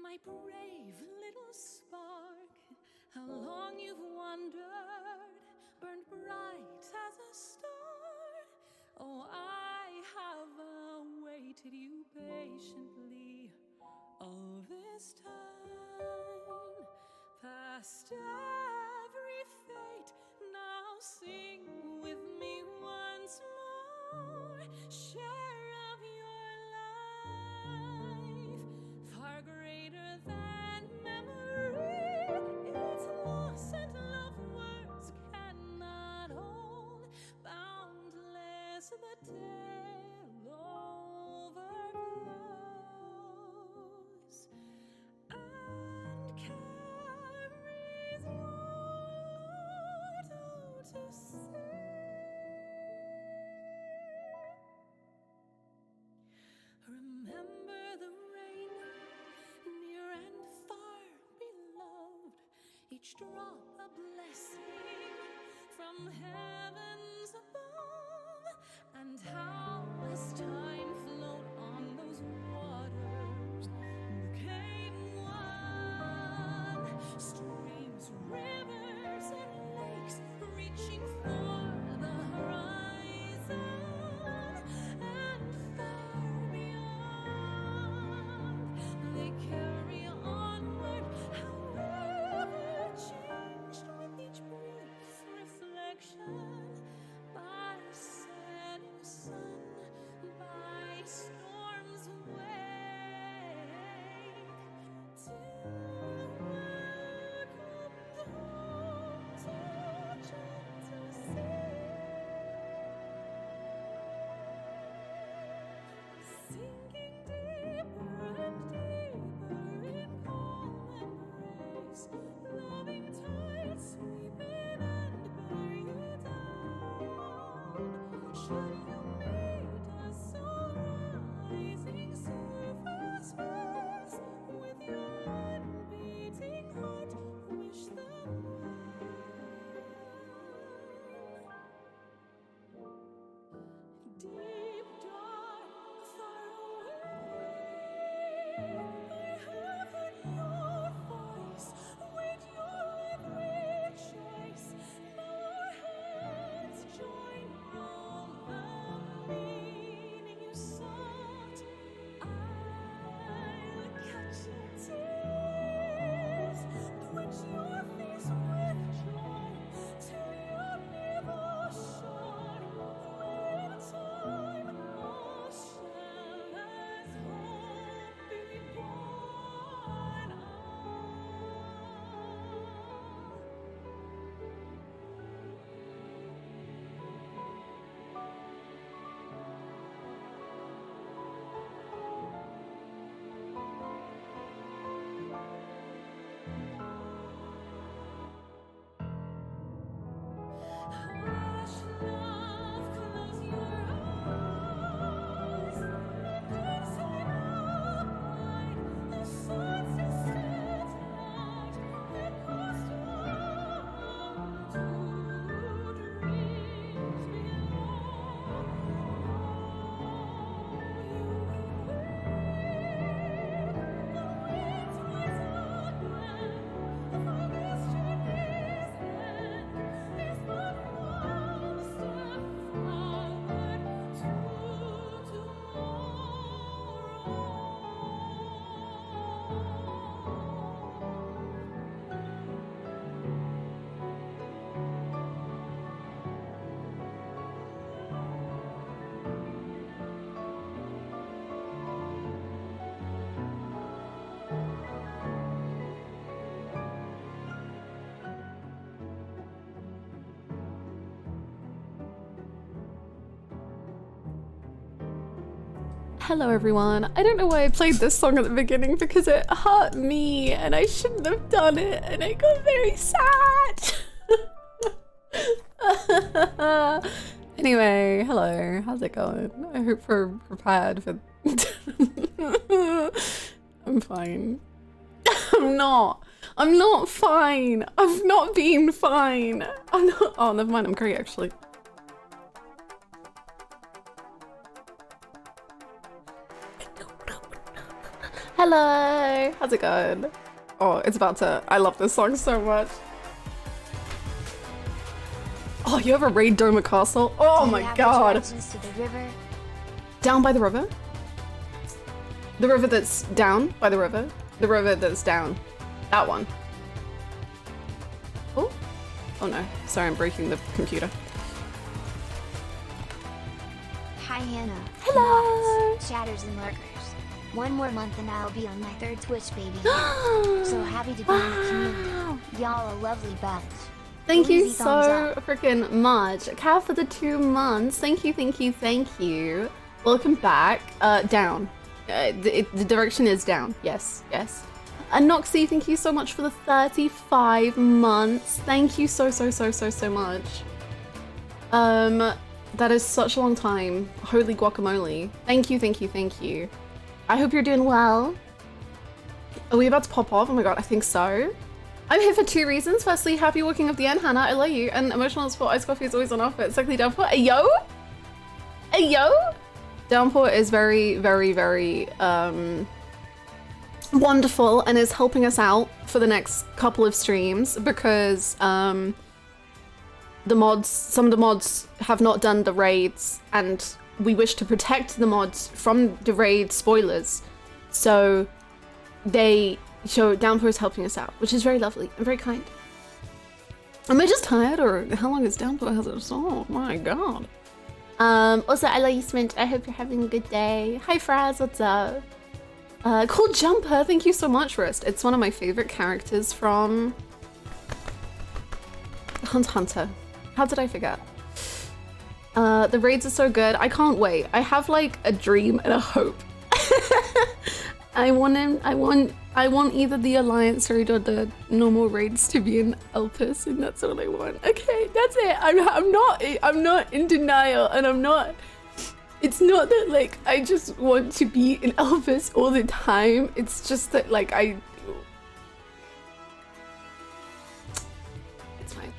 my brave little spark, how long you've wandered, burned bright as a star. Oh, I have awaited you patiently all this time, past every fate. Now sing with me once more, share of your life, far greater than memory. Its loss and love words cannot hold, boundless the tale overflows and carries your Lord out to sea. Remember the rain, near and far beloved, each drop a blessing from heavens above. And how as time flowed on those waters became one, streams, rivers, and lakes reaching for the horizon and far beyond. They carry onward, however changed with each brief reflection, by setting sun, by storms wake, till welcomed home to gentle sea. Sinking deeper and deeper in calm embrace, loving tides sweep in and bear you down. Should you meet a soul rising surface space, with your unbeating heart wish them well. Deep, dark, far away, I have heard your voice, weighed your every choice. Now our hands join round the meaning you sought. I'll catch your tears, quench your face with joy, till you're never short. When time all shall as hope be born. Hush, love, close your eyes, and inside abide the sun's distant light that caused to dreams below. You awake, the winds rise again, for this journey's end is but one step forward to Hello everyone. I don't know why I played this song at the beginning because it hurt me and I shouldn't have done it and I got very sad. Anyway, hello. How's it going? I hope we're prepared for I'm fine. I'm not fine. I've not been fine. I'm not. Oh, never mind. I'm great actually. Hello! How's it going? Oh, it's about to... I love this song so much. Oh, you ever raid Doma Castle? Oh my god! To the river? Down by the river? The river that's down by the river? The river that's down. That one. Oh. Oh no. Sorry, I'm breaking the computer. Hi, Hannah. Hello! Mods, Shatters and Lurkers. One more month and I'll be on my 3rd Twitch baby. So happy to be in the community. Y'all a lovely bunch. Thank you Easy thumbs so up. freaking much. Cal for the 2 months. Thank you, thank you, thank you. Welcome back. Down. The direction is down. Yes, yes. And Noxie, thank you so much for the 35 months. Thank you so much. That is such a long time. Holy guacamole. Thank you, thank you, thank you. I hope you're doing well. Are we about to pop off? Oh my god, I think so. I'm here for 2 reasons. Firstly, happy walking of the end, Hannah. I love you. And emotional support. Iced coffee is always on offer. It's likely Downpour. Ayo? Ayo? Downpour is very wonderful and is helping us out for the next couple of streams because some of the mods have not done the raids and we wish to protect the mods from the raid spoilers. So Downpour is helping us out, which is very lovely and very kind. Am I just tired or how long is Downpour? Oh my god. Also, I love you, Smint. I hope you're having a good day. Hi, Fraz. What's up? Cool Jumper. Thank you so much, Rist. It's one of my favorite characters from Hunt Hunter. How did I forget? The raids are so good. I can't wait. I have like a dream and a hope. I want either the Alliance raid or the normal raids to be in Elpis, and that's all I want. Okay, that's it. I'm not in denial, and it's not that like I just want to be in Elpis all the time. It's just that like it's fine.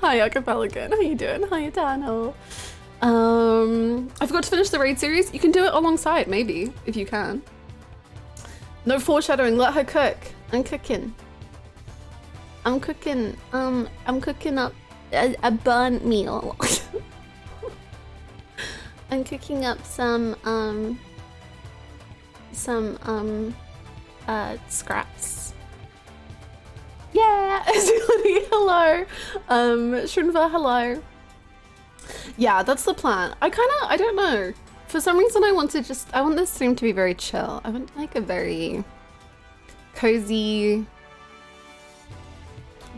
Hi, Acapelican. How you doing? Hi, Dano. I forgot to finish the raid series. You can do it alongside, maybe, if you can. No foreshadowing, let her cook. I'm cooking. I'm cooking up a burnt meal. I'm cooking up some scraps. Yeah, hello. Shrinva, hello. Yeah, that's the plan. I don't know. For some reason I want this stream to be very chill. I want like a very cozy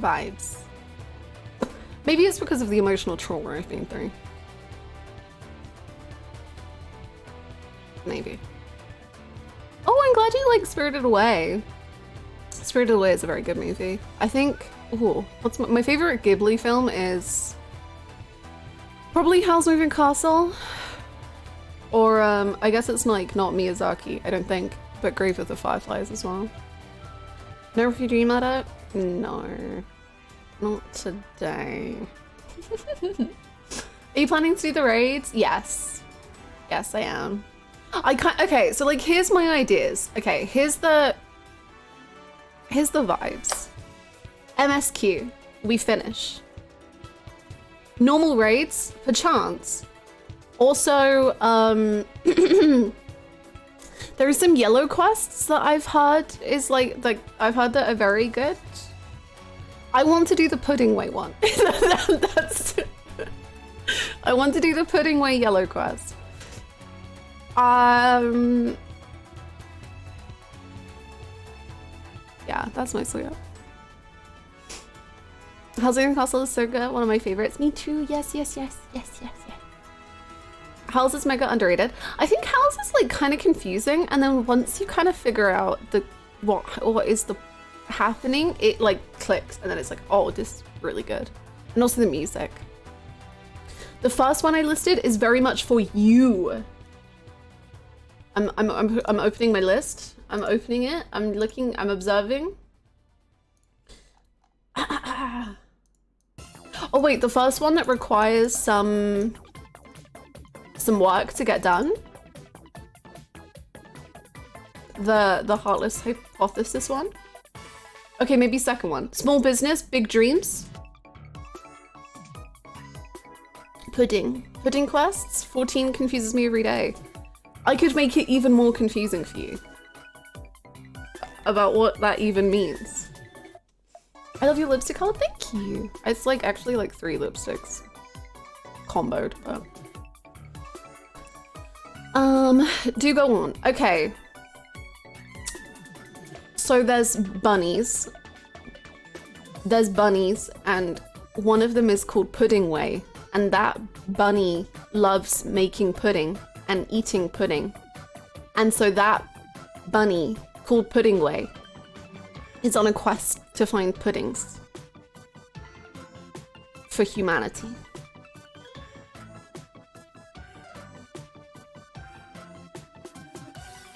vibes. Maybe it's because of the emotional trauma I've been through. Maybe. Oh, I'm glad you like Spirited Away. Spirited Away is a very good movie. I think, ooh, what's my favorite Ghibli film is probably Howl's Moving Castle. Or, I guess it's like not Miyazaki, I don't think, but Grave of the Fireflies as well. No Refugee Matter? No. Not today. Are you planning to do the raids? Yes. Yes, I am. Okay, so like, here's my ideas. Okay, here's the vibes. MSQ, we finish. Normal raids, perchance. Also, there are some yellow quests that I've heard is like I've heard that are very good. I want to do the Pudding Way one. I want to do the Pudding Way yellow quest. Yeah, that's mostly it. Housing Castle is so good, one of my favorites. Me too. Yes. Howl's is mega underrated. I think Howl's is like kind of confusing, and then once you kind of figure out what is the happening, it like clicks, and then it's like, oh, this is really good. And also the music. The first one I listed is very much for you. I'm opening my list. I'm opening it. I'm looking. I'm observing. Oh wait, the first one that requires some work to get done. the Heartless Hypothesis one. Okay, maybe second one. Small business, big dreams. Pudding. Pudding quests. 14 confuses me every day. I could make it even more confusing for you about what that even means. I love your lipstick color. Thank you. It's like actually like 3 lipsticks comboed, but do go on. Okay. So there's bunnies. There's bunnies, and one of them is called Pudding Way, and that bunny loves making pudding and eating pudding. And so that bunny called Pudding Way is on a quest to find puddings for humanity.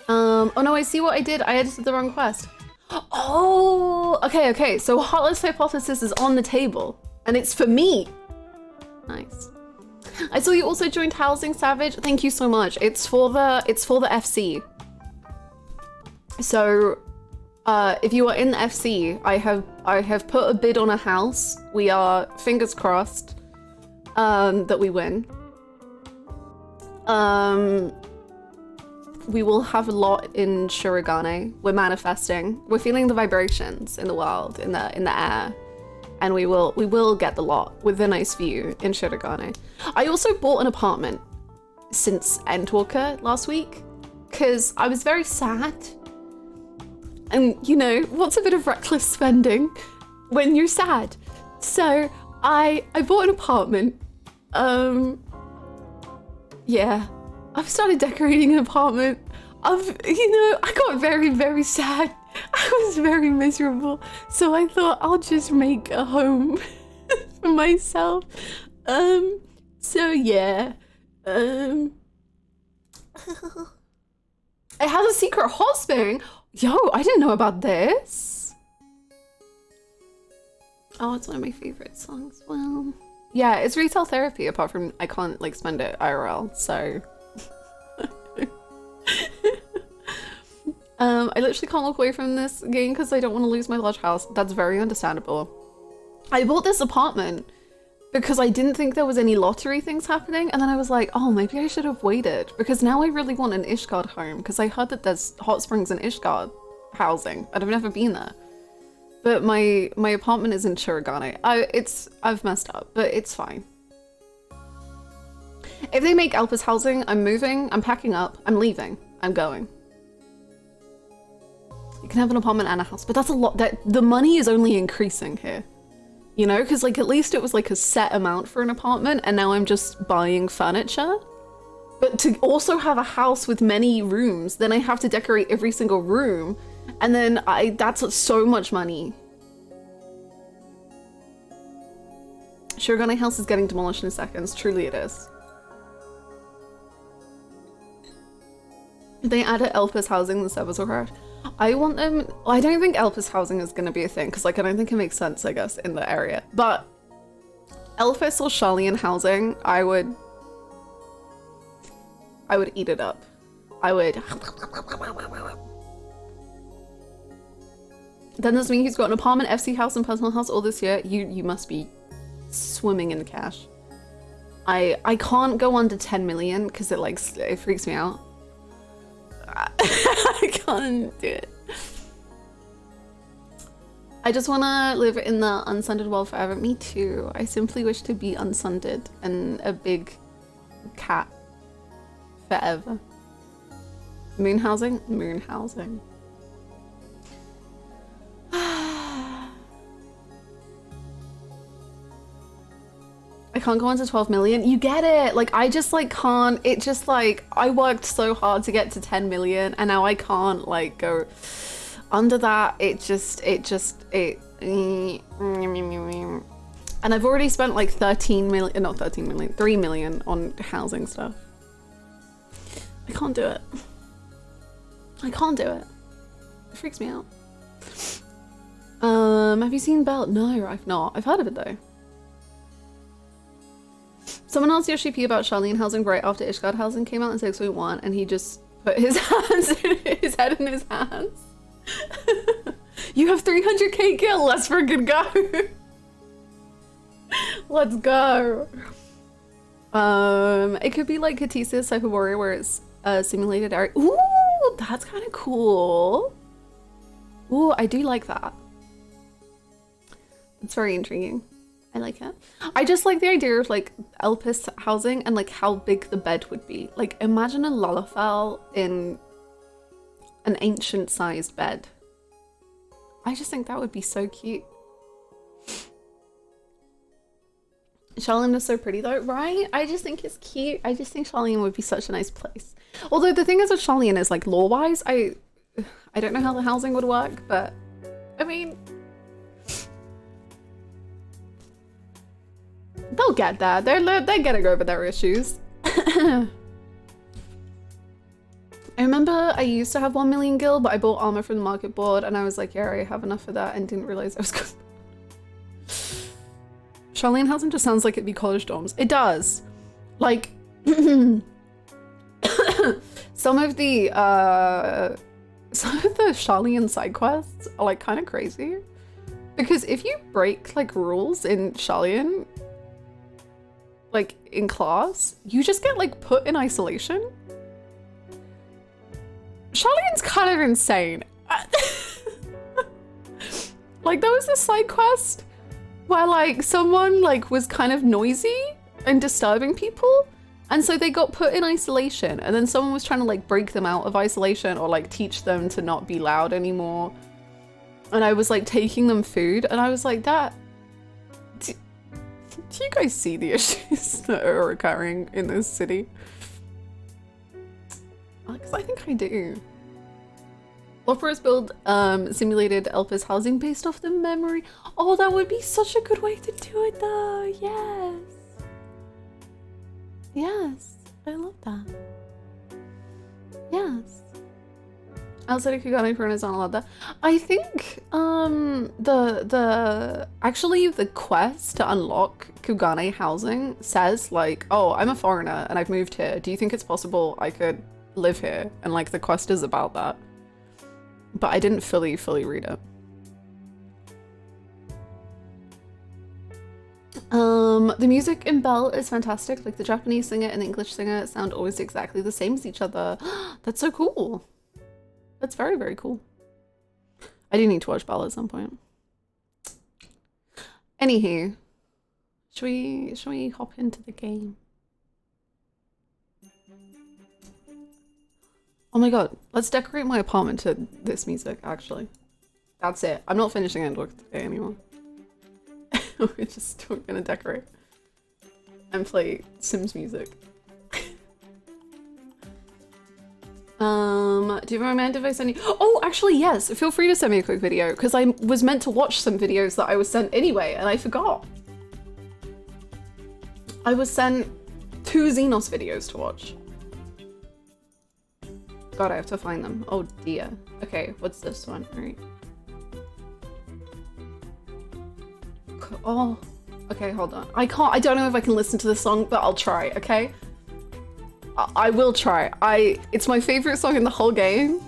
Oh no, I see what I did. I edited the wrong quest. Oh, okay. So Heartless Hypothesis is on the table, and it's for me. Nice. I saw you also joined Housing Savage. Thank you so much. It's for the FC. So, if you are in the FC, I have put a bid on a house. We are fingers crossed that we win. We will have a lot in Shirogane. We're manifesting. We're feeling the vibrations in the world, in the air, and we will get the lot with a nice view in Shirogane. I also bought an apartment since Endwalker last week because I was very sad. And you know, what's a bit of reckless spending when you're sad? So I bought an apartment. Yeah. I've started decorating an apartment. I got very, very sad. I was very miserable. So I thought I'll just make a home for myself. So yeah. It has a secret hot spring. Yo, I didn't know about this. Oh, it's one of my favorite songs. Well, yeah, it's retail therapy, apart from I can't like spend it IRL, so. I literally can't walk away from this game because I don't want to lose my large house. That's very understandable. I bought this apartment because I didn't think there was any lottery things happening, and then I was like, oh, maybe I should have waited, because now I really want an Ishgard home, because I heard that there's hot springs in Ishgard housing, and I've never been there. But my apartment is in Shirogane. I've messed up, but it's fine. If they make Elpis housing, I'm moving, I'm packing up, I'm leaving, I'm going. You can have an apartment and a house, but that's a lot. The money is only increasing here. You know, because like at least it was like a set amount for an apartment, and now I'm just buying furniture. But to also have a house with many rooms, then I have to decorate every single room, and then that's so much money. Shirogane house is getting demolished in seconds. Truly it is. They added Elpis housing, the servers were correct. I want them. I don't think Elpis housing is going to be a thing, because like I don't think it makes sense, I guess, in the area. But Elpis or Scion housing, I would eat it up. I would. Then there's me who's got an apartment, FC house, and personal house all this year. You must be swimming in cash. I can't go under 10 million because it freaks me out. I can't do it. I just want to live in the unsundered world forever. Me too. I simply wish to be unsundered and a big cat forever. Moon housing? Moon housing. I can't go on to 12 million. You get it. Like, I just like can't. It just like, I worked so hard to get to 10 million and now I can't like go under that. And I've already spent like 3 million on housing stuff. I can't do it. I can't do it. It freaks me out. Have you seen Belle? No, I've not. I've heard of it though. Someone asked Yoshi P about Charlene housing right after Ishgard housing came out in 6.1, and he just put his hands in his head in his hands. You have 300k gil. Let's freaking go. Let's go. It could be like Katisa's type of warrior where it's a simulated area. Ooh, that's kind of cool. Ooh, I do like that. It's very intriguing. I like it. I just like the idea of like Elpis housing and like how big the bed would be. Like imagine a Lalafell in an ancient sized bed. I just think that would be so cute. Sharlayan is so pretty though, right? I just think it's cute. I just think Sharlayan would be such a nice place. Although the thing is with Sharlayan is like lore-wise, I don't know how the housing would work, but I mean, they'll get there. They're getting over their issues. I remember I used to have 1 million gil, but I bought armor from the market board and I was like, yeah, I have enough of that and didn't realize I was good. Sharlayan housing just sounds like it'd be college dorms. It does. Like, some of the Sharlayan side quests are like kind of crazy. Because if you break like rules in Sharlayan, like in class, you just get like put in isolation. Sharlayan's kind of insane. Like there was this side quest where like someone like was kind of noisy and disturbing people, and so they got put in isolation, and then someone was trying to like break them out of isolation or like teach them to not be loud anymore. And I was like taking them food and I was like, do you guys see the issues that are occurring in this city? Because I think I do. Opera's build simulated Elpis housing based off the memory. Oh, that would be such a good way to do it though. Yes. Yes. I love that. Yes. Outside of Kugane, Peruna's not allowed that. I think actually the quest to unlock Kugane housing says like, oh, I'm a foreigner and I've moved here. Do you think it's possible I could live here? And like the quest is about that. But I didn't fully read it. The music in Belle is fantastic. Like the Japanese singer and the English singer sound always exactly the same as each other. That's so cool. That's very, very cool. I do need to watch Belle at some point. Anywho, should we hop into the game? Oh my god, let's decorate my apartment to this music, actually. That's it. I'm not finishing Endwalker today anymore. We're just gonna decorate and play Sims music. Do you remind if I send you? Oh, actually, yes. Feel free to send me a quick video because I was meant to watch some videos that I was sent anyway and I forgot. I was sent 2 Xenos videos to watch. God, I have to find them. Oh dear. Okay, what's this one? All right. Oh, okay, hold on. I don't know if I can listen to the song, but I'll try, okay? I will try. It's my favorite song in the whole game.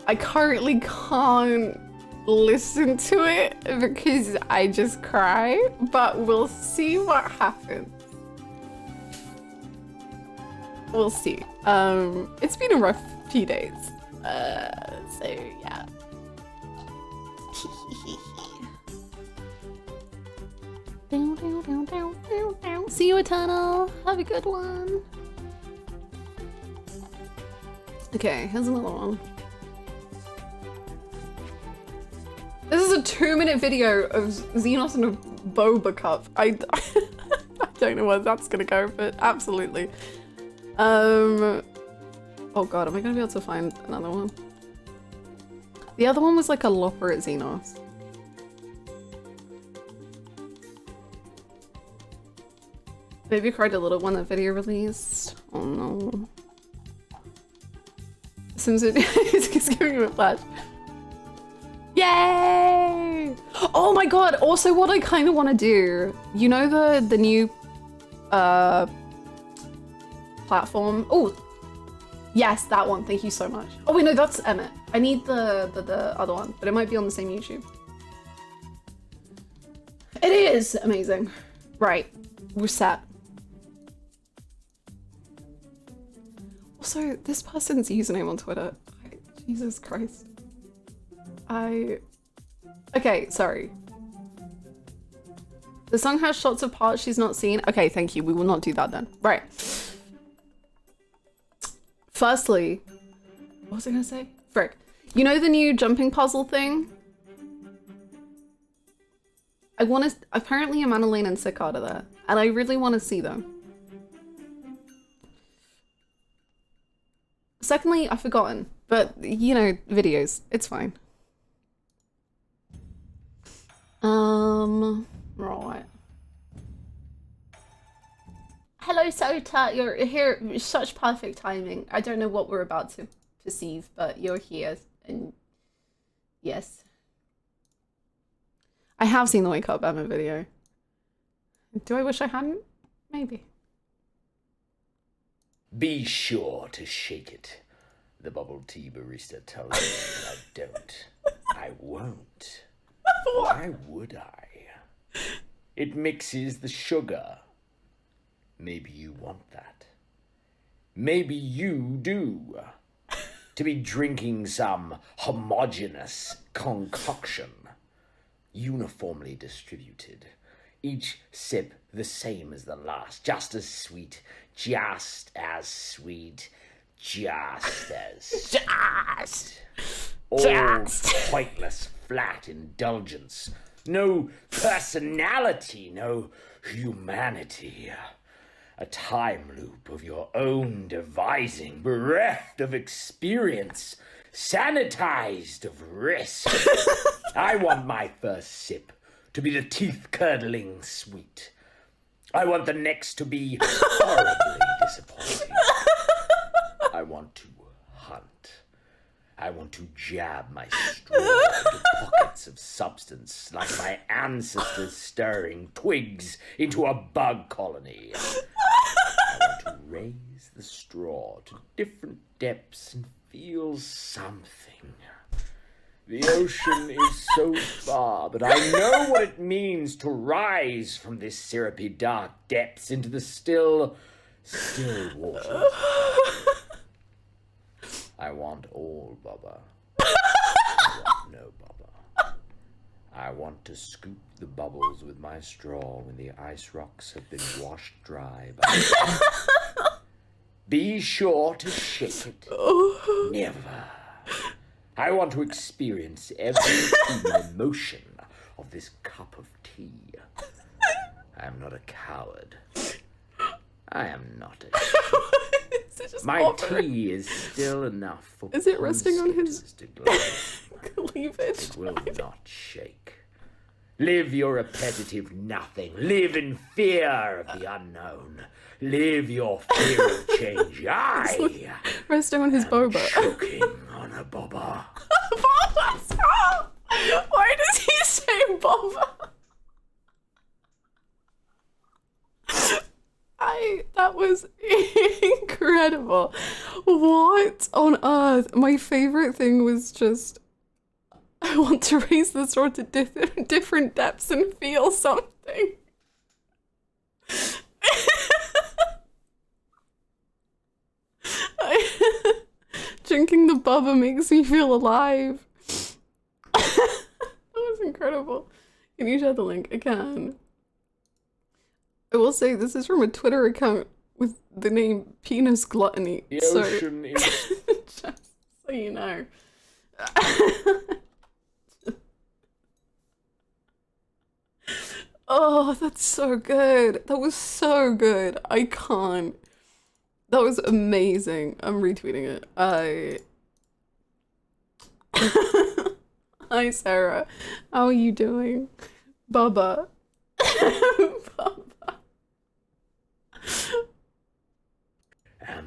I currently can't listen to it because I just cry, but we'll see what happens. We'll see. It's been a rough few days. So yeah. See you, Eternal. Have a good one. Okay, here's another one. This is a 2-minute video of Xenos in a boba cup. I don't know where that's gonna go, but absolutely. Oh god, am I gonna be able to find another one? The other one was like a lopper at Xenos. Baby cried a little when that video released. Oh no. Sims is giving me a flash. Yay! Oh my god, also what I kind of want to do, you know the new platform? Oh, Yes, that one. Thank you so much. Oh wait, no, that's Emmett. I need the other one, but it might be on the same YouTube. It is amazing. Right, we're set. Also, this person's username on Twitter. Jesus Christ. Okay, sorry. The song has shots of parts she's not seen. Okay, thank you. We will not do that then. Right. Firstly, what was I gonna say? Frick. You know the new jumping puzzle thing? I want to. Apparently, Amanalane and Sickard are there, and I really want to see them. Secondly, I've forgotten, but you know, videos. It's fine. Right. Hello, Sota. You're here. Such perfect timing. I don't know what we're about to perceive, but you're here, and yes. I have seen the Wake Up Emma video. Do I wish I hadn't? Maybe. Be sure to shake it. The bubble tea barista tells me that I don't. I won't. Why would I? It mixes the sugar. Maybe you want that. Maybe you do. To be drinking some homogeneous concoction. Uniformly distributed. Each sip the same as the last. Just as sweet. Just as sweet. Just as All pointless, flat indulgence. No personality, no humanity. A time loop of your own devising, bereft of experience, sanitized of risk. I want my first sip to be the teeth-curdling sweet. I want the next to be horribly disappointing. I want to hunt. I want to jab my straw into pockets of substance like my ancestors stirring twigs into a bug colony. I want to raise the straw to different depths and feel something. The ocean is so far, but I know what it means to rise from this syrupy dark depths into the still waters. I want all Bubba. I want no Bubba. I want to scoop the bubbles with my straw when the ice rocks have been washed dry by Be sure to shake it. Never. I want to experience every human emotion of this cup of tea. I am not a coward. I am not a My tea is still enough for Is it resting on his to glow. cleavage? It will not shake. Live your repetitive nothing. Live in fear of the unknown. Live your fear of change. I Resting on his boba. choking on a boba. Boba, stop! Why does he say boba? That was incredible. What on earth? My favorite thing was just, I want to raise the sword to different depths and feel something. Drinking the bubba makes me feel alive. That was incredible. Can you share the link? I can. I will say this is from a Twitter account with the name Penis Gluttony. The so, ocean is... just so you know. Oh, that's so good. That was so good. I can't. That was amazing. I'm retweeting it. Hi, Sarah. How are you doing? Bubba. Bubba.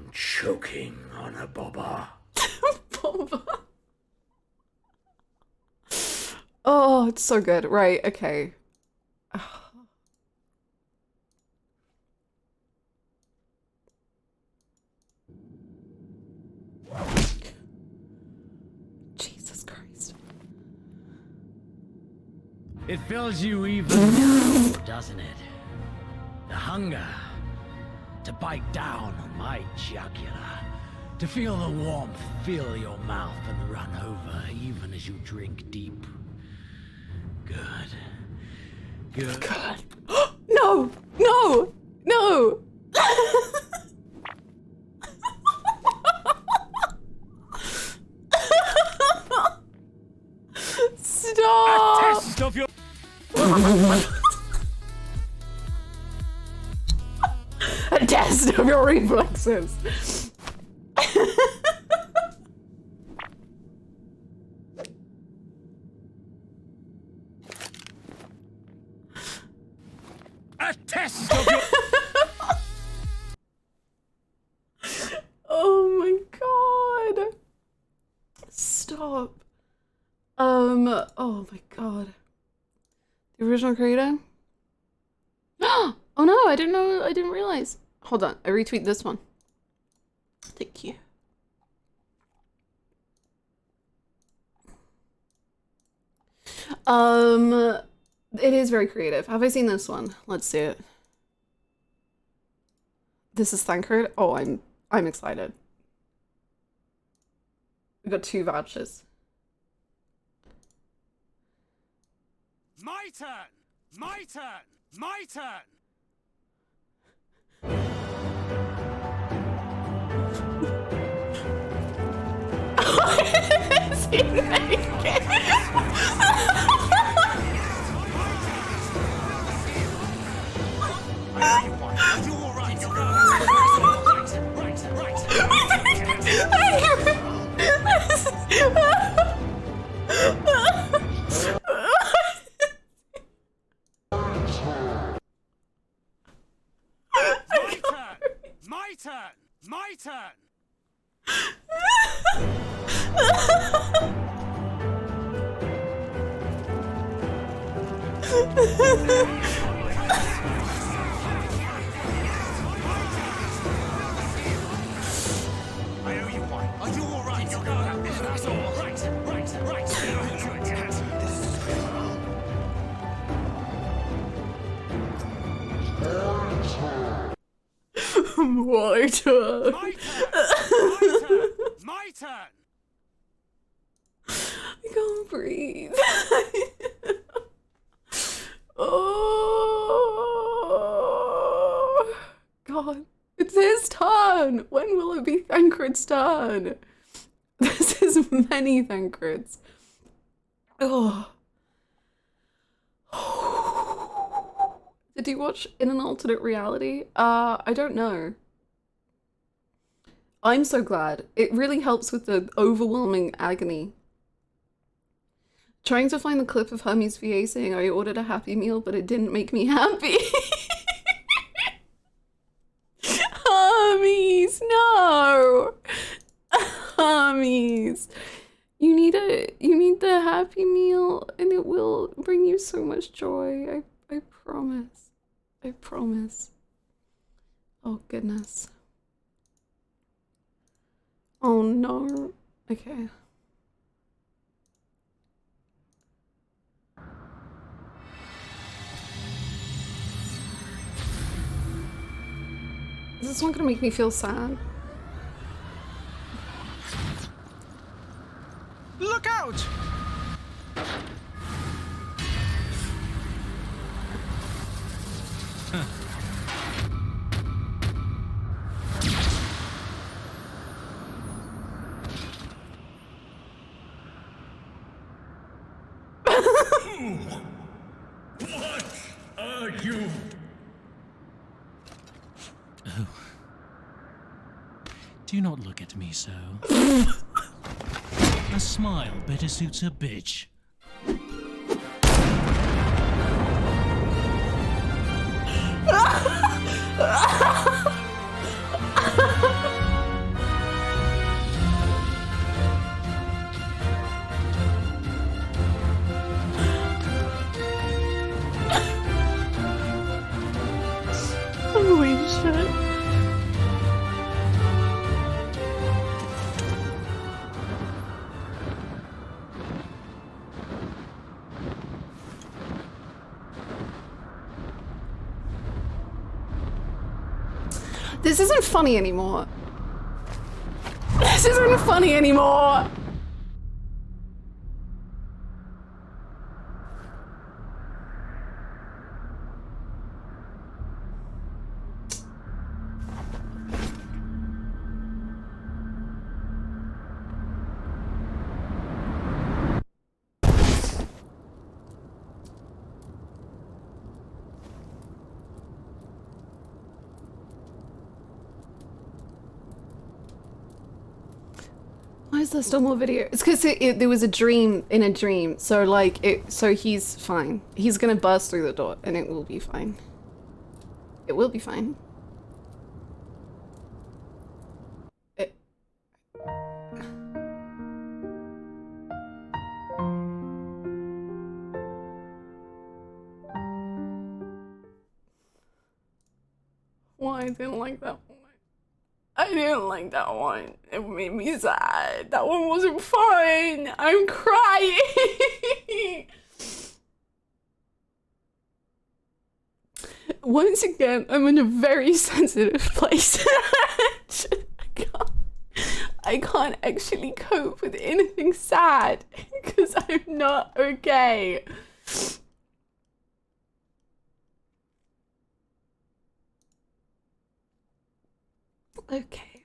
am choking on a boba. Bubba. Oh, it's so good. Right, okay. It fills you even now, doesn't it? The hunger to bite down on my jugular, to feel the warmth fill your mouth and run over even as you drink deep. Good. Good. God. No! No! No! Stop! Test of your A test of your reflexes. a test of your Oh my god. Stop. Oh my god. The original creator? Oh no, I didn't know, I didn't realize. Hold on, I retweet this one. Thank you. It is very creative. Have I seen this one? Let's see it. This is Thancred. Oh, I'm excited. We got 2 vouchers. My turn! My turn! My turn! Is he naked? My turn! My turn! I owe you one. Are you all right? That's all right. Right. My turn. My turn! My turn! I can't breathe. Oh God. It's his turn. When will it be Thancred's turn? This is many Thancreds. Oh. Did you watch In an Alternate Reality? I don't know. I'm so glad. It really helps with the overwhelming agony. Trying to find the clip of Hermes VA saying I ordered a Happy Meal, but it didn't make me happy. Hermes, no! Hermes. You need the Happy Meal and it will bring you so much joy. I promise. I promise. Oh goodness. Oh no. Okay. Is this one gonna make me feel sad? Look out! What are you? Oh. Do not look at me so. A smile better suits a bitch. Holy shit. This isn't funny anymore. This isn't funny anymore. Why is there still more video? It's because there was a dream in a dream. So like so he's fine. He's gonna burst through the door and it will be fine. It will be fine. Why I didn't like that one. I didn't like that one. It made me sad. That one wasn't fun. I'm crying. Once again, I'm in a very sensitive place. I can't actually cope with anything sad because I'm not okay. Okay.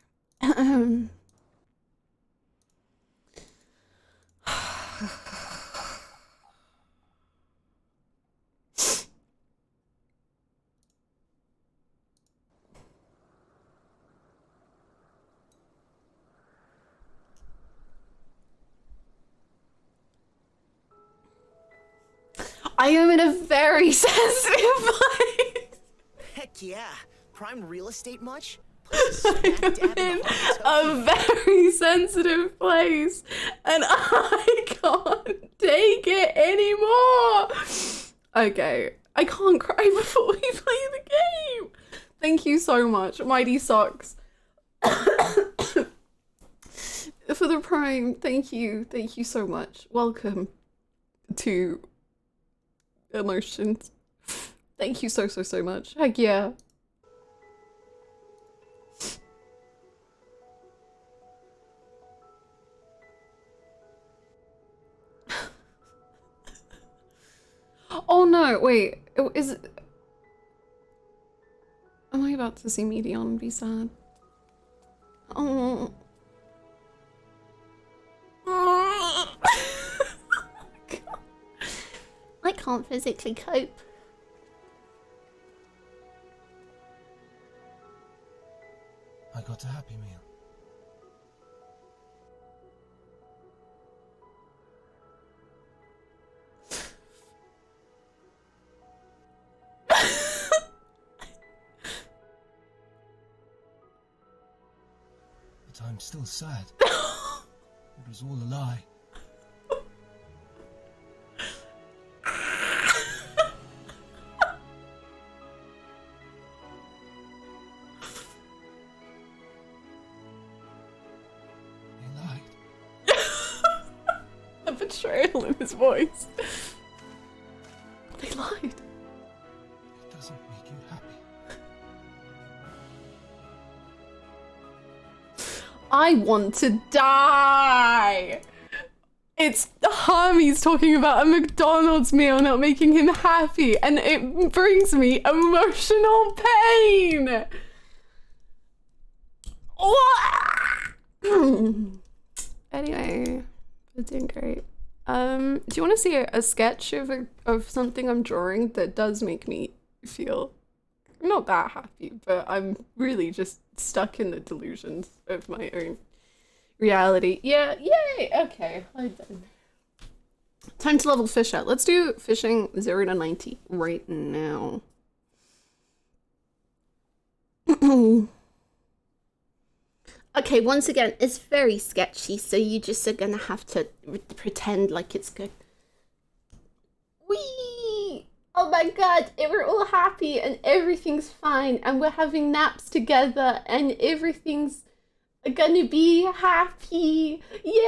I am in a very sensitive place. Heck yeah. Prime real estate much? I'm in a very sensitive place and I can't take it anymore. Okay, I can't cry before we play the game. Thank you so much, Mighty Socks. For the Prime, thank you so much. Welcome to Emotions. Thank you so much. Heck yeah. Oh no, wait, is it... Am I about to see Medion be sad? Oh. I can't physically cope. I got a Happy Meal. But I'm still sad. It was all a lie. The betrayal in his voice. They lied. It doesn't make you happy. I want to die. It's Hermes talking about a McDonald's meal not making him happy, and it brings me emotional pain. Anyway, we're doing great. Do you want to see a sketch of something I'm drawing that does make me feel not that happy, but I'm really just stuck in the delusions of my own reality. Yeah, yay! Okay, I'm done. Time to level fish out. Let's do fishing 0 to 90 right now. Okay, once again, it's very sketchy, so you just are gonna have to pretend like it's good. Whee! Oh my god, we're all happy and everything's fine and we're having naps together and everything's gonna be happy. Yay!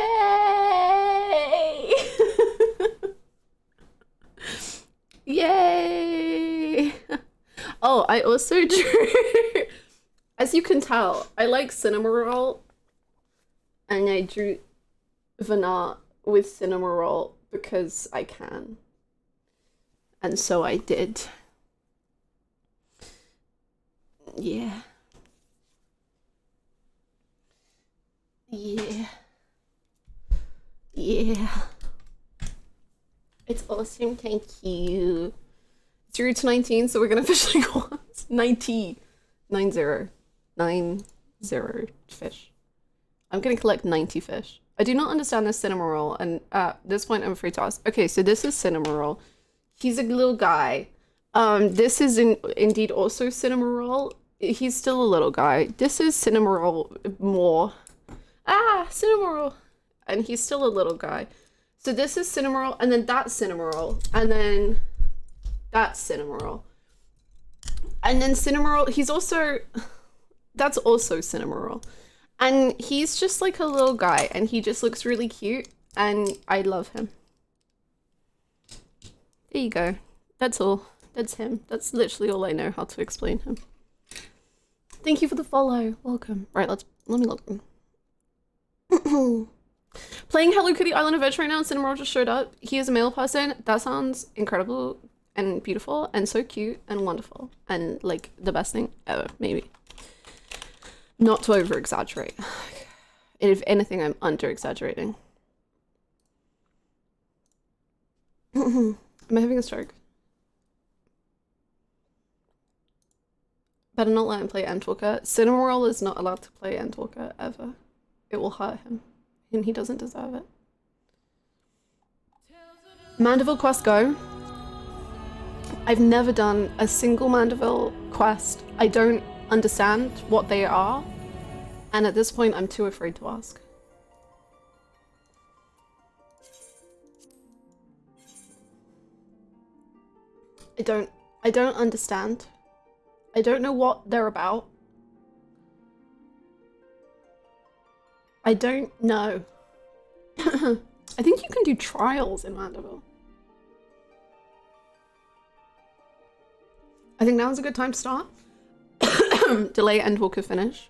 Yay! Oh, I also drew As you can tell, I like cinema roll, and I drew Vanart with cinema roll because I can. And so I did. Yeah. Yeah. Yeah. It's awesome, thank you. 0 to 19, so we're gonna officially go on 90. 90. 90 fish. I'm gonna collect 90 fish. I do not understand this cinema roll, and at this point I'm afraid to ask. Okay, so this is cinema roll. He's a little guy. This is indeed also cinema roll. He's still a little guy. This is cinema roll more. Ah, cinema roll. And he's still a little guy. So this is cinema roll, and then that's cinema roll, and then that's cinema roll. And then cinema roll, he's also, that's also cinema roll. And he's just like a little guy, and he just looks really cute, and I love him. There you go. That's all. That's him. That's literally all I know how to explain him. Thank you for the follow. Welcome. Right, let me look. Playing Hello Kitty Island of Edge right now, and Cinema Roll just showed up. He is a male person. That sounds incredible and beautiful and so cute and wonderful and like the best thing ever, maybe. Not to over exaggerate. If anything, I'm under exaggerating. Am I having a stroke? Better not let him play Endwalker. Cinnamoroll is not allowed to play Endwalker ever. It will hurt him, and he doesn't deserve it. Mandeville quest go. I've never done a single Mandeville quest. I don't understand what they are, and at this point I'm too afraid to ask. I don't understand. I don't know what they're about. I don't know. I think you can do trials in Mandeville. I think now's a good time to start. Delay Endwalker finish.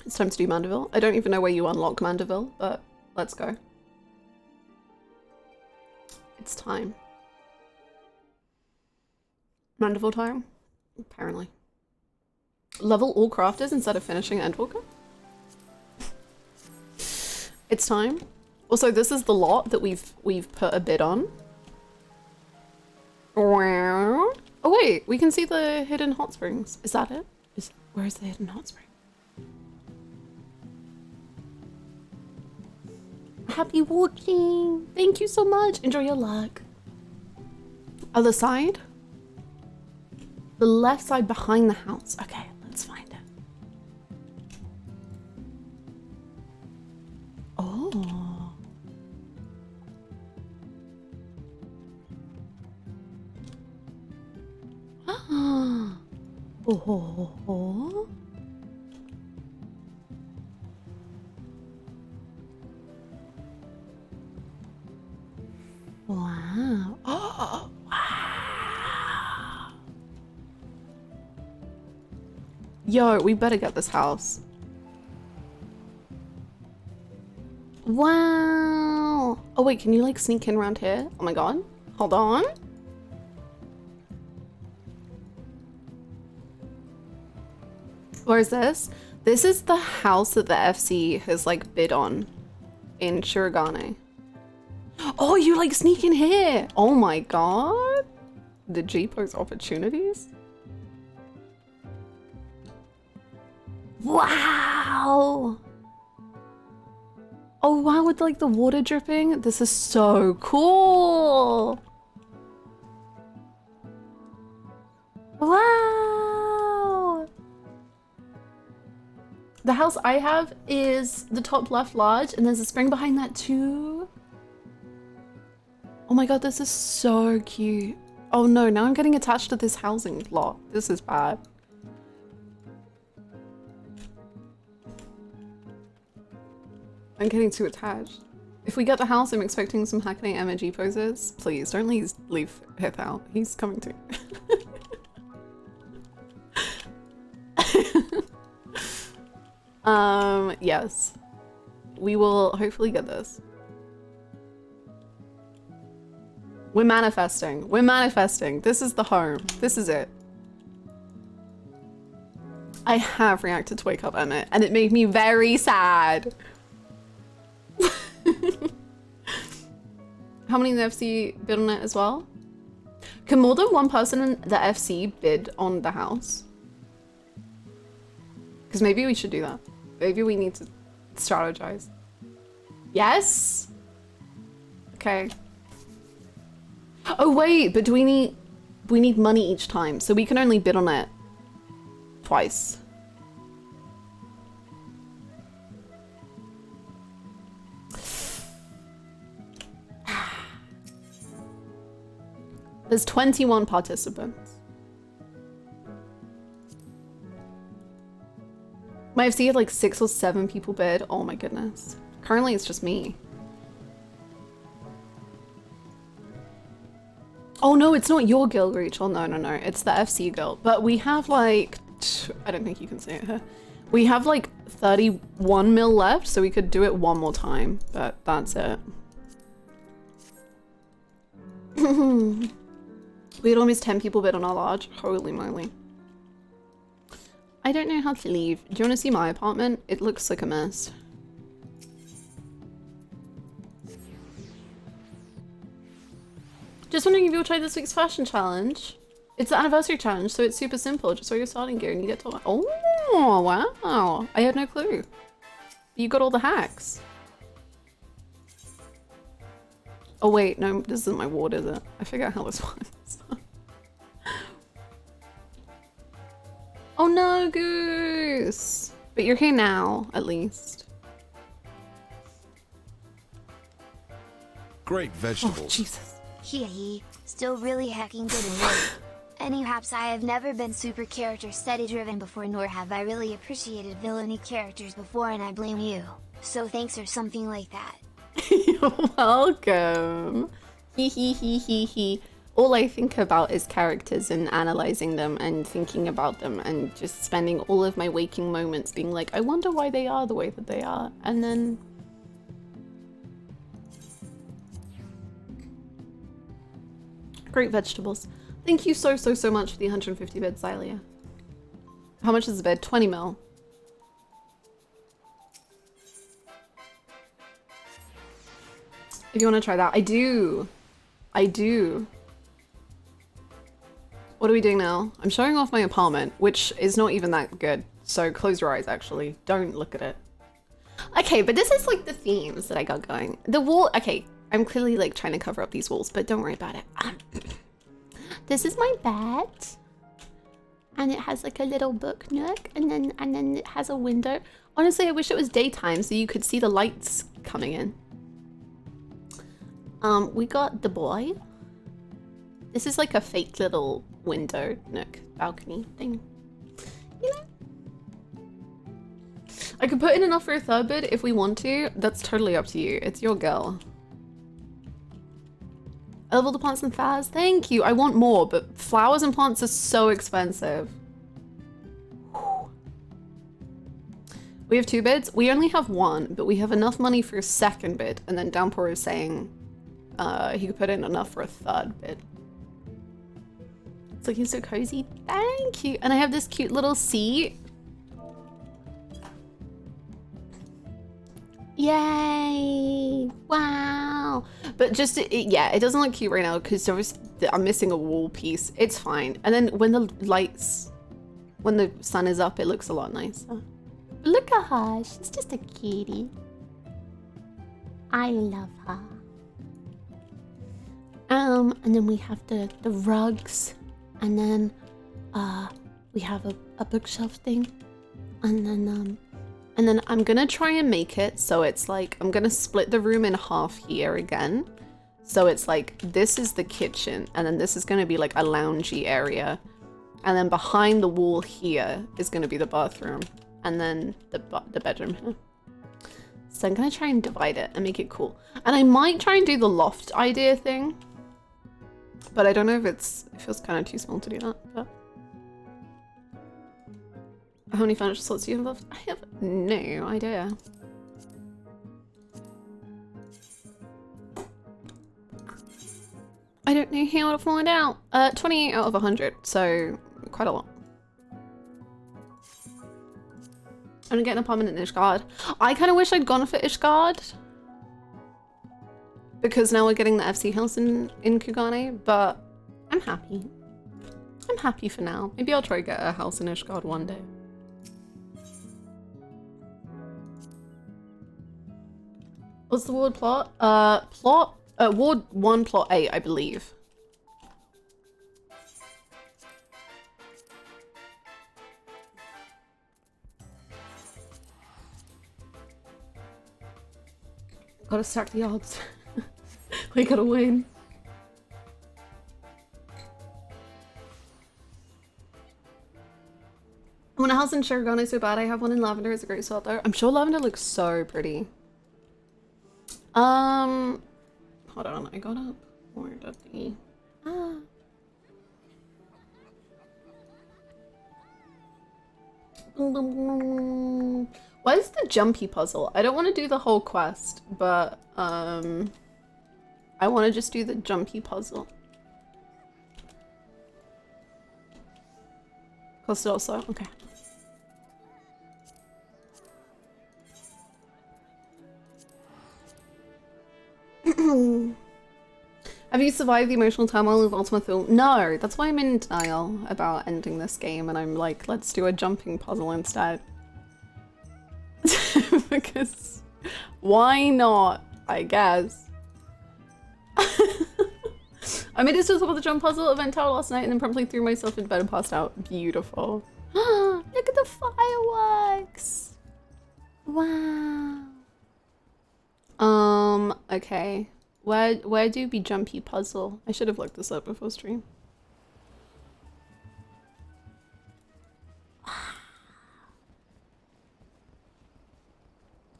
It's time to do Mandeville. I don't even know where you unlock Mandeville, but let's go. It's time. Mandeville time? Apparently. Level all crafters instead of finishing Endwalker? It's time. Also, this is the lot that we've put a bid on. Oh wait, we can see the hidden hot springs. Is that it? Where is the hidden hot spring? Happy walking! Thank you so much. Enjoy your luck. Other side? The left side behind the house. Okay, let's find it. Oh. Ah. Oh. Wow. Oh. Wow. Yo, we better get this house. Wow. Oh wait, can you like sneak in around here? Oh my god. Hold on. Where is this? This is the house that the FC has like bid on in Shirogane. Oh, you like sneak in here. Oh my god. The G-Post opportunities? Wow. Oh wow, with like the water dripping. This is so cool. Wow. The house I have is the top left large, and there's a spring behind that too. Oh my god, this is so cute. Oh no, now I'm getting attached to this housing lot. This is bad. I'm getting too attached. If we get the house, I'm expecting some Hackney MG poses. Please, don't leave Hip out. He's coming too. yes. We will hopefully get this. We're manifesting. We're manifesting. This is the home. This is it. I have reacted to Wake Up Emmett, and it made me very sad. How many in the FC bid on it as well? Can more than one person in the FC bid on the house? Because maybe we should do that. Maybe we need to strategize. Yes? Okay. Oh wait, but do we need money each time, so we can only bid on it twice. There's 21 participants. My FC had like 6 or 7 people bid. Oh my goodness. Currently it's just me. Oh no, it's not your guild, Rachel. No, no, no. It's the FC guild. But we have like, I don't think you can see it here. We have like 31 mil left, so we could do it one more time, but that's it. We had almost 10 people bid on our large. Holy moly. I don't know how to leave. Do you want to see my apartment? It looks like a mess. Just wondering if you'll try this week's fashion challenge. It's the anniversary challenge, so it's super simple. Just wear your starting gear and you get to... Oh, wow. I had no clue. You got all the hacks. Oh wait, no, this isn't my ward, is it? I figure out how this works. Oh no, Goose! But you're here now, at least. Great vegetables. Oh, Jesus. Hee, still really hacking good and wood. Anyhows, I have never been super character study driven before, nor have I really appreciated villainy characters before, and I blame you. So thanks or something like that. You're welcome. He. All I think about is characters and analyzing them and thinking about them and just spending all of my waking moments being like, I wonder why they are the way that they are. And then... Great vegetables. Thank you so much for the 150 bids, Xylia. How much is the bid? 20 mil. If you want to try that. I do. What are we doing now? I'm showing off my apartment, which is not even that good. So close your eyes, actually. Don't look at it. Okay, but this is like the themes that I got going. The wall, okay, I'm clearly like trying to cover up these walls, but don't worry about it. This is my bed. And it has like a little book nook, and then it has a window. Honestly, I wish it was daytime so you could see the lights coming in. We got the boy. This is like a fake little window nook balcony thing. You know? I could put in enough for a third bid if we want to. That's totally up to you. It's your girl. I love all the plants and flowers. Thank you. I want more, but flowers and plants are so expensive. Whew. We have 2 bids. We only have 1, but we have enough money for a second bid. And then Downpour is saying he could put in enough for a third bid. It's looking so cozy. Thank you. And I have this cute little seat. Yay! Wow! But just, yeah, it doesn't look cute right now because I'm missing a wall piece. It's fine. And then when the lights, when the sun is up, it looks a lot nicer. Look at her. She's just a kitty. I love her. And then we have the rugs. And then we have a bookshelf thing. And then I'm gonna try and make it so it's like, I'm gonna split the room in half here again. So it's like, this is the kitchen, and then this is gonna be like a loungy area. And then behind the wall here is gonna be the bathroom, and then the bedroom here. So I'm gonna try and divide it and make it cool. And I might try and do the loft idea thing. But I don't know if it feels kind of too small to do that, but. How many financial slots do you have left? I have no idea. I don't know how to find out. 28 out of 100, so quite a lot. I'm getting a permanent Ishgard. I kind of wish I'd gone for Ishgard, because now we're getting the FC house in Kugane, but I'm happy. I'm happy for now. Maybe I'll try to get a house in Ishgard one day. What's the ward plot? Ward 1, plot 8, I believe. Gotta stack the odds. We gotta win. I want a house in Shirogane so bad. I have one in Lavender. It's a great spot there. I'm sure Lavender looks so pretty. Hold on. I got up. Where did the... What is the jumpy puzzle? I don't want to do the whole quest, but I want to just do the jumpy puzzle. Cost also, okay. Have you survived the emotional turmoil of Ultima Thule? No, that's why I'm in denial about ending this game, and I'm like, let's do a jumping puzzle instead. Because why not, I guess. I made it to the top of the jump puzzle event tower last night and then promptly threw myself in bed and passed out. Beautiful. Look at the fireworks. Wow. Okay. Where do be jumpy puzzle? I should have looked this up before stream.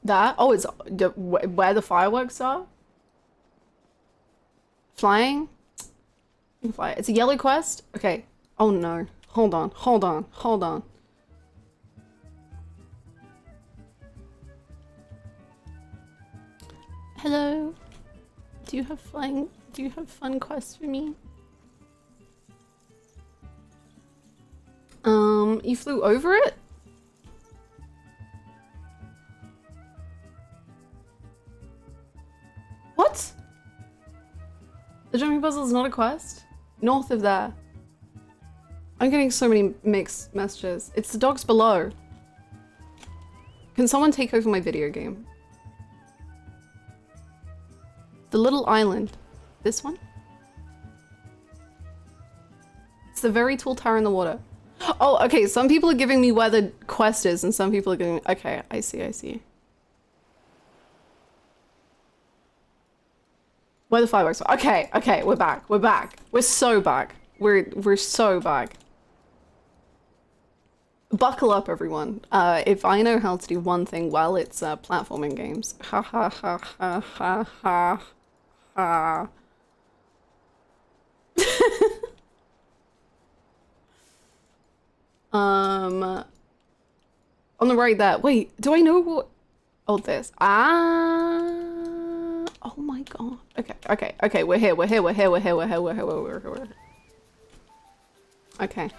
That? Oh, it's where the fireworks are? Flying? You can fly. It's a yellow quest? Okay. Oh no. Hold on. Hello? Do you have fun quests for me? You flew over it? What? The jumping puzzle is not a quest? North of there. I'm getting so many mixed messages. It's the dogs below. Can someone take over my video game? The little island. This one? It's the very tall tower in the water. Oh, okay, some people are giving me where the quest is and some people are giving... Okay, I see. Where the fireworks are. Okay, we're back. We're so back. We're so back. Buckle up, everyone. If I know how to do one thing well, it's platforming games. Ha ha ha ha ha ha ha. On the right there. Wait, do I know what? Oh, this. Oh my god. Okay. We're here. Okay.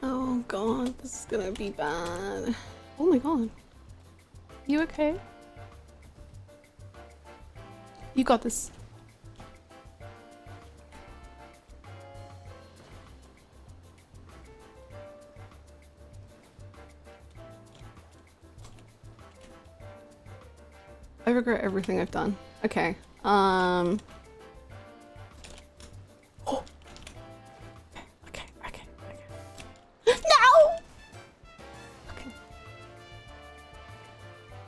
Oh god, this is gonna be bad. Oh my god. You okay? You got this. I regret everything I've done. Okay. Oh. Okay. No! Okay.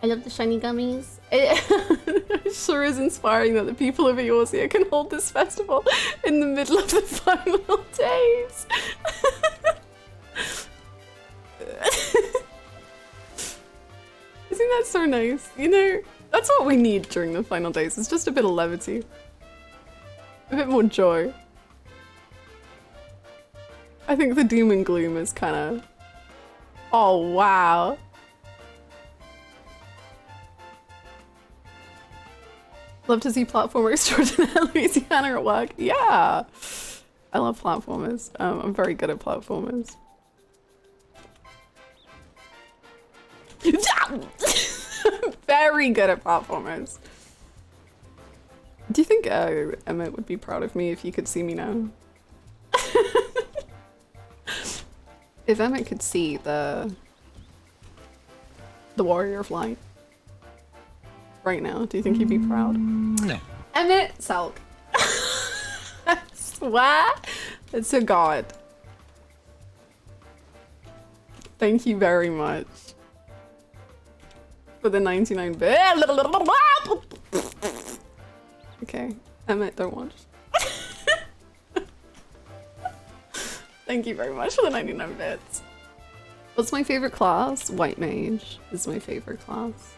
I love the shiny gummies. It sure is inspiring that the people of Eorzea can hold this festival in the middle of the final days. Isn't think that's so nice. You know, that's what we need during the final days. It's just a bit of levity. A bit more joy. I think the doom and gloom is kind of... Oh, wow. Love to see platformer extraordinaire Louisiana at work. Yeah. I love platformers. I'm very good at platformers. Very good at platformers. Do you think Emmett would be proud of me if you could see me now? If Emmett could see the Warrior of Light right now, do you think he'd be proud? No. Emmett Salk. I swear it's a god. Thank you very much for the 99 bit. Okay, Emmett, don't watch. Thank you very much for the 99 bits. What's my favorite class? White Mage is my favorite class.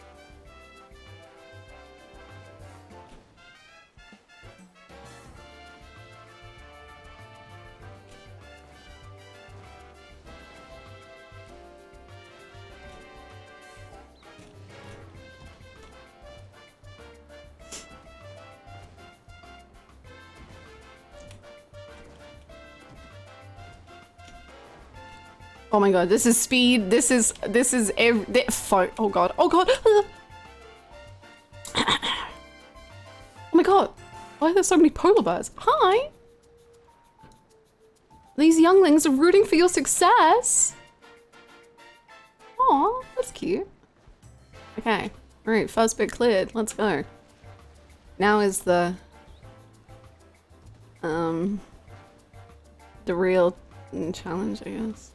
Oh my god, this is speed. This is fuck. Oh god. Oh god. Oh my god. Why are there so many polar bears? Hi. These younglings are rooting for your success. Aw, that's cute. Okay. Alright, first bit cleared. Let's go. Now is the real challenge, I guess.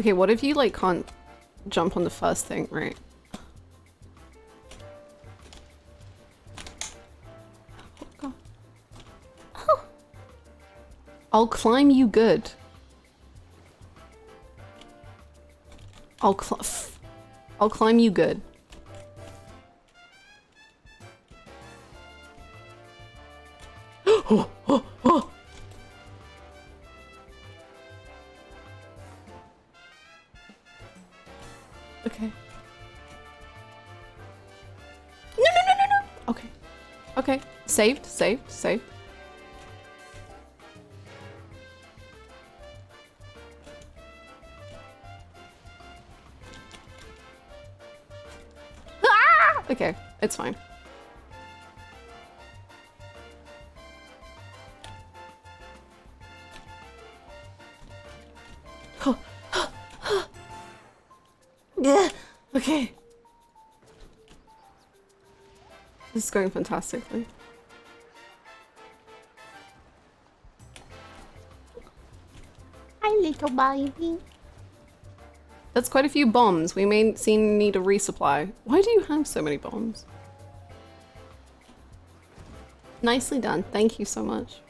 Okay, what if you like can't jump on the first thing, right? Oh god. Oh. I'll climb you good. I'll climb you good. Oh, oh, oh. Okay. No, no, no, no, no. Okay. Okay. Saved, saved, saved. Ah! Okay, it's fine. Okay. This is going fantastically. Hi, little baby. That's quite a few bombs. We may need a resupply. Why do you have so many bombs? Nicely done. Thank you so much.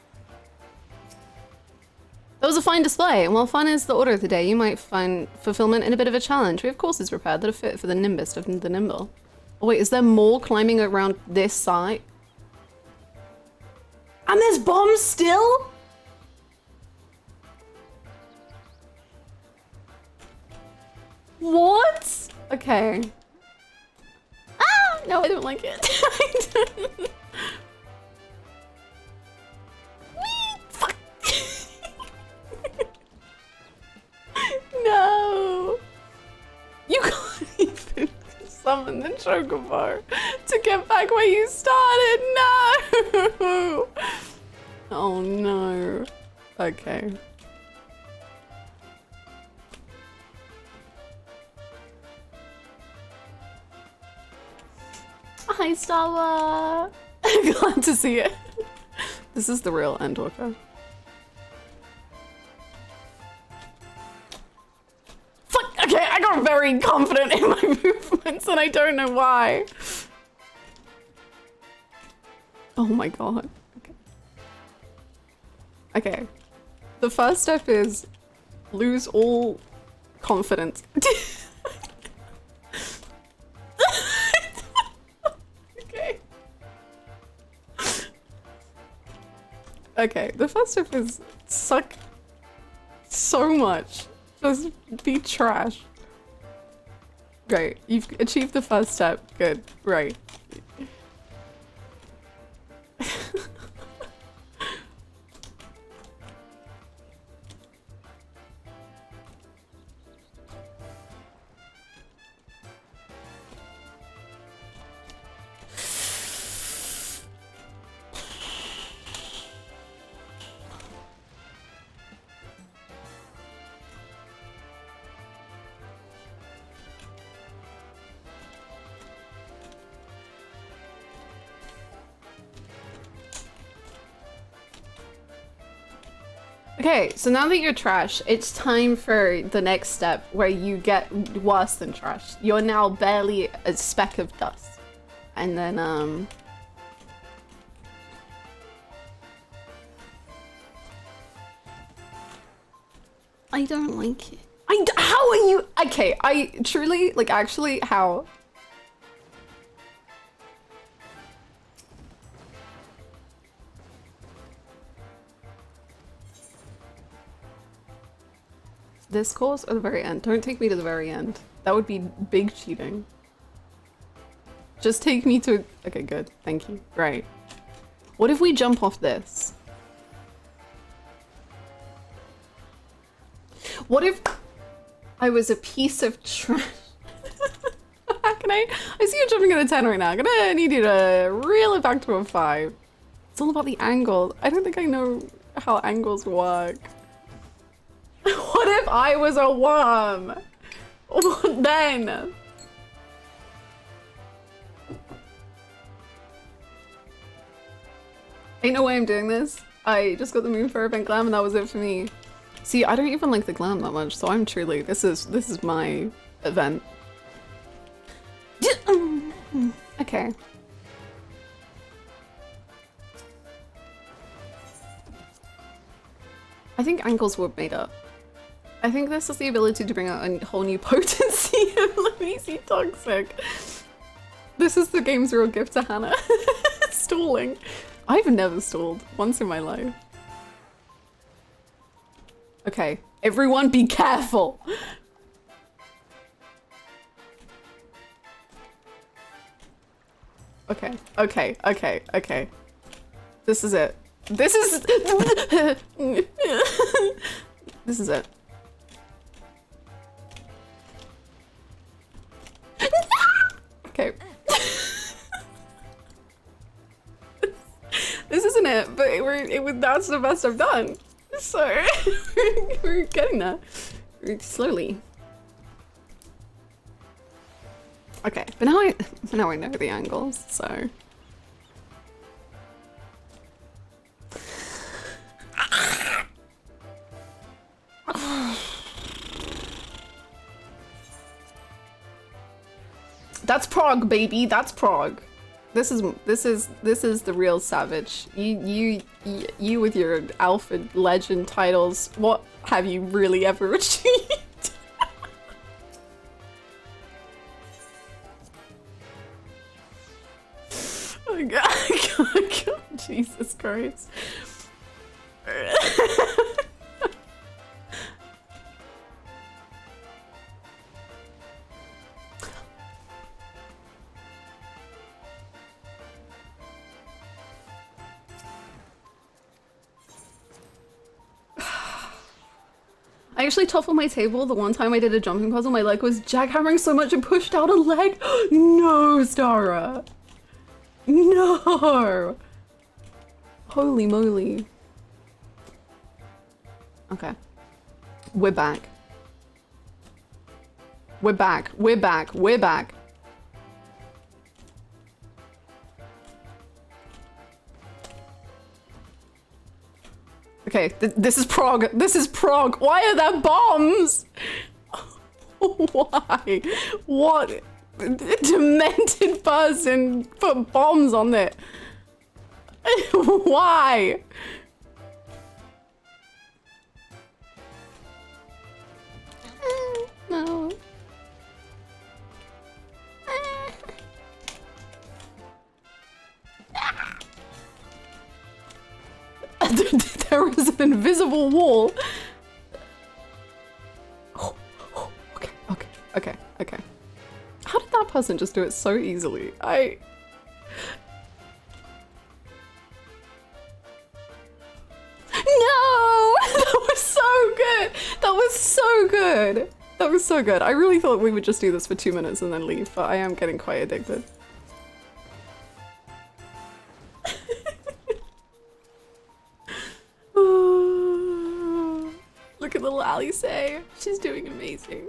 That was a fine display, and while fun is the order of the day, you might find fulfillment in a bit of a challenge. We have courses prepared that are fit for the nimbest of the nimble. Oh wait, is there more climbing around this side? And there's bombs still? What? Okay. Ah! No, I don't like it. I don't. Fuck. No! You can't even summon the chocobo to get back where you started! No! Oh no. Okay. Hi, Stella! Glad to see it. This is the real Endwalker. Okay, I got very confident in my movements and I don't know why. Oh my god. Okay. Okay. The first step is lose all confidence. Okay. Okay, the first step is suck so much. Just be trash. Great, you've achieved the first step. Good, right. Okay, so now that you're trash, it's time for the next step where you get worse than trash. You're now barely a speck of dust. And then, I don't like it. How are you? Okay, I truly, like, actually, how? This course or the very end? Don't take me to the very end. That would be big cheating. Just take me to... Okay, good. Thank you. Right. What if we jump off this? What if I was a piece of trash? Can I see you jumping at a 10 right now. I'm gonna need you to reel it back to a 5. It's all about the angle. I don't think I know how angles work. What if I was a worm? What then? Ain't no way I'm doing this. I just got the moon for event glam and that was it for me. See, I don't even like the glam that much, so I'm truly, this is my event. Okay. I think angles were made up. I think this is the ability to bring out a whole new potency of lazy toxic. This is the game's real gift to Hannah. Stalling. I've never stalled once in my life. Okay, everyone be careful. Okay, okay, okay, okay. This is it. This is... This is it. Okay. This isn't it, but that's the best I've done. So, we're getting there. Slowly. Okay, but now I know the angles, so... That's Prague, baby. That's Prague. This is the real savage. You with your alpha legend titles. What have you really ever achieved? Oh God, Jesus Christ. I actually toppled my table the one time I did a jumping puzzle. My leg was jackhammering so much it pushed out a leg. No, Stara. No. Holy moly. Okay. We're back. We're back. We're back. We're back. Okay, this is Prague. This is Prague. Why are there bombs? Why? What demented person put bombs on it? Why? There is an invisible wall. Okay, okay, okay, okay. How did that person just do it so easily? No! That was so good! That was so good! That was so good. I really thought we would just do this for 2 minutes and then leave, but I am getting quite addicted. Look at little Alice. She's doing amazing.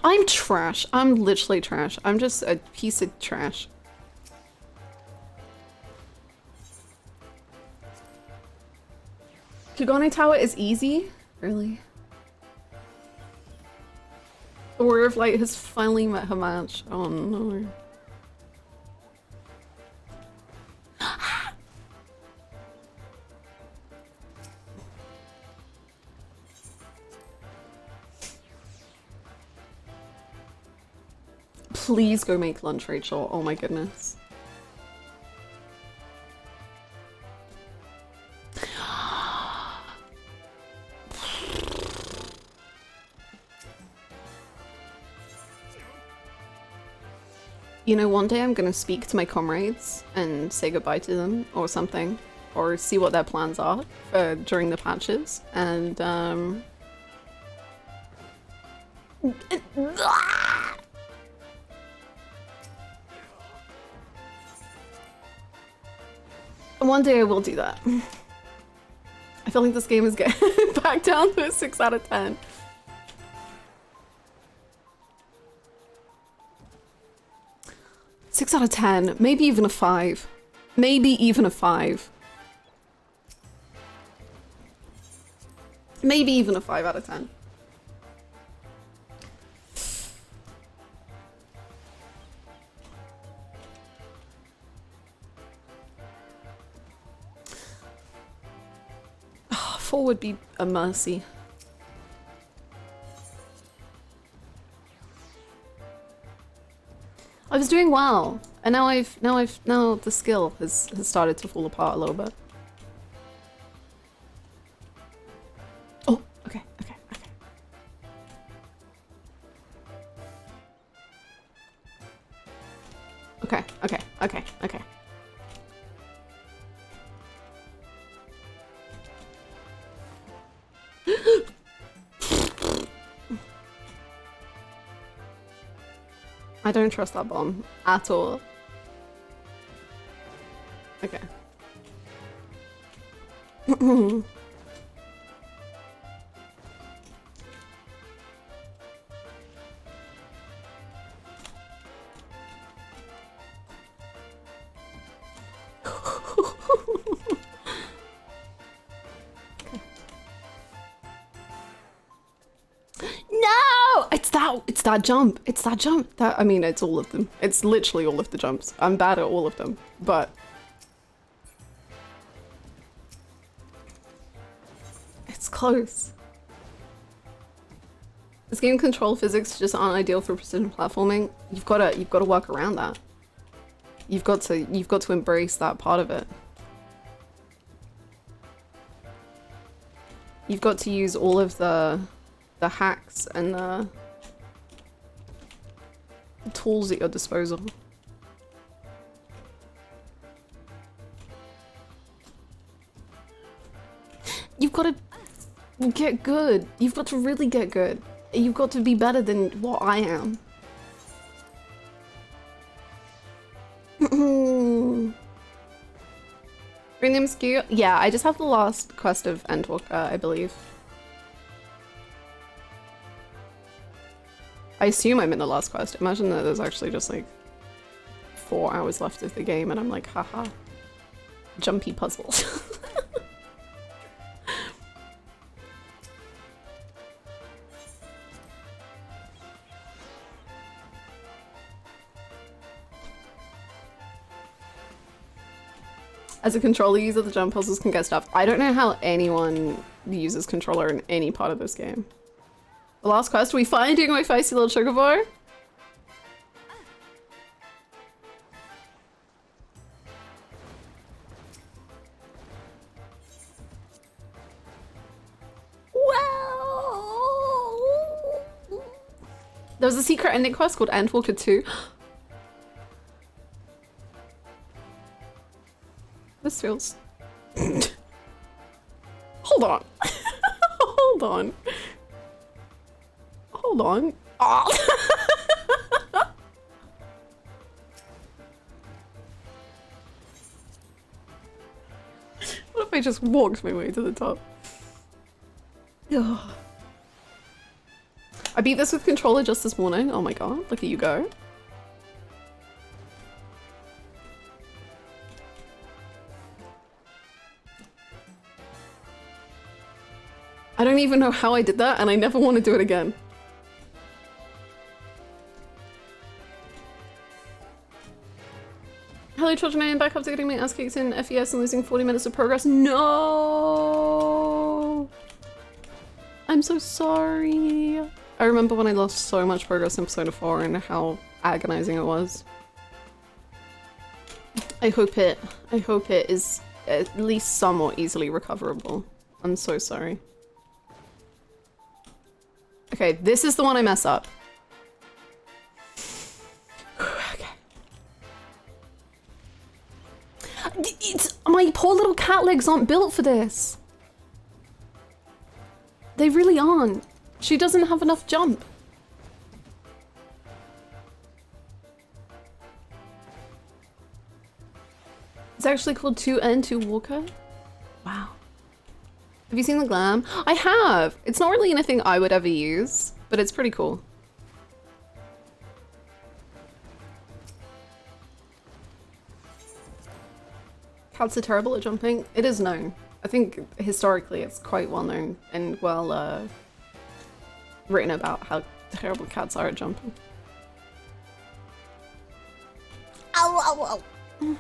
I'm trash. I'm literally trash. I'm just a piece of trash. Kugane Tower is easy? Really? The Warrior of Light has finally met her match. Oh no. Please go make lunch, Rachel. Oh my goodness. You know, one day I'm gonna speak to my comrades and say goodbye to them or something, or see what their plans are during the patches, and one day I will do that. I feel like this game is getting back down to a 6 out of 10. Six out of 10, maybe even a 5. Maybe even a 5. Maybe even a 5 out of 10. Oh, 4 would be a mercy. I was doing well, and now the skill has started to fall apart a little bit. Oh, okay. I don't trust that bomb at all. Okay. It's that jump. It's that jump. I mean, it's all of them. It's literally all of the jumps. I'm bad at all of them, but it's close. This game control physics just aren't ideal for precision platforming. You've got to work around that. You've got to embrace that part of it. You've got to use all of the hacks and the tools at your disposal. You've got to get good. You've got to really get good. You've got to be better than what I am. Premium SKU? Yeah, I just have the last quest of Endwalker, I believe. I assume I'm in the last quest. Imagine that there's actually just like 4 hours left of the game and I'm like, haha, jumpy puzzles. As a controller user, the jump puzzles can get stuff. I don't know how anyone uses controller in any part of this game. The last quest, are we finding my feisty little sugar bar? There was a secret ending quest called Endwalker 2. This feels... Hold on. Hold on. Hold on. Oh. What if I just walked my way to the top? Ugh. I beat this with controller just this morning. Oh my god, look at you go. I don't even know how I did that, and I never want to do it again. Hello children, I am back after getting my ass kicked in FES and losing 40 minutes of progress. No! I'm so sorry. I remember when I lost so much progress in Persona 4 and how agonizing it was. I hope it is at least somewhat easily recoverable. I'm so sorry. Okay, this is the one I mess up. Okay. My poor little cat legs aren't built for this. They really aren't. She doesn't have enough jump. It's actually called 2 Endwalker. Wow. Have you seen the glam? I have! It's not really anything I would ever use, but it's pretty cool. Cats are terrible at jumping. It is known. I think historically it's quite well known and well written about how terrible cats are at jumping. Ow, ow, ow.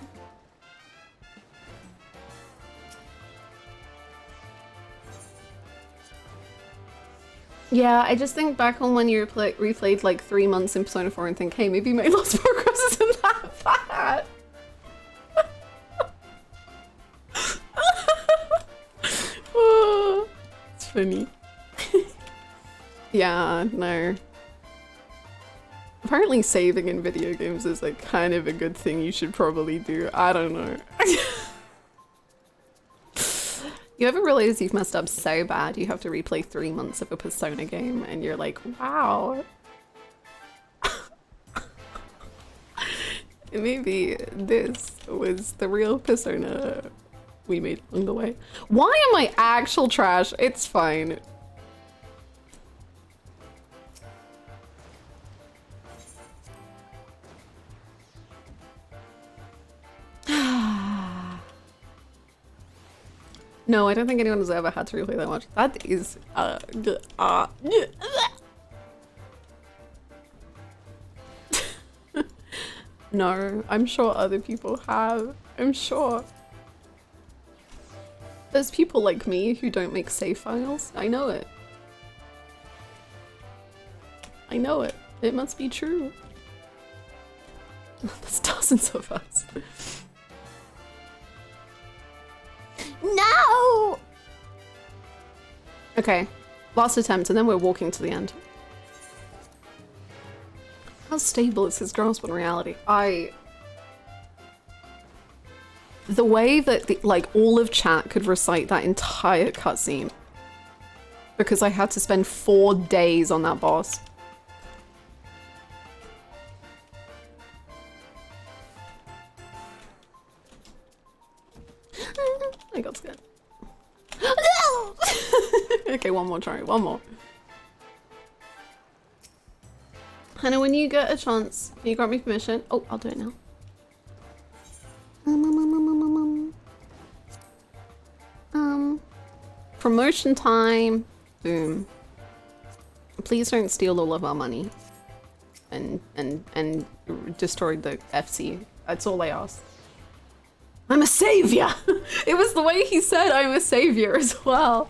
Yeah, I just think back on when you replayed like 3 months in Persona 4 and think, hey, maybe my lost progress isn't that bad. Oh, it's funny. Yeah, no. Apparently saving in video games is like kind of a good thing you should probably do. I don't know. You ever realize you've messed up so bad you have to replay 3 months of a Persona game and you're like, wow. Maybe this was the real Persona we made along the way. Why am I actual trash? It's fine. No, I don't think anyone has ever had to replay that much. That is No, I'm sure other people have. I'm sure. There's people like me who don't make save files. I know it. I know it. It must be true. There's dozens of us. No! Okay, last attempt and then we're walking to the end. How stable is his grasp on reality? The way that like all of chat could recite that entire cutscene because I had to spend 4 days on that boss. I got scared. No! Okay, one more try, one more. Hannah, when you get a chance, can you grant me permission? Oh, I'll do it now. Promotion time. Boom. Please don't steal all of our money and destroy the FC. That's all I ask. I'm a savior! It was the way he said I'm a savior as well.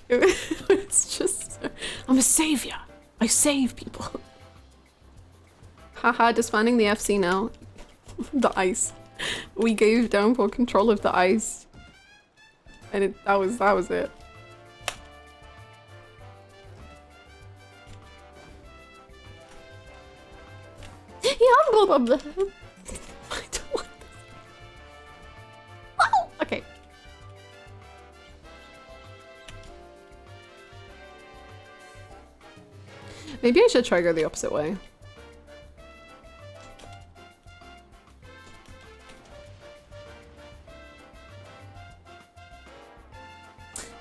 It's just, I'm a savior. I save people. Haha, disbanding the FC now. The ice. We gave Downpour control of the ice. And that was it. Yeah, blah, blah, blah. I don't want this. Oh, okay. Maybe I should try go the opposite way.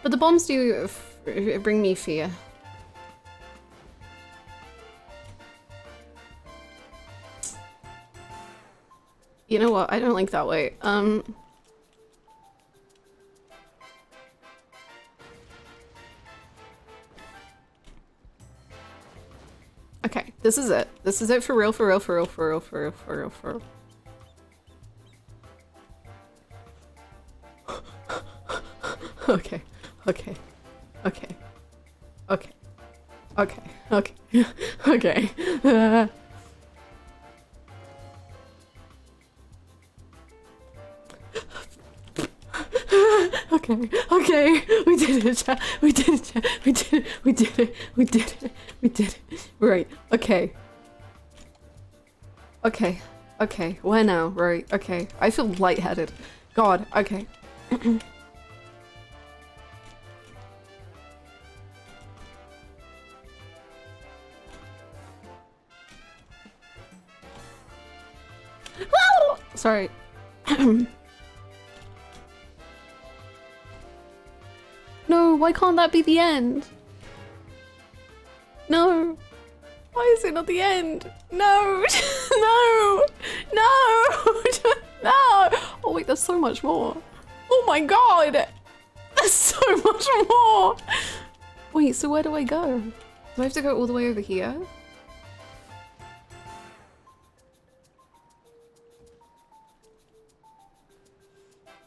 But the bombs do bring me fear. You know what? I don't like that way. Okay, this is it. This is it for real, for real, for real, for real, for real, for real, for real. Okay, okay, okay, okay, okay, okay, okay. Okay, okay, we did it, chat. We did it, chat. We did it, we did it, we did it, we did it. Right, okay. Okay, okay, where now? Right, okay. I feel lightheaded. God, okay. Sorry. No, why can't that be the end? No. Why is it not the end? No. No. No. No. Oh wait, there's so much more. Oh my god. There's so much more. Wait, so where do I go? Do I have to go all the way over here?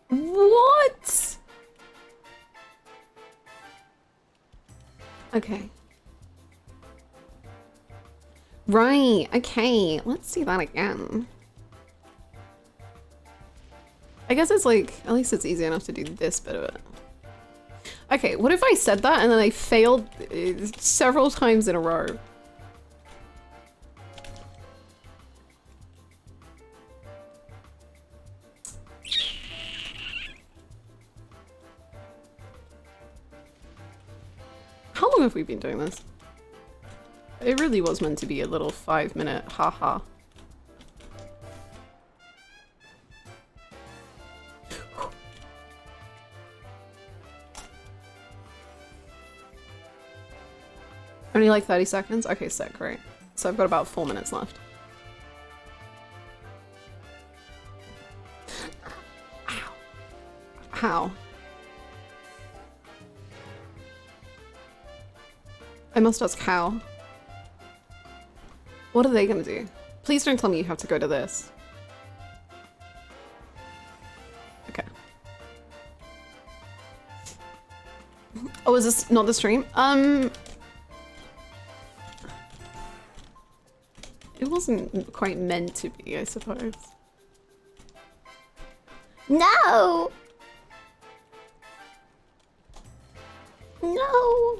What? Okay. Right, okay. Let's do that again. I guess it's like, at least it's easy enough to do this bit of it. Okay, what if I said that and then I failed several times in a row? How long have we been doing this? It really was meant to be a little 5-minute haha. Only like 30 seconds? Okay, sick, right. So I've got about 4 minutes left. Ow. How? I must ask how. What are they gonna do? Please don't tell me you have to go to this. Okay. Oh, is this not the stream? It wasn't quite meant to be, I suppose. No! No!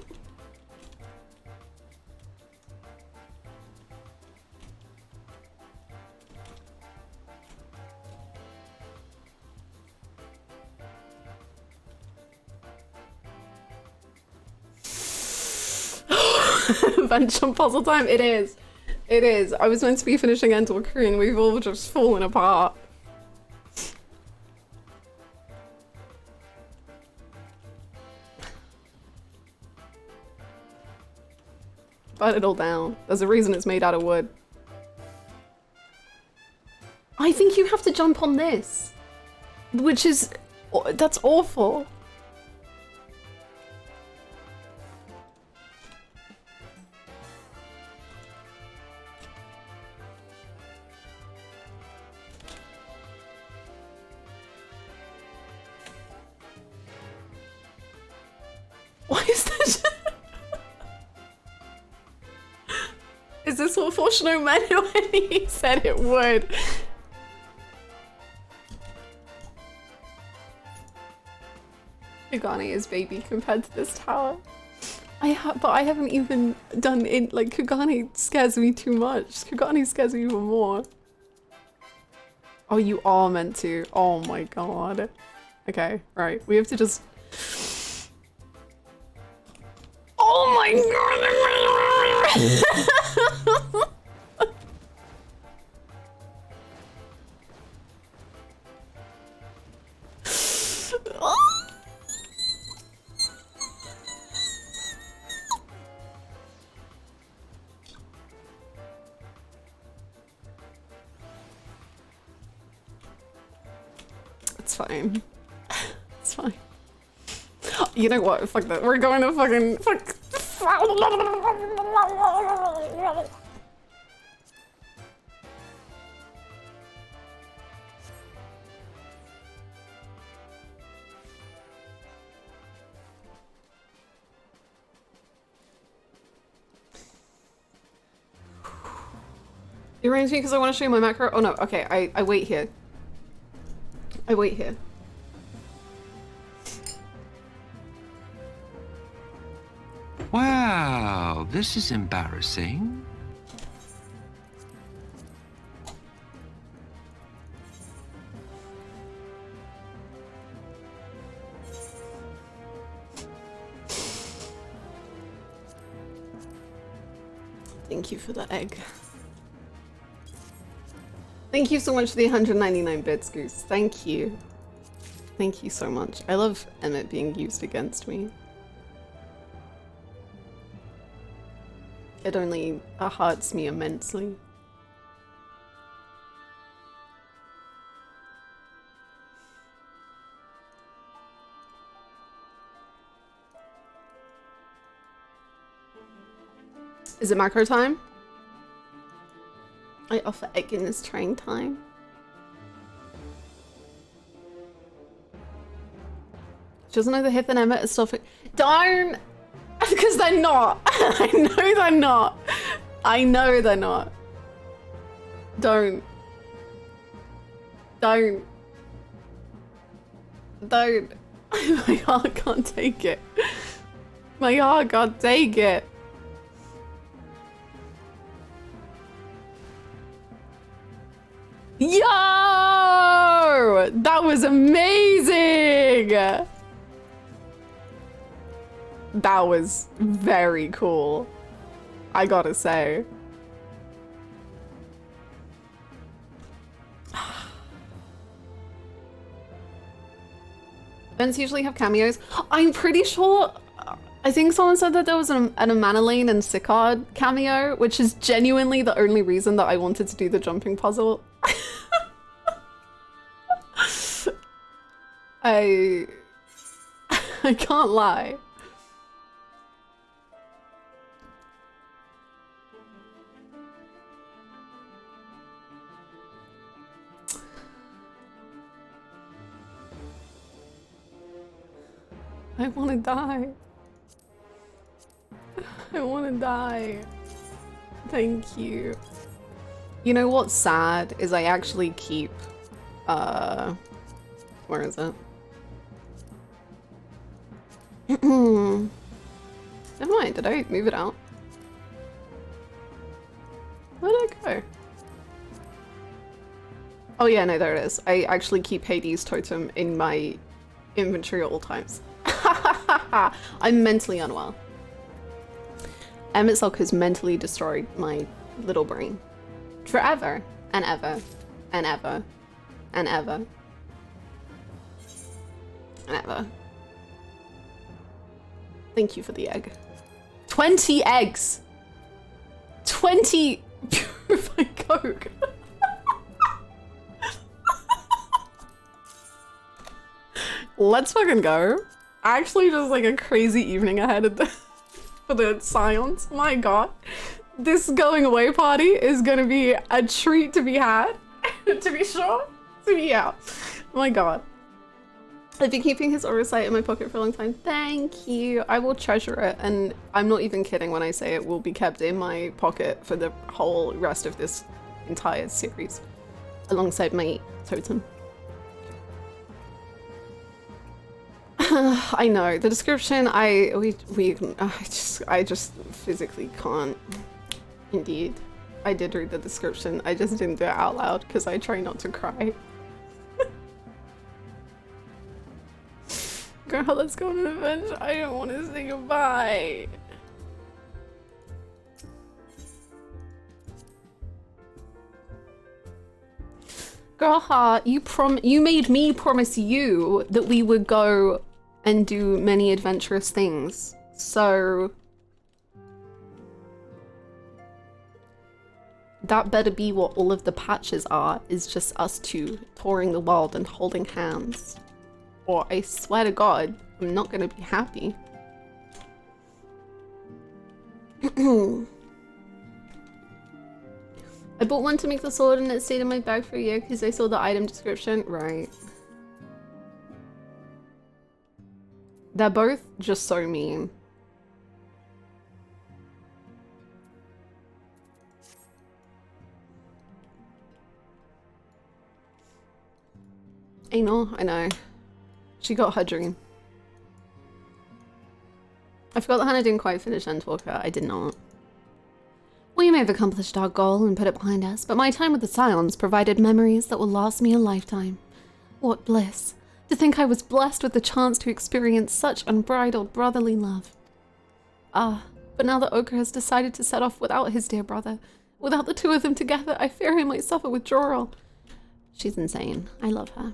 Bench jump puzzle time? It is. It is. I was meant to be finishing Endwalker and we've all just fallen apart. Burn it all down. There's a reason it's made out of wood. I think you have to jump on this. Which is... that's awful. Why is this? Is this what Fortuno meant when he said it would? Igani is baby compared to this tower. But I haven't even done it. Like, Kugani scares me too much. Kugani scares me even more. Oh, you are meant to. Oh my god. Okay, right. We have to just... Oh my god! It's fine. It's fine. You know what? Fuck that. We're going to fucking... Fuck. You arranged me because I want to show you my macro? Oh no, okay, I wait here. I wait here. Wow, this is embarrassing. Thank you for the egg. Thank you so much for the 199 bits, Goose. Thank you. Thank you so much. I love Emmett being used against me. It only hurts me immensely. Is it macro time? I offer egg in this trying time. She doesn't know the Hith and Emmett are stuff. Darn! Because they're not. I know they're not. I know they're not. Don't. Don't. Don't. My heart can't take it. My heart can't take it. Yo! That was amazing! That was very cool. I gotta say. Events usually have cameos. I'm pretty sure. I think someone said that there was an Amanalane and Sicard cameo, which is genuinely the only reason that I wanted to do the jumping puzzle. I can't lie. I want to die. I want to die. Thank you. You know what's sad is I actually keep, where is it? Never mind, did I move it out? Where did it go? Oh yeah, no, there it is. I actually keep Hades' totem in my inventory at all times. I'm mentally unwell. Emmett Sulk has mentally destroyed my little brain. Forever and ever and ever and ever and ever. Thank you for the egg. 20 eggs! 20 purified coke! Let's fucking go. Actually, just like a crazy evening ahead of for the Scions. My god. This going away party is gonna be a treat to be had. To be sure. To be out. My god. I've been keeping his oversight in my pocket for a long time. Thank you. I will treasure it, and I'm not even kidding when I say it will be kept in my pocket for the whole rest of this entire series, alongside my totem. I know the description. I just physically can't. Indeed, I did read the description. I just didn't do it out loud because I try not to cry. Girl, let's go on an adventure. I don't want to say goodbye. Girl, you made me promise you that we would go and do many adventurous things. So that better be what all of the patches are, is just us two touring the world and holding hands. Or I swear to God, I'm not gonna be happy. I bought one to make the sword and it stayed in my bag for a year because I saw the item description. Right. They're both just so mean. I know. She got her dream. I forgot that Hannah didn't quite finish Endwalker. I did not. We may have accomplished our goal and put it behind us, but my time with the Scions provided memories that will last me a lifetime. What bliss! To think I was blessed with the chance to experience such unbridled brotherly love. Ah, but now that Ochre has decided to set off without his dear brother, without the two of them together, I fear he might suffer withdrawal. She's insane. I love her.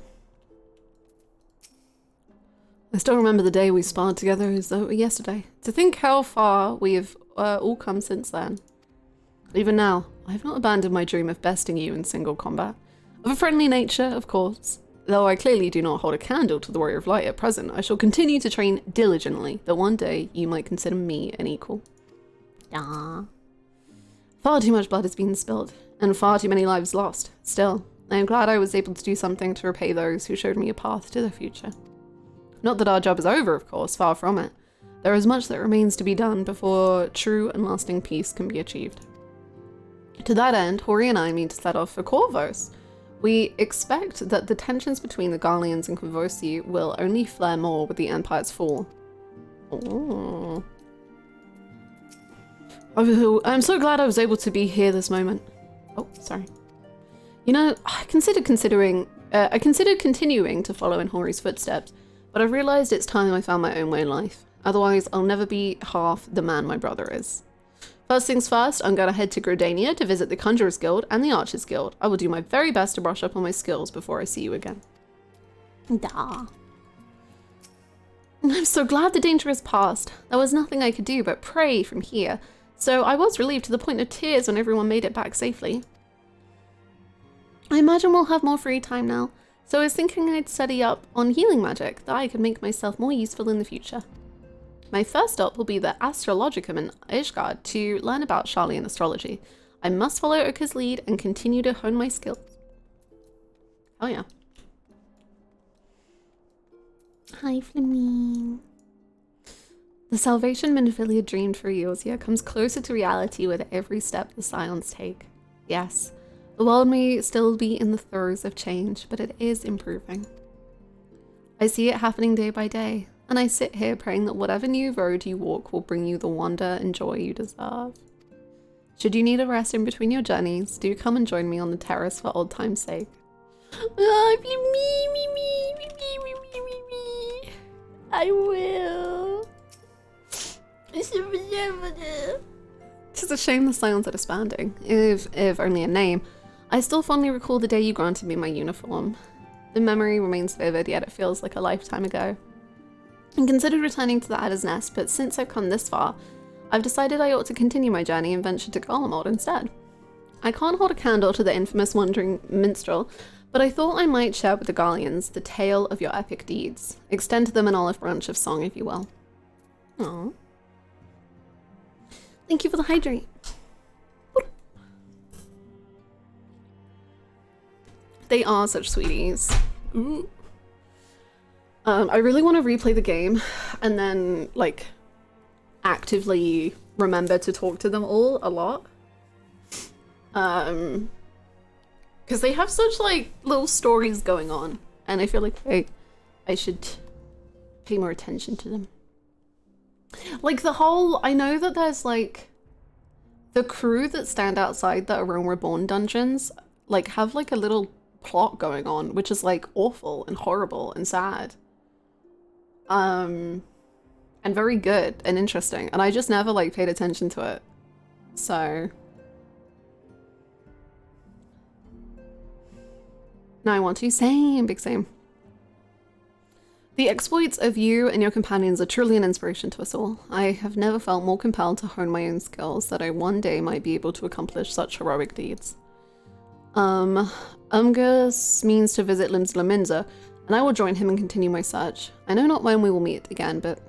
I still remember the day we sparred together as though it were yesterday. To think how far we have all come since then. Even now, I have not abandoned my dream of besting you in single combat. Of a friendly nature, of course. Though I clearly do not hold a candle to the Warrior of Light at present, I shall continue to train diligently, that one day you might consider me an equal. Ah. Far too much blood has been spilled, and far too many lives lost. Still, I am glad I was able to do something to repay those who showed me a path to the future. Not that our job is over, of course, far from it. There is much that remains to be done before true and lasting peace can be achieved. To that end, Hori and I mean to set off for Corvos. We expect that the tensions between the Garleans and Corvosi will only flare more with the Empire's fall. Oh. I'm so glad I was able to be here this moment. Oh, sorry. You know, I considered continuing to follow in Hori's footsteps, but I realized it's time I found my own way in life. Otherwise, I'll never be half the man my brother is. First things first, I'm gonna head to Grodania to visit the Conjurers Guild and the Archers Guild. I will do my very best to brush up on my skills before I see you again. Da. I'm so glad the danger is past. There was nothing I could do but pray from here, so I was relieved to the point of tears when everyone made it back safely. I imagine we'll have more free time now, so I was thinking I'd study up on healing magic that I could make myself more useful in the future. My first stop will be the Astrologicum in Ishgard to learn about Charlian astrology. I must follow Oka's lead and continue to hone my skills. Oh yeah. Hi, Flamine. The salvation Minophilia dreamed for Eosia comes closer to reality with every step the Scions take. Yes, the world may still be in the throes of change, but it is improving. I see it happening day by day. And I sit here praying that whatever new road you walk will bring you the wonder and joy you deserve. Should you need a rest in between your journeys, do come and join me on the terrace for old time's sake. I will. It's a shame the Scions are disbanding, if only a name. I still fondly recall the day you granted me my uniform. The memory remains vivid, yet it feels like a lifetime ago. I considered returning to the Adder's Nest, but since I've come this far, I've decided I ought to continue my journey and venture to Garlemald instead. I can't hold a candle to the infamous wandering minstrel, but I thought I might share with the Garleans the tale of your epic deeds. Extend to them an olive branch of song, if you will. Aww. Thank you for the hydrate. They are such sweeties. Ooh. I really want to replay the game and then, like, actively remember to talk to them all a lot. Because they have such, like, little stories going on. And I feel like I should pay more attention to them. Like the whole, I know that there's like the crew that stand outside the Realm Reborn dungeons like have like a little plot going on, which is like awful and horrible and sad. And very good and interesting. And I just never like paid attention to it. So now I want to. Same, big same. The exploits of you and your companions are truly an inspiration to us all. I have never felt more compelled to hone my own skills that I one day might be able to accomplish such heroic deeds. Umgus means to visit Limsa, and I will join him and continue my search. I know not when we will meet again, but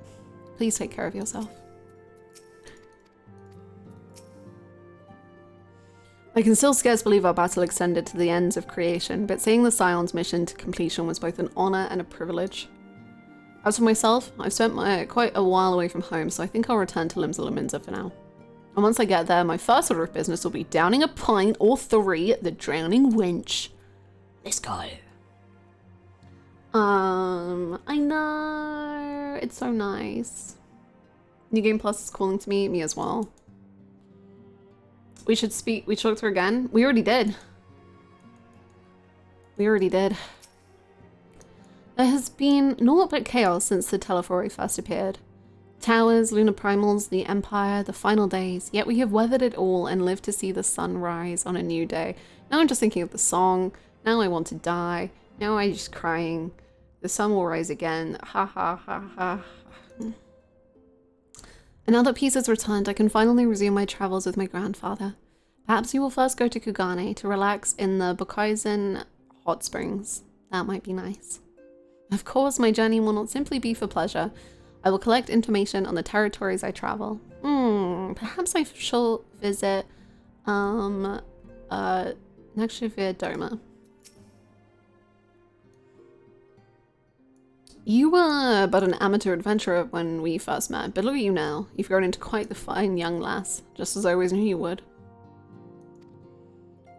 please take care of yourself. I can still scarce believe our battle extended to the ends of creation, but seeing the Scion's mission to completion was both an honor and a privilege. As for myself, I've spent quite a while away from home, so I think I'll return to Limsa for now. And once I get there, my first order of business will be downing a pint or 3 at the Drowning Wench. Let's go. I know. It's so nice. New Game Plus is calling to me as well. We should talk to her again. We already did. There has been naught but chaos since the Telephori first appeared. Towers, lunar primals, the Empire, the final days, yet we have weathered it all and lived to see the sun rise on a new day. Now I'm just thinking of the song. Now I want to die. Now I'm just crying. The sun will rise again. Ha ha ha ha. And now that peace has returned, I can finally resume my travels with my grandfather. Perhaps we will first go to Kugane to relax in the Bokaisen hot springs. That might be nice. Of course, my journey will not simply be for pleasure. I will collect information on the territories I travel. Perhaps I shall visit, Nakshivir Doma. You were but an amateur adventurer when we first met, but look at you now. You've grown into quite the fine young lass, just as I always knew you would.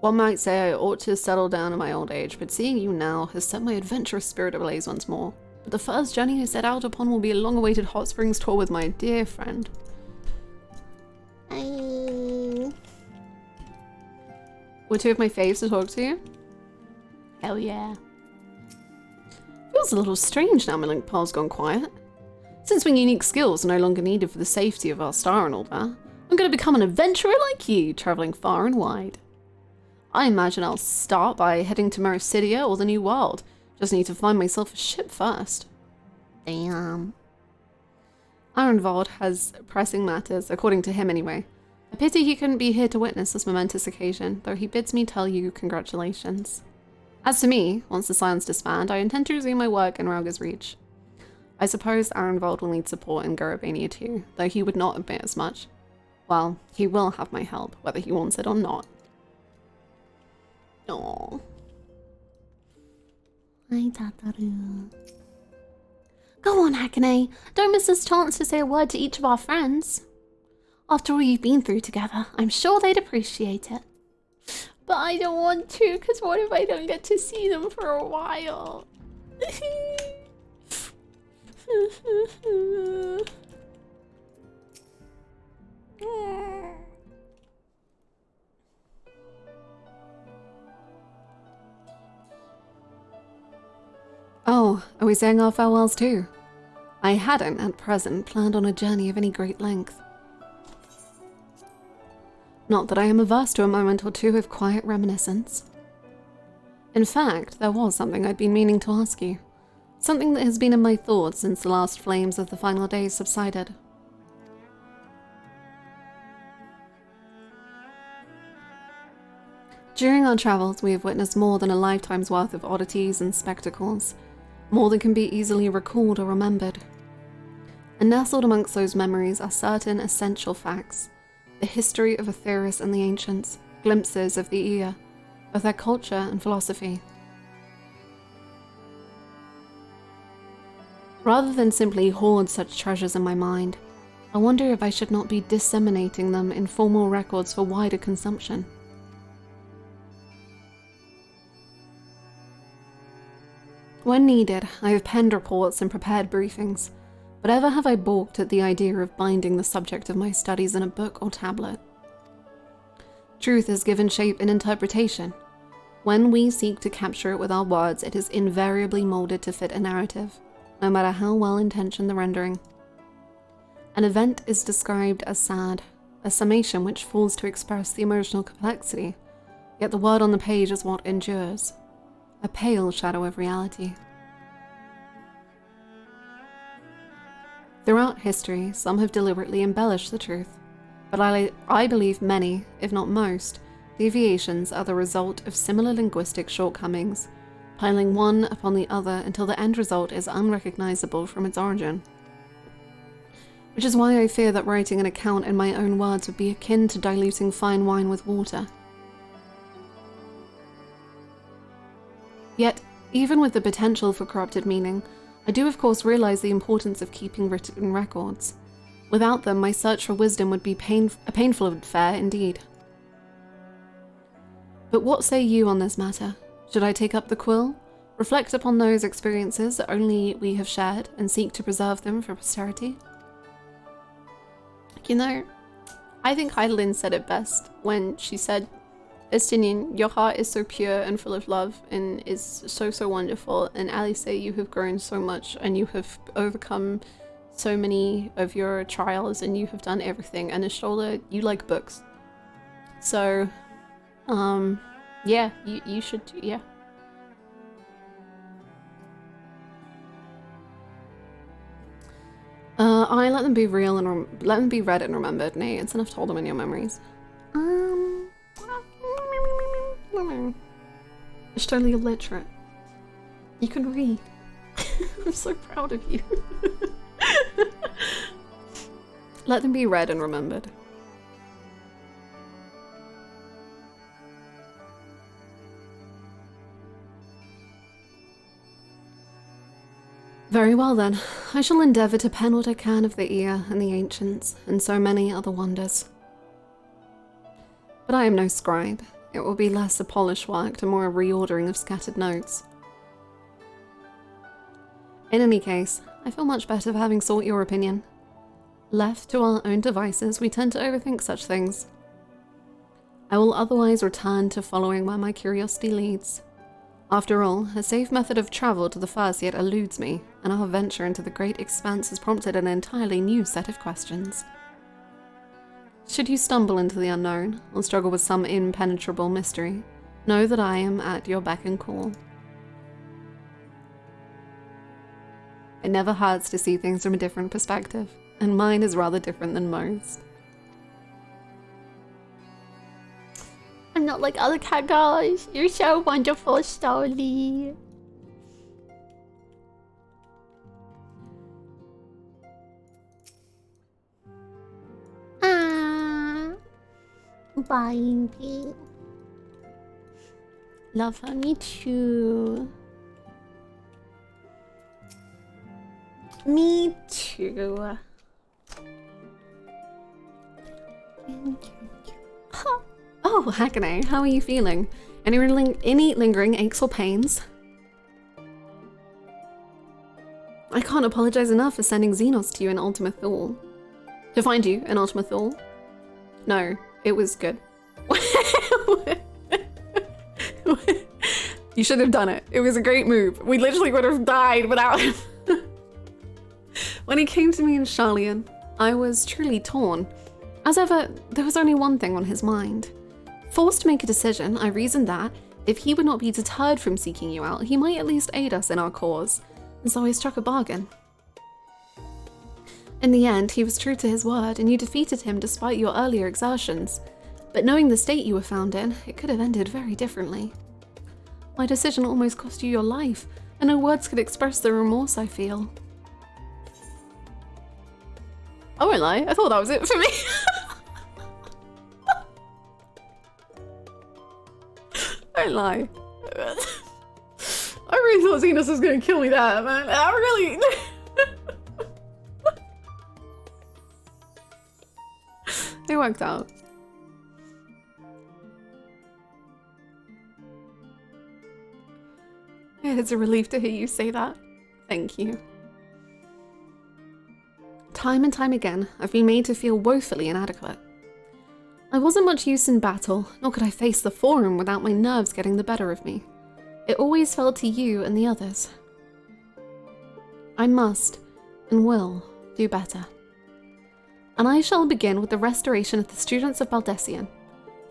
One might say I ought to settle down in my old age, but seeing you now has set my adventurous spirit ablaze once more. But the first journey I set out upon will be a long-awaited hot springs tour with my dear friend. Were 2 of my faves to talk to you? Hell yeah. Feels a little strange now my link pile's gone quiet. Since my unique skills are no longer needed for the safety of our star and all that, I'm going to become an adventurer like you, travelling far and wide. I imagine I'll start by heading to Mericidia or the New World. Just need to find myself a ship first. Damn. Ironvald has pressing matters, according to him anyway. A pity he couldn't be here to witness this momentous occasion, though he bids me tell you congratulations. As for me, once the Scions disband, I intend to resume my work in Rauga's Reach. I suppose Ironvald will need support in Garabania too, though he would not admit as much. Well, he will have my help, whether he wants it or not. Aww. Hi, Tataru. Go on, Hakane. Don't miss this chance to say a word to each of our friends. After all you've been through together, I'm sure they'd appreciate it. But I don't want to, because what if I don't get to see them for a while? Oh, are we saying our farewells too? I hadn't, at present, planned on a journey of any great length. Not that I am averse to a moment or two of quiet reminiscence. In fact, there was something I'd been meaning to ask you. Something that has been in my thoughts since the last flames of the final days subsided. During our travels, we have witnessed more than a lifetime's worth of oddities and spectacles, more than can be easily recalled or remembered. And nestled amongst those memories are certain essential facts, the history of Aetheris and the ancients, glimpses of the Ea, of their culture and philosophy. Rather than simply hoard such treasures in my mind, I wonder if I should not be disseminating them in formal records for wider consumption. When needed, I have penned reports and prepared briefings, but ever have I balked at the idea of binding the subject of my studies in a book or tablet. Truth is given shape in interpretation. When we seek to capture it with our words, it is invariably molded to fit a narrative, no matter how well-intentioned the rendering. An event is described as sad, a summation which falls to express the emotional complexity, yet the word on the page is what endures, a pale shadow of reality. Throughout history, some have deliberately embellished the truth, but I believe many, if not most, deviations are the result of similar linguistic shortcomings, piling one upon the other until the end result is unrecognizable from its origin. Which is why I fear that writing an account in my own words would be akin to diluting fine wine with water. Yet, even with the potential for corrupted meaning, I do of course realize the importance of keeping written records. Without them, my search for wisdom would be a painful affair indeed. But what say you on this matter? Should I take up the quill, reflect upon those experiences that only we have shared, and seek to preserve them for posterity? You know, I think Heidelin said it best when she said, Estinian, your heart is so pure and full of love and is so wonderful, and Alice, you have grown so much and you have overcome so many of your trials and you have done everything, and Ishtola, you like books. So, yeah, you should, yeah. I let them be real and let them be read and remembered, Nate. It's enough to hold them in your memories. It's totally illiterate. You can read. I'm so proud of you. Let them be read and remembered. Very well then, I shall endeavour to pen what I can of the ear and the ancients, and so many other wonders. But I am no scribe. It will be less a polished work and more a reordering of scattered notes. In any case, I feel much better for having sought your opinion. Left to our own devices, we tend to overthink such things. I will otherwise return to following where my curiosity leads. After all, a safe method of travel to the first yet eludes me, and our venture into the great expanse has prompted an entirely new set of questions. Should you stumble into the unknown, or struggle with some impenetrable mystery, know that I am at your beck and call. It never hurts to see things from a different perspective, and mine is rather different than most. I'm not like other cat girls. You're so wonderful, Stoli. Baby. Love her, me too. Me too. Oh, Hakane, how are you feeling? Any lingering aches or pains? I can't apologize enough for sending Xenos to you in Ultima Thule. To find you in Ultima Thule? No, it was good. You should have done it. It was a great move. We literally would have died without him. When he came to me in Scion, I was truly torn. As ever, there was only one thing on his mind. Forced to make a decision, I reasoned that, if he would not be deterred from seeking you out, he might at least aid us in our cause, and so I struck a bargain. In the end, he was true to his word, and you defeated him despite your earlier exertions. But knowing the state you were found in, it could have ended very differently. My decision almost cost you your life, and no words could express the remorse I feel. I won't lie, I thought that was it for me. Don't lie. I really thought Xenos was gonna kill me there, man. I really... It worked out. It's a relief to hear you say that. Thank you. Time and time again, I've been made to feel woefully inadequate. I wasn't much use in battle, nor could I face the Forum without my nerves getting the better of me. It always fell to you and the others. I must, and will, do better. And I shall begin with the restoration of the students of Baldessian.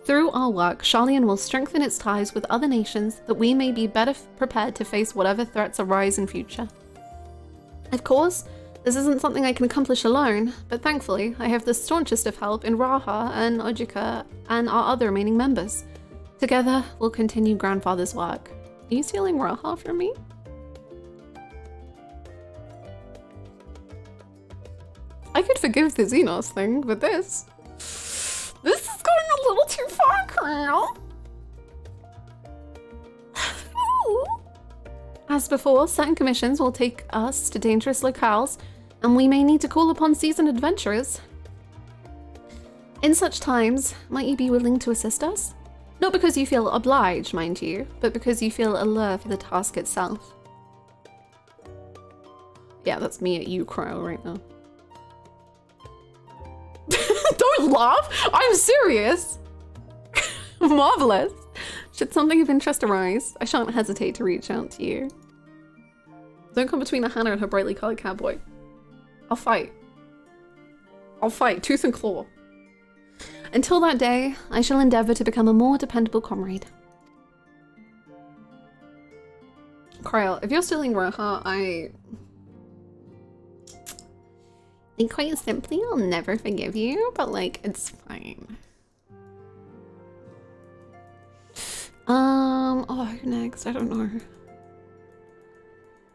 Through our work, Scion will strengthen its ties with other nations that we may be better prepared to face whatever threats arise in future. Of course, this isn't something I can accomplish alone, but thankfully I have the staunchest of help in Raha and Ojika and our other remaining members. Together, we'll continue Grandfather's work. Are you stealing Raha from me? I could forgive the Xenos thing, but this is going a little too far, Colonel. As before, certain commissions will take us to dangerous locales, and we may need to call upon seasoned adventurers. In such times, might you be willing to assist us? Not because you feel obliged, mind you, but because you feel allure for the task itself. Yeah, that's me at you, Crow, right now. Don't laugh! I'm serious! Marvelous! Should something of interest arise, I shan't hesitate to reach out to you. Don't come between Hannah and her brightly coloured cowboy. I'll fight. I'll fight, tooth and claw. Until that day, I shall endeavour to become a more dependable comrade. Kryl, if you're stealing Raha, I think quite simply I'll never forgive you, but like, it's fine. Oh, who next? I don't know.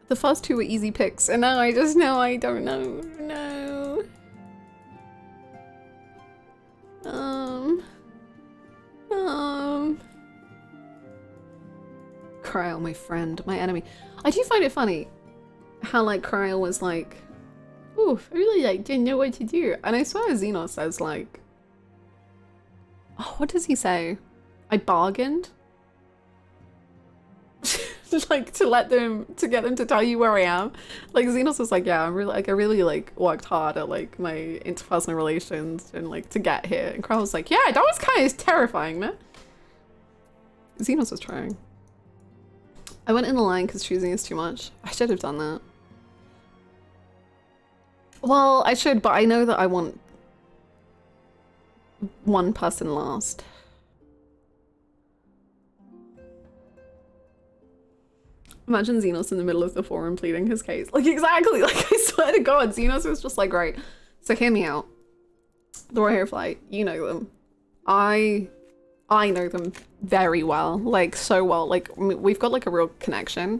The first two were easy picks, and now I just know I don't know. No. Kryl, my friend, my enemy. I do find it funny how like Kryl was like, ooh, I really like didn't know what to do. And I swear Xenos says like, oh, what does he say? I bargained? Like to get them to tell you where I am. Like Xenos was like, yeah, I'm really like I really like worked hard at like my interpersonal relations and like to get here. And Kryl was like, yeah, that was kind of terrifying, man. Xenos was trying. I went in the line because choosing is too much. I should have done that. Well, I should, but I know that I want one person last. Imagine Xenos in the middle of the forum pleading his case. Like, exactly, like, I swear to God, Xenos was just like, right, so hear me out. The Warrior Flight, you know them. I know them very well, like, so well. Like, we've got, like, a real connection.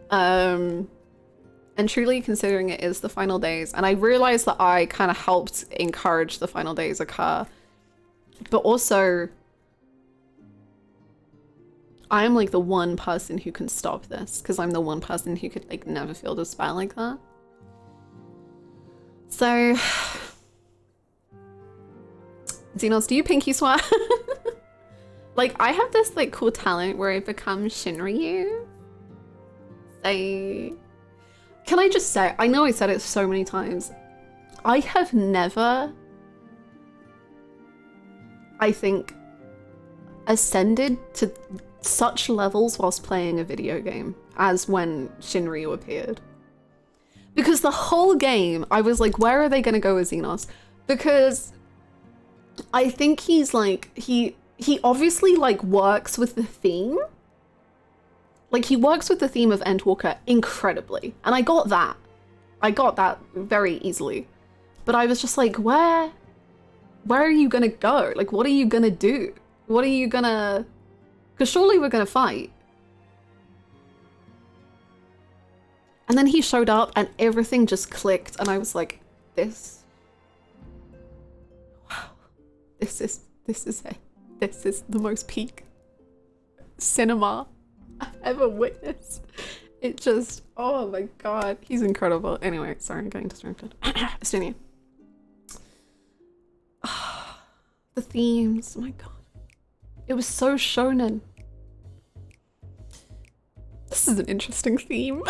And truly considering it is the final days, and I realized that I kind of helped encourage the final days occur, but also I'm like the one person who can stop this, because I'm the one person who could like never feel despair like that. So, Xenos, do you pinky swear? Like, I have this like cool talent where I become Shinryu. So, can I just say, I know I said it so many times, I have never, I think, ascended to such levels whilst playing a video game as when Shinryu appeared. Because the whole game, I was like, where are they gonna go with Xenos? Because I think he's like, he obviously like works with the theme. Like he works with the theme of Endwalker incredibly. And I got that. I got that very easily. But I was just like, where are you gonna go? Like, what are you gonna do? What are you gonna... Because surely we're gonna fight. And then he showed up and everything just clicked and I was like, this... Wow. This is it. This is the most peak cinema I've ever witnessed. It just, oh my God, he's incredible. Anyway, sorry, I'm getting distracted. Continue. The themes, oh my God. It was so shonen. This is an interesting theme.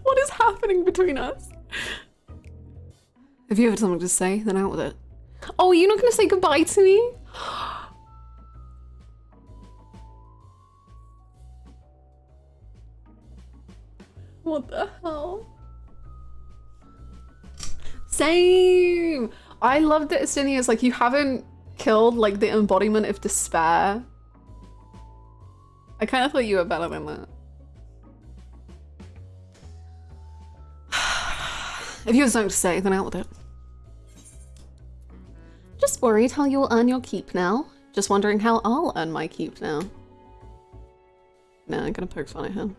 What is happening between us? If you have something to say, then out with it. Oh, you're not gonna say goodbye to me? What the hell? Same! I love that Estinia's like, you haven't killed like the embodiment of despair. I kind of thought you were better than that. If you have something to say, then out with it. Just worried how you'll earn your keep now. Just wondering how I'll earn my keep now. No, I'm gonna poke fun at him.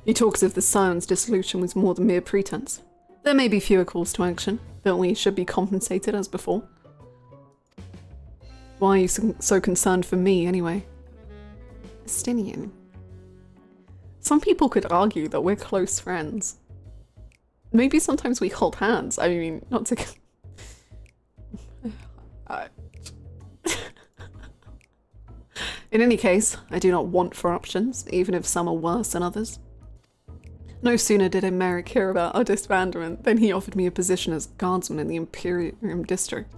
You talk as if the Scion's dissolution was more than mere pretense. There may be fewer calls to action, but we should be compensated as before. Why are you so concerned for me, anyway? Estinian. Some people could argue that we're close friends. Maybe sometimes we hold hands. I mean, not to... In any case, I do not want for options, even if some are worse than others. No sooner did Emmerich hear about our disbandment than he offered me a position as guardsman in the Imperium district.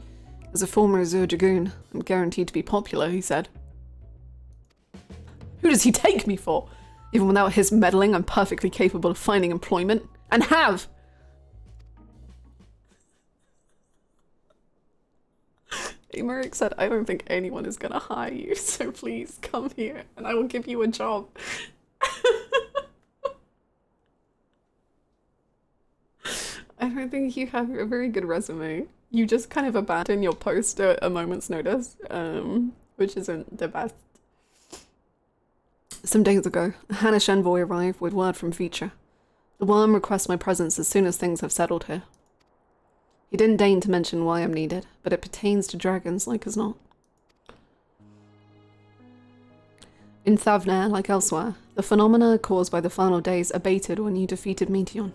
As a former Azure Dragoon, I'm guaranteed to be popular, he said. Who does he take me for? Even without his meddling, I'm perfectly capable of finding employment. And have! Emmerich said, I don't think anyone is gonna hire you, so please come here and I will give you a job. I don't think you have a very good resume. You just kind of abandon your post at a moment's notice, which isn't the best. Some days ago, a Hannish envoy arrived with word from Veacher. The worm requests my presence as soon as things have settled here. He didn't deign to mention why I'm needed, but it pertains to dragons like as not. In Thavnair, like elsewhere, the phenomena caused by the final days abated when you defeated Meteon.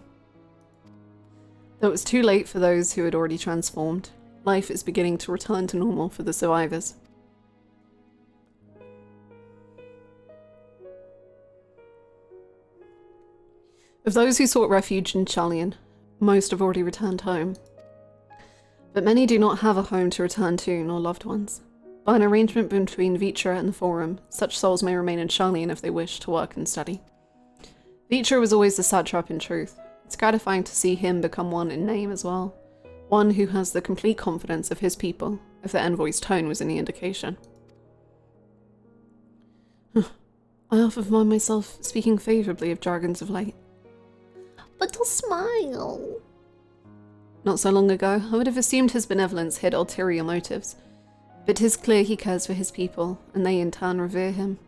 Though it was too late for those who had already transformed, life is beginning to return to normal for the survivors. Of those who sought refuge in Scion, most have already returned home. But many do not have a home to return to, nor loved ones. By an arrangement between Veacher and the Forum, such souls may remain in Scion if they wish to work and study. Veacher was always the satrap in truth. It's gratifying to see him become one in name as well. One who has the complete confidence of his people, if the envoy's tone was any indication. I often find myself speaking favourably of dragons of late. But to smile. Not so long ago, I would have assumed his benevolence hid ulterior motives. But 'tis clear he cares for his people, and they in turn revere him.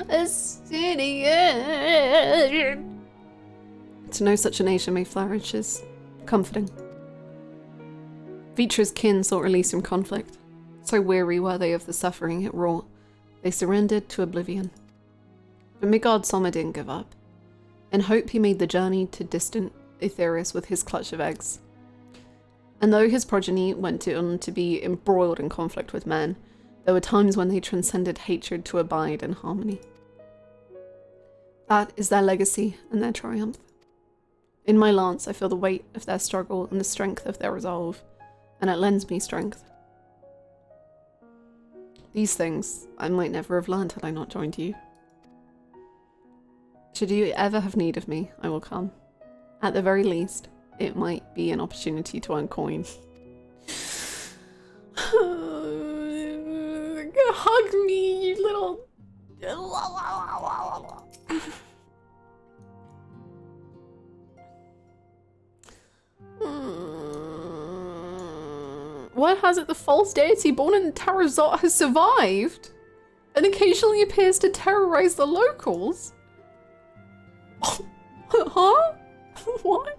Estinian! To know such a nation may flourish is comforting. Veacher's kin sought release from conflict. So weary were they of the suffering it wrought, they surrendered to oblivion. But Midgard Sommer didn't give up. In hope he made the journey to distant Aetheris with his clutch of eggs. And though his progeny went on to be embroiled in conflict with men, there were times when they transcended hatred to abide in harmony. That is their legacy and their triumph. In my lance I feel the weight of their struggle and the strength of their resolve, and it lends me strength. These things I might never have learned had I not joined you. Should you ever have need of me, I will come. At the very least, it might be an opportunity to earn coin. Hug me, you little... What has it the false deity born in Tarazot has survived and occasionally appears to terrorize the locals? Huh? What?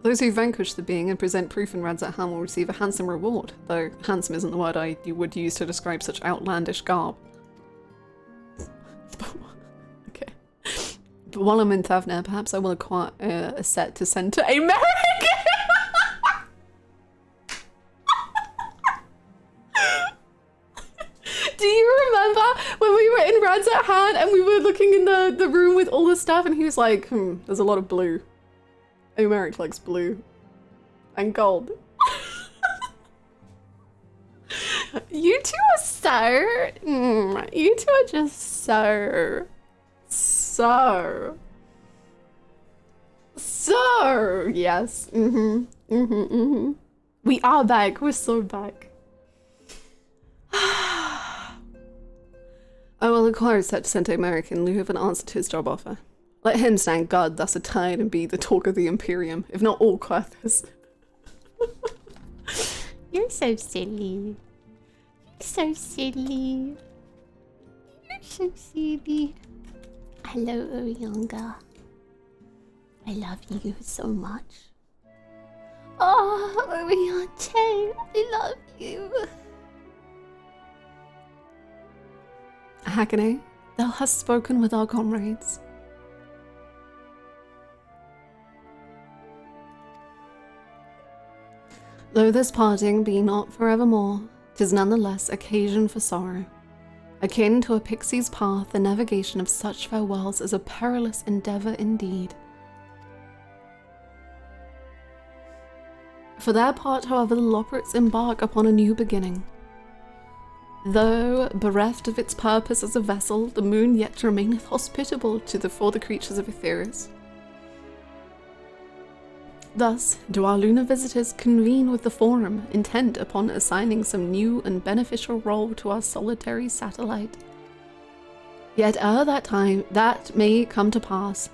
Those who vanquish the being and present proof in Radzat Han will receive a handsome reward, though handsome isn't the word I would use to describe such outlandish garb. Okay. But while I'm in Thavner, perhaps I will acquire a set to send to America! Do you remember when we were in Radzat Han and we were looking in the room with all the stuff and he was like, there's a lot of blue. Omeric likes blue. And gold. You two are so... you two are just so... Yes. We are back. We're so back. I will acquire a set to send to America in lieu of an answer to his job offer. Let him stand guard thus attired and be the talk of the Imperium, if not all Quathers. You're so silly. You're so silly. You're so silly. Hello, Orianga. I love you so much. Oh, Oriante, I love you. Hakone, thou hast spoken with our comrades. Though this parting be not forevermore, 'tis nonetheless occasion for sorrow. Akin to a pixie's path, the navigation of such farewells is a perilous endeavor indeed. For their part, however, the Loporrits embark upon a new beginning. Though bereft of its purpose as a vessel, the moon yet remaineth hospitable for the creatures of Aetheris. Thus do our lunar visitors convene with the Forum, intent upon assigning some new and beneficial role to our solitary satellite. Yet ere that time that may come to pass,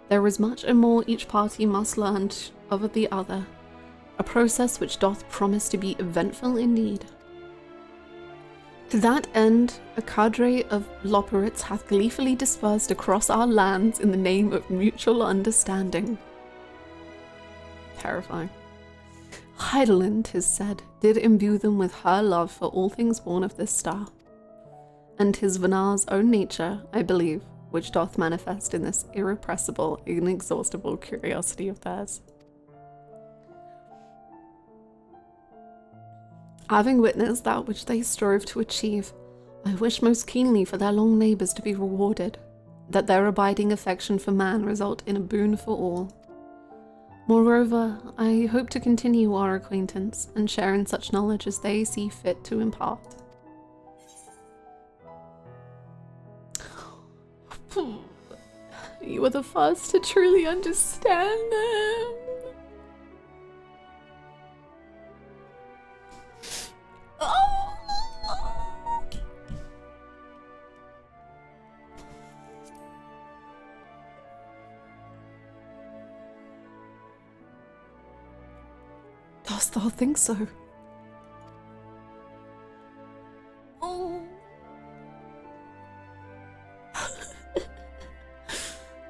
there is much and more each party must learn of the other, a process which doth promise to be eventful indeed. To that end, a cadre of Loporrits hath gleefully dispersed across our lands in the name of mutual understanding. Terrifying. Heidelin, 'tis said, did imbue them with her love for all things born of this star. And 'tis Vanar's own nature, I believe, which doth manifest in this irrepressible, inexhaustible curiosity of theirs. Having witnessed that which they strove to achieve, I wish most keenly for their long labours to be rewarded, that their abiding affection for man result in a boon for all. Moreover, I hope to continue our acquaintance and share in such knowledge as they see fit to impart. You are the first to truly understand them. Oh. Dost thou think so? Oh.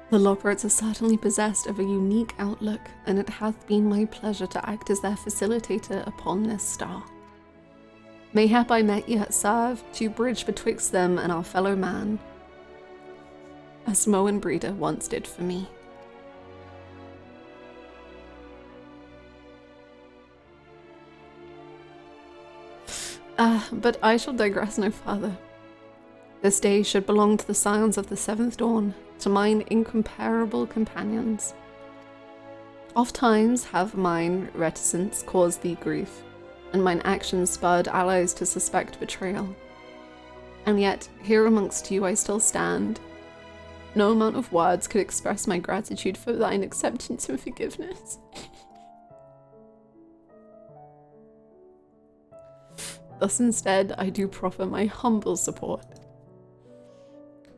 The Loporrits are certainly possessed of a unique outlook, and it hath been my pleasure to act as their facilitator upon this star. Mayhap I may yet serve to bridge betwixt them and our fellow man, as Moen Breeder once did for me. But I shall digress no further. This day should belong to the Scions of the Seventh Dawn, to mine incomparable companions. Oft times have mine reticence caused thee grief, and mine actions spurred allies to suspect betrayal. And yet, here amongst you I still stand. No amount of words could express my gratitude for thine acceptance and forgiveness. Thus instead I do proffer my humble support.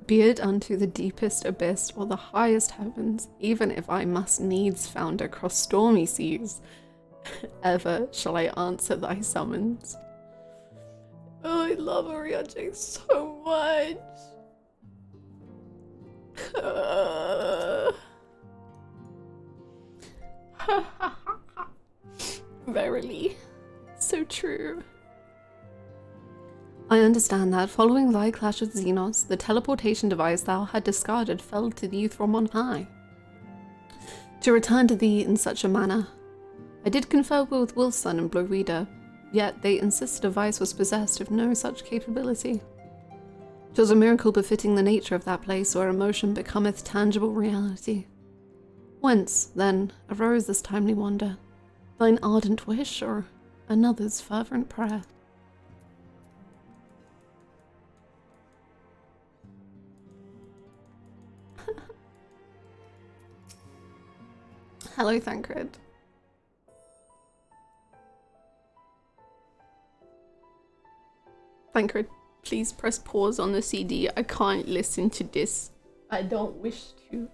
Be it unto the deepest abyss or the highest heavens, even if I must needs founder across stormy seas, ever shall I answer thy summons. Oh, I love Oriaje so much. Verily. So true. I understand that following thy clash with Xenos, the teleportation device thou had discarded fell to thee from on high. To return to thee in such a manner. I did confer with Wilson and Blorida, yet they insist the device was possessed of no such capability. 'Twas a miracle befitting the nature of that place where emotion becometh tangible reality. Whence, then, arose this timely wonder? Thine ardent wish, or another's fervent prayer? Hello, Thancred. Thancred, please press pause on the CD. I can't listen to this. I don't wish to.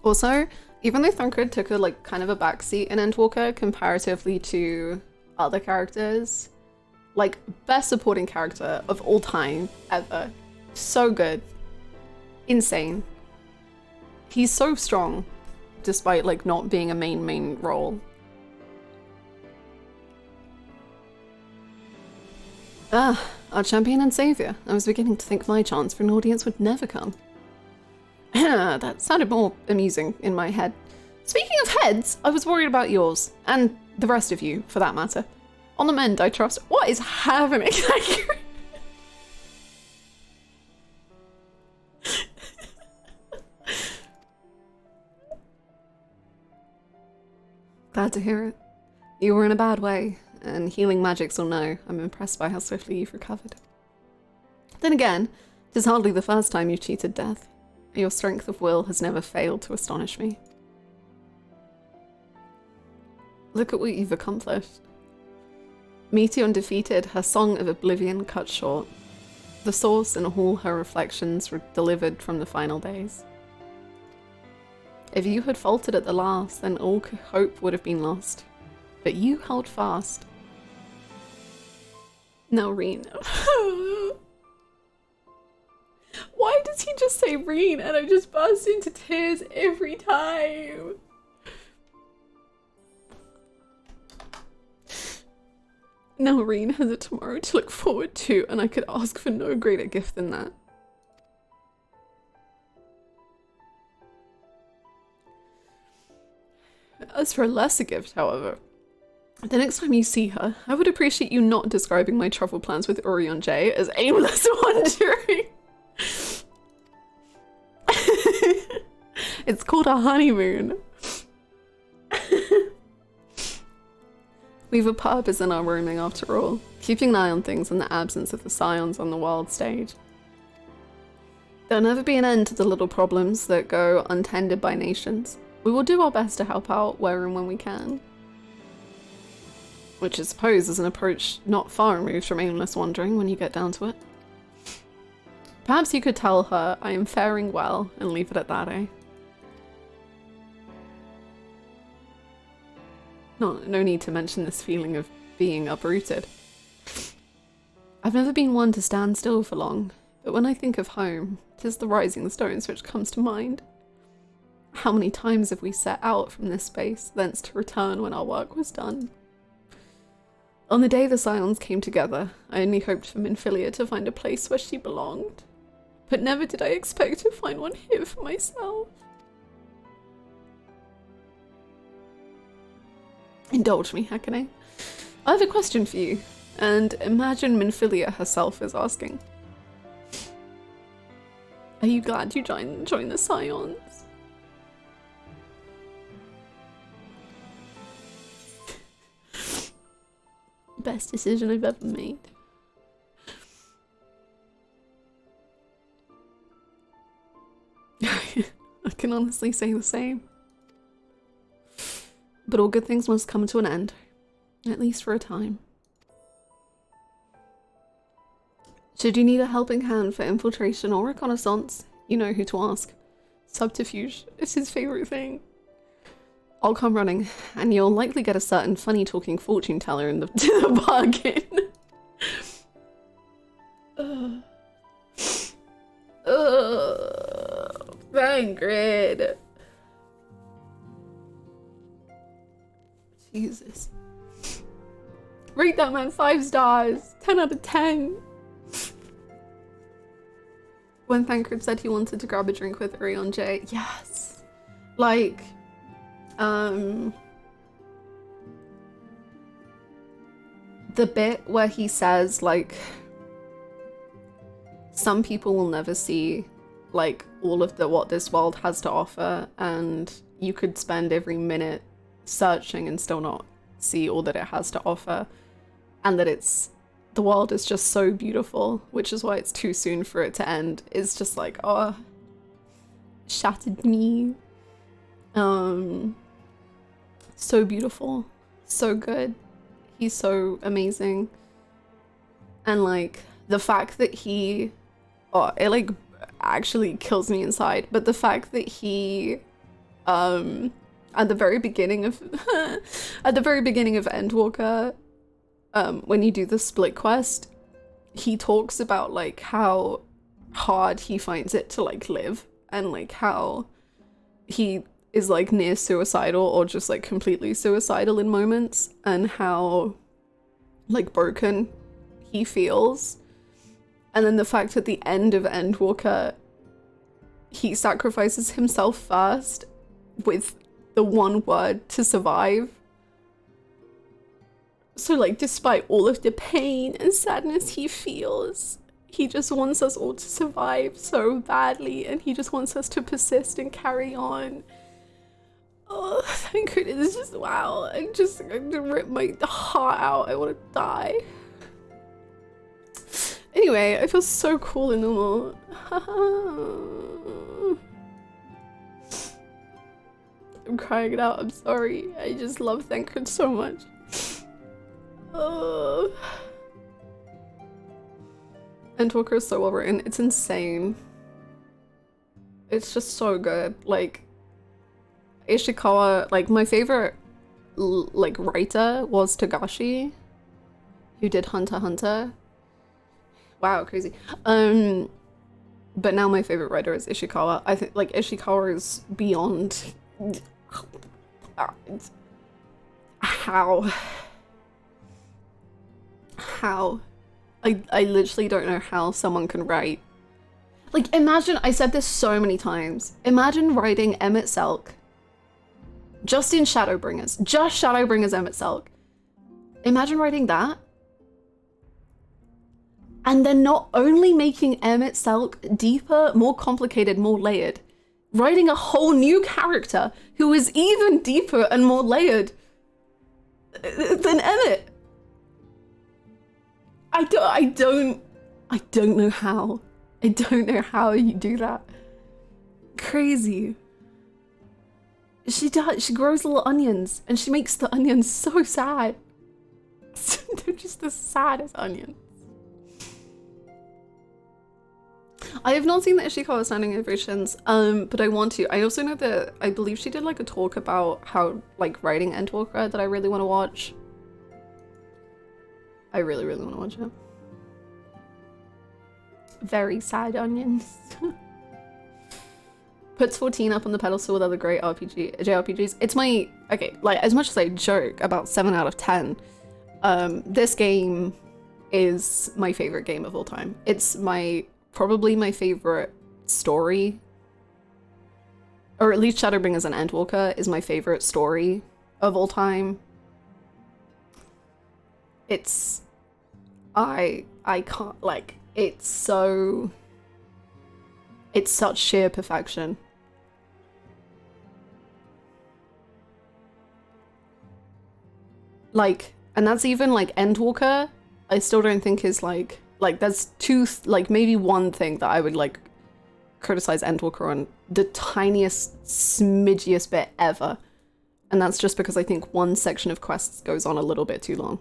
Also, even though Thancred took a kind of a backseat in Endwalker comparatively to other characters, best supporting character of all time ever. So good. Insane. He's so strong, despite not being a main role. Ah, our champion and savior. I was beginning to think my chance for an audience would never come. That sounded more amusing in my head. Speaking of heads, I was worried about yours, and the rest of you, for that matter. On the mend, I trust. What is happening? Glad to hear it. You were in a bad way, and healing magics or no, I'm impressed by how swiftly you've recovered. Then again, 'tis hardly the first time you've cheated death. Your strength of will has never failed to astonish me. Look at what you've accomplished. Meteor defeated, her song of oblivion cut short. The source and all her reflections were delivered from the final days. If you had faltered at the last, then all hope would have been lost. But you held fast. Now, Reen. Why does he just say Reen and I just burst into tears every time? Now Reen has a tomorrow to look forward to, and I could ask for no greater gift than that. As for a lesser gift, however, the next time you see her, I would appreciate you not describing my travel plans with Orion J as aimless wandering. It's called a honeymoon. We've a purpose in our roaming after all, keeping an eye on things in the absence of the Scions on the world stage. There'll never be an end to the little problems that go untended by nations. We will do our best to help out where and when we can. Which I suppose is an approach not far removed from aimless wandering when you get down to it. Perhaps you could tell her I am faring well and leave it at that, eh? No need to mention this feeling of being uprooted. I've never been one to stand still for long, but when I think of home, 'tis the rising stones which comes to mind. How many times have we set out from this space, thence to return when our work was done? On the day the Scions came together, I only hoped for Minfilia to find a place where she belonged, but never did I expect to find one here for myself. Indulge me, Hakane. I have a question for you, and imagine Minfilia herself is asking. Are you glad you joined the Scions? Best decision I've ever made. I can honestly say the same. But all good things must come to an end, at least for a time. Should you need a helping hand for infiltration or reconnaissance, you know who to ask. Subterfuge is his favourite thing. I'll come running, and you'll likely get a certain funny-talking fortune teller in the bargain. Thancred. Jesus. Rate that man 5 stars. 10 out of 10. When Thancred said he wanted to grab a drink with Urion J. Yes. Like, the bit where he says, like, some people will never see, like, all of what this world has to offer, and you could spend every minute searching and still not see all that it has to offer, and that the world is just so beautiful, which is why it's too soon for it to end. It's just like, oh, shattered me. So beautiful, so good. He's so amazing. And like the fact that he, oh, it like actually kills me inside, but the fact that he at the very beginning of Endwalker, when you do the split quest, he talks about like how hard he finds it to like live, and like how he is like near suicidal or just like completely suicidal in moments, and how like broken he feels. And then the fact at the end of Endwalker, he sacrifices himself first with the one word to survive. So like, despite all of the pain and sadness he feels, he just wants us all to survive so badly, and he just wants us to persist and carry on. Oh, Thancred is just, wow. I rip my heart out. I want to die. Anyway, I feel so cool and normal. I'm crying it out. I'm sorry. I just love Thancred so much. Oh. Endwalker is so well written. It's insane. It's just so good. Like, Ishikawa, like, my favorite like writer was Togashi, who did Hunter x Hunter. Wow, crazy. But now my favorite writer is Ishikawa. I think like Ishikawa is beyond how I literally don't know how someone can write. Like, imagine, I said this so many times, imagine writing Emmett Selk just in Shadowbringers, just Shadowbringers Emmett Selk. Imagine writing that, and then not only making Emmett Selk deeper, more complicated, more layered, writing a whole new character who is even deeper and more layered than Emmett. I don't know how. I don't know how you do that. Crazy. She grows little onions, and she makes the onions so sad. They're just the saddest onions. I have not seen the Ishikawa standing ovations, but I want to. I also know that, I believe she did like a talk about how, like, writing Endwalker that I really want to watch. I really, really want to watch it. Very sad onions. Puts 14 up on the pedestal with other great JRPGs. It's my, okay, like, as much as I joke about 7 out of 10, this game is my favorite game of all time. It's probably my favorite story, or at least Shadowbringers and Endwalker is my favorite story of all time. It's, I can't, like, it's such sheer perfection. Like, and that's even like Endwalker, I still don't think is like there's maybe one thing that I would like criticize Endwalker on, the tiniest smidgiest bit ever, and that's just because I think one section of quests goes on a little bit too long.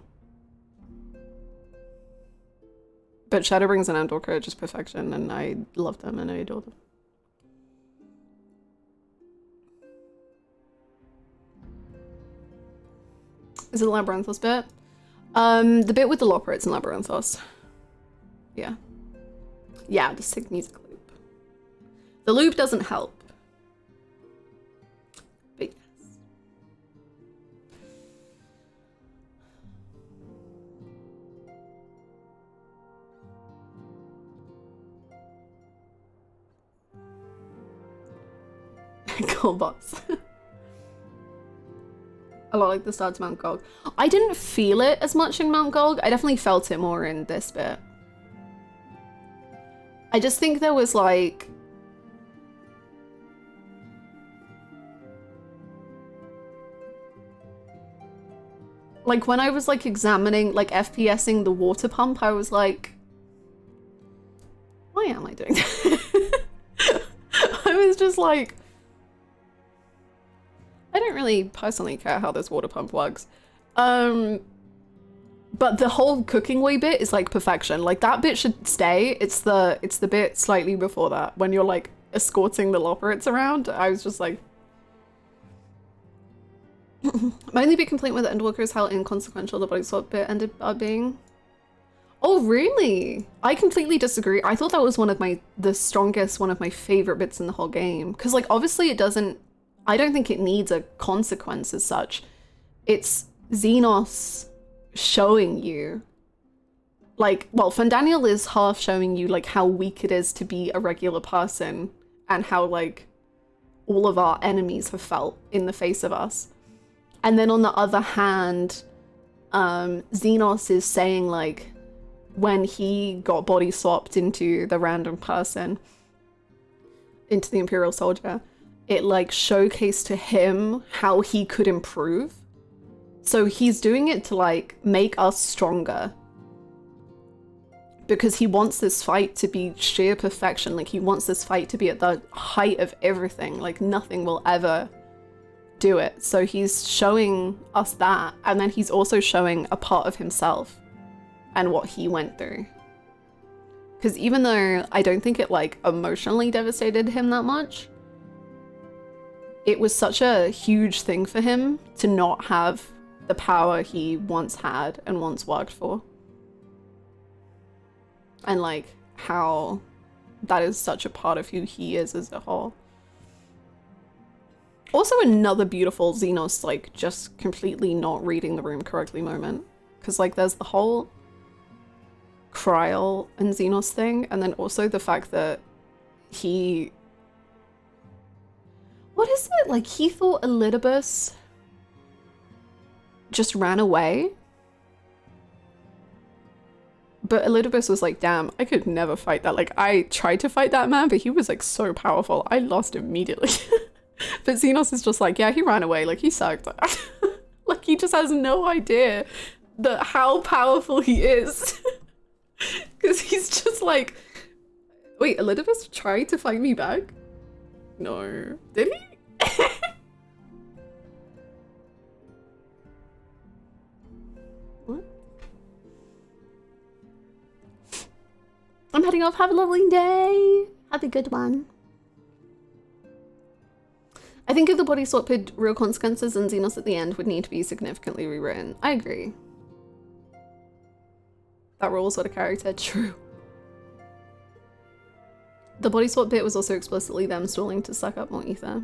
But Shadowbringers and Endwalker are just perfection, and I love them and I adore them. Is it the Labyrinthos bit? The bit with the Loporrits and Labyrinthos. Yeah. Yeah, the sick music loop. The loop doesn't help. Cool boss. A lot like the start to Mount Gog. I didn't feel it as much in Mount Gog. I definitely felt it more in this bit. I just think there was like... Like when I was like examining, like FPSing the water pump, I was like, why am I doing that? I was just like, I don't really personally care how this water pump works. But the whole cooking way bit is like perfection. Like that bit should stay. It's the bit slightly before that when you're like escorting the Loperates around. I was just like, my only big complaint with the Endwalker is how inconsequential the body swap bit ended up being. Oh, really? I completely disagree. I thought that was one of my favorite bits in the whole game. Because, like, obviously it doesn't... I don't think it needs a consequence as such. It's Xenos showing you... Like, well, Fandaniel is half showing you, like, how weak it is to be a regular person. And how, like, all of our enemies have felt in the face of us. And then on the other hand, Xenos is saying, like, when he got body swapped into the random person, into the Imperial soldier, it, like, showcased to him how he could improve. So he's doing it to, like, make us stronger. Because he wants this fight to be sheer perfection. Like, he wants this fight to be at the height of everything. Like, nothing will ever... do it. So he's showing us that, and then he's also showing a part of himself and what he went through. Because even though I don't think it like emotionally devastated him that much, it was such a huge thing for him to not have the power he once had and once worked for. And like how that is such a part of who he is as a whole. Also another beautiful Xenos, like, just completely not reading the room correctly moment. Because, like, there's the whole Kryl and Xenos thing, and then also the fact that he... What is it? Like, he thought Elidibus just ran away? But Elidibus was like, damn, I could never fight that. Like, I tried to fight that man, but he was, like, so powerful. I lost immediately. But Xenos is just like, yeah, he ran away. Like, he sucked. Like, he just has no idea how powerful he is. Because he's just like, wait, Elidibus tried to fight me back? No. Did he? What? I'm heading off. Have a lovely day. Have a good one. I think if the body swap had real consequences and Xenos at the end would need to be significantly rewritten. I agree. That rules what a character. True. The body swap bit was also explicitly them stalling to suck up more ether.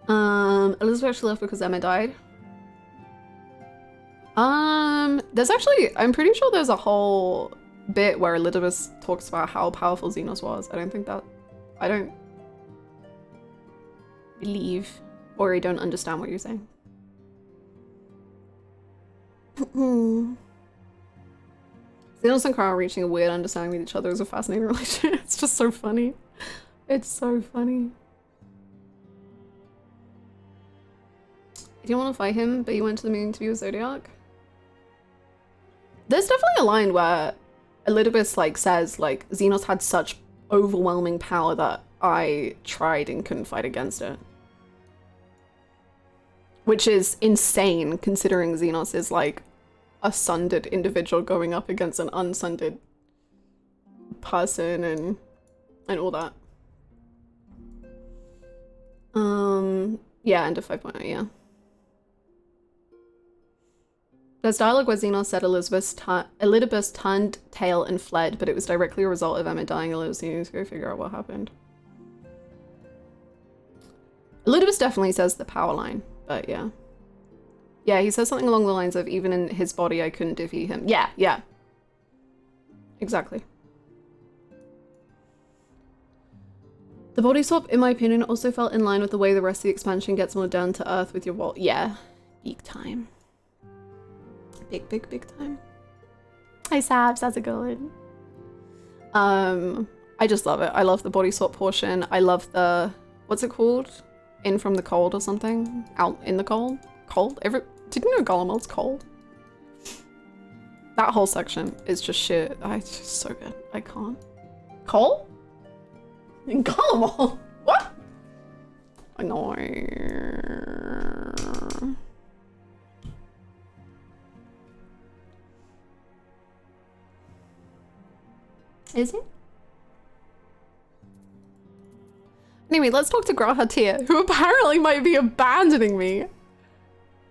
Elizabeth actually left because Emma died. There's actually, I'm pretty sure there's a whole bit where Elizabeth talks about how powerful Xenos was. I don't believe, or I don't understand what you're saying. Xenos and Carl reaching a weird understanding with each other is a fascinating relationship. It's just so funny. It's so funny. You didn't want to fight him, but you went to the moon to be with Zodiac? There's definitely a line where Elidibus like says like Xenos had such overwhelming power that I tried and couldn't fight against it. Which is insane considering Xenos is like a sundered individual going up against an unsundered person and all that. Yeah, end of 5.0, yeah. There's dialogue where Xenos said Elidibus turned tail and fled, but it was directly a result of Emma dying. Elidibus needs to go figure out what happened. Elidibus definitely says the power line, but yeah. Yeah, he says something along the lines of, even in his body, I couldn't defeat him. Yeah, yeah. Exactly. The body swap, in my opinion, also felt in line with the way the rest of the expansion gets more down to earth with your wall. Yeah, big time. Big time. Hi Sabs, how's it going? I just love it. I love the body swap portion. I love the, what's it called? In from the cold or something? Out in the cold? Cold? Did you know Golemel's cold? That whole section is just shit. It's just so good. I can't. Cole? In Golemel? What? I know. Is it? Anyway, let's talk to Grahatia, who apparently might be abandoning me.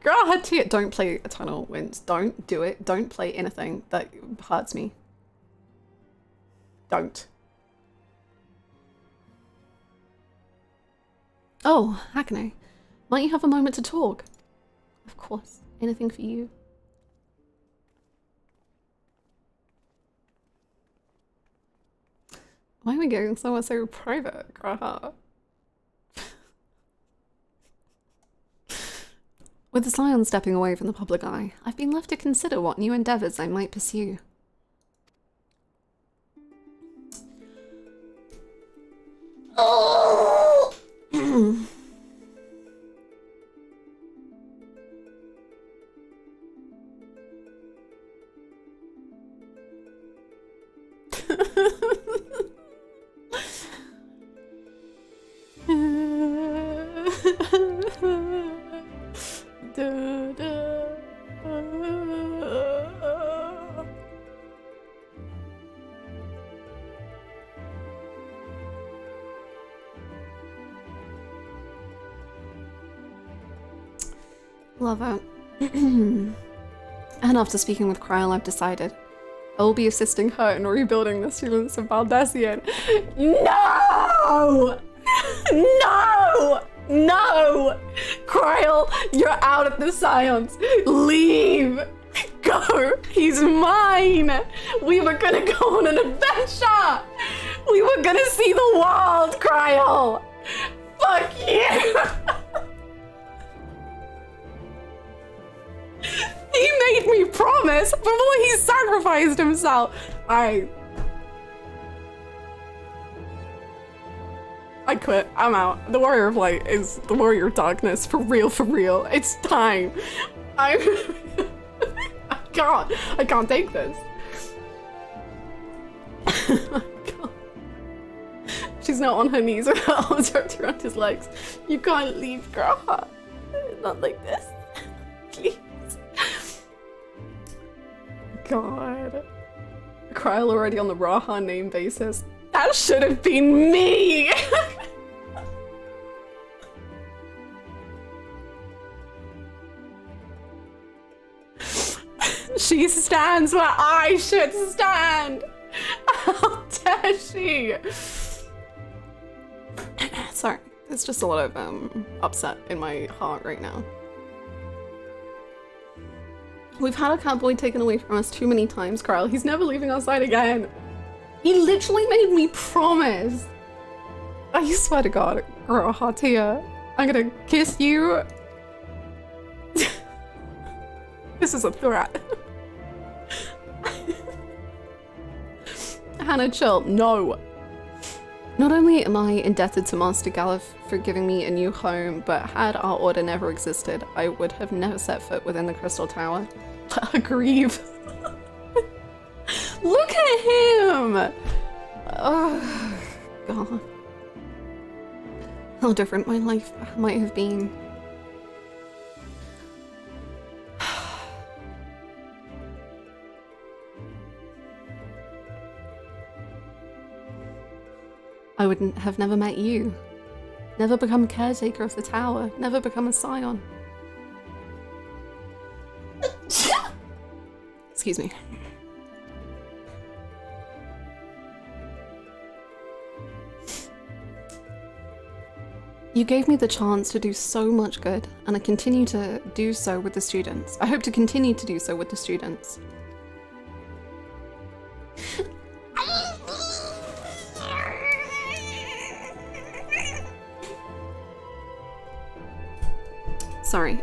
Grahatia, don't play Eternal Winds. Don't do it. Don't play anything that hurts me. Don't. Oh, Hakane. Might you have a moment to talk? Of course. Anything for you. Why are we getting somewhere so private, Graha? With the Scion stepping away from the public eye, I've been left to consider what new endeavors I might pursue. Oh! Love it. And after speaking with Kryl, I've decided I will be assisting her in rebuilding the students of Valdesian. No! No! No! Kryl, you're out of the Scions. Leave! Go! He's mine! We were gonna go on an adventure! We were gonna see the world, Kryl! Fuck you! He made me promise before he sacrificed himself. I quit. I'm out. The Warrior of Light is the Warrior of Darkness. For real, for real. It's time. I can't take this. I can't. She's now on her knees with her arms wrapped around his legs. You can't leave, Graha. Not like this. Please. God. Kryl already on the Raha name basis. That should have been me! She stands where I should stand! How dare she! Sorry, there's just a lot of upset in my heart right now. We've had our cowboy taken away from us too many times, Kryl. He's never leaving our side again. He literally made me promise. I swear to God, girl, Hatia, I'm gonna kiss you. This is a threat. Hannah, chill. No. Not only am I indebted to Master Galif for giving me a new home, but had our order never existed, I would have never set foot within the Crystal Tower. Grieve. Look at him! Oh, God. How different my life might have been. I would have never met you. Never become caretaker of the tower. Never become a Scion. Excuse me. You gave me the chance to do so much good, and I continue to do so with the students. I hope to continue to do so with the students. Sorry.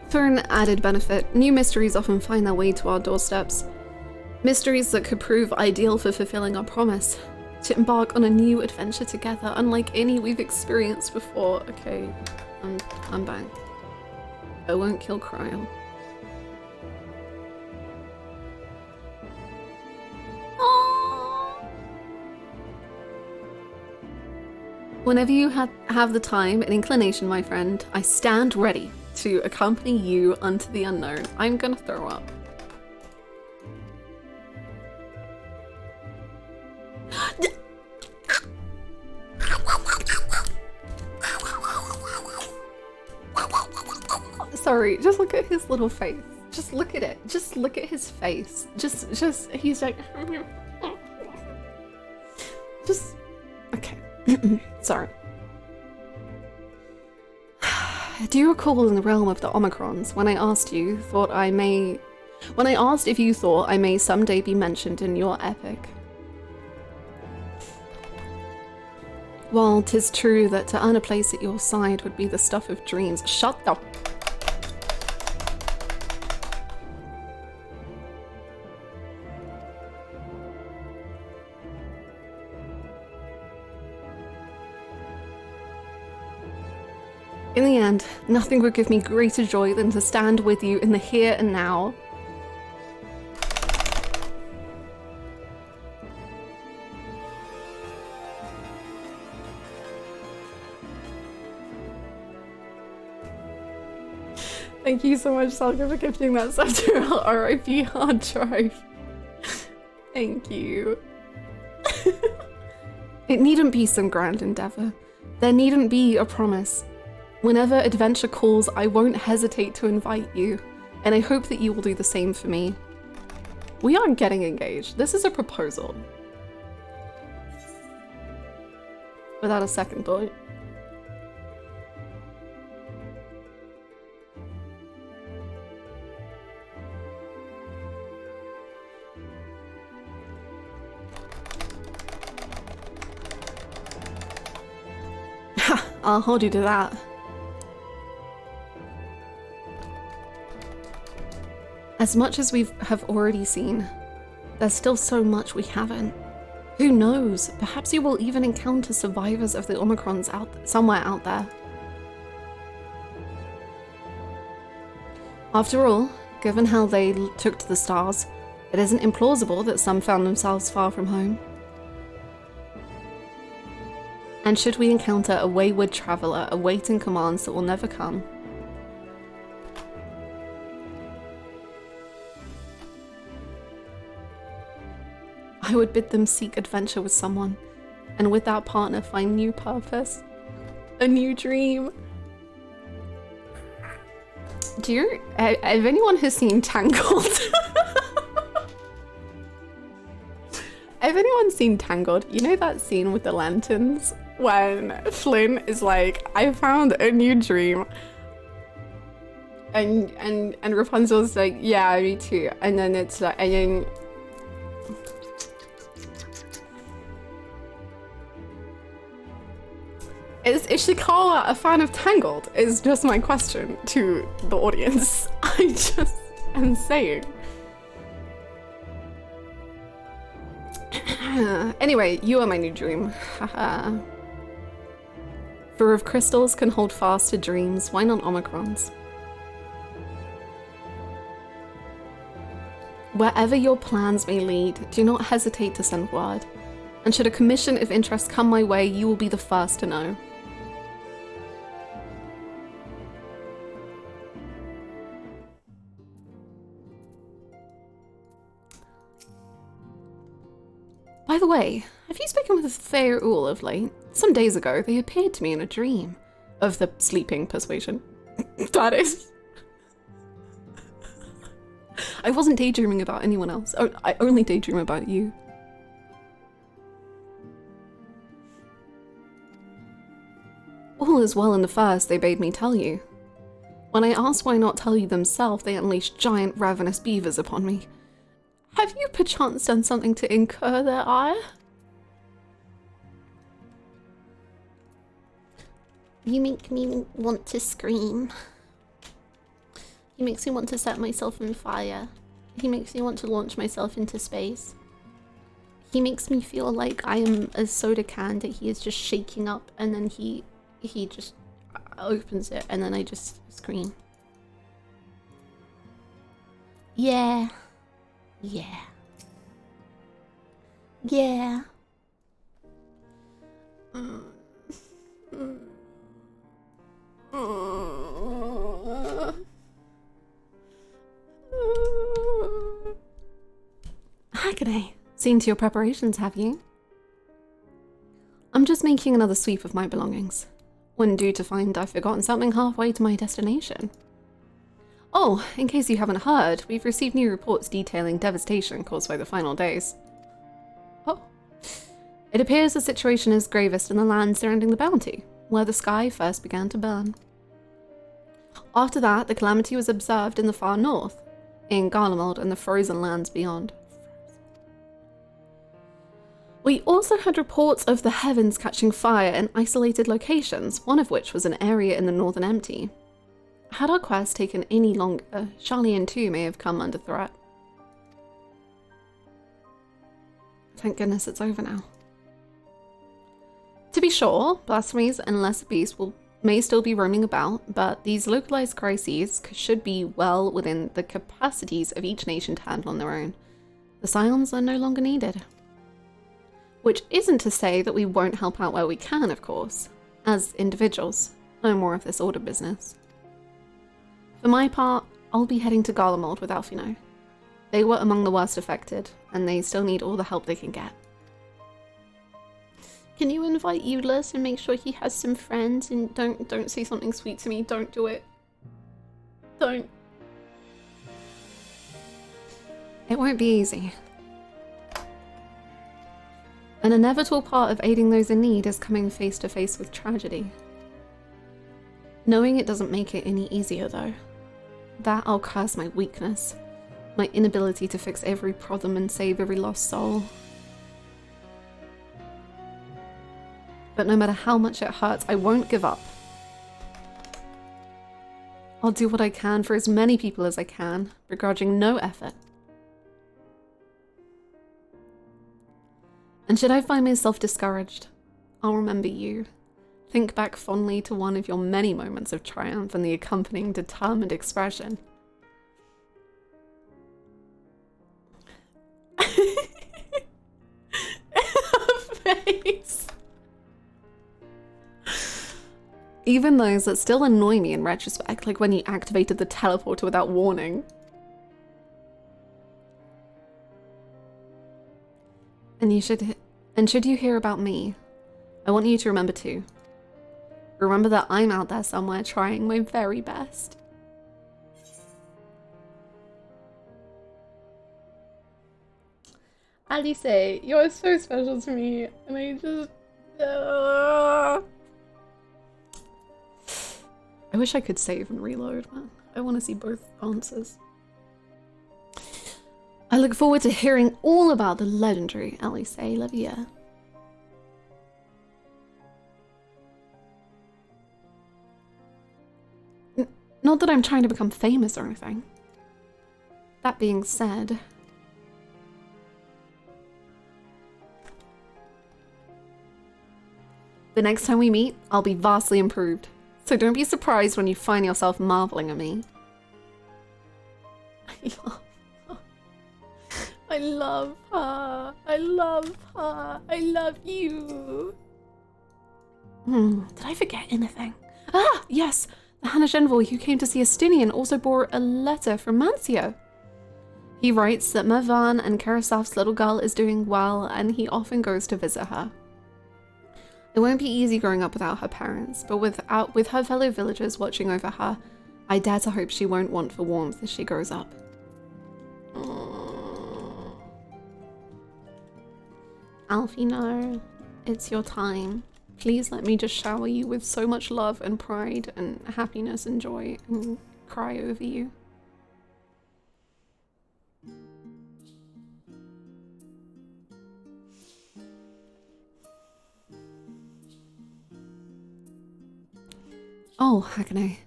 For an added benefit, new mysteries often find their way to our doorsteps. Mysteries that could prove ideal for fulfilling our promise. To embark on a new adventure together, unlike any we've experienced before. Okay, I'm back. I won't kill Cryo. Whenever you have the time and inclination, my friend, I stand ready to accompany you unto the unknown. I'm gonna throw up. Sorry, just look at his little face. Just look at it. Just look at his face. Just, he's like... Just... Okay. Sorry. Do you recall in the realm of the Omicrons, when I asked if you thought I may someday be mentioned in your epic? Well, 'tis true that to earn a place at your side would be the stuff of dreams. Shut the... In the end, nothing would give me greater joy than to stand with you in the here and now. Thank you so much, Salga, for gifting that stuff to our RIP hard drive. Thank you. It needn't be some grand endeavor. There needn't be a promise. Whenever adventure calls, I won't hesitate to invite you, and I hope that you will do the same for me. We are getting engaged. This is a proposal. Without a second thought. Ha! I'll hold you to that. As much as we have already seen, there's still so much we haven't. Who knows? Perhaps you will even encounter survivors of the Omicrons somewhere out there. After all, given how they took to the stars, it isn't implausible that some found themselves far from home. And should we encounter a wayward traveler awaiting commands that will never come, I would bid them seek adventure with someone, and with that partner find new purpose, a new dream. Do you, if anyone has seen Tangled? If anyone's seen Tangled, you know that scene with the lanterns when Flynn is like, I found a new dream. And Rapunzel's like, yeah, me too. And then it's like, and then is Ishikawa a fan of Tangled? Is just my question to the audience. I just am saying. Anyway, you are my new dream. Haha. For if crystals can hold fast to dreams, why not Omicrons? Wherever your plans may lead, do not hesitate to send word. And should a commission of interest come my way, you will be the first to know. By the way, have you spoken with Fair Ool of late? Some days ago, they appeared to me in a dream. Of the sleeping persuasion. That is. I wasn't daydreaming about anyone else. Oh, I only daydream about you. All is well in the first, they bade me tell you. When I asked why not tell you themselves, they unleashed giant ravenous beavers upon me. Have you perchance done something to incur their ire? You make me want to scream. He makes me want to set myself on fire. He makes me want to launch myself into space. He makes me feel like I am a soda can that he is just shaking up, and then he just opens it, and then I just scream. Yeah. Yeah. Yeah. Hakane, seen to your preparations, have you? I'm just making another sweep of my belongings, when due to find I've forgotten something halfway to my destination. Oh, in case you haven't heard, we've received new reports detailing devastation caused by the final days. Oh. It appears the situation is gravest in the land surrounding the bounty, where the sky first began to burn. After that, the calamity was observed in the far north, in Garlemald and the frozen lands beyond. We also had reports of the heavens catching fire in isolated locations, one of which was an area in the Northern Empty. Had our quest taken any longer, Charlian too may have come under threat. Thank goodness it's over now. To be sure, blasphemies and lesser beasts may still be roaming about, but these localized crises should be well within the capacities of each nation to handle on their own. The Scions are no longer needed. Which isn't to say that we won't help out where we can, of course. As individuals, no more of this order business. For my part, I'll be heading to Garlemald with Alfino. They were among the worst affected, and they still need all the help they can get. Can you invite Euless and make sure he has some friends, and don't say something sweet to me, don't do it. Don't. It won't be easy. An inevitable part of aiding those in need is coming face to face with tragedy. Knowing it doesn't make it any easier though. That I'll curse my weakness, my inability to fix every problem and save every lost soul. But no matter how much it hurts, I won't give up. I'll do what I can for as many people as I can, begrudging no effort. And should I find myself discouraged, I'll remember you. Think back fondly to one of your many moments of triumph and the accompanying determined expression. Face. Even those that still annoy me in retrospect, like when you activated the teleporter without warning. And should you hear about me, I want you to remember too. Remember that I'm out there somewhere trying my very best. Alice, you're so special to me, and I just... I wish I could save and reload, man. I want to see both answers. I look forward to hearing all about the legendary Alice Lavia. Not that I'm trying to become famous or anything. That being said, the next time we meet, I'll be vastly improved. So don't be surprised when you find yourself marveling at me. I love her. I love her. I love you. Did I forget anything? Ah, yes. The Hanish envoy who came to see Estinian also bore a letter from Mancio. He writes that Mervan and Karasaf's little girl is doing well and he often goes to visit her. It won't be easy growing up without her parents, but with her fellow villagers watching over her, I dare to hope she won't want for warmth as she grows up. Alfie, no. It's your time. Please let me just shower you with so much love and pride and happiness and joy and cry over you. Oh, Hackney.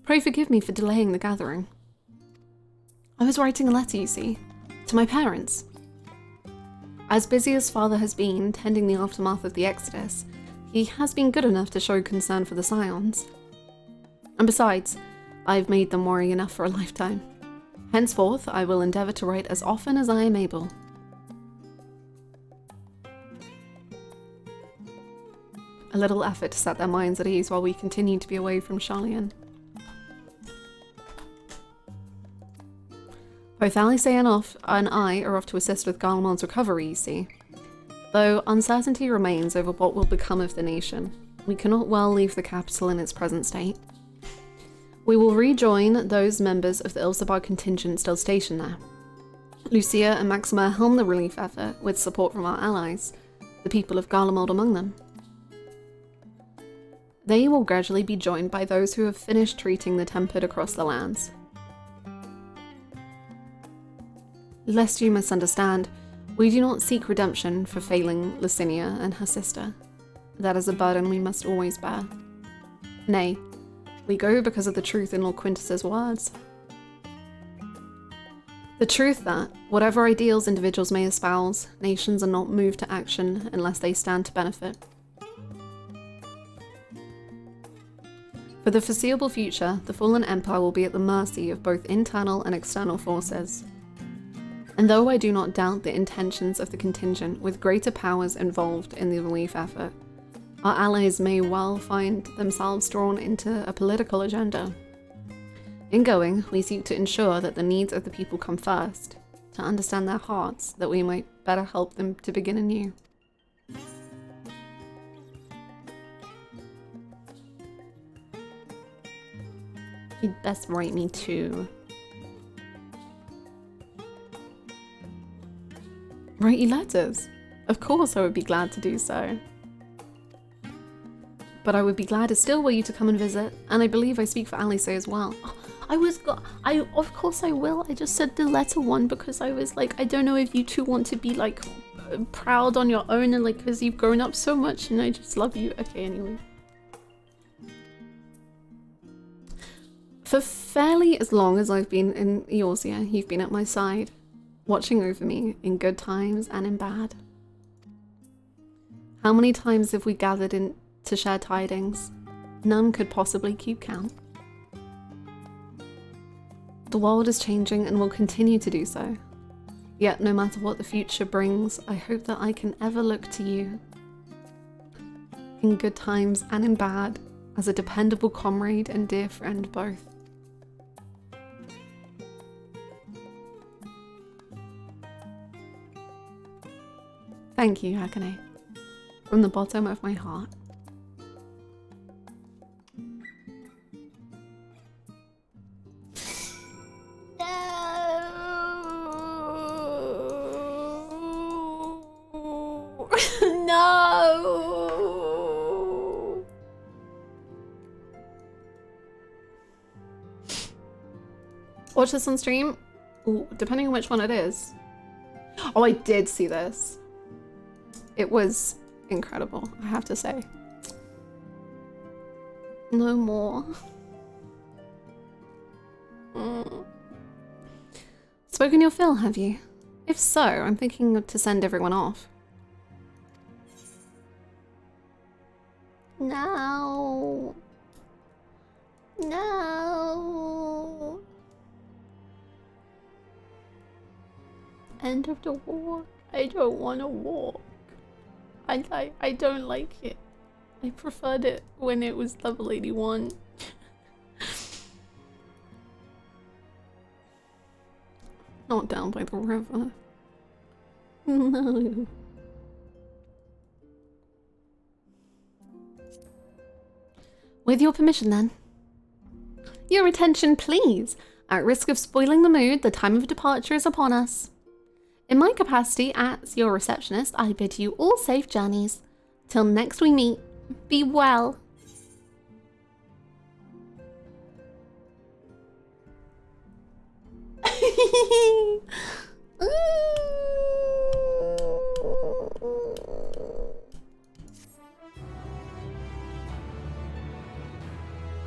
Pray forgive me for delaying the gathering. I was writing a letter, you see, to my parents. As busy as Father has been tending the aftermath of the Exodus, he has been good enough to show concern for the Scions. And besides, I've made them worry enough for a lifetime. Henceforth, I will endeavour to write as often as I am able. A little effort to set their minds at ease while we continue to be away from Scion. Both Alice and I are off to assist with Garlemald's recovery, you see. Though uncertainty remains over what will become of the nation, we cannot well leave the capital in its present state. We will rejoin those members of the Ilsabar contingent still stationed there. Lucia and Maxima helm the relief effort with support from our allies, the people of Garlemald among them. They will gradually be joined by those who have finished treating the tempered across the lands. Lest you misunderstand, we do not seek redemption for failing Licinia and her sister. That is a burden we must always bear. Nay, we go because of the truth in Lord Quintus's words. The truth that, whatever ideals individuals may espouse, nations are not moved to action unless they stand to benefit. For the foreseeable future, the fallen empire will be at the mercy of both internal and external forces. And though I do not doubt the intentions of the contingent with greater powers involved in the relief effort, our allies may well find themselves drawn into a political agenda. In going, we seek to ensure that the needs of the people come first, to understand their hearts, that we might better help them to begin anew. You'd best write me too. Write you letters? Of course I would be glad to do so. But I would be glad as still were you to come and visit, and I believe I speak for Alice as well. Of course I will. I just said the letter one because I was like, I don't know if you two want to be like proud on your own and like because you've grown up so much and I just love you. Okay, anyway. For fairly as long as I've been in Eorzea, you've been at my side, watching over me in good times and in bad. How many times have we gathered in to share tidings? None could possibly keep count. The world is changing and will continue to do so. Yet no matter what the future brings, I hope that I can ever look to you, in good times and in bad, as a dependable comrade and dear friend both. Thank you, Hakane, from the bottom of my heart. No! Watch this on stream? Ooh, depending on which one it is. Oh, I did see this. It was incredible, I have to say. No more. Spoken your fill, have you? If so, I'm thinking to send everyone off. No. No. End of the walk. I don't want to walk. I don't like it. I preferred it when it was level 81. Not down by the river. No. With your permission then. Your attention please. At risk of spoiling the mood, the time of departure is upon us. In my capacity as your receptionist, I bid you all safe journeys. Till next we meet, be well.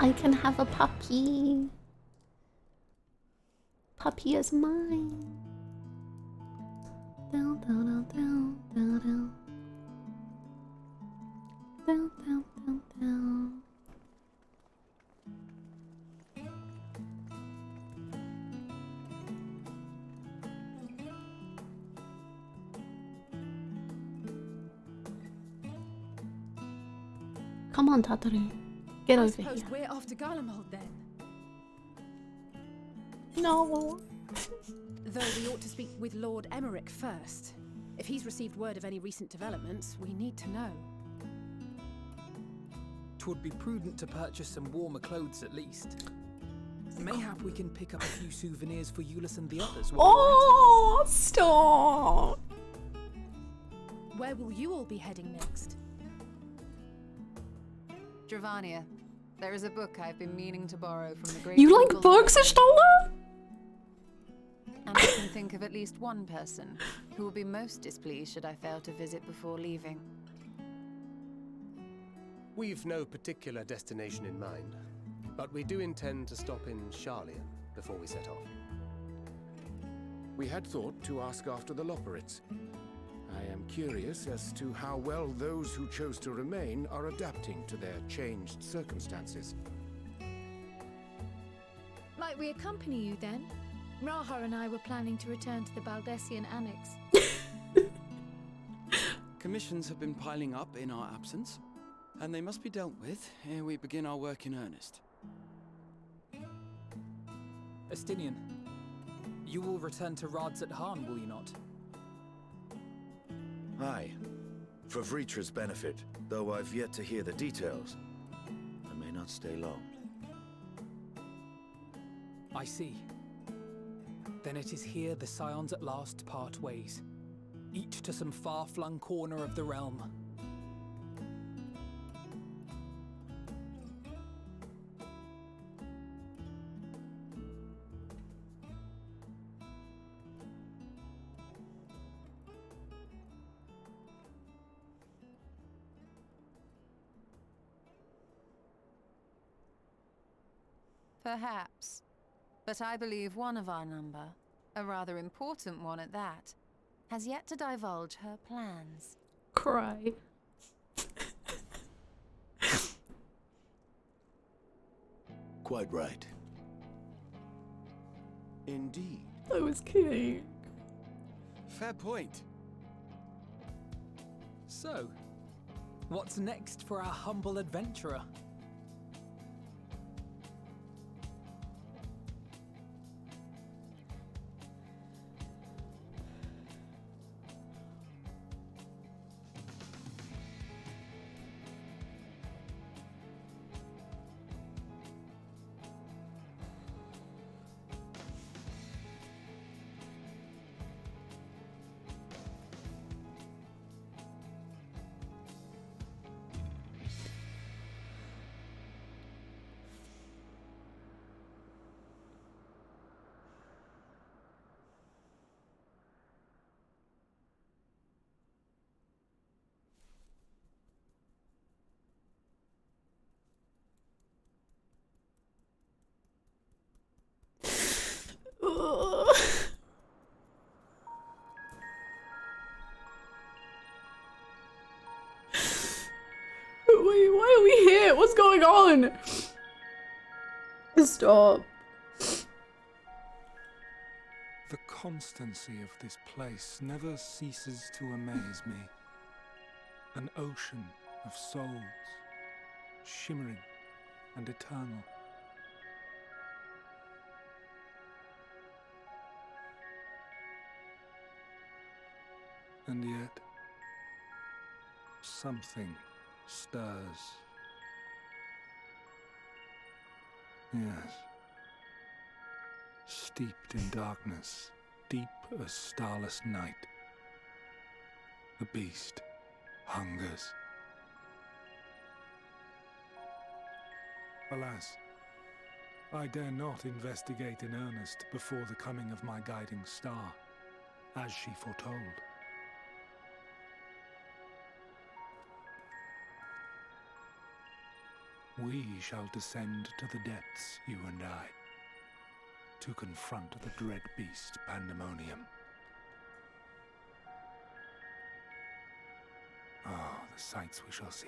I can have a puppy. Puppy is mine. Down, down, down, down, down, down. Down, down, down, down. Come on, Tataru. Get over here. We're off to Garlemald then. No. Though we ought to speak with Lord Emmerich first. If he's received word of any recent developments, we need to know. 'Twould be prudent to purchase some warmer clothes at least. Mayhap we can pick up a few souvenirs for Euless and the others. Oh, stop! Where will you all be heading next? Dravania, there is a book I've been meaning to borrow from the great. You like books, Ashtola? And I can think of at least one person who will be most displeased should I fail to visit before leaving. We've no particular destination in mind, but we do intend to stop in Scion before we set off. We had thought to ask after the Loporrits. I am curious as to how well those who chose to remain are adapting to their changed circumstances. Might we accompany you then? Raha and I were planning to return to the Baldessian Annex. Commissions have been piling up in our absence, and they must be dealt with ere we begin our work in earnest. Estinian, you will return to Rads at Han, will you not? Aye. For Vritra's benefit, though I've yet to hear the details. I may not stay long. I see. Then it is here the Scions at last part ways, each to some far-flung corner of the realm. Perhaps. But I believe one of our number, a rather important one at that, has yet to divulge her plans. Cry. Quite right. Indeed. I was kidding. Fair point. So, what's next for our humble adventurer? Wait, why are we here? What's going on? Stop. The constancy of this place never ceases to amaze me. An ocean of souls, shimmering and eternal. And yet, something stirs. Yes. Steeped in darkness, deep as starless night. The beast hungers. Alas, I dare not investigate in earnest before the coming of my guiding star, as she foretold. we shall descend to the depths, you and I, to confront the dread beast Pandæmonium. Oh, the sights we shall see.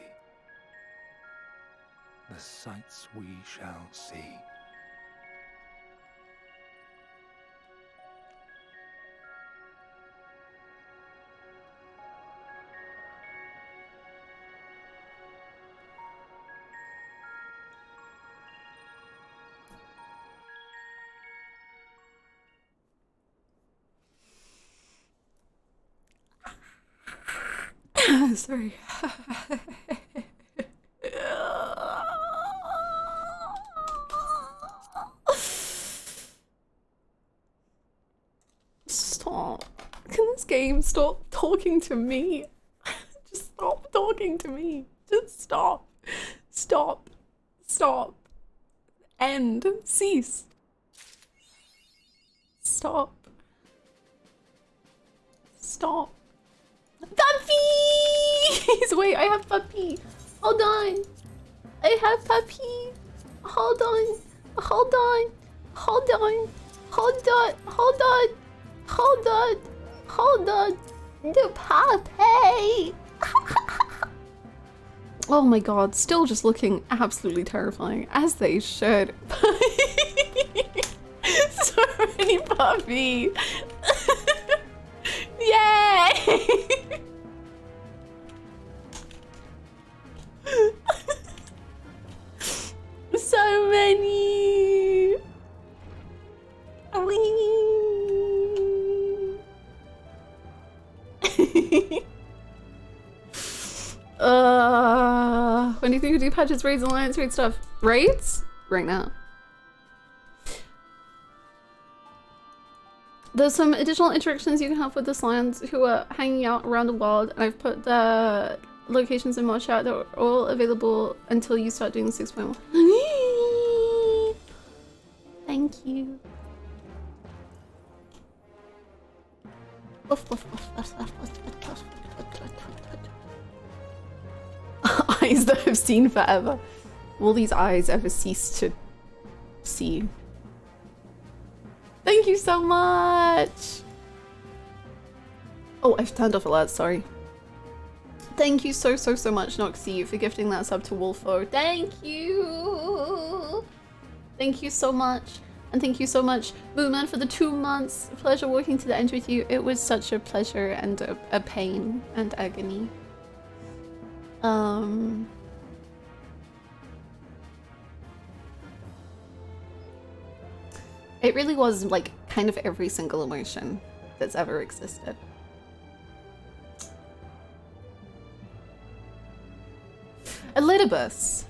The sights we shall see. Sorry. Stop. Can this game stop talking to me? Just stop talking to me. Just stop. Stop. Stop. End. Cease. Stop. Stop. Puppies! Wait, I have puppy. Hold on. I have puppy. Hold on. Hold on. Hold on. Hold on. Hold on. Hold on. Hold on. The puppy. Oh my god, still just looking absolutely terrifying, as they should. So many puppy. Yay! So many. When do you think we do patches, raids, alliance, raid stuff? Raids? Right now. There's some additional interactions you can have with the Scions who are hanging out around the world, and I've put the locations in mod chat that are all available until you start doing the 6.1. Thank you. Eyes that have seen forever. Will these eyes ever cease to see? Thank you so much! Oh, I've turned off alerts, sorry. Thank you so much, Noxie, for gifting that sub to Wolfo. Thank you! Thank you so much. And thank you so much, Booman, for the 2 months. Pleasure working to the end with you. It was such a pleasure and a pain and agony. It really was like kind of every single emotion that's ever existed. Elidibus.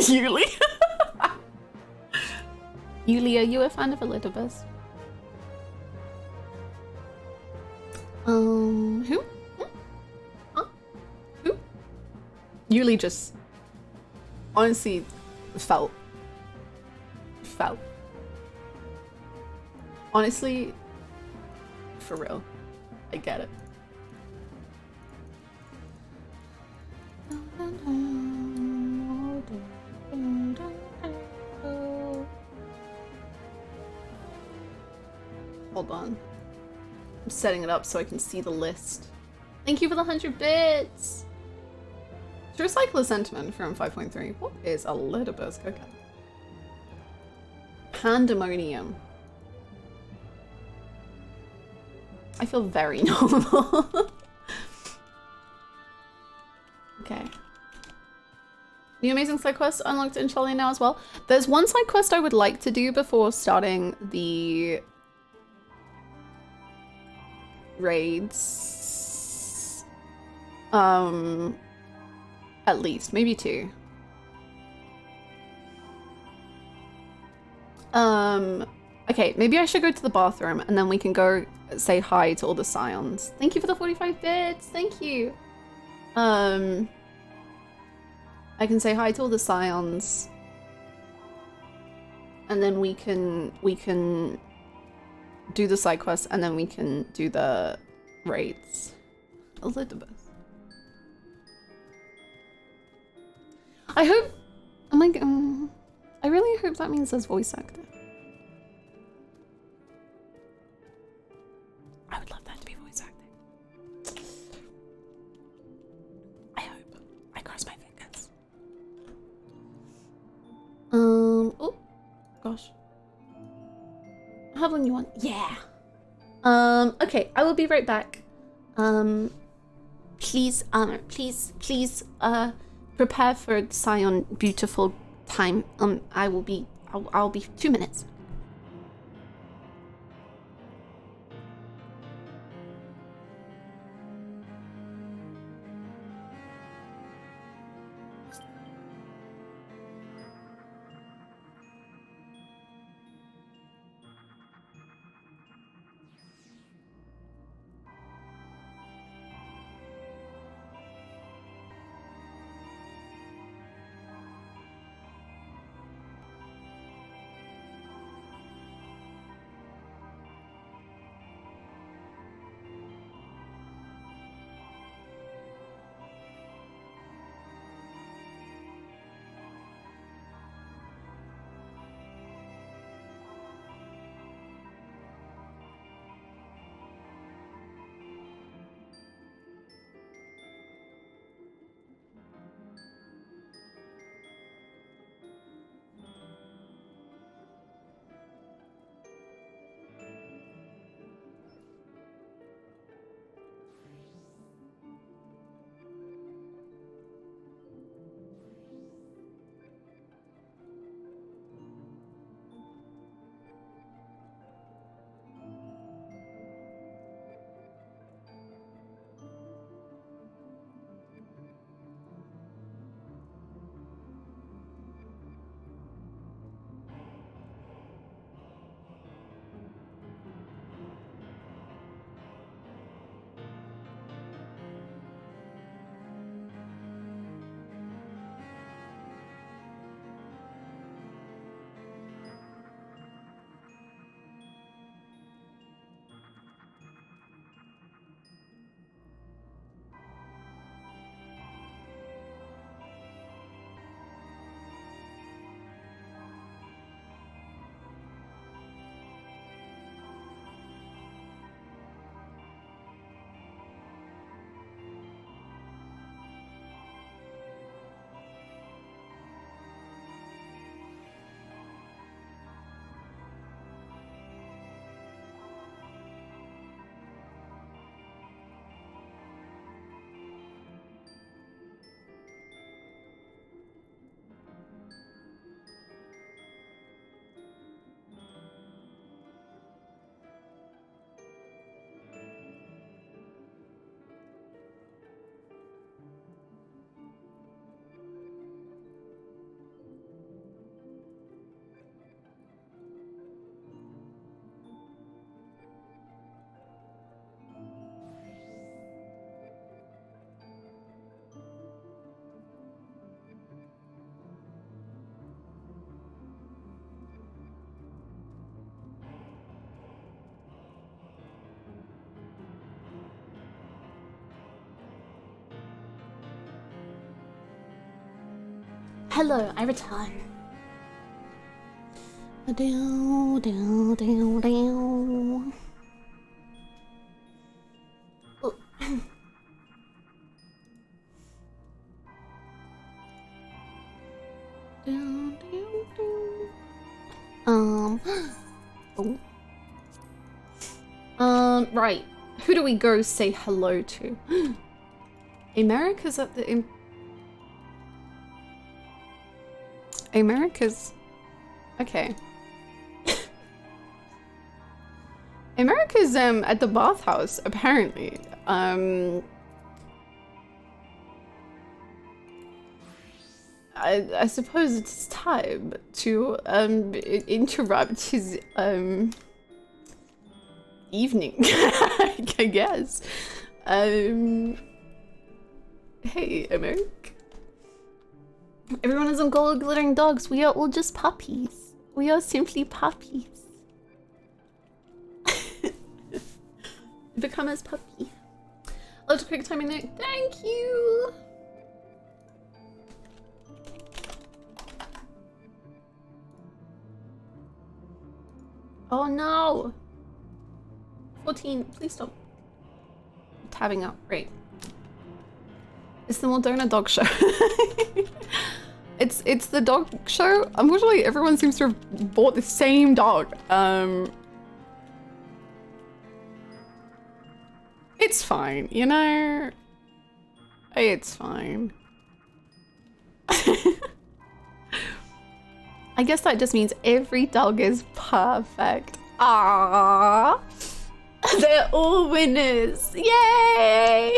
Yuli? Yuli, are you a fan of Elidibus? Who? Huh? Who? Yuli just honestly felt. Honestly, for real, I get it. Hold on. I'm setting it up so I can see the list. Thank you for the 100 bits! To recycle a sentiment from 5.3, what is Elidibus? Okay. Pandæmonium. I feel very normal. Okay. New amazing side quest unlocked in Charlie now as well. There's one side quest I would like to do before starting the raids. At least, maybe 2. Okay, maybe I should go to the bathroom and then we can go say hi to all the Scions. Thank you for the 45 bits. Thank you. I can say hi to all the Scions. And then we can do the side quests and then we can do the raids. Elizabeth. I hope, oh my god, I really hope that means there's voice actor. I would love that to be voice acting. I hope. I cross my fingers. Oh, gosh. Having you on? Yeah. Okay, I will be right back. Please, prepare for Scion beautiful time. I'll be 2 minutes. Hello, I return. Down, down, down, down. Oh. Down, down, down. Oh. Right. Who do we go say hello to? America's at the America's okay. America's at the bathhouse apparently. I suppose it's time to interrupt his evening, I guess. Hey, Emeric. Everyone is on gold glittering dogs. We are all just puppies. We are simply puppies. Become as puppy. A little quick timing there. Thank you. Oh no. 14. Please stop. Tabbing up. Right. It's the Moderna dog show. It's the dog show. Unfortunately, everyone seems to have bought the same dog. It's fine, you know? It's fine. I guess that just means every dog is perfect. Ah, they're all winners. Yay!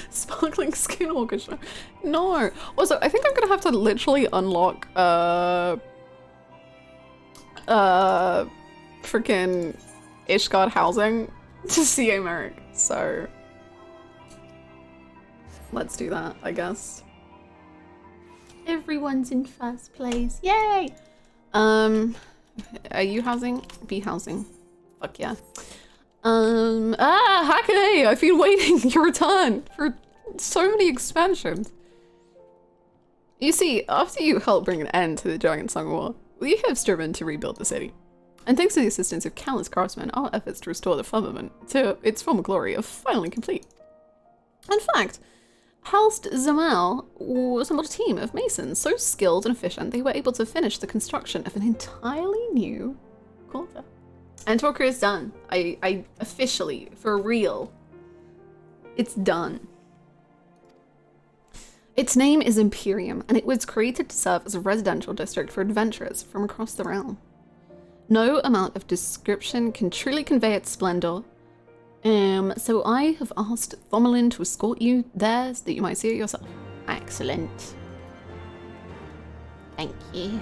Sparkling Skinwalker show. No. Also, I think I'm gonna have to literally unlock freaking Ishgard housing to see Emeric. So let's do that, I guess. Everyone's in first place. Yay! Are you housing? Be housing. Fuck yeah. Hakane! I've been waiting your return for so many expansions. You see, after you helped bring an end to the Giant Song War, we have striven to rebuild the city. And thanks to the assistance of countless craftsmen, our efforts to restore the firmament to its former glory are finally complete. In fact, Halst Zamel assembled a team of masons so skilled and efficient they were able to finish the construction of an entirely new quarter. Endwalker is done. I officially, for real, it's done. Its name is Imperium, and it was created to serve as a residential district for adventurers from across the realm. No amount of description can truly convey its splendor. So I have asked Thomalin to escort you there so that you might see it yourself. Excellent. Thank you.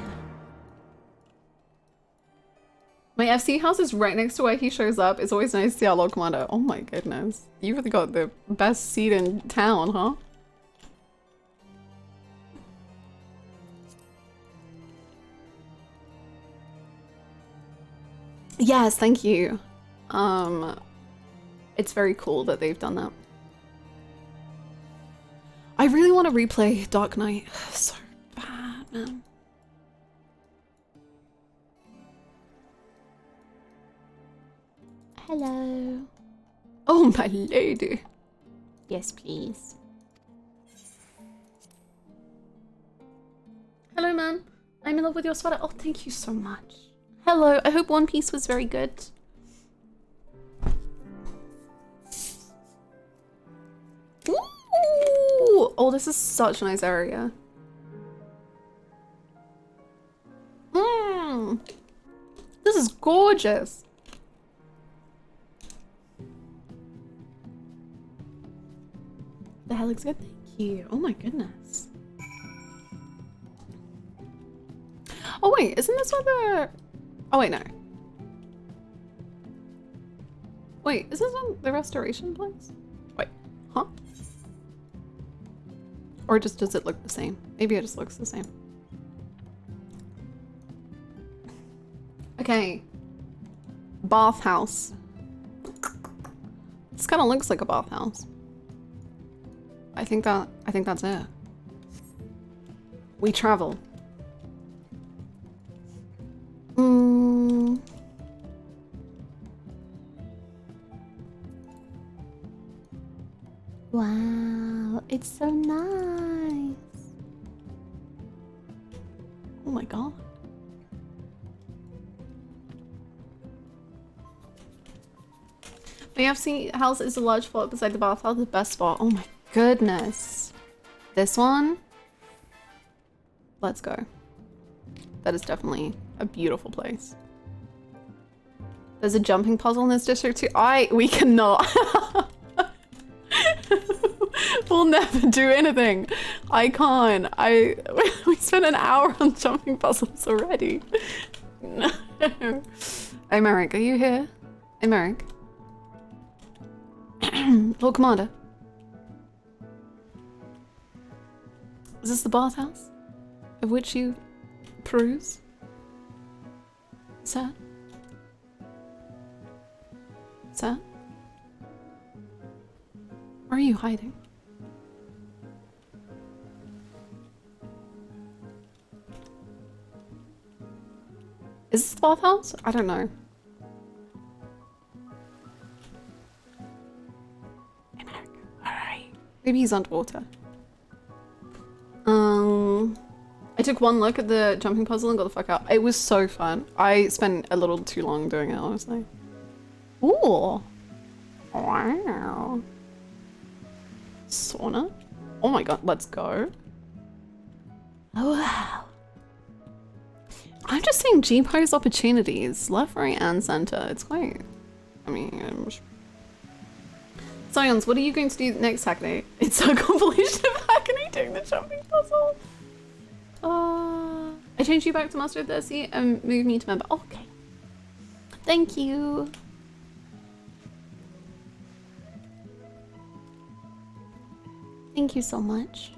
My FC house is right next to where he shows up. It's always nice to see our Lord Commander. Oh my goodness. You really got the best seat in town, huh? Yes, thank you. It's very cool that they've done that. I really want to replay Dark Knight so bad, man. Hello. Oh, my lady. Yes, please. Hello, man. I'm in love with your sweater. Oh, thank you so much. Hello. I hope One Piece was very good. Ooh. Oh, this is such a nice area. This is gorgeous. The hell looks good. Thank you. Oh my goodness. Oh wait, isn't this where the... Oh wait, no. Wait, is this on the restoration place? Wait, huh? Or just does it look the same? Maybe it just looks the same. Okay. Bathhouse. This kind of looks like a bathhouse. I think that's it. We travel. Wow, it's so nice. Oh my god. The FC house is a large float beside the bathhouse, the best spot. Oh my goodness. This one? Let's go. That is definitely a beautiful place. There's a jumping puzzle in this district too. We cannot. We'll never do anything. I can't. We spent an hour on jumping puzzles already. No. Hey Merrick, are you here? Hey Merrick. Lord Commander. Is this the bathhouse? Of which you peruse? Sir? Sir? Where are you hiding? Is this the bathhouse? I don't know. Alright. Maybe he's underwater. I took one look at the jumping puzzle and got the fuck out. It was so fun. I spent a little too long doing it, honestly. Ooh. Wow. Sauna? Oh my god, let's go. Oh wow. I'm just seeing G-pose opportunities, left, right, and center. It's quite, I mean, Scions, what are you going to do next Hackney? It's a compilation of Hackney doing the jumping puzzle. I changed you back to Master of Thirsty and moved me to member. Okay. Thank you. Thank you so much.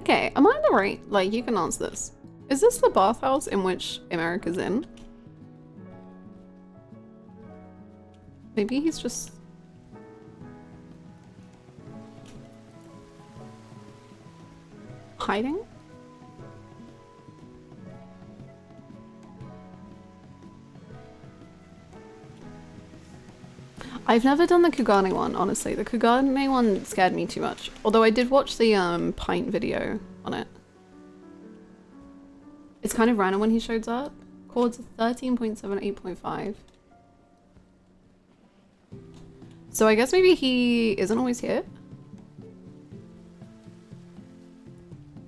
Okay, am I on the right? Like, you can answer this. Is this the bathhouse in which America's in? Maybe he's just... hiding? I've never done the Kugane one, honestly. The Kugane one scared me too much. Although I did watch the pint video on it. It's kind of random when he shows up. Chords 13.7, 8.5. So I guess maybe he isn't always here.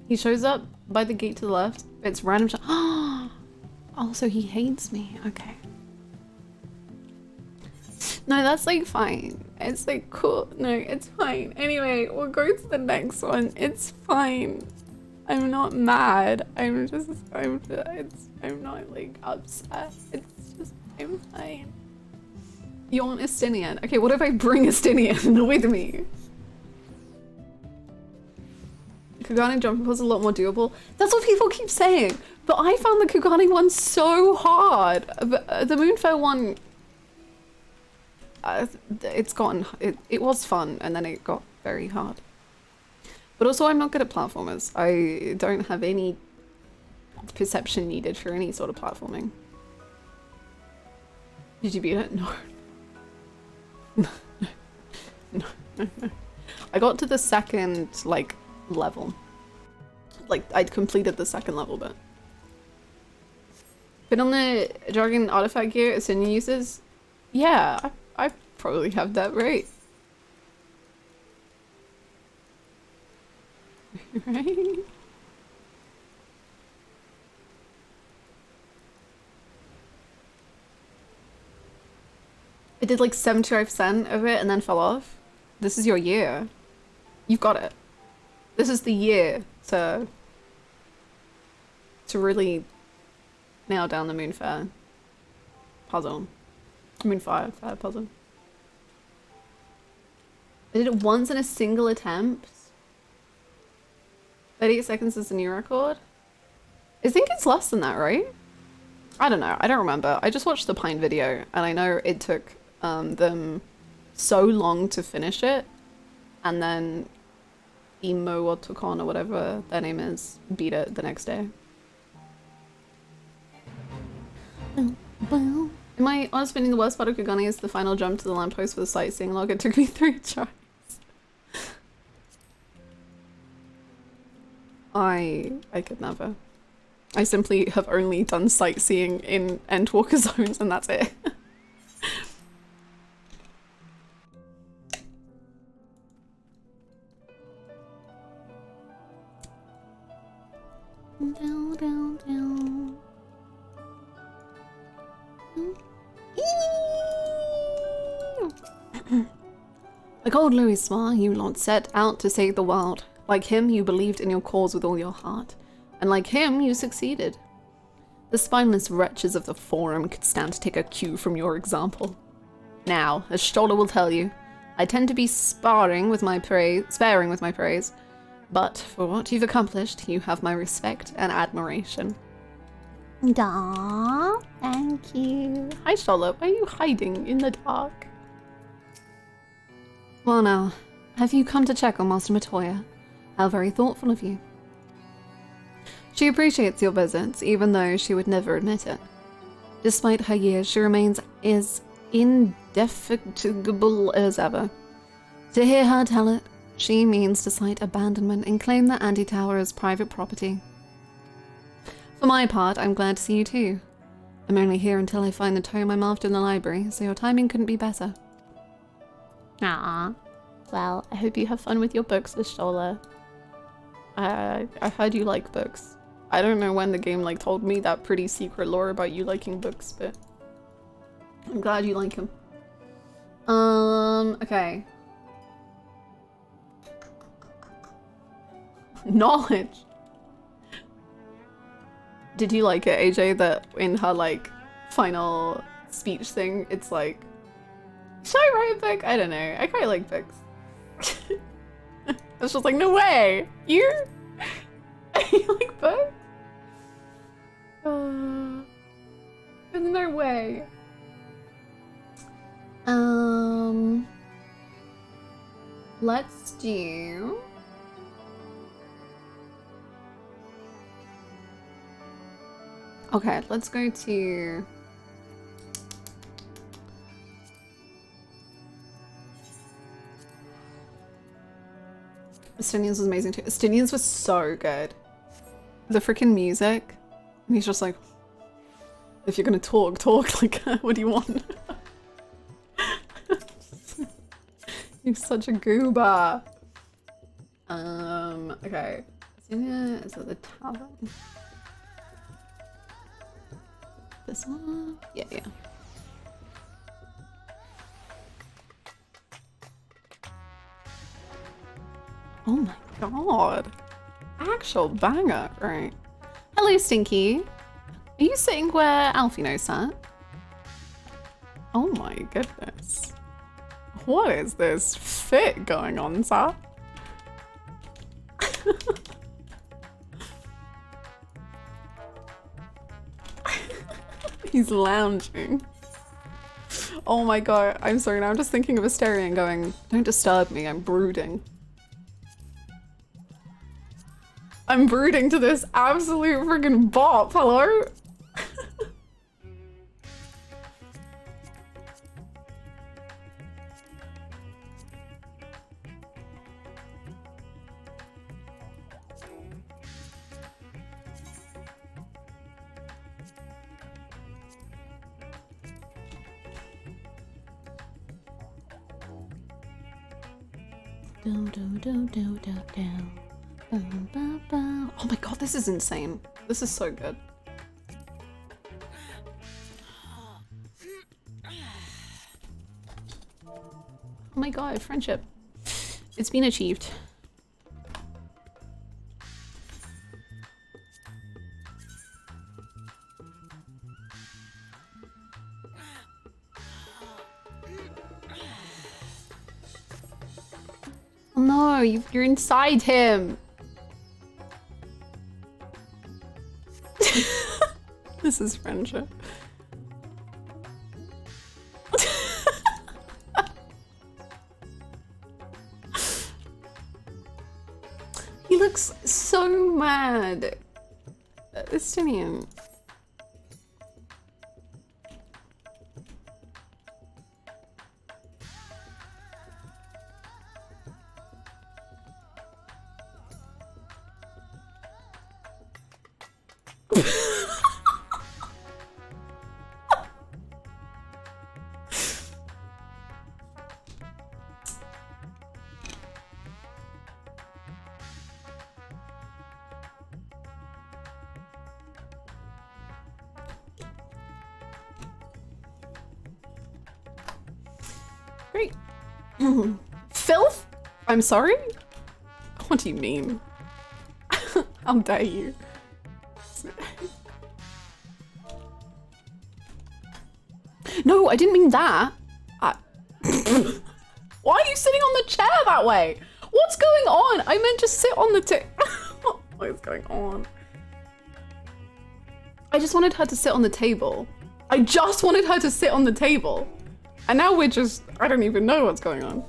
He shows up by the gate to the left. It's random. Oh, so he hates me. Okay. No, that's like fine. It's like cool. No, it's fine. Anyway, we'll go to the next one. It's fine. I'm not mad. I'm not like upset. It's just, I'm fine. You want Estinian? Okay, what if I bring Estinian with me? Kugane jumping was a lot more doable. That's what people keep saying. But I found the Kugane one so hard. The Moonfair one, it was fun and then it got very hard. But also I'm not good at platformers. I don't have any perception needed for any sort of platforming. Did you beat it? No. No. I got to the second, like, level. Like, I'd completed the second level bit. But on the Dragon artifact gear Ascension uses, yeah, I probably have that right. Right? I did like 75% of it and then fell off. This is your year. You've got it. This is the year to really nail down the Moonfair puzzle. Moonfire puzzle. I did it once in a single attempt. 38 seconds is the new record. I think it's less than that, right? I don't know. I don't remember. I just watched the Pine video and I know it took them so long to finish it, and then Imo or Tokon or whatever their name is beat it the next day. In my honest opinion, the worst part of Kugane is the final jump to the lamppost for the sightseeing log. It took me 3 tries. I could never. I simply have only done sightseeing in Endwalker zones and that's it. Down. Like old Louis Sma, you lot set out to save the world. Like him, you believed in your cause with all your heart. And like him, you succeeded. The spineless wretches of the Forum could stand to take a cue from your example. Now, as Stoller will tell you, I tend to be sparing with my praise, but for what you've accomplished, you have my respect and admiration. Aww, thank you. Hi Stoller, why are you hiding in the dark? Well now, have you come to check on Master Matoya? How very thoughtful of you. She appreciates your visits, even though she would never admit it. Despite her years, she remains as indefatigable as ever. To hear her tell it, she means to cite abandonment and claim the anti-tower as private property. For my part, I'm glad to see you too. I'm only here until I find the tome I'm after in the library, so your timing couldn't be better. Ah, well, I hope you have fun with your books, Stoller. I heard you like books. I don't know when the game like told me that pretty secret lore about you liking books, but I'm glad you like them. Okay. Knowledge. Did you like it, AJ, that in her like final speech thing, it's like, should I write a book? I don't know. I quite like books. I was just like, no way! You like books? There's no way. Let's do... Okay, let's go to... Estinians was amazing too. Estinians was so good. The freaking music. And he's just like, if you're gonna talk, like, what do you want? You're such a goober. Okay. Estonia is at the tavern. This one? Yeah. Oh my god. Actual banger, right. Hello, Stinky. Are you sitting where Alfino sat? Oh my goodness. What is this fit going on, sir? He's lounging. Oh my god, I'm sorry, now I'm just thinking of Asteria and going, don't disturb me, I'm brooding. I'm brooding to this absolute friggin' bop, hello? Oh my god, this is insane. This is so good. Oh my god, friendship. It's been achieved. Oh no, you're inside him. This is friendship. He looks so mad. Estinian. filth? I'm sorry? What do you mean? How dare you? No, I didn't mean that. Why are you sitting on the chair that way? What's going on? I meant just sit on the what is going on? I just wanted her to sit on the table. I just wanted her to sit on the table. And now we're just, I don't even know what's going on.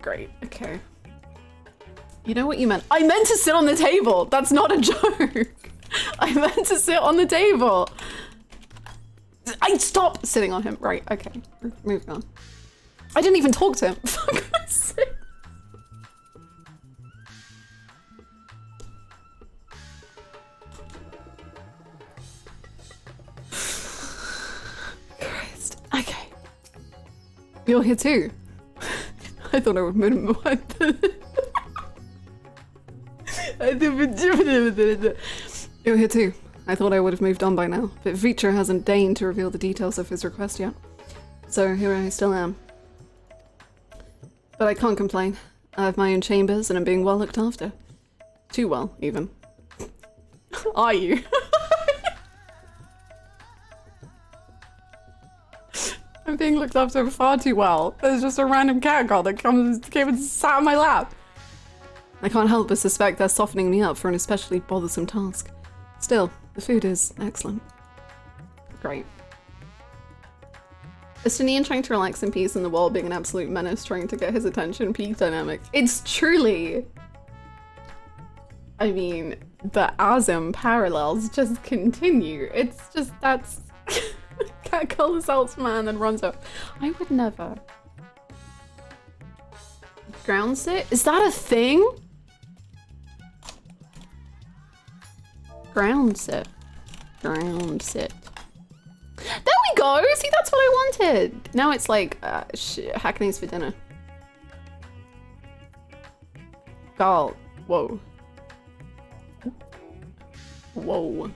Great, okay. You know what you meant? I meant to sit on the table! That's not a joke! I meant to sit on the table! I stop sitting on him. Right, okay. Moving on. I didn't even talk to him. For God's sake. Christ. Okay. You're here too. I thought I would move You're here too. I thought I would have moved on by now, but Vitra hasn't deigned to reveal the details of his request yet. So here I still am. But I can't complain. I have my own chambers and I'm being well looked after. Too well, even. Are you? I'm being looked after far too well. There's just a random cat girl that came and sat on my lap. I can't help but suspect they're softening me up for an especially bothersome task. Still, the food is excellent. Great. Estinian trying to relax in peace in the world being an absolute menace trying to get his attention, peak dynamics. It's truly... I mean, the Azim parallels just continue. It's just, that's... Cat girl assaults man and runs up. I would never. Ground sit? Is that a thing? Ground sit. Ground sit. There we go! See, that's what I wanted! Now it's like, Hackney's for dinner. Girl. Whoa. Whoa.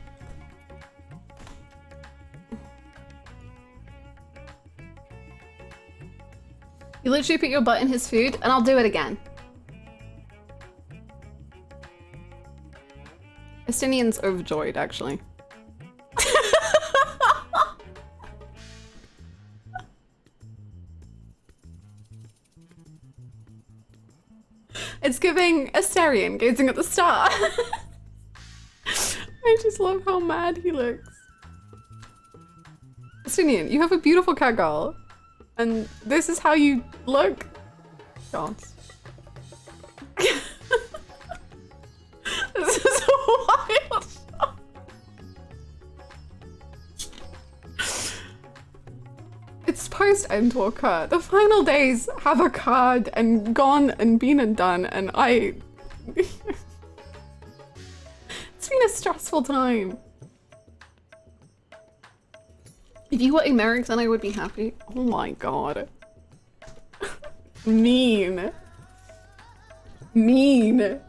You literally put your butt in his food, and I'll do it again. Estinian's overjoyed, actually. It's giving Asterion gazing at the star. I just love how mad he looks. Estinian, you have a beautiful cat girl. And this is how you look. God. This is wild. It's post Endwalker. The final days have occurred and gone and been and done, and I... It's been a stressful time. If you were American, I would be happy. Oh my god. Mean. Mean.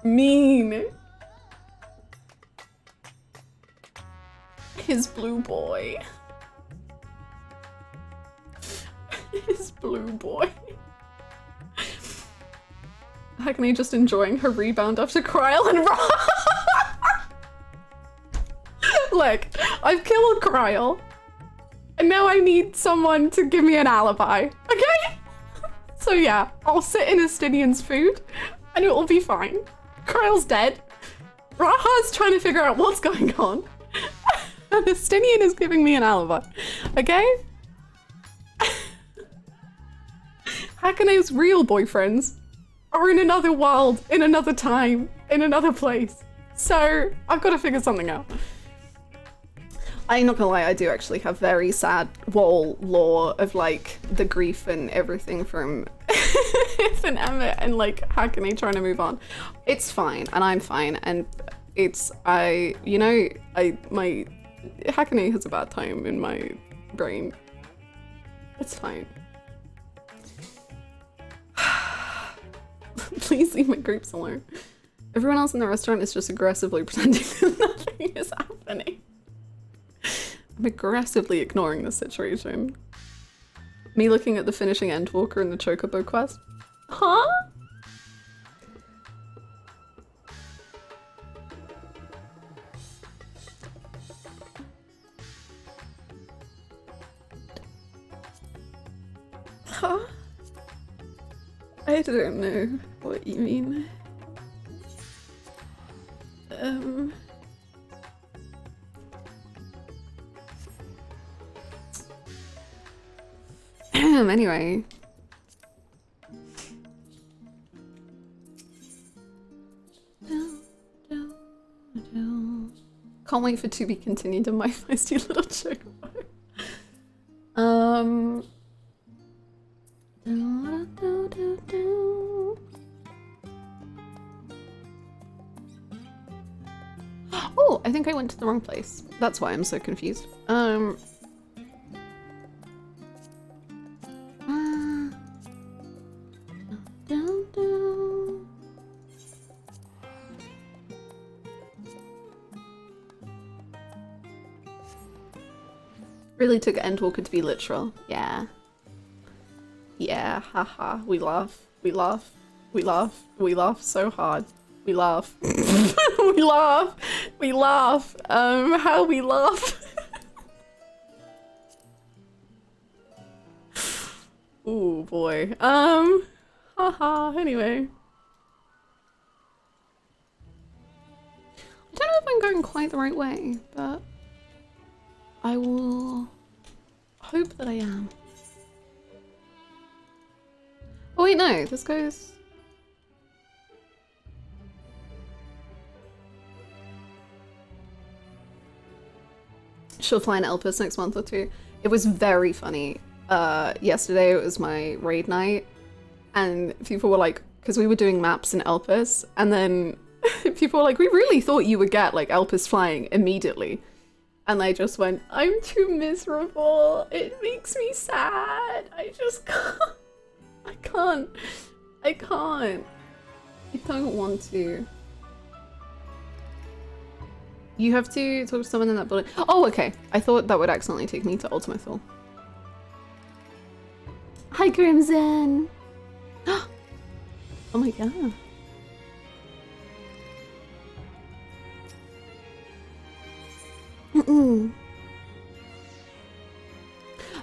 Mean. His blue boy. His blue boy. Hackney just enjoying her rebound after Kryl and Ra. Look, I've killed Kryl, and now I need someone to give me an alibi, okay? So yeah, I'll sit in Estinian's food, and it will be fine. Kryl's dead. Raha's trying to figure out what's going on, and Estinian is giving me an alibi, okay? Hakaneh's real boyfriends are in another world, in another time, in another place. So I've got to figure something out. I'm not gonna lie, I do actually have very sad wall lore of like the grief and everything from and Emmett and like Hakaneh trying to move on. It's fine, and I'm fine, and it's my Hakaneh has a bad time in my brain. It's fine. Please leave my grapes alone. Everyone else in the restaurant is just aggressively pretending that nothing is happening. I'm aggressively ignoring the situation. Me looking at the finishing Endwalker and the Chocobo quest. Huh? Huh? I don't know what you mean. Anyway. Can't wait for to be continued in my feisty little chocobo. Oh, I think I went to the wrong place. That's why I'm so confused. Really took Endwalker to be literal. Yeah. Yeah, haha. We laugh. We laugh. We laugh. We laugh so hard. We laugh. We laugh. We laugh. How we laugh. Ooh, boy. Haha. Anyway. I don't know if I'm going quite the right way, but I will hope that I am. Oh wait, no, this goes... She'll fly in Elpis next month or two. It was very funny. Yesterday it was my raid night, and people were like, because we were doing maps in Elpis, and then people were like, we really thought you would get like Elpis flying immediately. And I just went, I'm too miserable. It makes me sad. I just can't. I can't. I can't. I don't want to. You have to talk to someone in that building. Oh, okay. I thought that would accidentally take me to Ultima Thule. Hi, Crimson. Oh my god.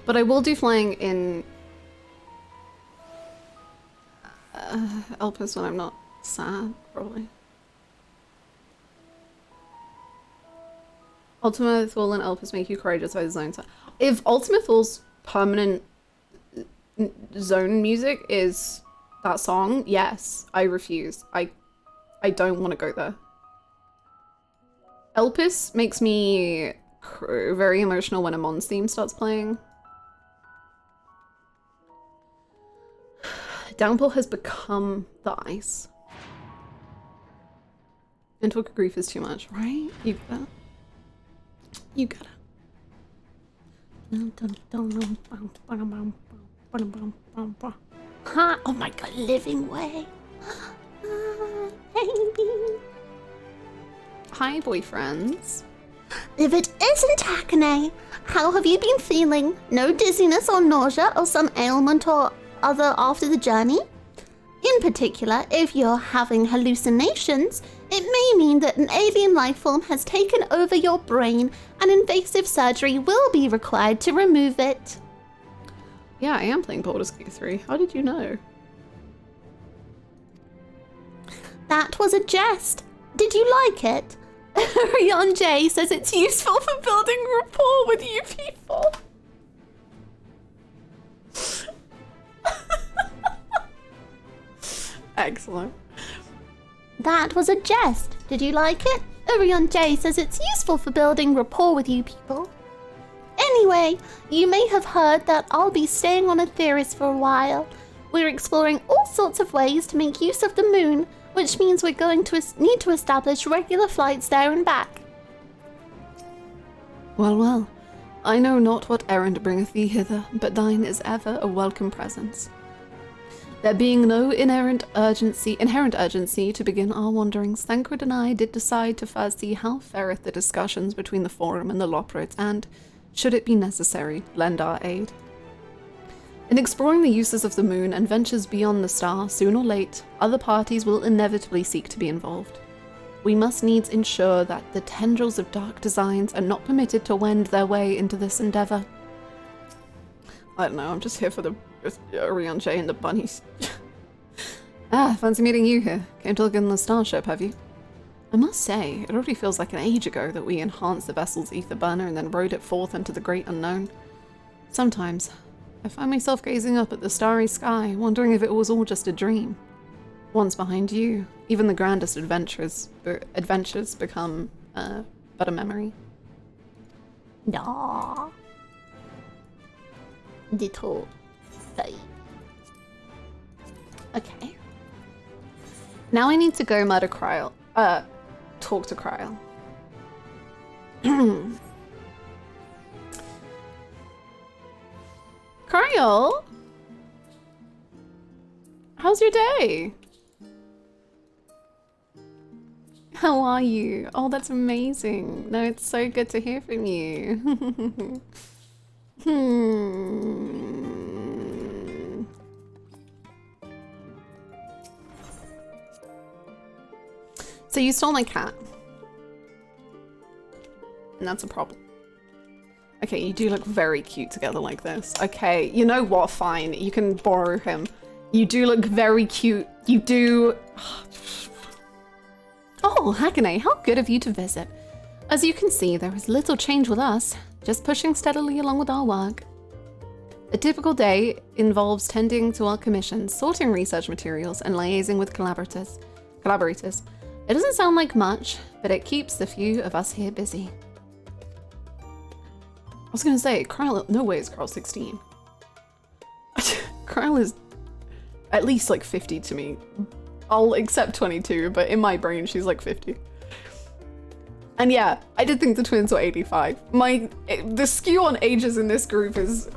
But I will do flying in Elpis when I'm not sad, probably. Ultima Thule and Elpis make you courageous by the zone. If Ultima Thule's permanent zone music is that song, yes, I refuse. I don't want to go there. Elpis makes me very emotional when a Mons theme starts playing. Downpour has become the ice. Endwalker grief is too much, right? You get it. You get it. Huh? Oh my god, living way. Baby. Hi, boyfriends. If it isn't Hakane, how have you been feeling? No dizziness or nausea or some ailment or other after the journey? In particular, if you're having hallucinations, it may mean that an alien life form has taken over your brain and invasive surgery will be required to remove it. Yeah, I am playing Baldur's Gate 3. How did you know? That was a jest. Did you like it? Rion J says it's useful for building rapport with you people. Excellent. That was a jest. Did you like it? Orion J says it's useful for building rapport with you people. Anyway, you may have heard that I'll be staying on Aetheris for a while. We're exploring all sorts of ways to make use of the moon, which means we're going to need to establish regular flights there and back. Well, well, I know not what errand bringeth thee hither, but thine is ever a welcome presence. There being no inherent urgency to begin our wanderings, Thancred and I did decide to first see how fareth the discussions between the Forum and the Loporits and, should it be necessary, lend our aid. In exploring the uses of the moon and ventures beyond the star, soon or late, other parties will inevitably seek to be involved. We must needs ensure that the tendrils of dark designs are not permitted to wend their way into this endeavor. I don't know, I'm just here for the Orion J and the bunnies. Fancy meeting you here. Came to look in the starship, have you? I must say, it already feels like an age ago that we enhanced the vessel's ether burner and then rode it forth into the great unknown. Sometimes, I find myself gazing up at the starry sky, wondering if it was all just a dream. Once behind you, even the grandest adventures become but a memory. Aww. Little Faye. Okay. Now I need to go murder Kryl. Talk to Kryl. Kryl? How's your day? How are you? Oh, that's amazing. No, it's so good to hear from you. So you stole my cat. And that's a problem. Okay, you do look very cute together like this. Okay, you know what? Fine, you can borrow him. You do look very cute. You do... Oh, Hakane, how good of you to visit. As you can see, there is little change with us, just pushing steadily along with our work. A typical day involves tending to our commissions, sorting research materials, and liaising with collaborators. It doesn't sound like much, but it keeps the few of us here busy. I was gonna say, Kryl, no way is Kryl 16. Kryl is at least like 50 to me. I'll accept 22, but in my brain she's like 50. And yeah, I did think the twins were 85. The skew on ages in this group is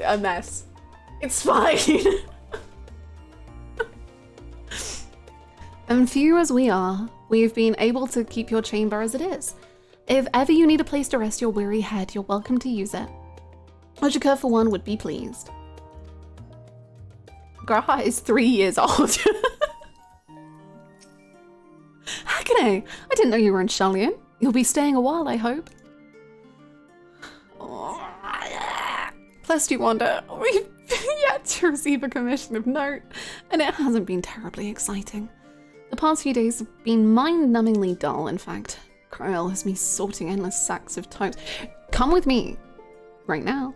a mess. It's fine. And few as we are, we've been able to keep your chamber as it is. If ever you need a place to rest your weary head, you're welcome to use it. Ojika, for one, would be pleased. Graha is 3 years old. Hakane, I didn't know you were in Scion. You'll be staying a while, I hope. Lest you wonder, we've yet to receive a commission of note, and it hasn't been terribly exciting. The past few days have been mind-numbingly dull, in fact. Kryl has me sorting endless sacks of types. Come with me. Right now.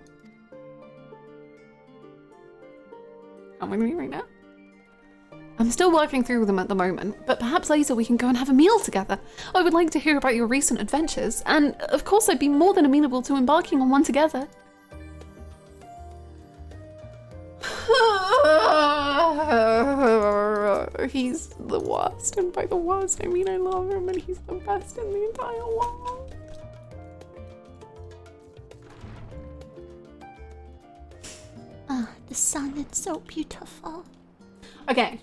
Come with me right now. I'm still working through them at the moment, but perhaps later we can go and have a meal together. I would like to hear about your recent adventures, and of course I'd be more than amenable to embarking on one together. He's the worst, and by the worst I mean I love him and he's the best in the entire world. Ah, the sun, it's so beautiful. Okay.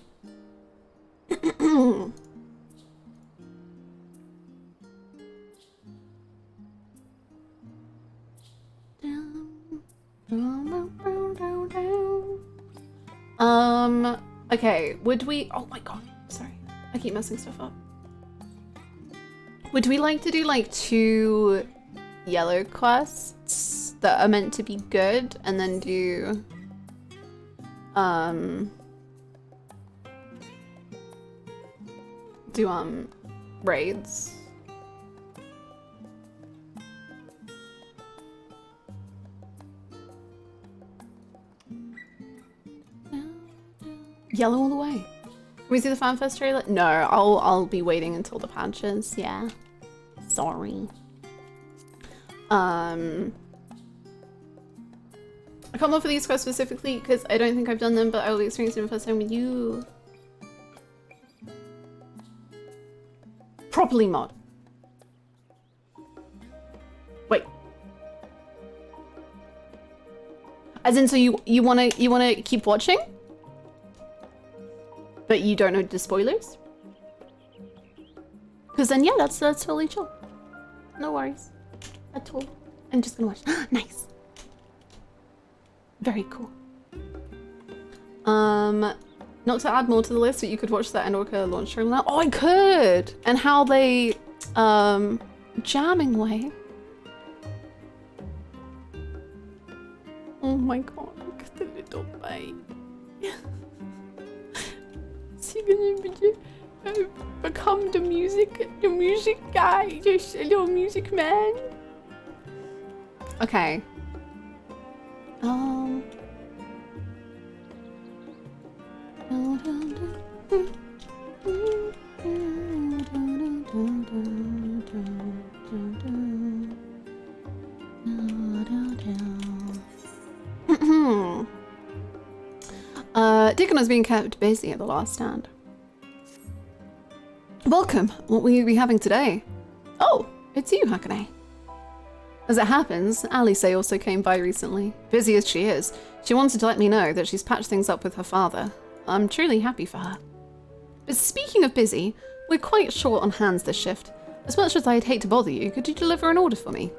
Okay, would we, oh my god, sorry, I keep messing stuff up. Would we like to do like 2 yellow quests that are meant to be good and then do, raids? Yellow all the way. Can we see the FanFest trailer? No, I'll be waiting until the patches. Yeah. Sorry. I can't look for these quests specifically because I don't think I've done them, but I will be experiencing them first time with you. Properly mod. Wait. As in, so you wanna keep watching? But you don't know the spoilers? Because then, yeah, that's totally chill. No worries at all. I'm just gonna watch. Nice. Very cool. Not to add more to the list, but you could watch that Endwalker launch trailer now. Oh, I could! And how they, jamming way. Oh my god, look at the little baby. Is he gonna become the music guy? Just a little music man? Okay. Deacon was being kept busy at the last stand. Welcome. What will you be having today? Oh, it's you, Hakane. As it happens, Alice also came by recently. Busy as she is, she wanted to let me know that she's patched things up with her father. I'm truly happy for her. But speaking of busy, we're quite short on hands this shift. As much as I'd hate to bother you, could you deliver an order for me?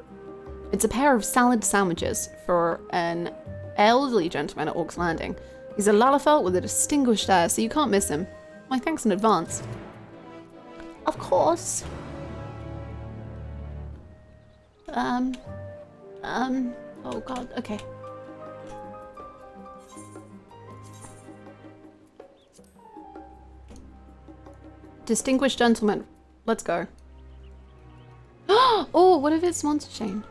It's a pair of salad sandwiches for an elderly gentleman at Orc's Landing. He's a Lalafell with a distinguished air, so you can't miss him. My thanks in advance. Of course. Oh god, okay. Distinguished gentleman. Let's go. Oh, what if it's Monster Chain?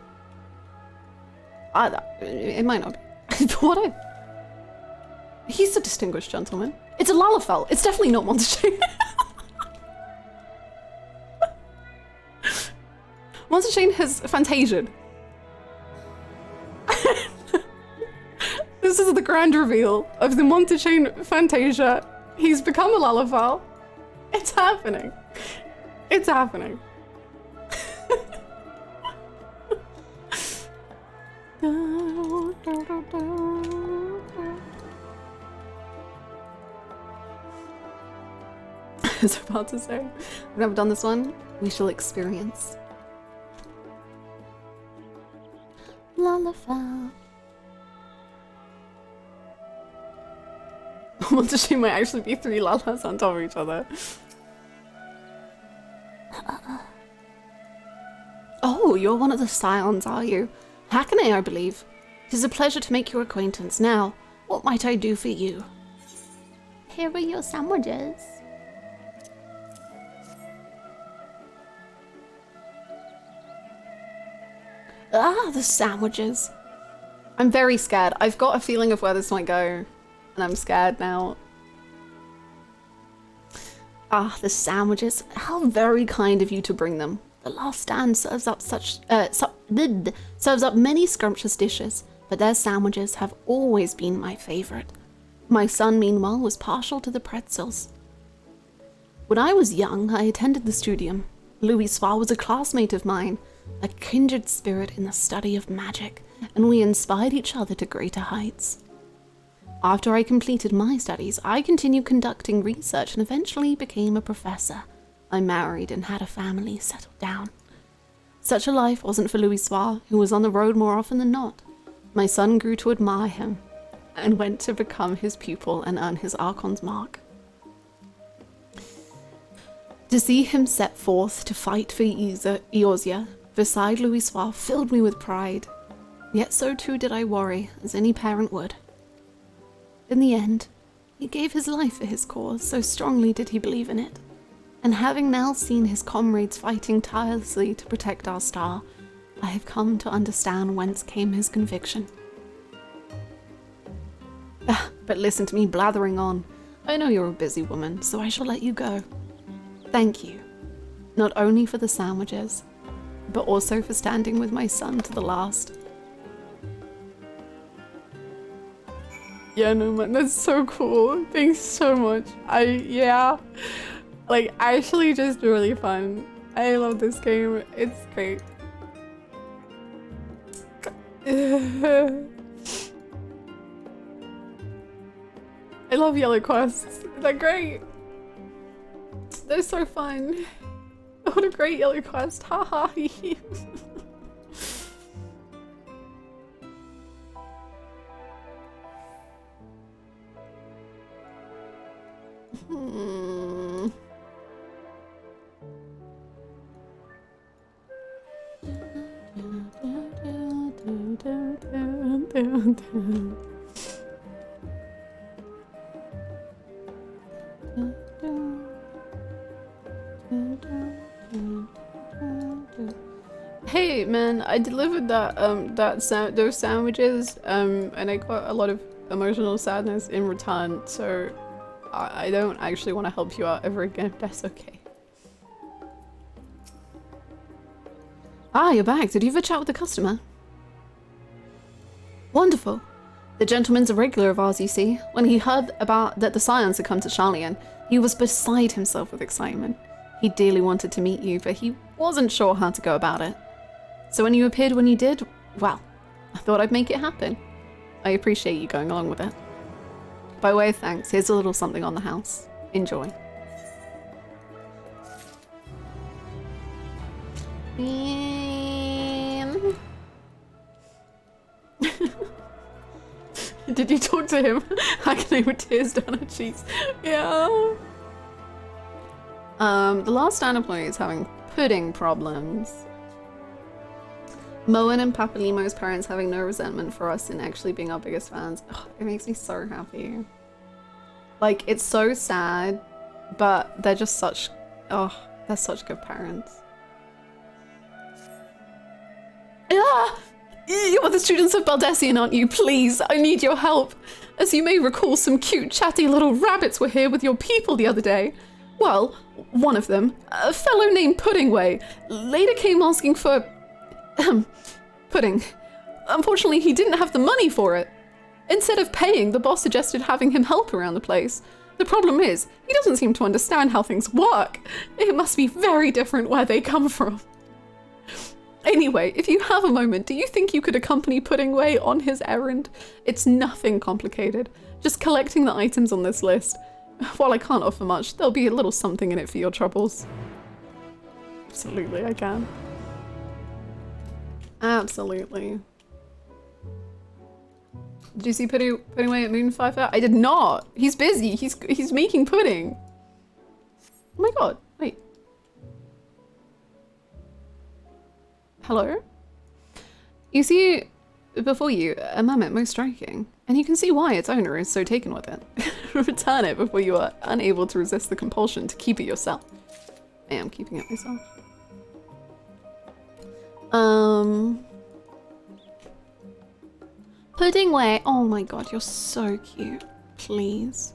It might not be. What if? He's a distinguished gentleman. It's a Lalafell. It's definitely not Monster Chain. Monster Chain has Fantasia'd. This is the grand reveal of the Monster Chain Fantasia. He's become a Lalafell. It's happening. It's happening. I was about to say, I've never done this one. We shall experience. Lalafell. Monster Chain might actually be 3 Lalas on top of each other. Oh, you're one of the Scions, are you? Hakane, I believe. It is a pleasure to make your acquaintance. Now, what might I do for you? Here are your sandwiches. Ah, the sandwiches. I'm very scared. I've got a feeling of where this might go, and I'm scared now. Ah, the sandwiches. How very kind of you to bring them. The last stand serves up serves up many scrumptious dishes, but their sandwiches have always been my favorite. My son, meanwhile, was partial to the pretzels. When I was young, I attended the Studium. Louis Soir was a classmate of mine, a kindred spirit in the study of magic, and we inspired each other to greater heights. After I completed my studies, I continued conducting research and eventually became a professor. I married and had a family, settled down. Such a life wasn't for Louis Soir, who was on the road more often than not. My son grew to admire him and went to become his pupil and earn his Archon's mark. To see him set forth to fight for Eorzea beside Louis Soir filled me with pride. Yet so too did I worry, as any parent would. In the end, he gave his life for his cause, so strongly did he believe in it. And having now seen his comrades fighting tirelessly to protect our star, I have come to understand whence came his conviction. But listen to me blathering on. I know you're a busy woman, so I shall let you go. Thank you, not only for the sandwiches, but also for standing with my son to the last. Yeah, no man, that's so cool. Thanks so much. Yeah. Like, actually just really fun. I love this game. It's great. I love yellow quests. They're great. They're so fun. What a great yellow quest. Haha. Hey man, I delivered that those sandwiches and I got a lot of emotional sadness in return, so I don't actually want to help you out ever again if that's okay. Ah, you're back. Did you have a chat with the customer? Wonderful. The gentleman's a regular of ours, you see. When he heard about that the Scions had come to Scion, he was beside himself with excitement. He dearly wanted to meet you, but he wasn't sure how to go about it. So when you appeared when you did, well, I thought I'd make it happen. I appreciate you going along with it. By way of thanks, here's a little something on the house. Enjoy. Did you talk to him? Agony with tears down her cheeks. Yeah. The last employee is having pudding problems. Moen and Papalimo's parents having no resentment for us and actually being our biggest fans. Oh, it makes me so happy. Like, it's so sad, but they're just such, oh, they're such good parents. Ah! You're the students of Baldessian, aren't you? Please, I need your help. As you may recall, some cute, chatty little rabbits were here with your people the other day. Well, one of them, a fellow named Puddingway, later came asking for pudding. Unfortunately, he didn't have the money for it. Instead of paying, the boss suggested having him help around the place. The problem is, he doesn't seem to understand how things work. It must be very different where they come from. Anyway, if you have a moment, do you think you could accompany Puddingway on his errand? It's nothing complicated. Just collecting the items on this list. While I can't offer much, there'll be a little something in it for your troubles. Absolutely, I can. Absolutely. Did you see Puddingway at Moonfire? I did not! He's busy! He's making pudding! Oh my god, wait. Hello? You see before you a mammoth most striking, and you can see why its owner is so taken with it. Return it before you are unable to resist the compulsion to keep it yourself. I am keeping it myself. Puddingway, oh my god, you're so cute. Please.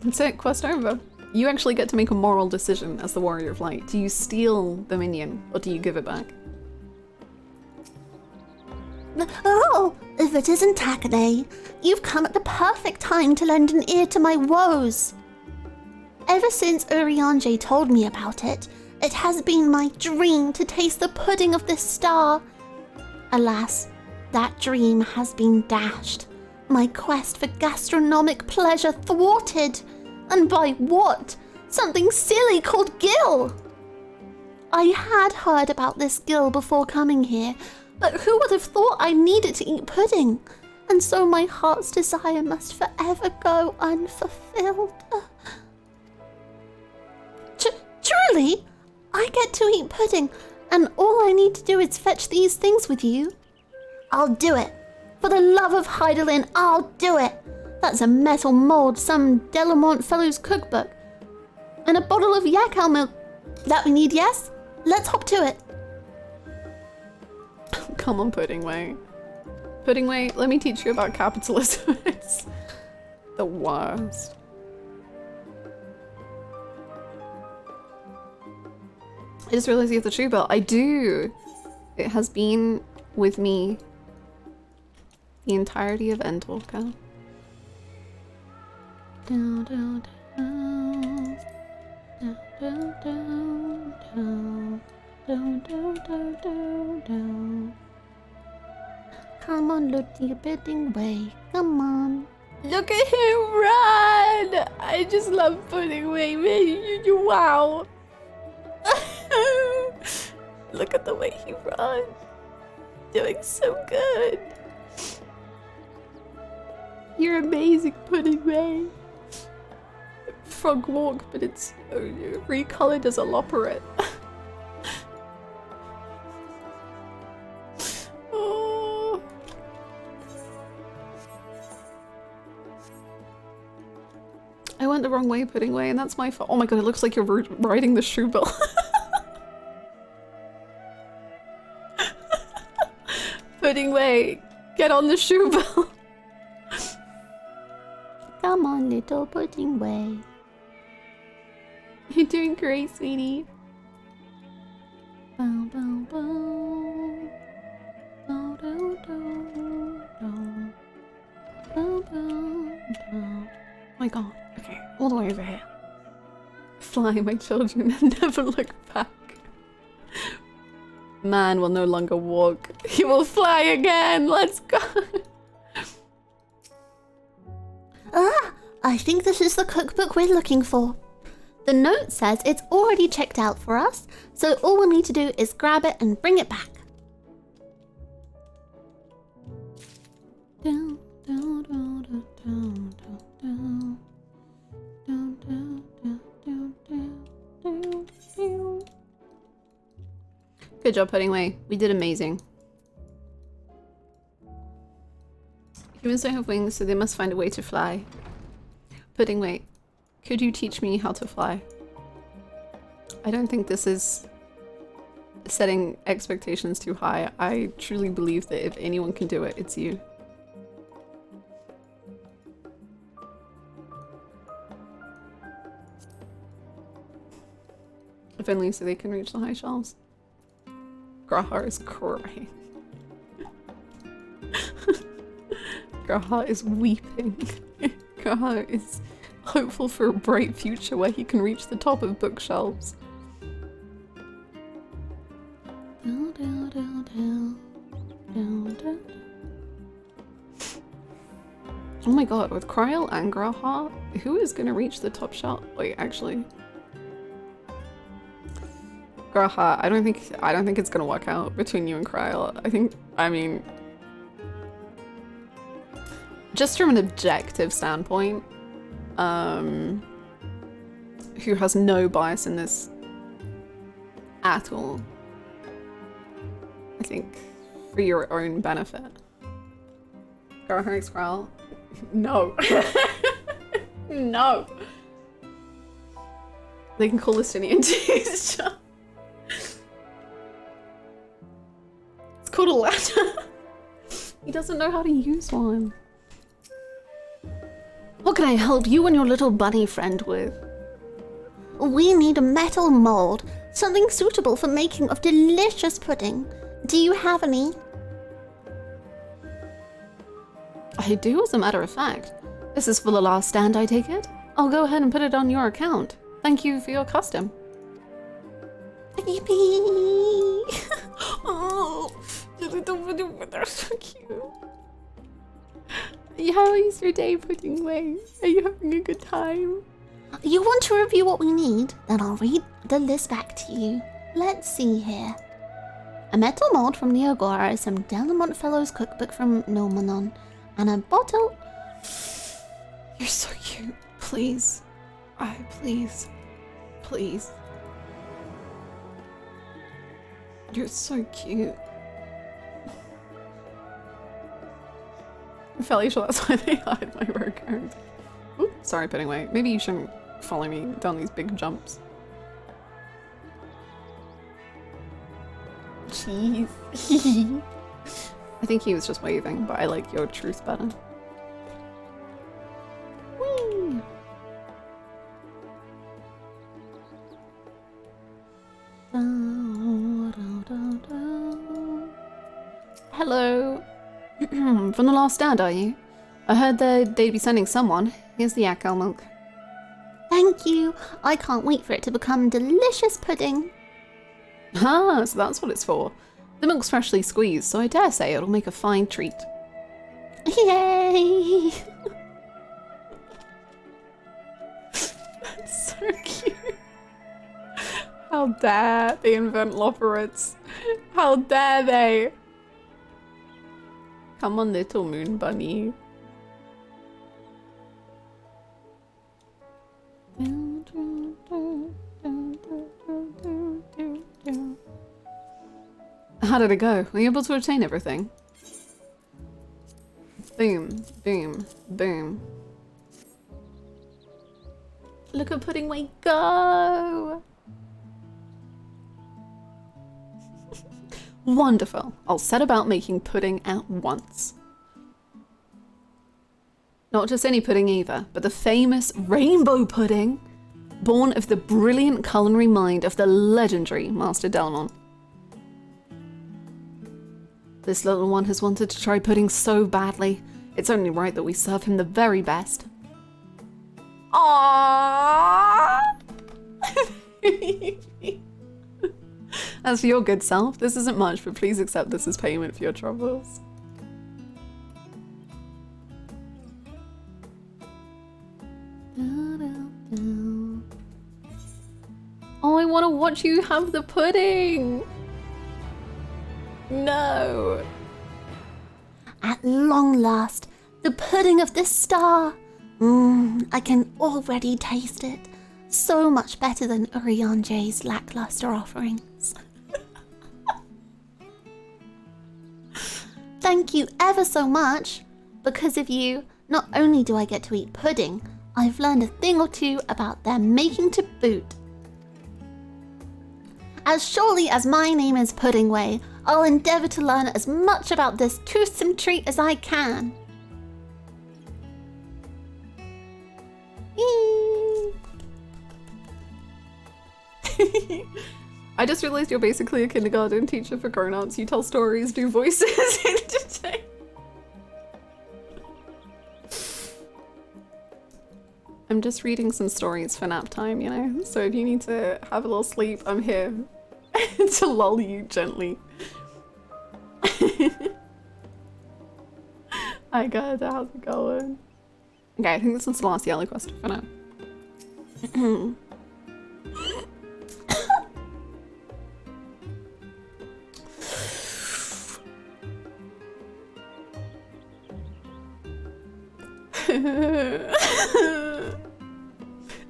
That's it, quest over. You actually get to make a moral decision as the Warrior of Light. Do you steal the minion, or do you give it back? Oh, if it isn't Takane, you've come at the perfect time to lend an ear to my woes. Ever since Urianger told me about it, it has been my dream to taste the pudding of this star. Alas, that dream has been dashed. My quest for gastronomic pleasure thwarted. And by what? Something silly called Gil. I had heard about this Gil before coming here, but who would have thought I needed to eat pudding? And so my heart's desire must forever go unfulfilled. Truly, I get to eat pudding, and all I need to do is fetch these things with you. I'll do it. For the love of Heidelin, I'll do it. That's a metal mold, some Delamont fellow's cookbook. And a bottle of Yakal milk that we need, yes? Let's hop to it. Come on, Puddingway. Puddingway, let me teach you about capitalism. It's the worst. I just realized you have the true belt. I do. It has been with me the entirety of Endwalker. Come on, Looty, pudding way. Come on. Look at him run! I just love putting away. Wow. Look at the way he runs. Doing so good. You're amazing, Pudding Ray. Frog walk, but it's recolored as a loperet. Oh. I went the wrong way, Pudding Way, and that's my fault. Oh my god, it looks like you're riding the shoe bill. Pudding Way, get on the shoe bill. Come on, little Pudding Way. You're doing great, sweetie. Bow, bow, bow. Bow, bow, bow, bow. Bow, bow, bow. Oh my god. Okay, all the way over here. Fly, my children, and never look back. Man will no longer walk. He will fly again. Let's go. Ah, I think this is the cookbook we're looking for. The note says it's already checked out for us, so all we'll need to do is grab it and bring it back. Good job, Pudding Way. We did amazing. Humans don't have wings, so they must find a way to fly. Pudding Way, could you teach me how to fly? I don't think this is setting expectations too high. I truly believe that if anyone can do it, it's you. If only so they can reach the high shelves. Grahar is crying. Grahar is weeping. Grahar is hopeful for a bright future where he can reach the top of bookshelves. Oh my god, with Kryl and Grahar, who is gonna reach the top shelf? Wait, actually. Grahar, I don't think it's gonna work out between you and Kryl. I mean, just from an objective standpoint, who has no bias in this at all, I think for your own benefit. Grahar x Kryl? No. No. They can call the Scion too. It's called a ladder. He doesn't know how to use one. What can I help you and your little bunny friend with? We need a metal mold, something suitable for making of delicious pudding. Do you have any? I do, as a matter of fact. This is for the last stand, I take it? I'll go ahead and put it on your account. Thank you for your custom. Yippee! Oh, they're so cute. How is your day, Pudding Way? Are you having a good time? You want to review what we need? Then I'll read the list back to you. Let's see here. A metal mold from the Agora, some Delamont Fellows cookbook from Nomanon, and a bottle. You're so cute. Please. Please. Please. You're so cute. I'm fairly sure that's why they hide my rogue character. Ooh, sorry, Pudding Way. Maybe you shouldn't follow me down these big jumps. Jeez. I think he was just waving, but I like your truth better. Whee! Hello. From the last stand, are you? I heard that they'd be sending someone. Here's the Akal milk. Thank thank you. I can't wait for it to become delicious pudding. Ah, so that's what it's for. The milk's freshly squeezed, so I dare say it'll make a fine treat. Yay! That's so cute. How dare they invent Loporits? How dare they? Come on, little moon bunny. How did it go? Were you able to retain everything? Boom, boom, boom. Look at Pudding Way go! Wonderful. I'll set about making pudding at once. Not just any pudding either, but the famous rainbow pudding, born of the brilliant culinary mind of the legendary Master Delmont. This little one has wanted to try pudding so badly, it's only right that we serve him the very best. Aww! As for your good self, this isn't much, but please accept this as payment for your troubles. Oh, I want to watch you have the pudding! No! At long last, the pudding of the star. I can already taste it. So much better than Urianje's lackluster offerings. Thank you ever so much. Because of you, not only do I get to eat pudding, I've learned a thing or two about their making to boot. As surely as my name is Puddingway, I'll endeavour to learn as much about this toothsome treat as I can. I just realized you're basically a kindergarten teacher for grown-ups. You tell stories, do voices, entertain. I'm just reading some stories for nap time, you know? So if you need to have a little sleep, I'm here to lull you gently. Hi guys, how's it going? Okay, I think this one's the last yellow quest for now.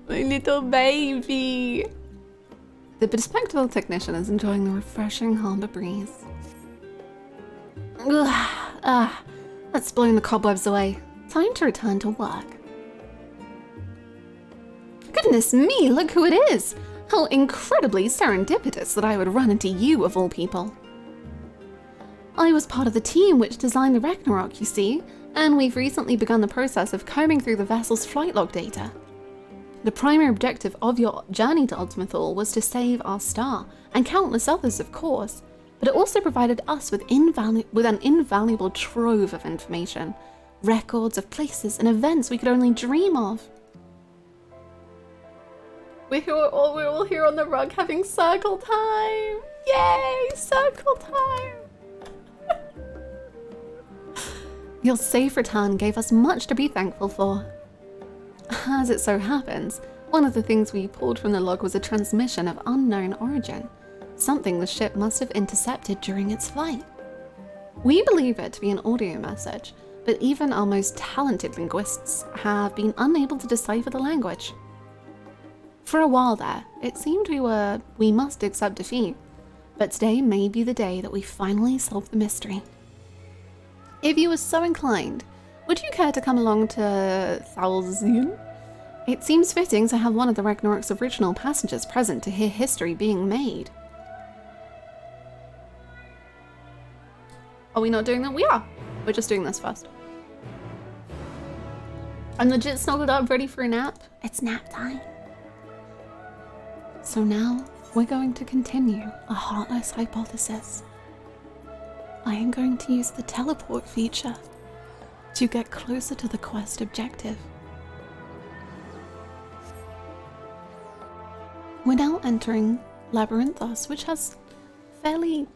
My little baby. The bespectacled technician is enjoying the refreshing harbour breeze. Let's blow the cobwebs away. Time to return to work. Goodness me, look who it is! How incredibly serendipitous that I would run into you of all people. I was part of the team which designed the Ragnarok, you see, and we've recently begun the process of combing through the vessel's flight log data. The primary objective of your journey to Ultimathal was to save our star, and countless others of course, but it also provided us with an invaluable trove of information, records of places and events we could only dream of. We're all here on the rug having circle time! Yay! Circle time! Your safe return gave us much to be thankful for. As it so happens, one of the things we pulled from the log was a transmission of unknown origin, something the ship must have intercepted during its flight. We believe it to be an audio message, but even our most talented linguists have been unable to decipher the language. For a while there, it seemed we must accept defeat, but today may be the day that we finally solve the mystery. If you were so inclined, would you care to come along to Thalzian? It seems fitting to have one of the Ragnarok's original passengers present to hear history being made. Are we not doing that? We are. We're just doing this first. I'm legit snuggled up, ready for a nap. It's nap time. So now, we're going to continue a heartless hypothesis. I am going to use the teleport feature to get closer to the quest objective. We're now entering Labyrinthos, which has fairly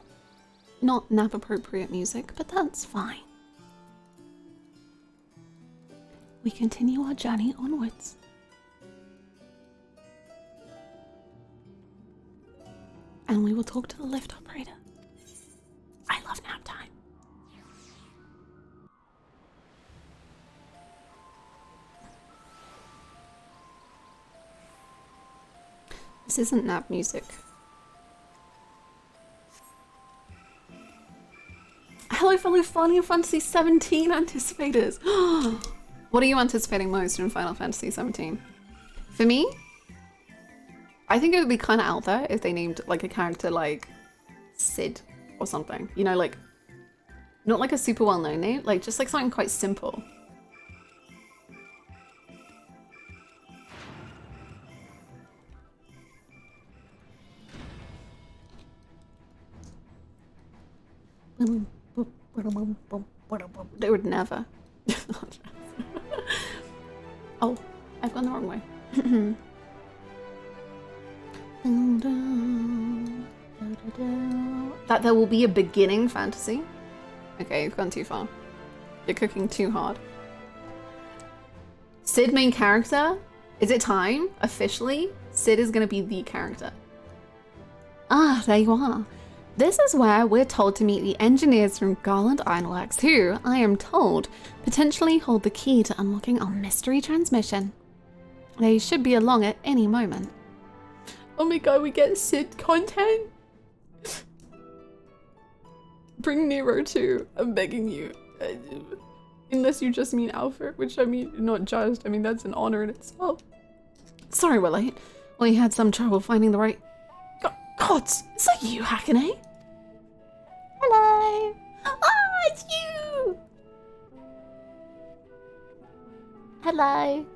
not nap appropriate music, but that's fine. We continue our journey onwards. And we will talk to the lift operator. I love nap time. This isn't nap music. Hello fellow Final Fantasy 17 anticipators! What are you anticipating most in Final Fantasy 17? For me, I think it would be kind of out there if they named like a character like Sid or something. You know, like, not like a super well-known name, like just like something quite simple. They would never. Oh, I've gone the wrong way. That there will be a beginning fantasy. Okay, you've gone too far. You're cooking too hard. Sid main character? Is it time? Officially? Sid is gonna be the character. Ah, there you are. This is where we're told to meet the engineers from Garland Ironworks who, I am told, potentially hold the key to unlocking our mystery transmission. They should be along at any moment. Oh my god, we get Sid content? Bring Nero too, I'm begging you. Unless you just mean Alfred, which I mean, not just, I mean that's an honor in itself. Sorry we're late. We had some trouble finding the right... God, is that you, Hackney? Hello! Ah, it's you! Hello.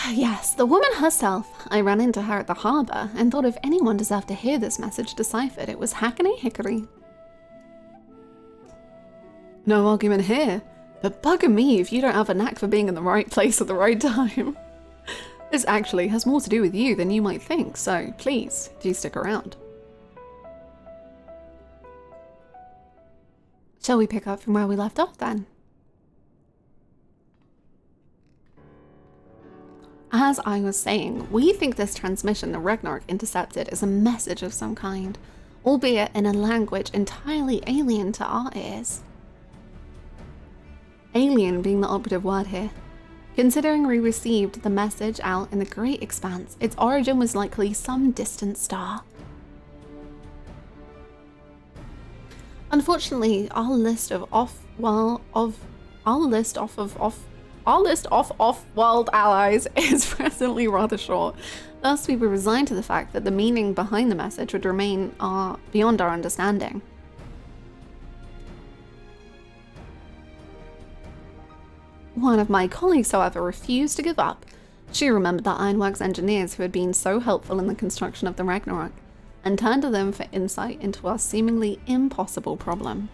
Yes, the woman herself. I ran into her at the harbour and thought if anyone deserved to hear this message deciphered, it was Hackney Hickory. No argument here, but bugger me if you don't have a knack for being in the right place at the right time. This actually has more to do with you than you might think, so please, do stick around. Shall we pick up from where we left off then? As I was saying, we think this transmission the Ragnarok intercepted is a message of some kind, albeit in a language entirely alien to our ears. Alien being the operative word here. Considering we received the message out in the great expanse, its origin was likely some distant star. Unfortunately, our list of off-world allies is presently rather short. Thus, we were resigned to the fact that the meaning behind the message would remain beyond our understanding. One of my colleagues, however, refused to give up. She remembered the Ironworks engineers who had been so helpful in the construction of the Ragnarok, and turned to them for insight into our seemingly impossible problem.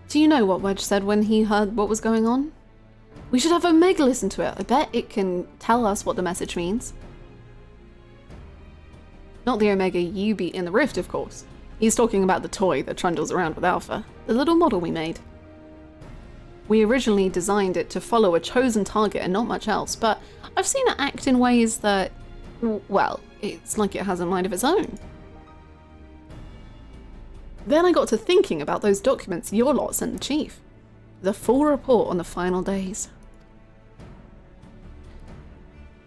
Do you know what Wedge said when he heard what was going on? We should have Omega listen to it. I bet it can tell us what the message means. Not the Omega you beat in the Rift, of course. He's talking about the toy that trundles around with Alpha, the little model we made. We originally designed it to follow a chosen target and not much else, but I've seen it act in ways that, well, it's like it has a mind of its own. Then I got to thinking about those documents your lot sent the Chief. The full report on the final days.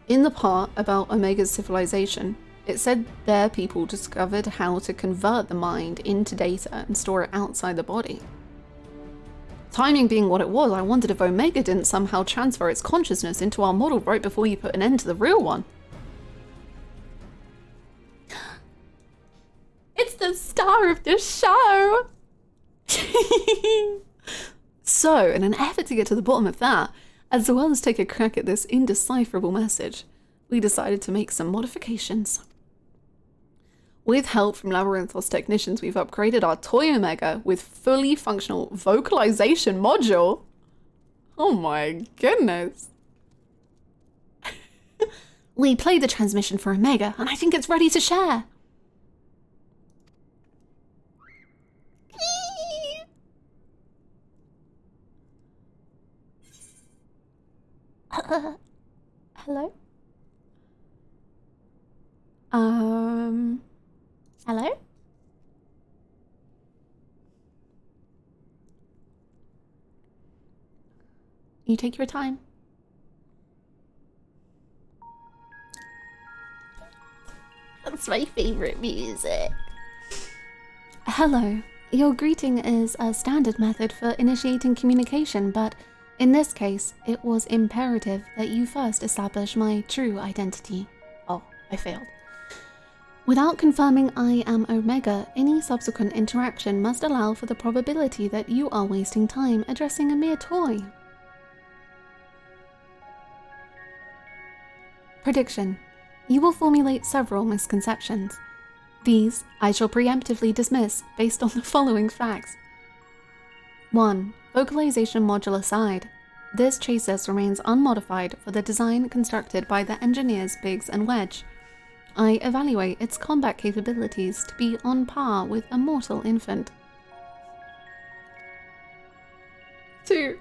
In the part about Omega's civilization, it said their people discovered how to convert the mind into data and store it outside the body. Timing being what it was, I wondered if Omega didn't somehow transfer its consciousness into our model right before you put an end to the real one. It's the star of the show! So, in an effort to get to the bottom of that, as well as take a crack at this indecipherable message, we decided to make some modifications. With help from Labyrinthos technicians, we've upgraded our toy Omega with fully functional vocalization module. Oh my goodness. We played the transmission for Omega, and I think it's ready to share. Hello? Hello? You take your time. That's my favorite music. Hello. Your greeting is a standard method for initiating communication, but in this case, it was imperative that you first establish my true identity. Oh, I failed. Without confirming I am Omega, any subsequent interaction must allow for the probability that you are wasting time addressing a mere toy. Prediction. You will formulate several misconceptions. These I shall preemptively dismiss based on the following facts. 1. Vocalization module aside, this chassis remains unmodified for the design constructed by the engineers Biggs and Wedge. I evaluate its combat capabilities to be on par with a mortal infant. 2.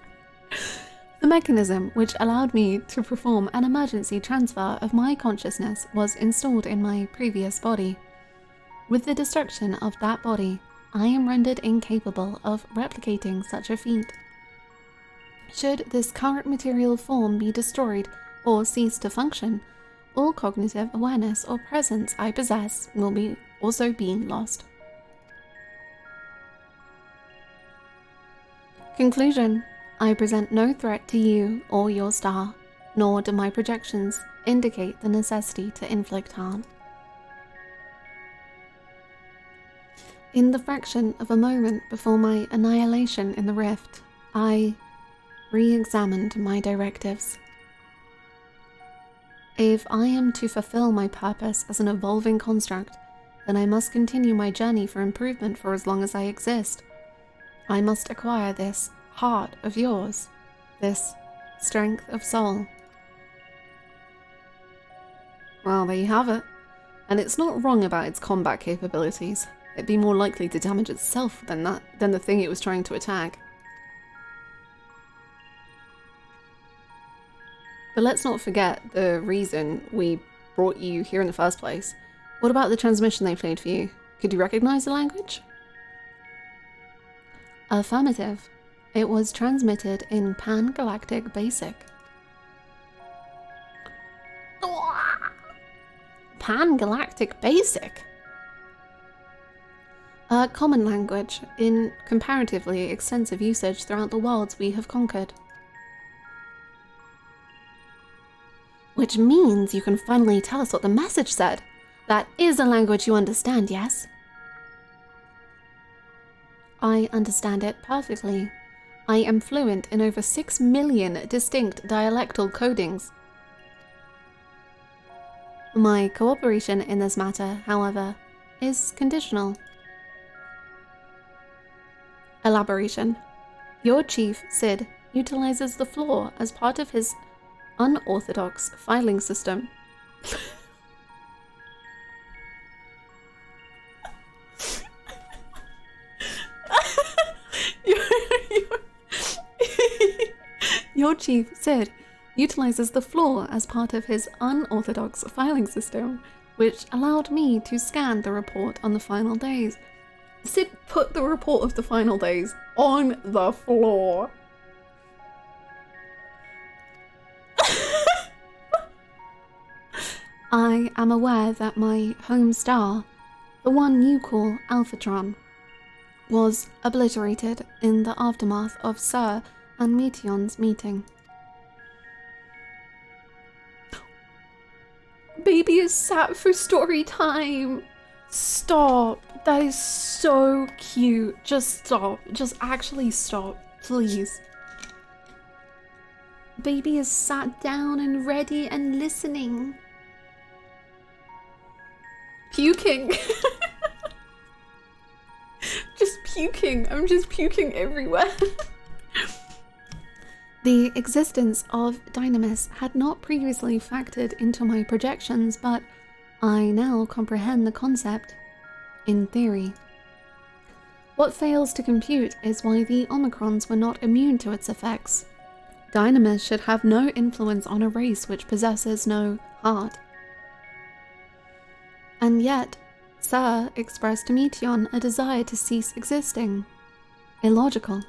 The mechanism which allowed me to perform an emergency transfer of my consciousness was installed in my previous body. With the destruction of that body, I am rendered incapable of replicating such a feat. Should this current material form be destroyed or cease to function, all cognitive awareness or presence I possess will also be lost. Conclusion. I present no threat to you or your star, nor do my projections indicate the necessity to inflict harm. In the fraction of a moment before my annihilation in the rift, I re-examined my directives. If I am to fulfill my purpose as an evolving construct, then I must continue my journey for improvement for as long as I exist. I must acquire this heart of yours, this strength of soul. Well, there you have it. And it's not wrong about its combat capabilities. It'd be more likely to damage itself than the thing it was trying to attack. But let's not forget the reason we brought you here in the first place. What about the transmission they played for you? Could you recognize the language? Affirmative. It was transmitted in Pan-Galactic Basic. Pan-Galactic Basic? A common language in comparatively extensive usage throughout the worlds we have conquered. Which means you can finally tell us what the message said. That is a language you understand, yes? I understand it perfectly. I am fluent in over 6 million distinct dialectal codings. My cooperation in this matter, however, is conditional. Elaboration. Your chief, Sid, utilizes the floor as part of his unorthodox filing system. Your chief, Sid, utilizes the floor as part of his unorthodox filing system, which allowed me to scan the report on the final days. Sid put the report of the final days on the floor. I am aware that my home star, the one you call Alphatron, was obliterated in the aftermath of Sir and Meteon's meeting. Baby is sat for story time. Stop. That is so cute. Just stop. Just actually stop, please. Baby is sat down and ready and listening. Puking. Just puking. I'm just puking everywhere. The existence of Dynamis had not previously factored into my projections, but I now comprehend the concept, in theory. What fails to compute is why the Omicrons were not immune to its effects. Dynamis should have no influence on a race which possesses no heart. And yet, Sir expressed to Meteon a desire to cease existing. Illogical.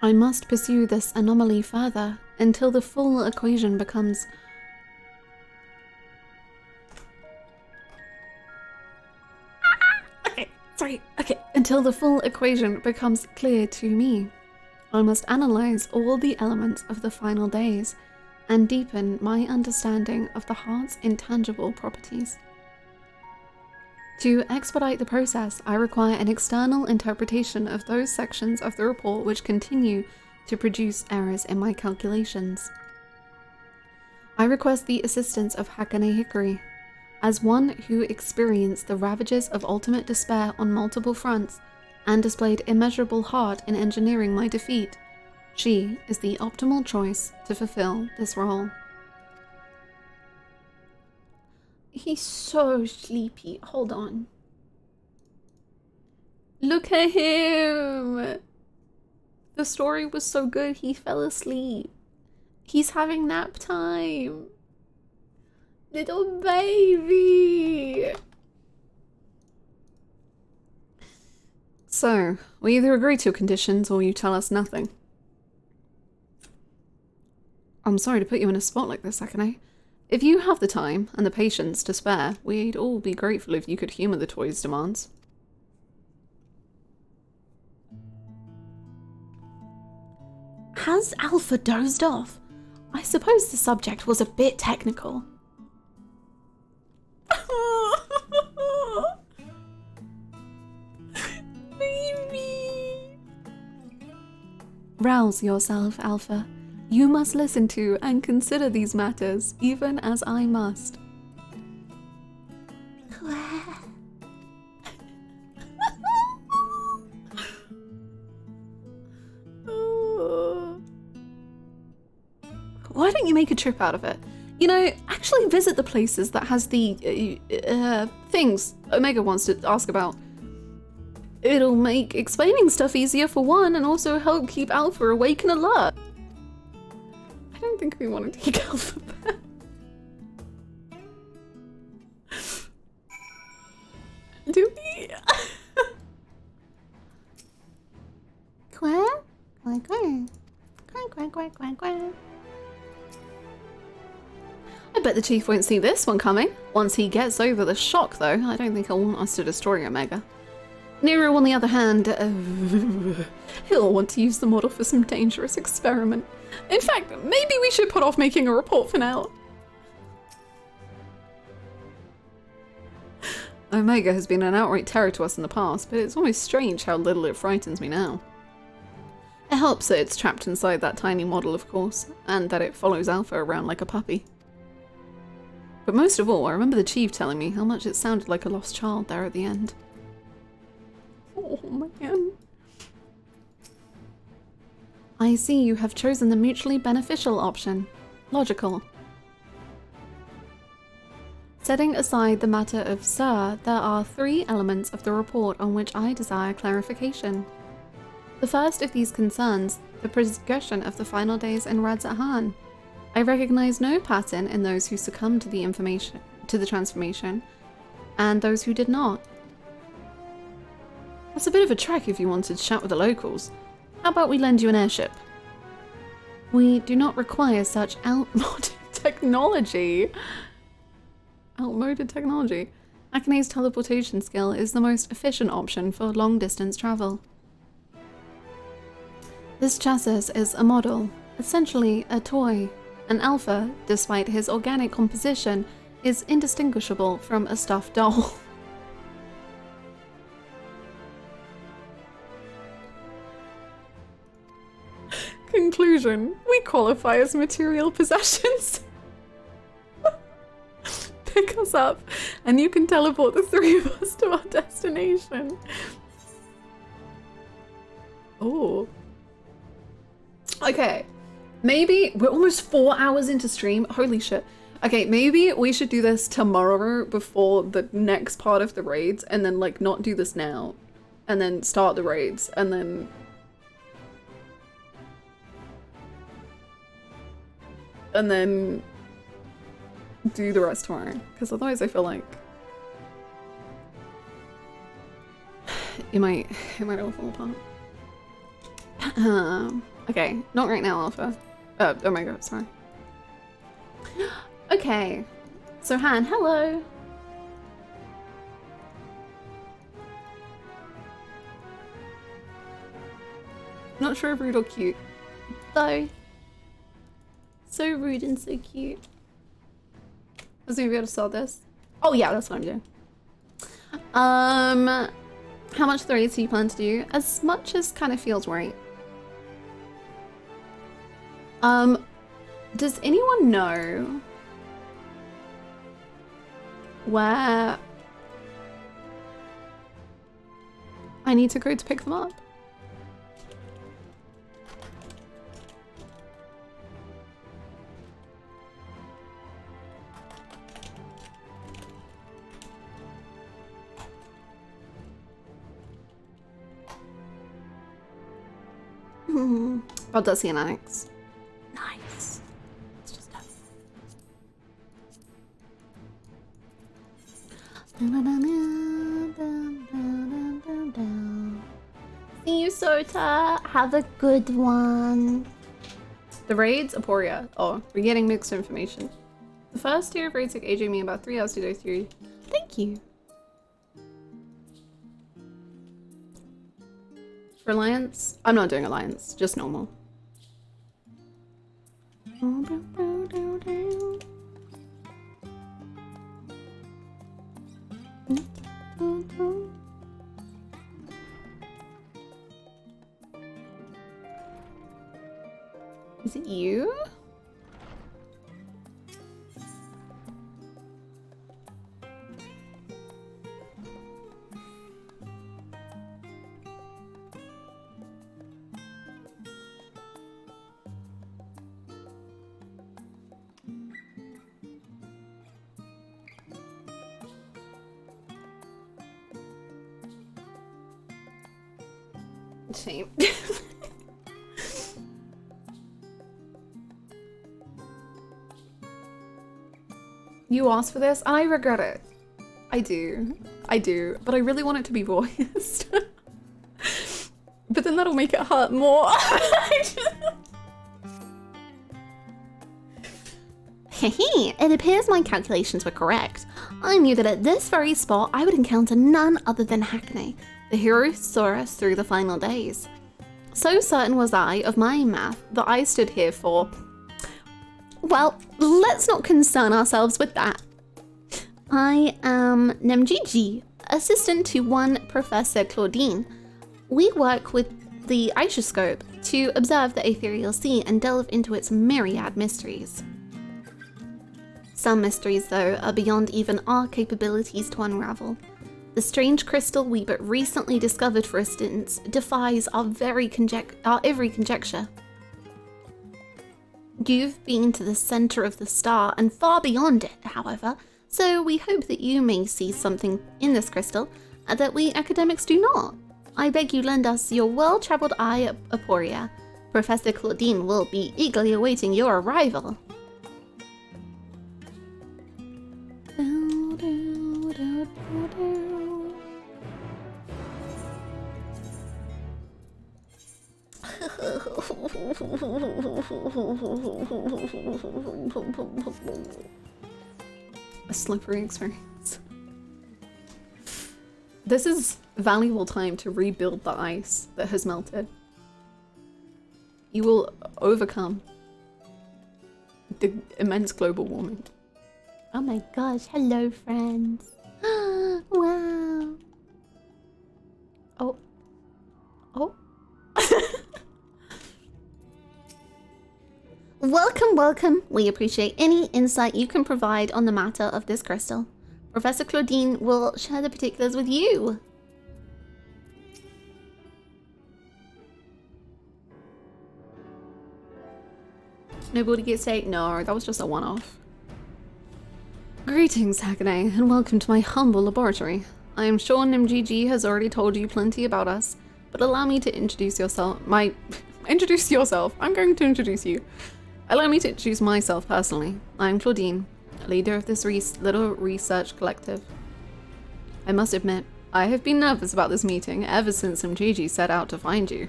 I must pursue this anomaly further until the full equation becomes... Until the full equation becomes clear to me. I must analyze all the elements of the final days and deepen my understanding of the heart's intangible properties. To expedite the process, I require an external interpretation of those sections of the report which continue to produce errors in my calculations. I request the assistance of Hakane Hikari. As one who experienced the ravages of ultimate despair on multiple fronts and displayed immeasurable heart in engineering my defeat, she is the optimal choice to fulfill this role. He's so sleepy. Hold on. Look at him! The story was so good, he fell asleep. He's having nap time. Little baby! So, we either agree to your conditions or you tell us nothing. I'm sorry to put you in a spot like this, Akane. If you have the time and the patience to spare, we'd all be grateful if you could humour the toy's demands. Has Alpha dozed off? I suppose the subject was a bit technical. Baby! Rouse yourself, Alpha. You must listen to and consider these matters, even as I must. Why don't you make a trip out of it? You know, actually visit the places that has the things Omega wants to ask about. It'll make explaining stuff easier for one, and also help keep Alpha awake and alert. I don't think we want to take Alpha back. Do we? Quack? Quack, quack. Quack, quack, quack, quack, quack. I bet the Chief won't see this one coming. Once he gets over the shock, though, I don't think he'll want us to destroy Omega. Nero, on the other hand, he'll want to use the model for some dangerous experiment. In fact, maybe we should put off making a report for now. Omega has been an outright terror to us in the past, but it's almost strange how little it frightens me now. It helps that it's trapped inside that tiny model, of course, and that it follows Alpha around like a puppy. But most of all, I remember the Chief telling me how much it sounded like a lost child there at the end. Oh man. I see you have chosen the mutually beneficial option. Logical. Setting aside the matter of Sir, there are 3 elements of the report on which I desire clarification. The first of these concerns the progression of the final days in Radz-at-Han. I recognize no pattern in those who succumbed to the transformation, and those who did not. That's a bit of a trek if you wanted to chat with the locals. How about we lend you an airship? We do not require such outmoded technology. Outmoded technology. Akane's teleportation skill is the most efficient option for long-distance travel. This chassis is a model, essentially a toy. An Alpha, despite his organic composition, is indistinguishable from a stuffed doll. Conclusion. We qualify as material possessions. Pick us up, and you can teleport the 3 of us to our destination. Oh. Okay. Maybe we're almost 4 hours into stream. Holy shit. Okay, maybe we should do this tomorrow before the next part of the raids, and then like not do this now, and then start the raids, and then do the rest tomorrow. Because otherwise I feel like it might all fall apart. Okay, not right now, Alpha. Oh my god, sorry. Okay, so Han, hello. Not sure if rude or cute. Though. So rude and so cute. Was I gonna be able to sell this? Oh yeah, that's what I'm doing. How much of the raids do you plan to do? As much as kind of feels right. Does anyone know where I need to go to pick them up? Baldesion Annex. Nice. It's just done. See you, Sota. Have a good one. The raids? Aporia. Oh, we're getting mixed information. The first tier of raids took AJ and me about 3 hours to go through. Thank you. For Alliance? I'm not doing Alliance, just normal. Is it you? Shame. You asked for this, and I regret it. I do, but I really want it to be voiced. But then that'll make it hurt more. Hehe, it appears my calculations were correct. I knew that at this very spot I would encounter none other than Hackney, the hero who saw us through the final days. So certain was I of my math that I stood here for... Well, let's not concern ourselves with that. I am Nemgigi, assistant to one Professor Claudine. We work with the Ishoscope to observe the ethereal sea and delve into its myriad mysteries. Some mysteries, though, are beyond even our capabilities to unravel. The strange crystal we but recently discovered, for instance, defies our every conjecture. You've been to the center of the star and far beyond it, however, so we hope that you may see something in this crystal that we academics do not. I beg you lend us your well-traveled eye, Aporia. Professor Claudine will be eagerly awaiting your arrival. A slippery experience. This is valuable time to rebuild the ice that has melted. You will overcome the immense global warming. Oh my gosh, hello friends. Wow. Oh. Oh. Welcome, welcome. We appreciate any insight you can provide on the matter of this crystal. Professor Claudine will share the particulars with you. Nobody gets taken. No, that was just a one-off. Greetings, Hakane, and welcome to my humble laboratory. I am sure NimGG has already told you plenty about us, but allow me to introduce yourself. Introduce yourself. I'm going to introduce you. Allow me to introduce myself personally. I'm Claudine, leader of this little research collective. I must admit, I have been nervous about this meeting ever since NimGG set out to find you.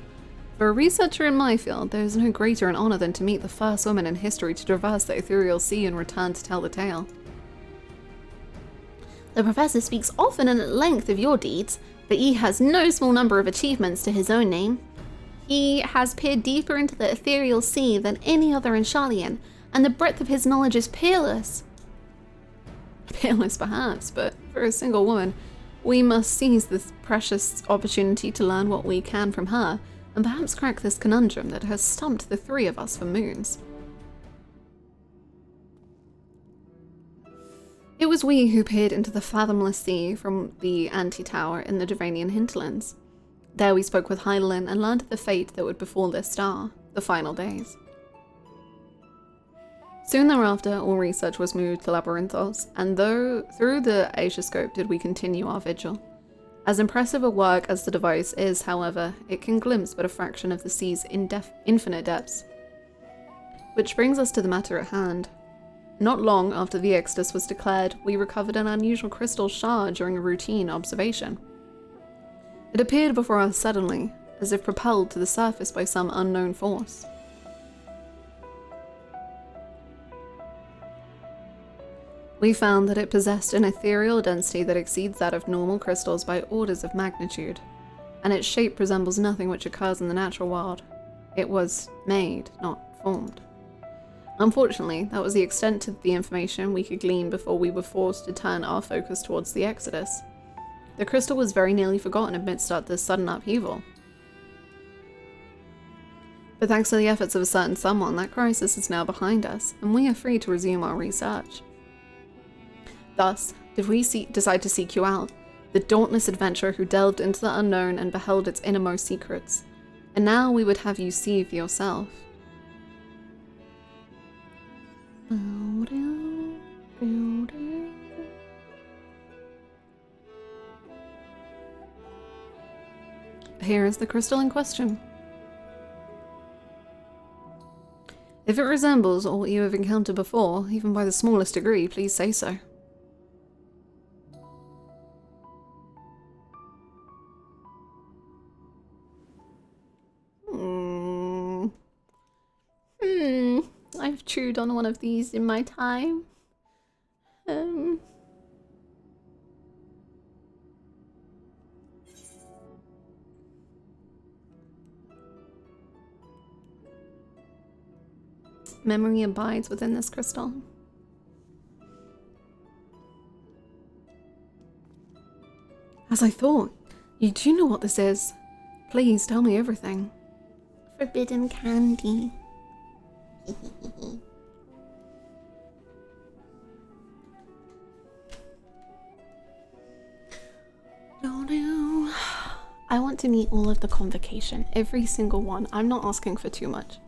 For a researcher in my field, there is no greater an honor than to meet the first woman in history to traverse the ethereal sea and return to tell the tale. The professor speaks often and at length of your deeds, but he has no small number of achievements to his own name. He has peered deeper into the ethereal sea than any other in Scion, and the breadth of his knowledge is peerless. Peerless perhaps, but for a single woman, we must seize this precious opportunity to learn what we can from her, and perhaps crack this conundrum that has stumped the three of us for moons. It was we who peered into the fathomless sea from the anti-tower in the Duranian hinterlands. There we spoke with Hydaelyn and learned of the fate that would befall their star, the final days. Soon thereafter, all research was moved to Labyrinthos, and through the Asioscope did we continue our vigil. As impressive a work as the device is, however, it can glimpse but a fraction of the sea's infinite depths. Which brings us to the matter at hand. Not long after the Exodus was declared, we recovered an unusual crystal shard during a routine observation. It appeared before us suddenly, as if propelled to the surface by some unknown force. We found that it possessed an ethereal density that exceeds that of normal crystals by orders of magnitude, and its shape resembles nothing which occurs in the natural world. It was made, not formed. Unfortunately, that was the extent of the information we could glean before we were forced to turn our focus towards the Exodus. The crystal was very nearly forgotten amidst this sudden upheaval. But thanks to the efforts of a certain someone, that crisis is now behind us, and we are free to resume our research. Thus, did we decide to seek you out, the dauntless adventurer who delved into the unknown and beheld its innermost secrets. And now we would have you see for yourself. Here is the crystal in question. If it resembles all you have encountered before, even by the smallest degree, please say so. I've chewed on one of these in my time. Memory abides within this crystal. As I thought, you do know what this is. Please tell me everything. Forbidden candy. I want to meet all of the convocation, every single one. I'm not asking for too much.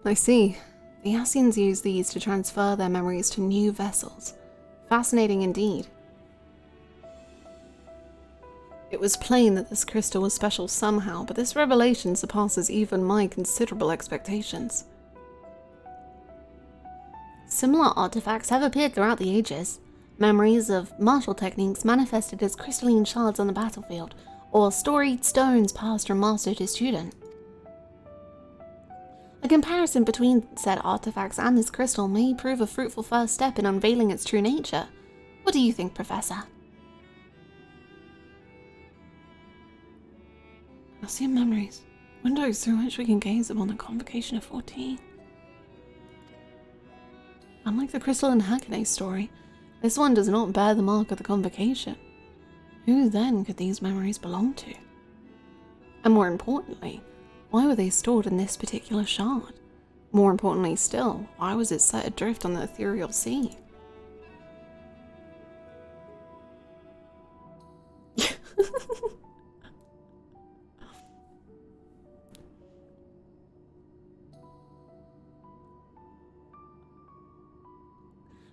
I see. The Ascians use these to transfer their memories to new vessels. Fascinating indeed. It was plain that this crystal was special somehow, but this revelation surpasses even my considerable expectations. Similar artifacts have appeared throughout the ages. Memories of martial techniques manifested as crystalline shards on the battlefield, or storied stones passed from master to student. A comparison between said artifacts and this crystal may prove a fruitful first step in unveiling its true nature. What do you think, Professor? Ascian memories. Windows through which we can gaze upon the convocation of 14. Unlike the crystal in Hakane's story, this one does not bear the mark of the convocation. Who then could these memories belong to? And more importantly, why were they stored in this particular shard? More importantly still, why was it set adrift on the ethereal sea?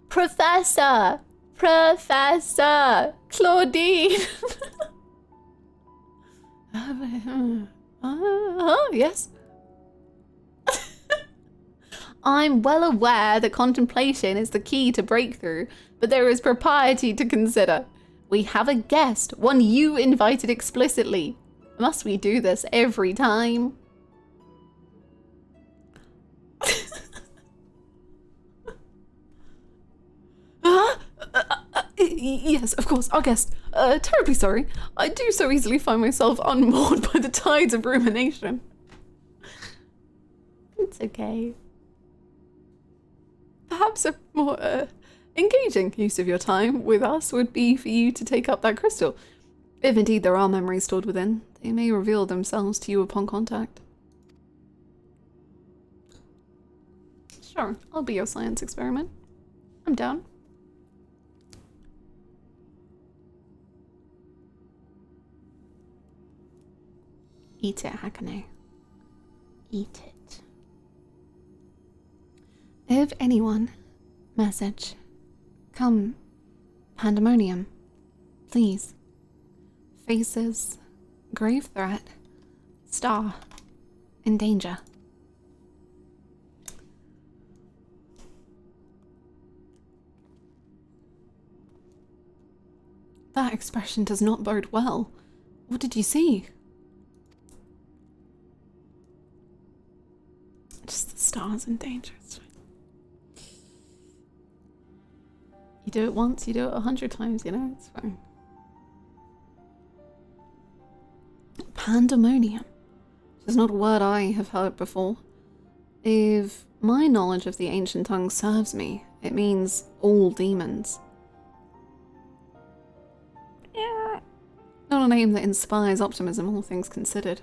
Professor! Professor! Claudine! Yes? I'm well aware that contemplation is the key to breakthrough, but there is propriety to consider. We have a guest, one you invited explicitly. Must we do this every time? Yes, of course, our guest. Terribly sorry. I do so easily find myself unmoored by the tides of rumination. It's okay. Perhaps a more engaging use of your time with us would be for you to take up that crystal. If indeed there are memories stored within, they may reveal themselves to you upon contact. Sure, I'll be your science experiment. I'm down. Eat it, Hakane. Eat it. If anyone, message, come, Pandæmonium, please. Faces, grave threat, star, in danger. That expression does not bode well. What did you see? Just the stars in danger. You do it once, you do it 100 times, you know, it's fine. Pandæmonium. It's not a word I have heard before. If my knowledge of the ancient tongue serves me, it means all demons. Not a name that inspires optimism, all things considered.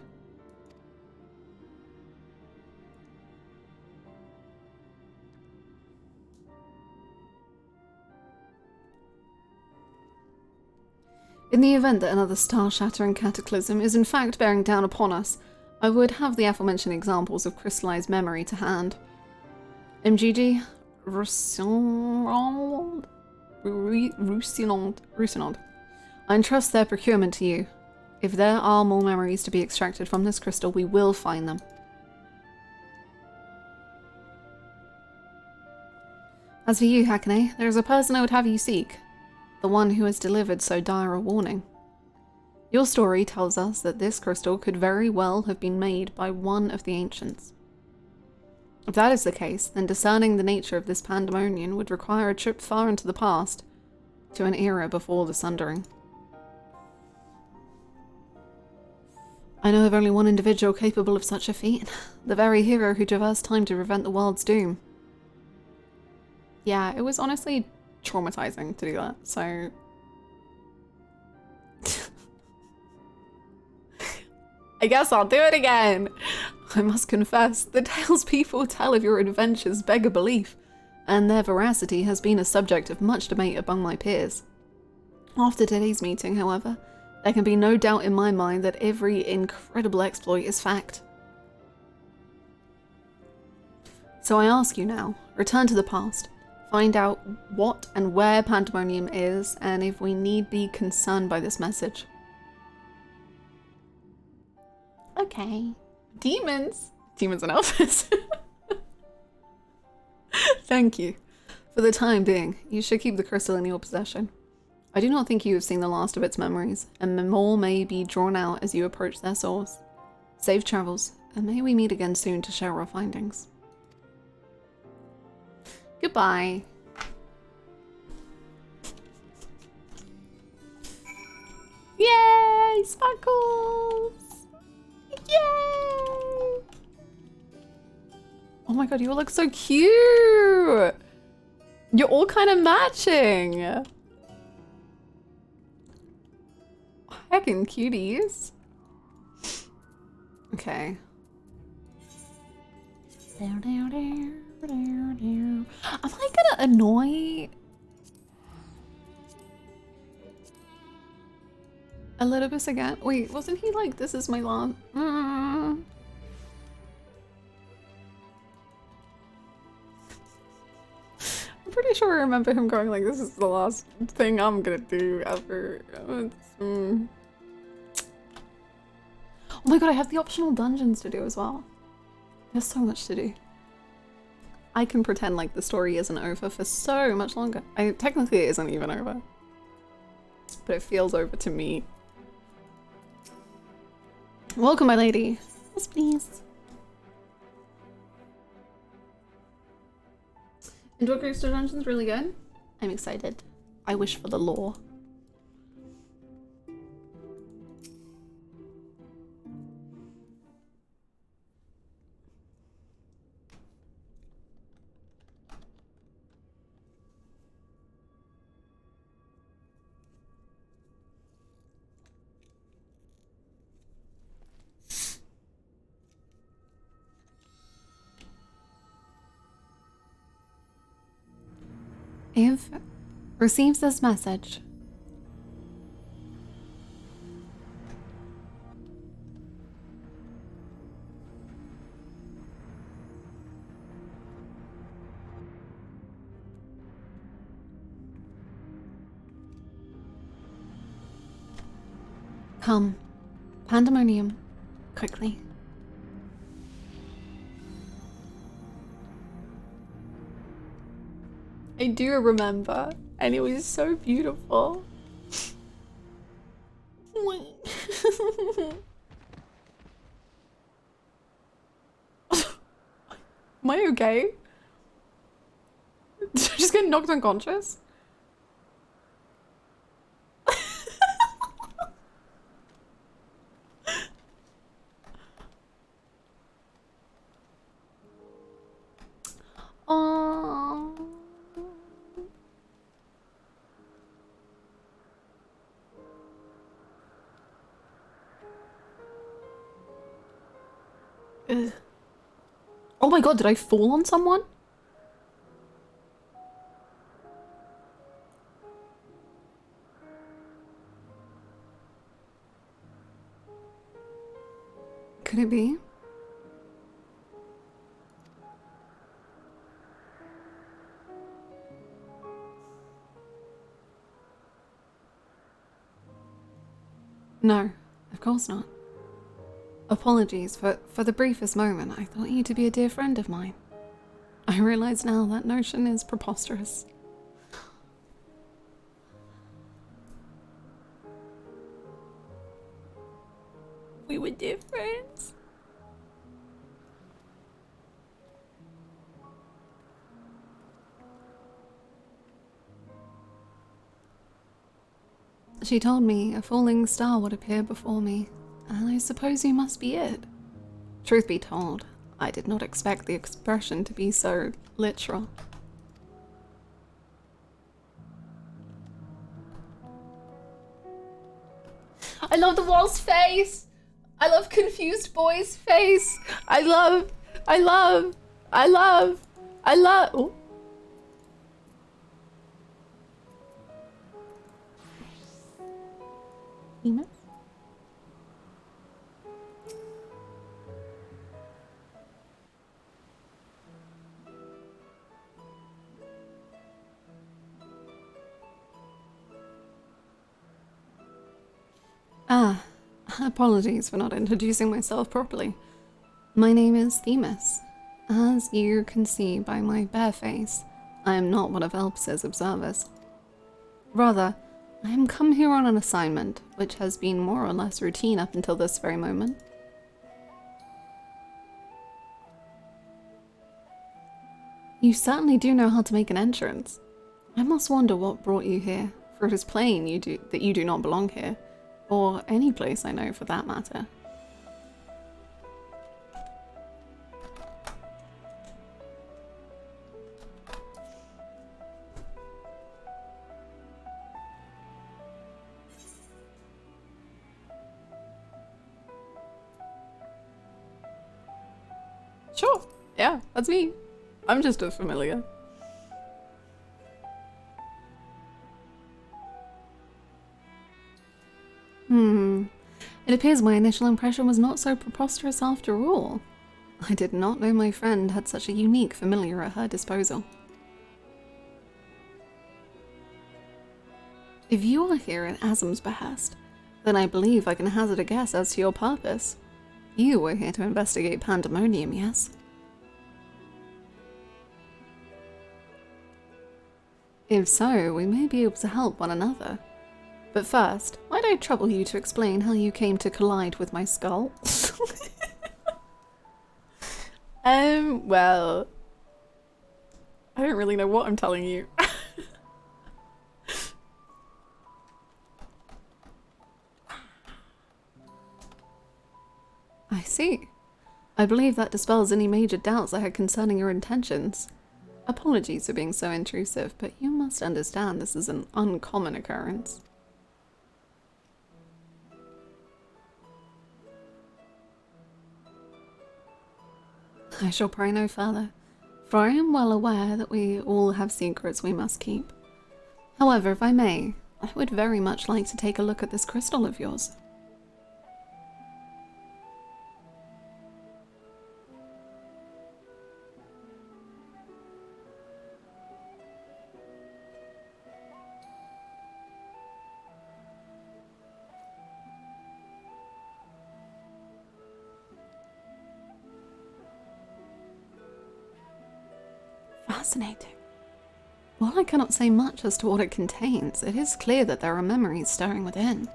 In the event that another star-shattering cataclysm is in fact bearing down upon us, I would have the aforementioned examples of crystallized memory to hand. MGG, Roussillon. I entrust their procurement to you. If there are more memories to be extracted from this crystal, we will find them. As for you, Hakane, there is a person I would have you seek. The one who has delivered so dire a warning. Your story tells us that this crystal could very well have been made by one of the ancients. If that is the case, then discerning the nature of this pandemonium would require a trip far into the past, to an era before the Sundering. I know of only one individual capable of such a feat, the very hero who traversed time to prevent the world's doom. Yeah, it was honestly traumatizing to do that, so... I guess I'll do it again! I must confess, the tales people tell of your adventures beg a belief, and their veracity has been a subject of much debate among my peers. After today's meeting, however, there can be no doubt in my mind that every incredible exploit is fact. So I ask you now, return to the past. Find out what and where Pandæmonium is, and if we need be concerned by this message. Okay. Demons! Demons and elves. Thank you. For the time being, you should keep the crystal in your possession. I do not think you have seen the last of its memories, and more may be drawn out as you approach their source. Safe travels, and may we meet again soon to share our findings. Goodbye. Yay! Sparkles! Yay! Oh my god, you all look so cute! You're all kind of matching! Heckin' cuties. Okay. Am I gonna annoy Elidibus again? Wait, wasn't he like, this is my last... pretty sure I remember him going like, this is the last thing I'm gonna do ever. Oh my god, I have the optional dungeons to do as well. There's so much to do. I can pretend like the story isn't over for so much longer. Technically it isn't even over. But it feels over to me. Welcome, my lady. Yes, please. Endwalker Dungeon's really good. I'm excited. I wish for the lore. If receives this message. Come, Pandæmonium, quickly. I do remember, and it was so beautiful. Am I okay? Did I just get knocked unconscious? Oh. Ugh. Oh my god, did I fall on someone? Could it be? No, of course not. Apologies for the briefest moment. I thought you to be a dear friend of mine. I realize now that notion is preposterous. We were dear friends. She told me a falling star would appear before me, and I suppose you must be it. Truth be told, I did not expect the expression to be so literal. I love the wall's face! I love confused boy's face! I love... Oh. Famous? Apologies for not introducing myself properly. My name is Themis. As you can see by my bare face, I am not one of Elps's observers. Rather, I am come here on an assignment, which has been more or less routine up until this very moment. You certainly do know how to make an entrance. I must wonder what brought you here, for it is plain that you do not belong here, or any place I know for that matter. Sure, yeah, that's me. I'm just a familiar. It appears my initial impression was not so preposterous after all. I did not know my friend had such a unique familiar at her disposal. If you are here at Azam's behest, then I believe I can hazard a guess as to your purpose. You were here to investigate Pandæmonium, yes? If so, we may be able to help one another. But first, might I trouble you to explain how you came to collide with my skull? Well, I don't really know what I'm telling you. I see. I believe that dispels any major doubts I had concerning your intentions. Apologies for being so intrusive, but you must understand this is an uncommon occurrence. I shall pray no further, for I am well aware that we all have secrets we must keep. However, if I may, I would very much like to take a look at this crystal of yours. Fascinating. While I cannot say much as to what it contains, it is clear that there are memories stirring within.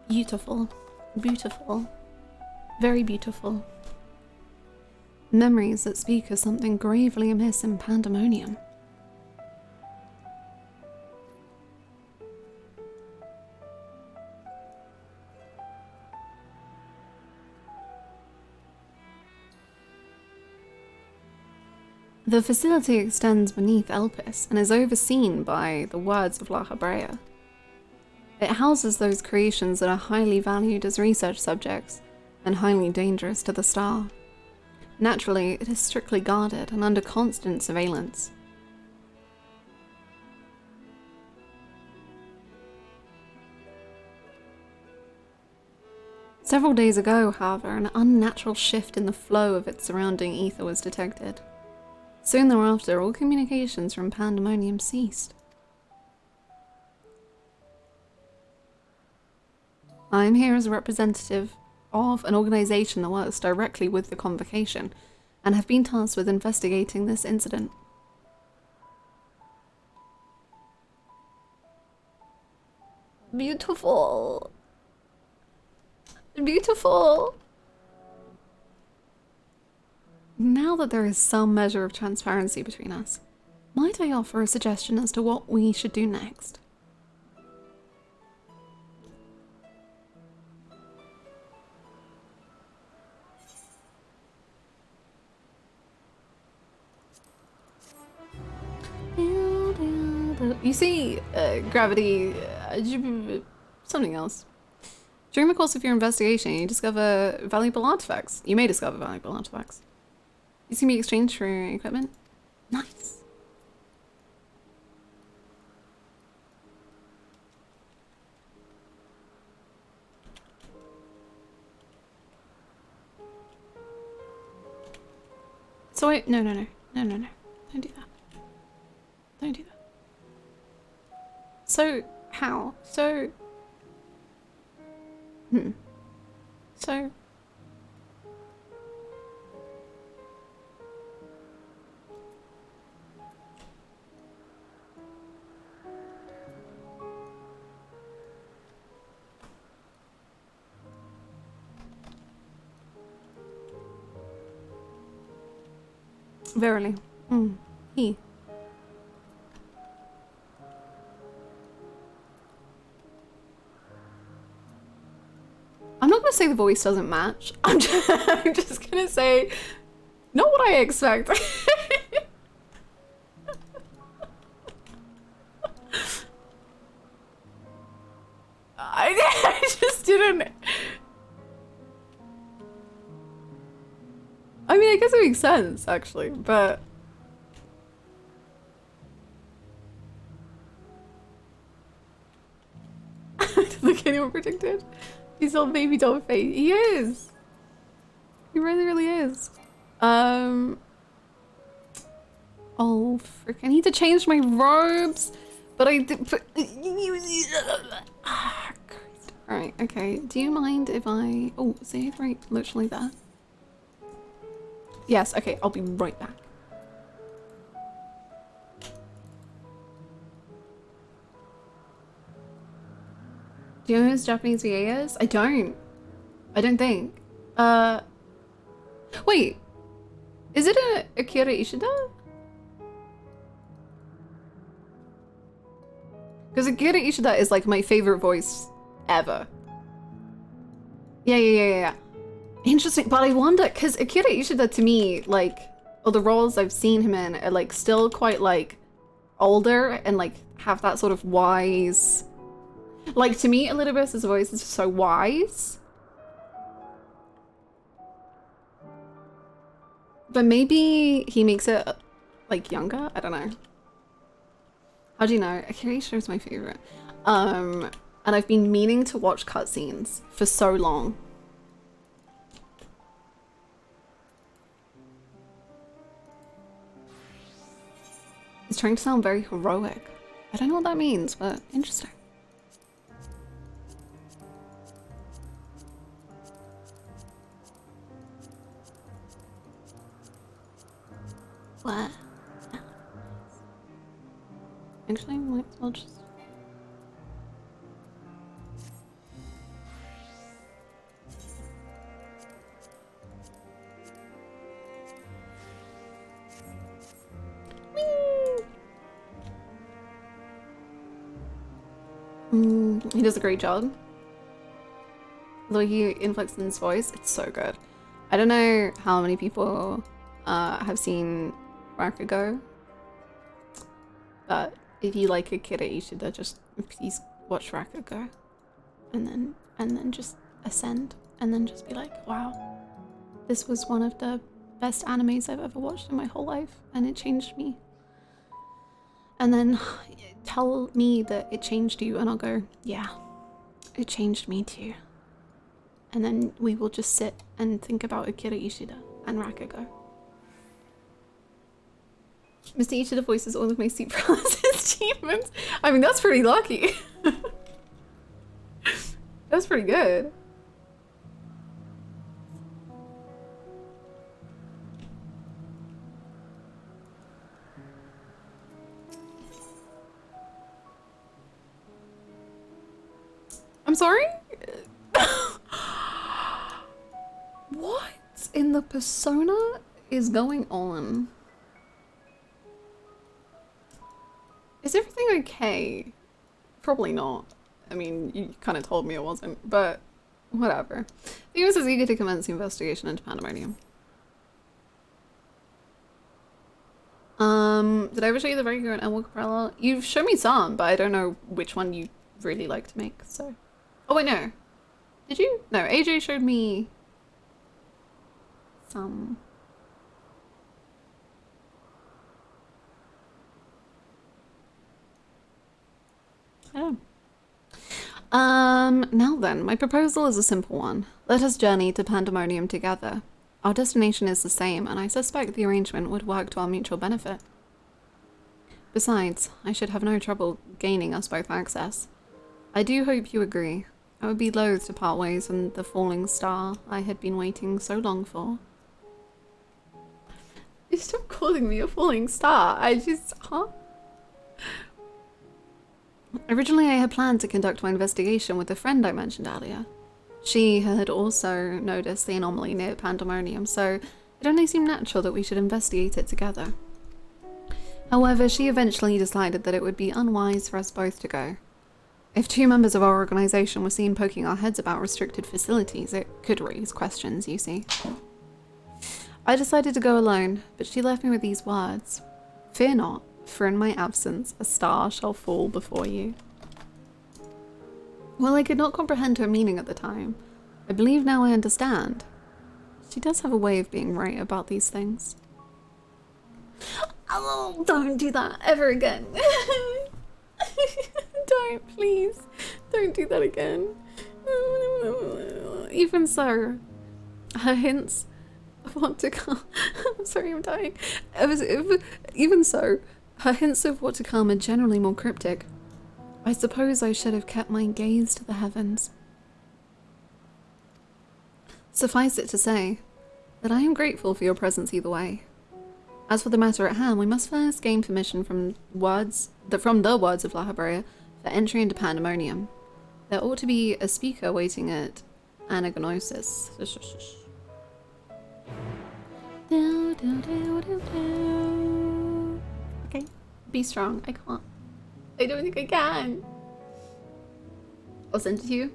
Beautiful. Beautiful. Very beautiful. Memories that speak of something gravely amiss in Pandæmonium. The facility extends beneath Elpis and is overseen by the words of La Habrea. It houses those creations that are highly valued as research subjects and highly dangerous to the star. Naturally, it is strictly guarded and under constant surveillance. Several days ago, however, an unnatural shift in the flow of its surrounding ether was detected. Soon thereafter, all communications from Pandæmonium ceased. I am here as a representative of an organization that works directly with the Convocation, and have been tasked with investigating this incident. Beautiful. Beautiful. Now that there is some measure of transparency between us, might I offer a suggestion as to what we should do next? You see, gravity, something else. During the course of your investigation, you discover valuable artifacts. You may discover valuable artifacts. These can be exchanged for equipment. Nice. So wait, no. Don't do that. Don't do that. So, how? So... So... Verily. He. I'm not gonna say the voice doesn't match. I'm just gonna say, not what I expect. I just didn't. I mean, I guess it makes sense, actually, but... Look, anyone predicted? He's all baby doll face. He is! He really, really is. Oh, frick, I need to change my robes. But I did. Alright, okay. Do you mind if I. Oh, say it right, literally there. Yes, okay, I'll be right back. Do you know who Japanese VA is? I don't think. Wait. Is it a Akira Ishida? Because Akira Ishida is like my favorite voice ever. Yeah. Interesting, but I wonder, because Akira Ishida to me, like, all the roles I've seen him in are like still quite like older and like have that sort of wise. Like, to me, Elizabeth's voice is so wise. But maybe he makes it, like, younger? I don't know. How do you know? Akira Ishida is my favorite. And I've been meaning to watch cutscenes for so long. It's trying to sound very heroic. I don't know what that means, but interesting. What? Actually, I might as well just... He does a great job. Though he inflects in his voice, it's so good. I don't know how many people have seen Rakugo, but if you like Akira Ishida, just please watch Rakugo, and then just ascend, and then just be like, wow, this was one of the best animes I've ever watched in my whole life, and it changed me. And then tell me that it changed you, and I'll go, yeah, it changed me too. And then we will just sit and think about Akira Ishida and Rakugo. Mr. Ishida voices all of my Super achievements. I mean, that's pretty lucky. That's pretty good. I'm sorry? What in the persona is going on? Is everything okay? Probably not. I mean, you kind of told me it wasn't, but whatever. Themis is eager to commence the investigation into Pandæmonium. Did I ever show you the regular Endwalker parallel? You've shown me some, but I don't know which one you really like to make, so. Oh wait, no. Did you? No, AJ showed me some. I don't know. Now then, my proposal is a simple one. Let us journey to Pandæmonium together. Our destination is the same, and I suspect the arrangement would work to our mutual benefit. Besides, I should have no trouble gaining us both access. I do hope you agree. I would be loath to part ways from the falling star I had been waiting so long for. You stop calling me a falling star. Huh? Originally, I had planned to conduct my investigation with the friend I mentioned earlier. She had also noticed the anomaly near Pandæmonium, so it only seemed natural that we should investigate it together. However, she eventually decided that it would be unwise for us both to go. If two members of our organization were seen poking our heads about restricted facilities, it could raise questions, you see. I decided to go alone, but she left me with these words. Fear not, for in my absence a star shall fall before you. While I could not comprehend her meaning at the time, I believe now I understand. She does have a way of being right about these things. Oh, don't do that ever again. Don't, please. Don't do that again. Even so, her hints what to come. I'm sorry, I'm dying. Even so, her hints of what to come are generally more cryptic. I suppose I should have kept my gaze to the heavens. Suffice it to say that I am grateful for your presence either way. As for the matter at hand, we must first gain permission from the words of La Habrea for entry into Pandæmonium. There ought to be a speaker waiting at Anagnosis. Okay, be strong. I can't. I don't think I can. I'll send it to you.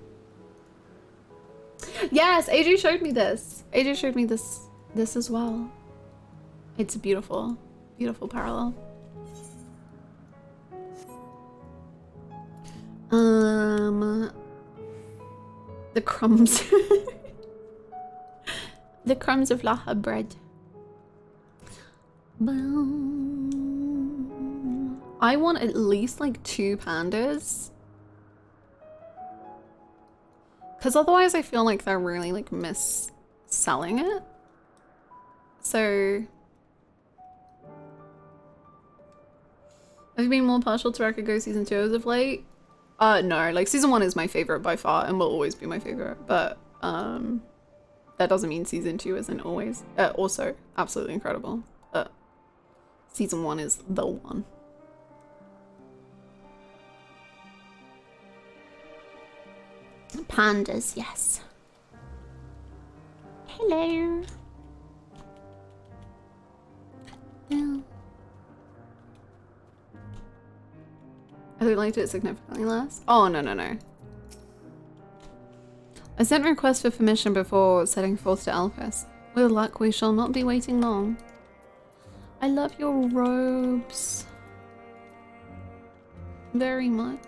Yes, AJ showed me this. AJ showed me this as well. It's a beautiful, beautiful parallel. The crumbs. The crumbs of Laha bread. I want at least like 2 pandas. Because otherwise I feel like they're really like mis-selling it. So... have you been more partial to Rakugo Season 2 as of late? No, like Season 1 is my favorite by far and will always be my favorite, but that doesn't mean Season 2 isn't always also absolutely incredible, but Season 1 is the one. Pandas, yes. Hello. Well, I liked it significantly less. Oh, no. I sent a request for permission before setting forth to Elpis. With luck, we shall not be waiting long. I love your robes very much.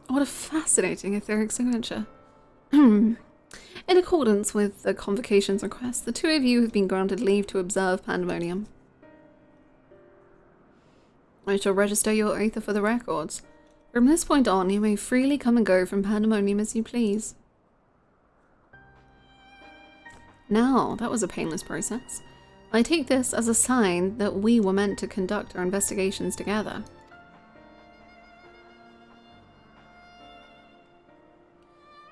What a fascinating etheric signature. In accordance with the convocation's request, the 2 of you have been granted leave to observe Pandæmonium. I shall register your oath for the records. From this point on, you may freely come and go from Pandæmonium as you please. Now, that was a painless process. I take this as a sign that we were meant to conduct our investigations together.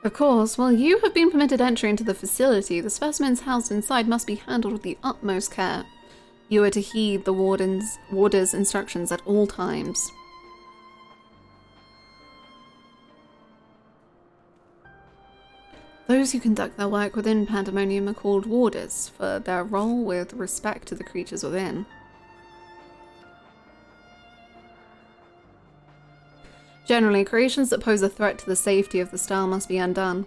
Of course, while you have been permitted entry into the facility, the specimens housed inside must be handled with the utmost care. You are to heed the warder's instructions at all times. Those who conduct their work within Pandæmonium are called warders for their role with respect to the creatures within. Generally, creations that pose a threat to the safety of the style must be undone.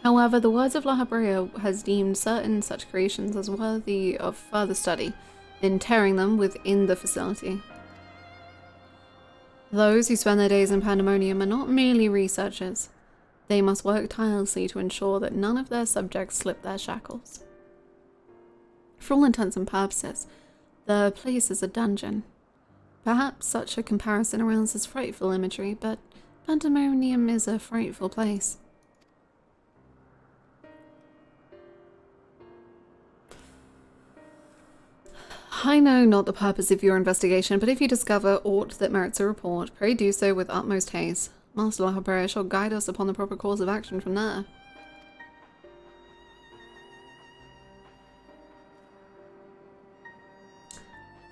However, the words of La Habrea has deemed certain such creations as worthy of further study, interring them within the facility. Those who spend their days in Pandæmonium are not merely researchers. They must work tirelessly to ensure that none of their subjects slip their shackles. For all intents and purposes, the place is a dungeon. Perhaps such a comparison arouses frightful imagery, but Pandæmonium is a frightful place. I know not the purpose of your investigation, but if you discover aught that merits a report, pray do so with utmost haste. Master La Habrea shall guide us upon the proper course of action from there.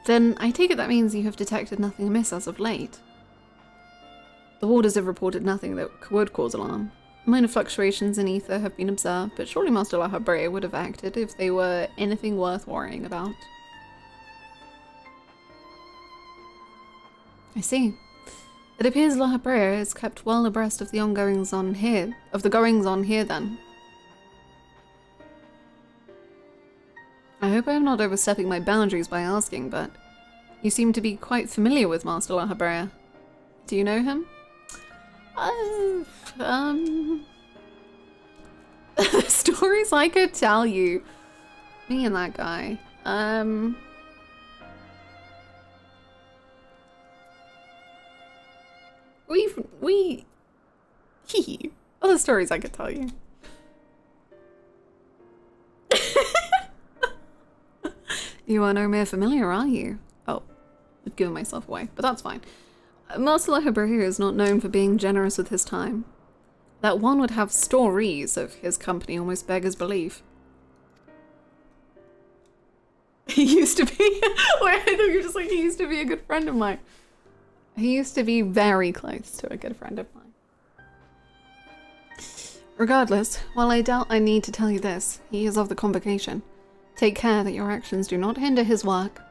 Then I take it that means you have detected nothing amiss as of late. The warders have reported nothing that would cause alarm. Minor fluctuations in ether have been observed, but surely Master La Habrea would have acted if they were anything worth worrying about. I see. It appears La Habrea is kept well abreast of the goings on here then. I hope I am not overstepping my boundaries by asking, but you seem to be quite familiar with Master La Habrea. Do you know him? The stories I could tell you. Me and that guy. other stories I could tell you. You are no mere familiar, are you? Oh, I've given myself away, but that's fine. Master Lehabreu is not known for being generous with his time. That one would have stories of his company almost beggars belief. He used to be... Wait, I thought you were just like, he used to be a good friend of mine. He used to be very close to a good friend of mine. Regardless, while I doubt I need to tell you this, he is of the convocation. Take care that your actions do not hinder his work.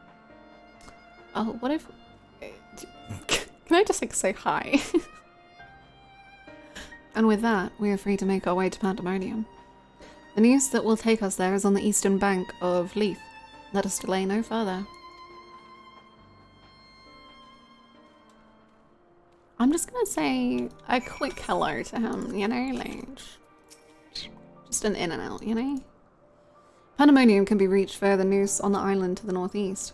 Oh, what if... Can I just like say hi? And with that, we are free to make our way to Pandæmonium. The news that will take us there is on the eastern bank of Leith. Let us delay no further. I'm just gonna say a quick hello to him, you know, like... Just an in and out, you know? Pandæmonium can be reached via the noose on the island to the northeast.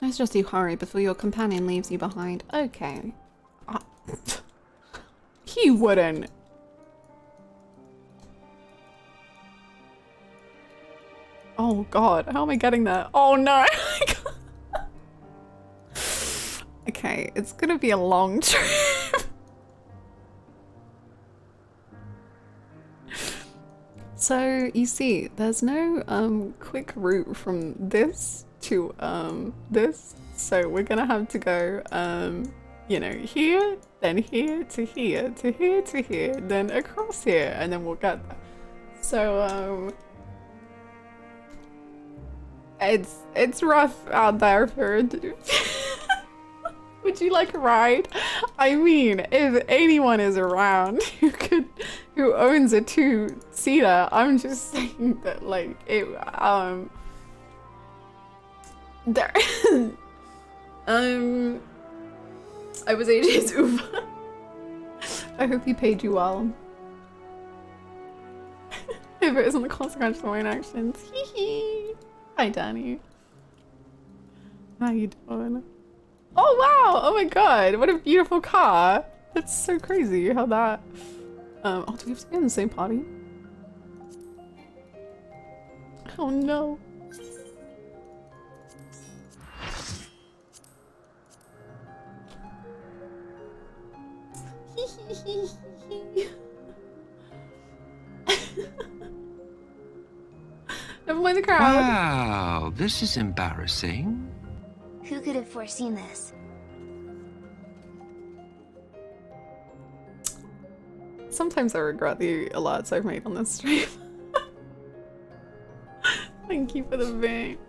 I suggest you hurry before your companion leaves you behind. Okay. He wouldn't. Oh god, how am I getting there? Oh no! Okay, it's gonna be a long trip. So, you see, there's no quick route from this to this. So we're gonna have to go, you know, here, then here, to here, to here, to here, then across here, and then we'll get there. So, it's rough out there for Would you like a ride? I mean, if anyone is around who owns a 2-seater, I'm just saying that like it there I was AJ's Uber. I hope he paid you well. If it isn't the consequence of my own actions. Hee hee. Hi Danny. How you doing? Oh wow! Oh my god! What a beautiful car! That's so crazy how that... oh, do we have to be in the same party? Oh no. Never mind the crowd. Wow, this is embarrassing. Who could have foreseen this? Sometimes I regret the alerts I've made on this stream. Thank you for the veins.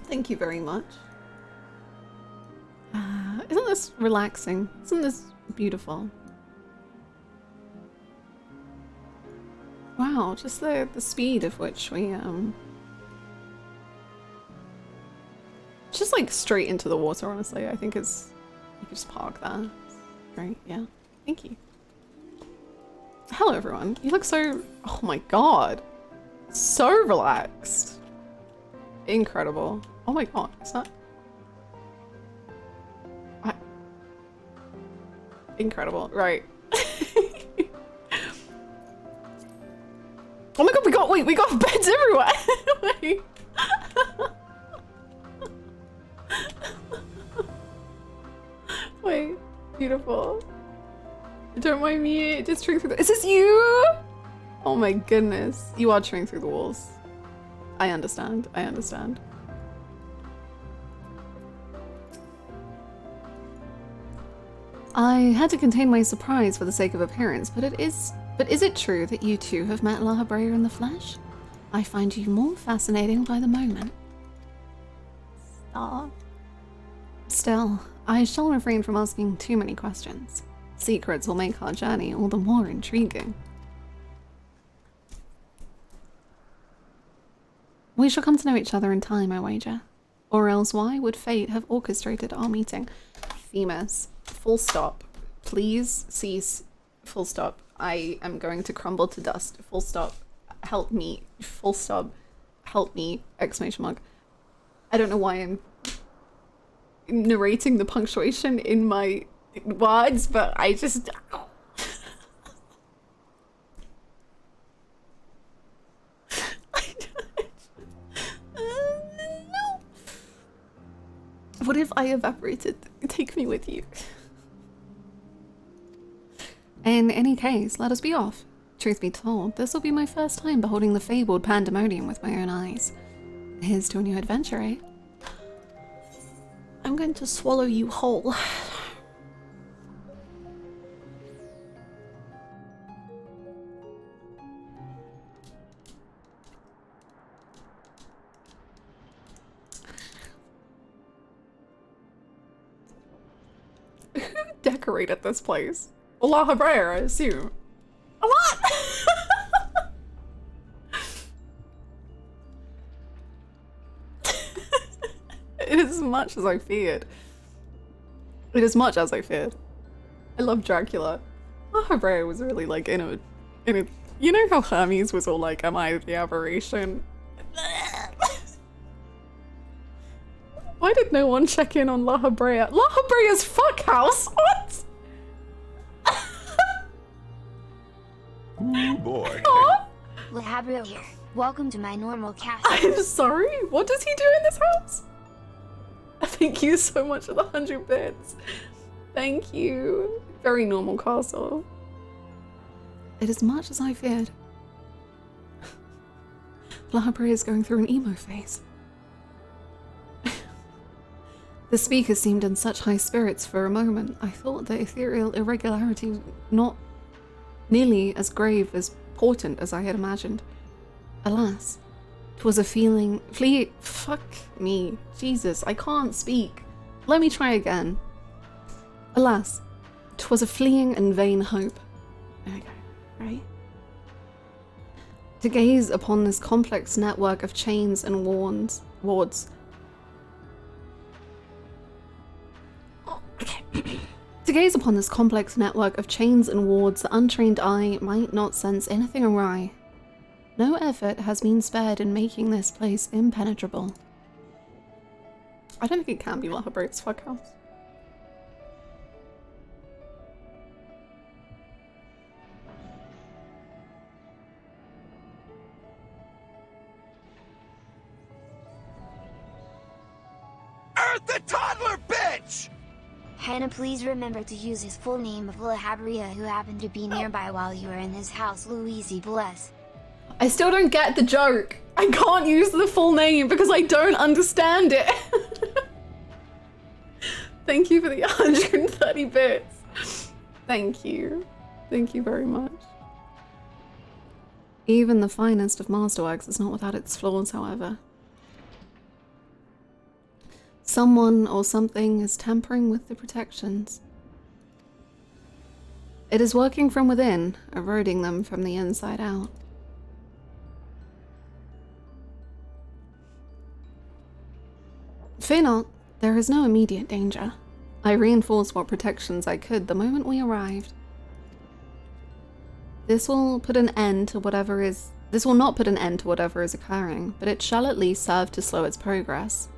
Thank you very much. Isn't this relaxing? Isn't this beautiful? Wow, just the speed of which we just like straight into the water, honestly. I think it's you can just park there. Great, yeah. Thank you. Hello everyone. You look so oh my god. So relaxed. Incredible. Oh my god, is that incredible, right? Oh my god, we got beds everywhere. Wait. Wait, beautiful. Don't mind me, just chewing through the— Is this you? Oh my goodness, you are chewing through the walls. I understand, I understand. I had to contain my surprise for the sake of appearance, but is it true that you too have met Lehabreu in the flesh? I find you more fascinating by the moment. Stop. Still, I shall refrain from asking too many questions. Secrets will make our journey all the more intriguing. We shall come to know each other in time, I wager. Or else why would fate have orchestrated our meeting? Themis. Full stop. Please cease. Full stop. I am going to crumble to dust. Full stop. Help me. Full stop. Help me. Exclamation mark. I don't know why I'm narrating the punctuation in my words, but I just... What if I evaporated? Take me with you. In any case, let us be off. Truth be told, this will be my first time beholding the fabled Pandæmonium with my own eyes. Here's to a new adventure, eh? I'm going to swallow you whole. Who decorated this place? La Habrea, I assume. What? It is as much as I feared. It is much as I feared. I love Dracula. La Habrea was really like in a you know how Hermes was all like, am I the aberration? Why did no one check in on La Habrea? La Habrea's fuck house? What? Ooh, boy. La Habrea here. Welcome to my normal castle. I'm sorry? What does he do in this house? Thank you so much for the 100 bits. Thank you. Very normal castle. It is much as I feared. La Habrea is going through an emo phase. The speaker seemed in such high spirits for a moment. I thought the ethereal irregularity was not nearly as grave as portent as I had imagined. Alas, 'twas a feeling... Fuck me. Jesus, I can't speak. Let me try again. Alas, 'twas a fleeting and vain hope. There we go. Right? To gaze upon this complex network of chains and wards... To gaze upon this complex network of chains and wards, the untrained eye might not sense anything awry. No effort has been spared in making this place impenetrable. I don't think it can be La Habrea's fuck house. Earth the toddler, bitch! Hannah, please remember to use his full name of La Habrea, who happened to be nearby while you were in his house. Louise, bless. I still don't get the joke. I can't use the full name because I don't understand it. Thank you for the 130 bits. Thank you. Thank you very much. Even the finest of masterworks is not without its flaws, however. Someone or something is tampering with the protections. It is working from within, eroding them from the inside out. Fear not, there is no immediate danger. I reinforced what protections I could the moment we arrived. This will not put an end to whatever is occurring, but it shall at least serve to slow its progress.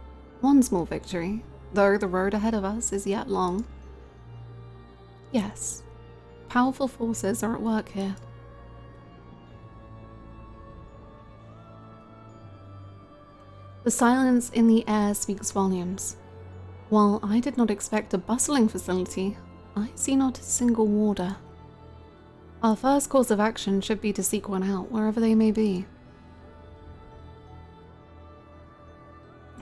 One small victory, though the road ahead of us is yet long. Yes, powerful forces are at work here. The silence in the air speaks volumes. While I did not expect a bustling facility, I see not a single warder. Our first course of action should be to seek one out, wherever they may be.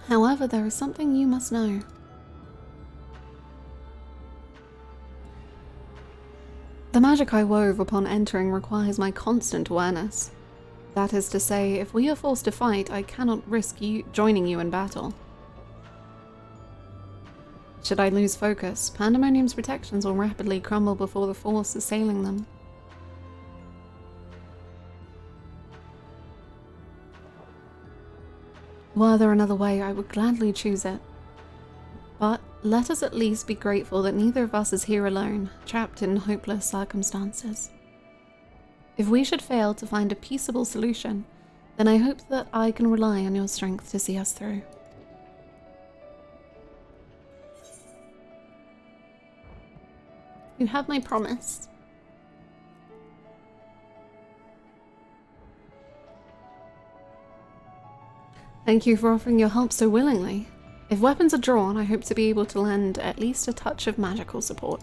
However, there is something you must know. The magic I wove upon entering requires my constant awareness. That is to say, if we are forced to fight, I cannot risk joining you in battle. Should I lose focus, Pandæmonium's protections will rapidly crumble before the force assailing them. Were there another way, I would gladly choose it. But let us at least be grateful that neither of us is here alone, trapped in hopeless circumstances. If we should fail to find a peaceable solution, then I hope that I can rely on your strength to see us through. You have my promise. Thank you for offering your help so willingly. If weapons are drawn, I hope to be able to lend at least a touch of magical support.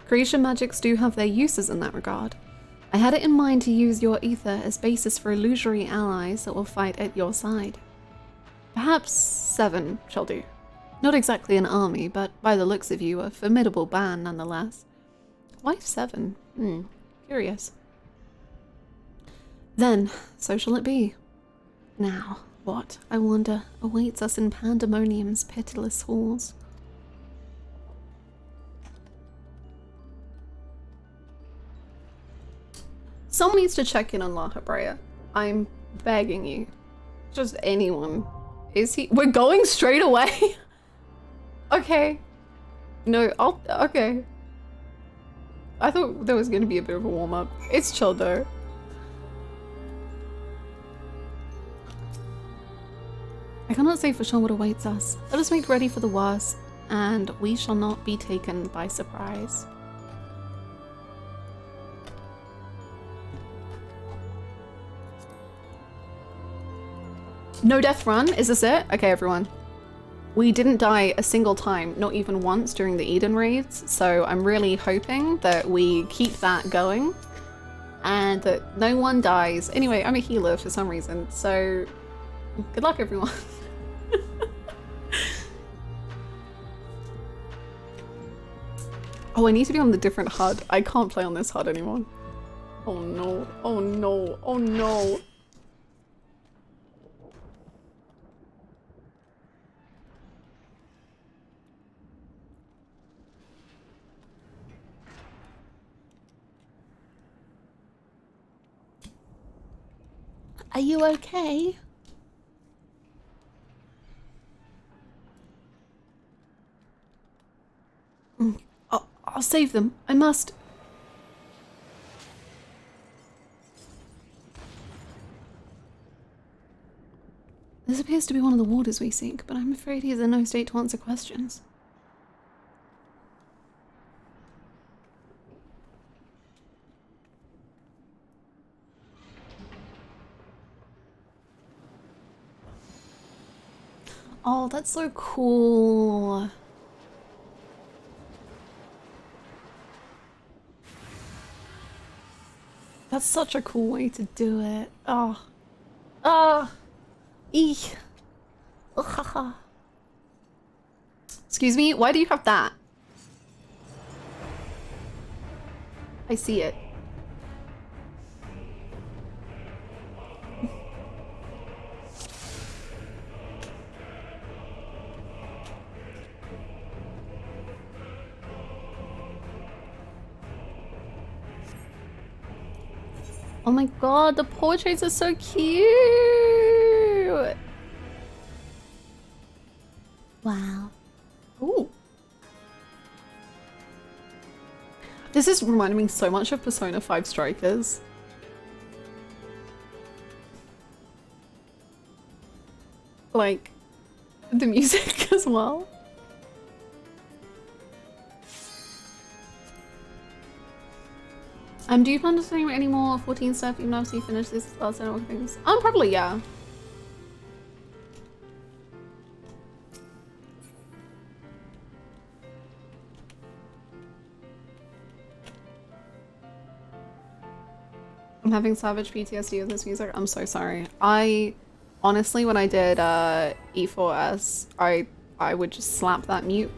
Creation magics do have their uses in that regard. I had it in mind to use your ether as basis for illusory allies that will fight at your side. Perhaps 7 shall do. Not exactly an army, but by the looks of you, a formidable band nonetheless. Why 7? Curious. Then, so shall it be. Now, what, I wonder, awaits us in Pandæmonium's pitiless halls? Someone needs to check in on La Habrea. I'm begging you. Just anyone. Is he? We're going straight away? Okay. No, okay. I thought there was going to be a bit of a warm-up. It's chill though. I cannot say for sure what awaits us. Let us make ready for the worst, and we shall not be taken by surprise. No death run? Is this it? Okay, everyone. We didn't die a single time, not even once during the Eden raids, so I'm really hoping that we keep that going and that no one dies. Anyway, I'm a healer for some reason, so good luck, everyone. Oh, I need to be on the different HUD. I can't play on this HUD anymore. Oh no, oh no, oh no. Are you okay? I'll save them. I must. This appears to be one of the warders we seek, but I'm afraid he is in no state to answer questions. Oh, that's so cool. That's such a cool way to do it. Oh. Ah. Eek. Ugh. Excuse me, why do you have that? I see it. Oh my god, the portraits are so cute! Wow. Ooh. This is reminding me so much of Persona 5 Strikers. Like, the music as well. Do you plan to stream any more 14 stuff even after you finish this last Endwalker things? Probably, yeah. I'm having savage PTSD with this music. I'm so sorry. Honestly, when I did E4S, I would just slap that mute.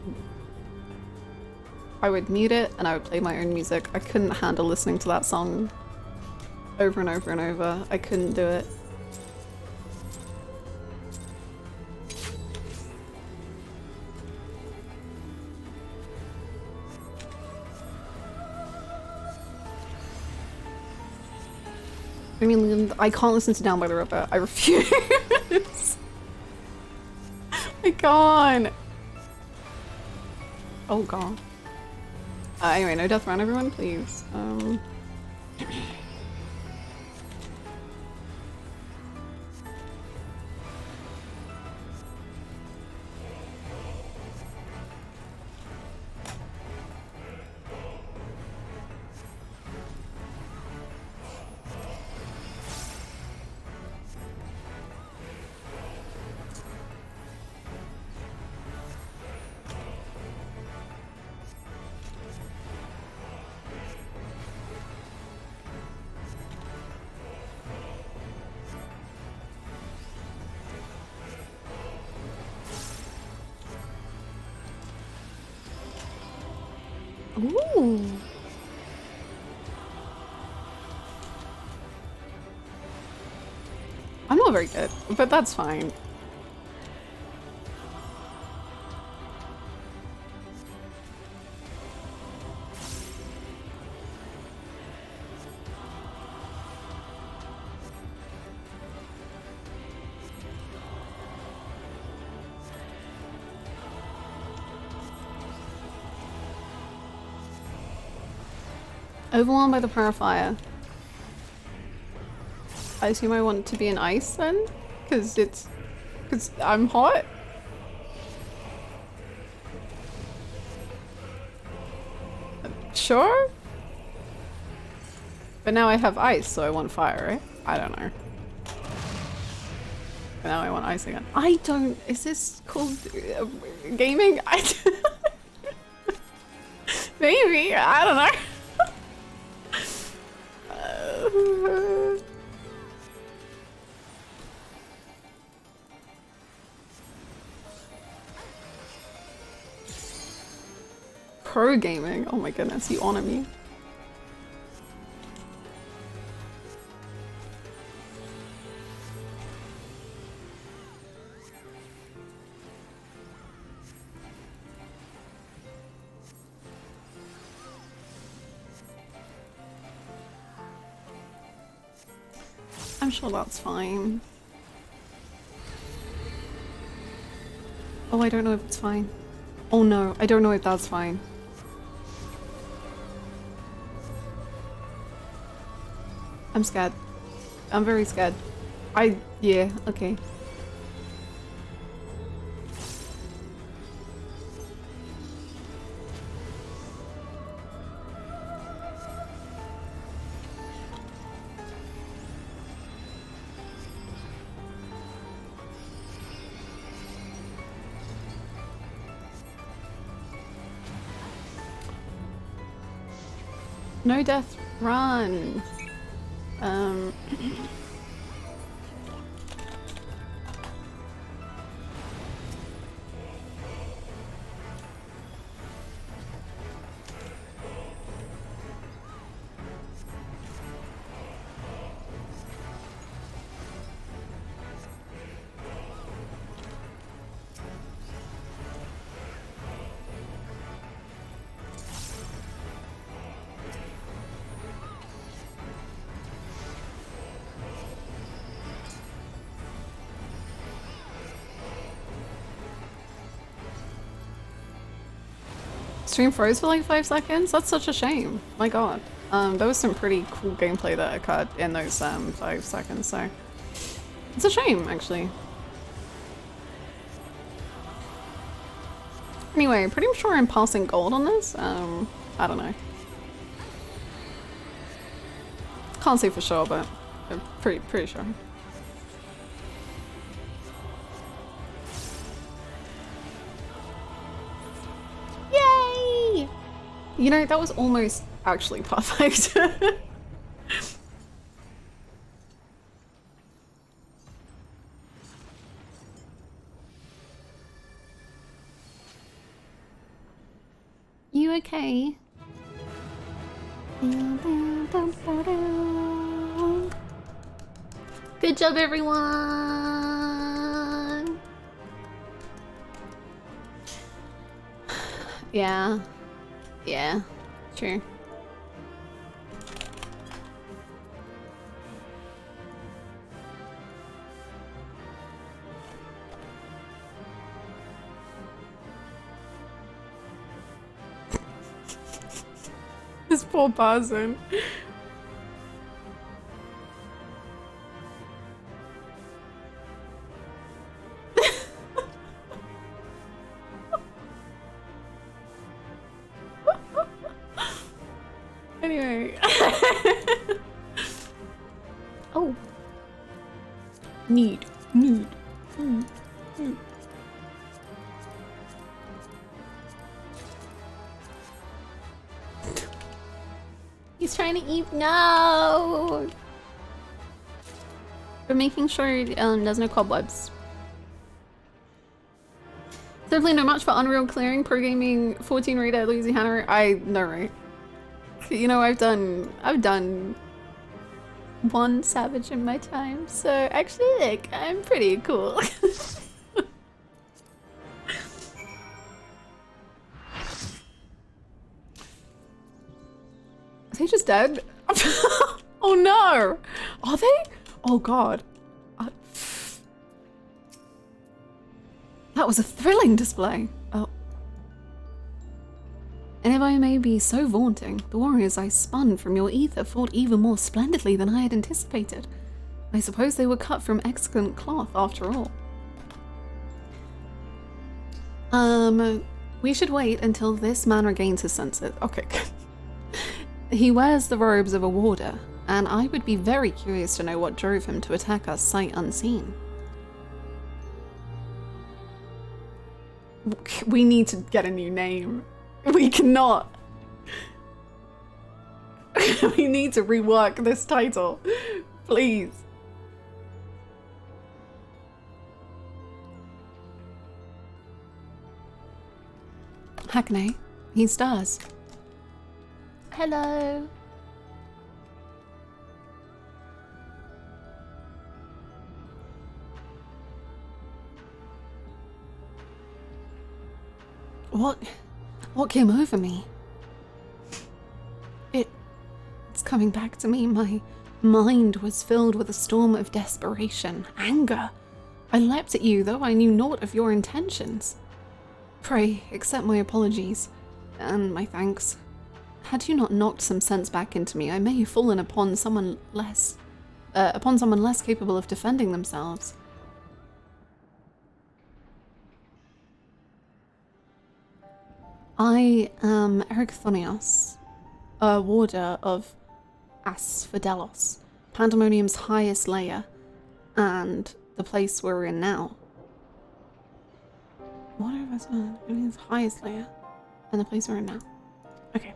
I would mute it and I would play my own music. I couldn't handle listening to that song over and over and over. I couldn't do it. I mean, I can't listen to Down by the River. I refuse. I can't. Oh god. Anyway, no death run, everyone, please. Ooh. I'm not very good, but that's fine. Overwhelmed by the power of fire. I assume I want to be in ice then? Because I'm hot? Sure? But now I have ice, so I want fire, right? I don't know. But now I want ice again. I don't... Is this called gaming? Maybe, I don't know. Pro gaming, oh my goodness, you honor me. I'm sure that's fine. Oh, I don't know if it's fine. Oh no, I don't know if that's fine. I'm scared. I'm very scared. Yeah, okay. No death, run! Stream froze for like 5 seconds? That's such a shame. My god. There was some pretty cool gameplay that occurred in those 5 seconds, so it's a shame actually. Anyway, pretty sure I'm passing gold on this. I don't know. Can't say for sure, but I'm pretty sure. Yay! You know, that was almost actually perfect. You okay? Good job, everyone! Yeah. Yeah. True. This poor person. Anyway. Oh. Need. He's trying to eat. No. We're making sure there's no cobwebs. Simply no match for Unreal clearing, pro gaming, 14 raider, Lucy Hannah. I know, right? You know, I've done one savage in my time, so actually, like, I'm pretty cool. Are they just dead? Oh no! Are they? Oh god. That was a thrilling display. Oh. And if I may be so vaunting, the warriors I spun from your ether fought even more splendidly than I had anticipated. I suppose they were cut from excellent cloth after all. We should wait until this man regains his senses. Okay, good. He wears the robes of a warder, and I would be very curious to know what drove him to attack us sight unseen. We need to get a new name. We cannot. We need to rework this title. Please. Hackney, he stars. Hello. What came over me? It's coming back to me. My mind was filled with a storm of desperation, anger. I leapt at you, though I knew naught of your intentions. Pray, accept my apologies, and my thanks. Had you not knocked some sense back into me, I may have fallen upon someone less capable of defending themselves. I am Ericthonios, a warder of Asphodelos, Pandæmonium's highest layer, and the place we're in now. Warder of Pandæmonium's highest layer, and the place we're in now. Okay.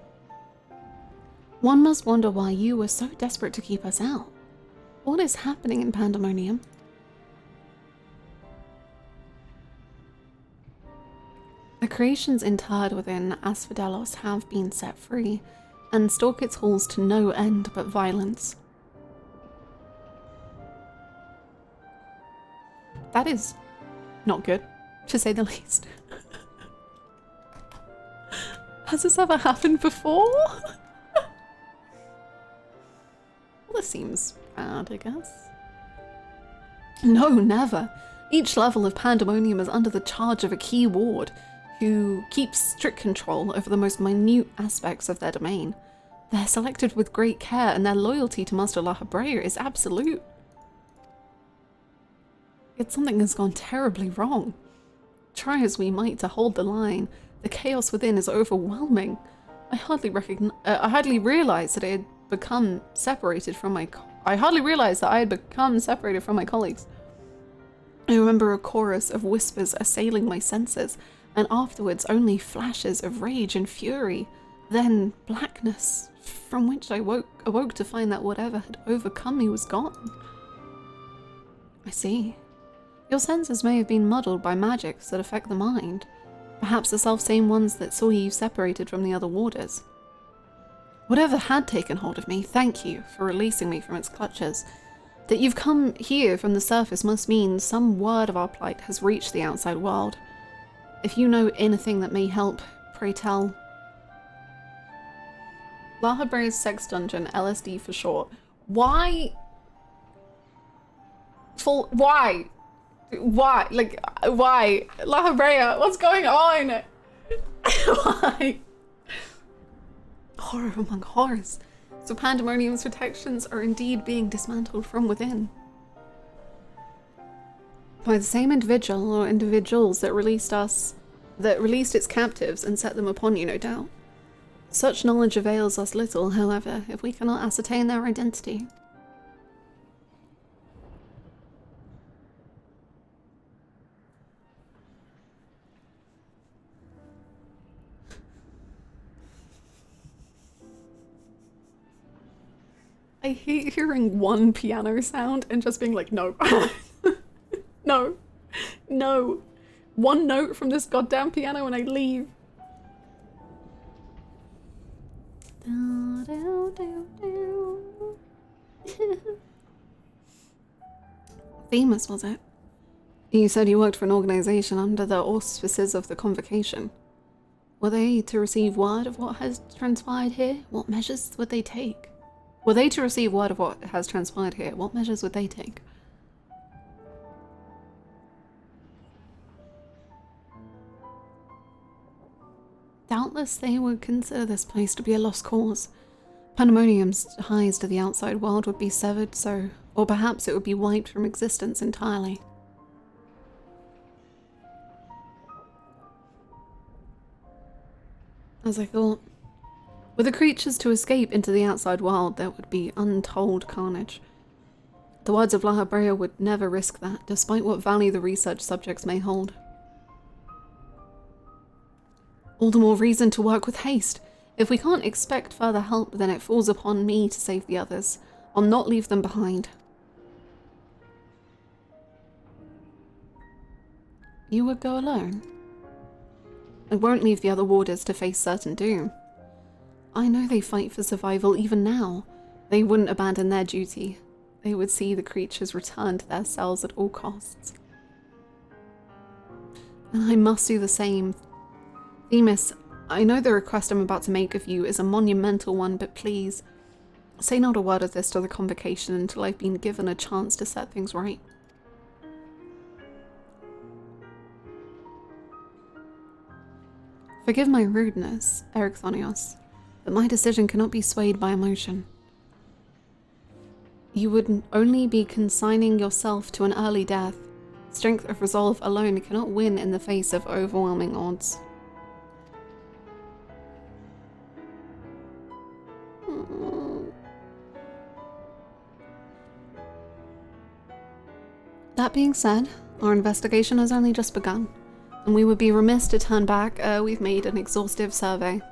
One must wonder why you were so desperate to keep us out. What is happening in Pandæmonium? The creations interred within Asphodelos have been set free, and stalk its halls to no end but violence. That is not good, to say the least. Has this ever happened before? Well, this seems bad, I guess. No, never. Each level of Pandæmonium is under the charge of a key ward, who keeps strict control over the most minute aspects of their domain. They're selected with great care, and their loyalty to Master La Habrea is absolute. Yet something has gone terribly wrong. Try as we might to hold the line, the chaos within is overwhelming. I hardly realized that I had become separated from my colleagues. I remember a chorus of whispers assailing my senses, and afterwards only flashes of rage and fury. Then blackness, from which I awoke to find that whatever had overcome me was gone. I see. Your senses may have been muddled by magics that affect the mind. Perhaps the self-same ones that saw you separated from the other warders. Whatever had taken hold of me, thank you for releasing me from its clutches. That you've come here from the surface must mean some word of our plight has reached the outside world. If you know anything that may help, pray tell. La Habrea's sex dungeon, LSD for short. Why? Why? Why? Like, why? La Habrea, what's going on? Why? Horror among horrors. So Pandemonium's protections are indeed being dismantled from within. By the same individual or individuals that released its captives and set them upon you, no doubt. Such knowledge avails us little, however, if we cannot ascertain their identity. I hate hearing one piano sound and just being like, no. No. No. One note from this goddamn piano and I leave. Famous, was it? You said you worked for an organization under the auspices of the Convocation. Were they to receive word of what has transpired here? What measures would they take? Were they to receive word of what has transpired here? What measures would they take? Doubtless they would consider this place to be a lost cause. Pandemonium's ties to the outside world would be severed, or perhaps it would be wiped from existence entirely. As I thought, were the creatures to escape into the outside world, there would be untold carnage. The words of La Habrea would never risk that, despite what value the research subjects may hold. All the more reason to work with haste. If we can't expect further help, then it falls upon me to save the others. I'll not leave them behind. You would go alone? I won't leave the other warders to face certain doom. I know they fight for survival even now. They wouldn't abandon their duty. They would see the creatures return to their cells at all costs. And I must do the same. Themis, I know the request I'm about to make of you is a monumental one, but please, say not a word of this to the Convocation until I've been given a chance to set things right. Forgive my rudeness, Ericthonios, but my decision cannot be swayed by emotion. You would only be consigning yourself to an early death. Strength of resolve alone cannot win in the face of overwhelming odds. That being said, our investigation has only just begun, and we would be remiss to turn back. We've made an exhaustive survey.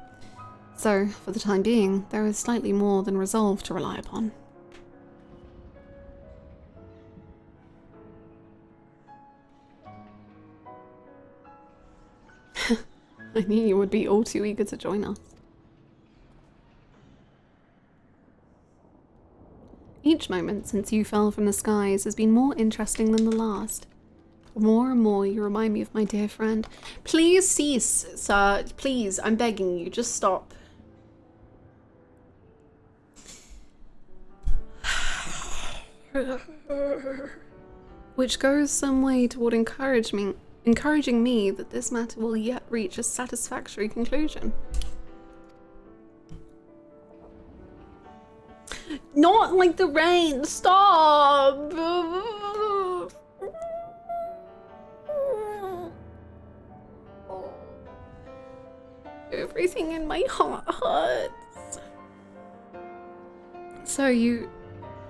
So, for the time being, there is slightly more than resolve to rely upon. I knew you would be all too eager to join us. Each moment since you fell from the skies has been more interesting than the last. More and more you remind me of my dear friend. Please cease, sir. Please, I'm begging you, just stop. Which goes some way toward encouraging me that this matter will yet reach a satisfactory conclusion. Not like the rain, stop! Everything in my heart hurts. So you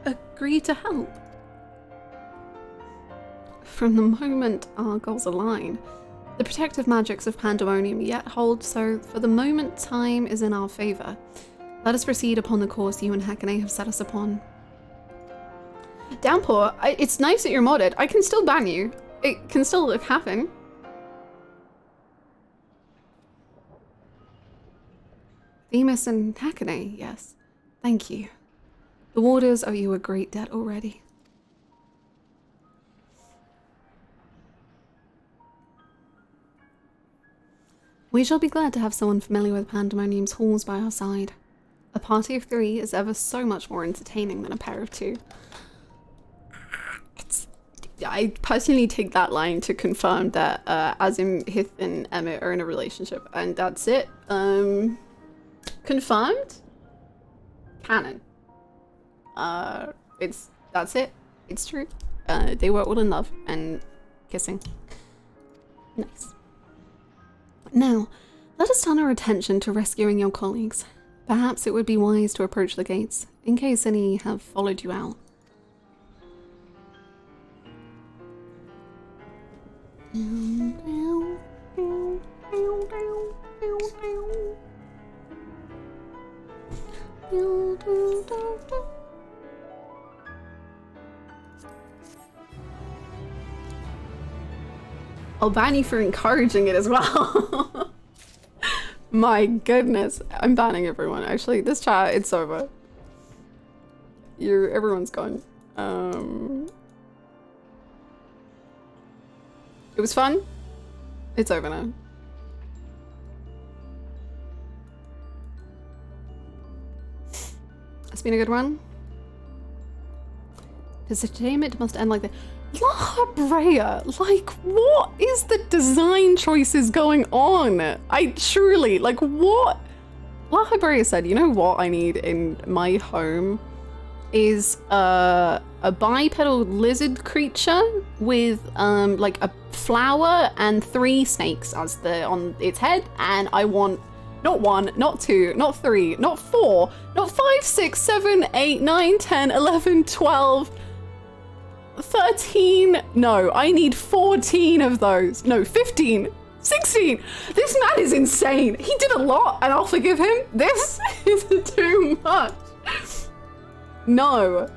agree to help? From the moment our goals align, the protective magics of Pandemonium yet hold, so for the moment time is in our favor. Let us proceed upon the course you and Hakane have set us upon. Downpour, it's nice that you're modded. I can still ban you. It can still happen. Themis and Hakane, yes. Thank you. The warders owe you a great debt already. We shall be glad to have someone familiar with Pandemonium's halls by our side. A party of 3 is ever so much more entertaining than a pair of 2. I personally take that line to confirm that Azim, Hith, and Emmett are in a relationship, and that's it. Confirmed? Canon. That's it. It's true. They were all in love and kissing. Nice. Now, let us turn our attention to rescuing your colleagues. Perhaps it would be wise to approach the gates, in case any have followed you out. I'll ban you for encouraging it as well. My goodness. I'm banning everyone. Actually, this chat, it's over. Everyone's gone. It was fun. It's over now. It's been a good run. This entertainment must end like this. La Brea, like, what is the design choices going on? I truly, like, what? La Brea said, you know what I need in my home is a bipedal lizard creature with like a flower and 3 snakes as on its head, and I want not 1, not 2, not 3, not 4, not 5, 6, 7, 8, 9, 10, 11, 12, 13. No, I need 14 of those. No, 15, 16. This man is insane. He did a lot and I'll forgive him. This is too much. No.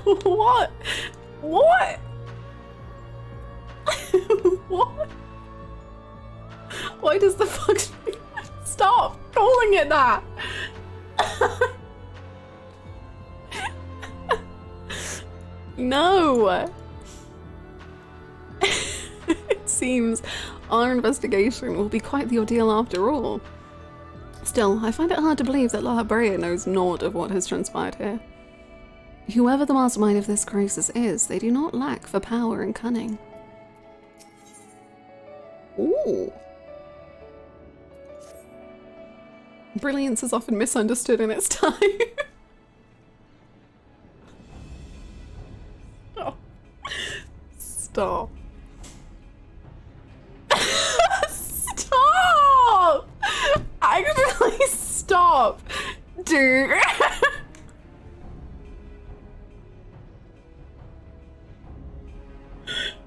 What? What? What? Why does the fuck stop calling it that? No. It seems our investigation will be quite the ordeal after all. Still, I find it hard to believe that La Brea knows naught of what has transpired here. Whoever the mastermind of this crisis is, they do not lack for power and cunning. Ooh. Brilliance is often misunderstood in its time. Oh. Stop. Stop! Actually, stop! Dude.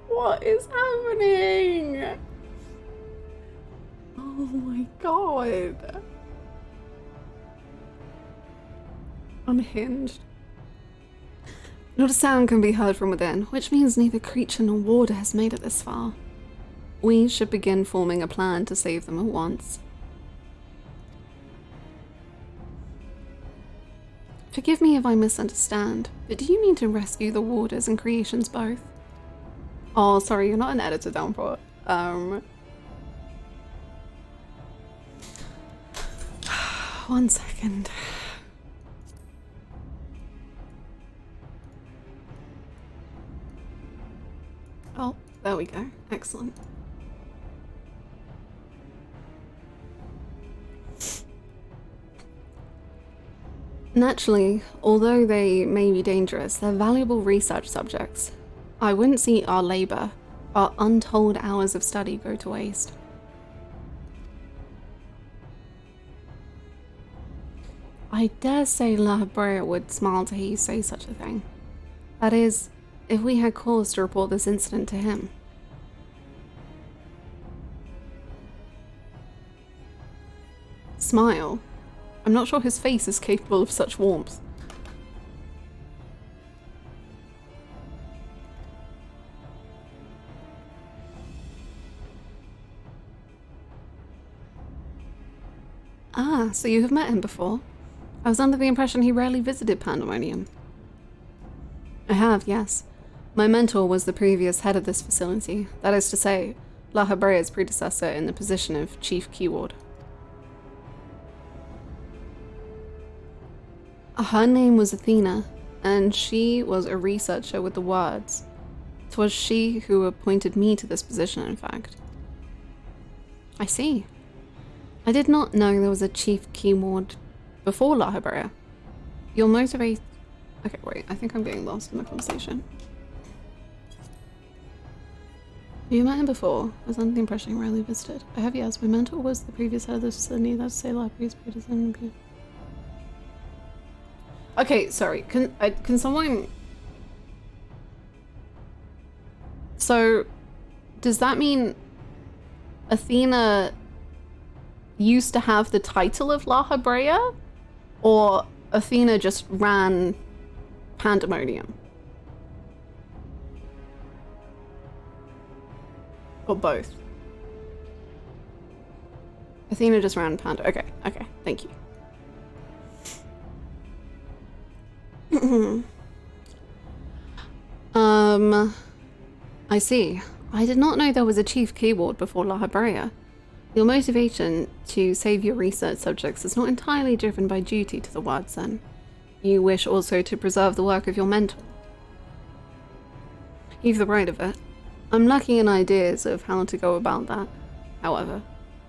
What is happening? Oh my god. Unhinged. Not a sound can be heard from within, which means neither creature nor warder has made it this far. We should begin forming a plan to save them at once. Forgive me if I misunderstand, but do you mean to rescue the warders and creations both? Oh, sorry, you're not an editor, Downpour. One second. Oh, there we go. Excellent. Naturally, although they may be dangerous, they're valuable research subjects. I wouldn't see our labor, our untold hours of study go to waste. I dare say La Brea would smile to hear you say such a thing. That is, if we had cause to report this incident to him. Smile. I'm not sure his face is capable of such warmth. Ah, so you have met him before? I was under the impression he rarely visited Pandæmonium. I have, yes. My mentor was the previous head of this facility, that is to say, La Brea's predecessor in the position of Chief Keyward. Her name was Athena, and she was a researcher with the words. 'Twas she who appointed me to this position, in fact. I see. I did not know there was a chief keyword before La Habrea. Your motivate... Okay, wait, I think I'm getting lost in the conversation. You met him before. Was under the impression you rarely visited. I have, yes. My mentor was the previous head of the facility. That's say La Habrera's predecessor. Okay, sorry. Can someone... So, does that mean Athena used to have the title of La Habrea? Or Athena just ran Pandæmonium? Or both? Athena just ran Panda. Okay, okay, thank you. I see. I did not know there was a chief keyword before La Habrea. Your motivation to save your research subjects is not entirely driven by duty to the words, then. You wish also to preserve the work of your mentor. You've the right of it. I'm lacking in ideas of how to go about that. However,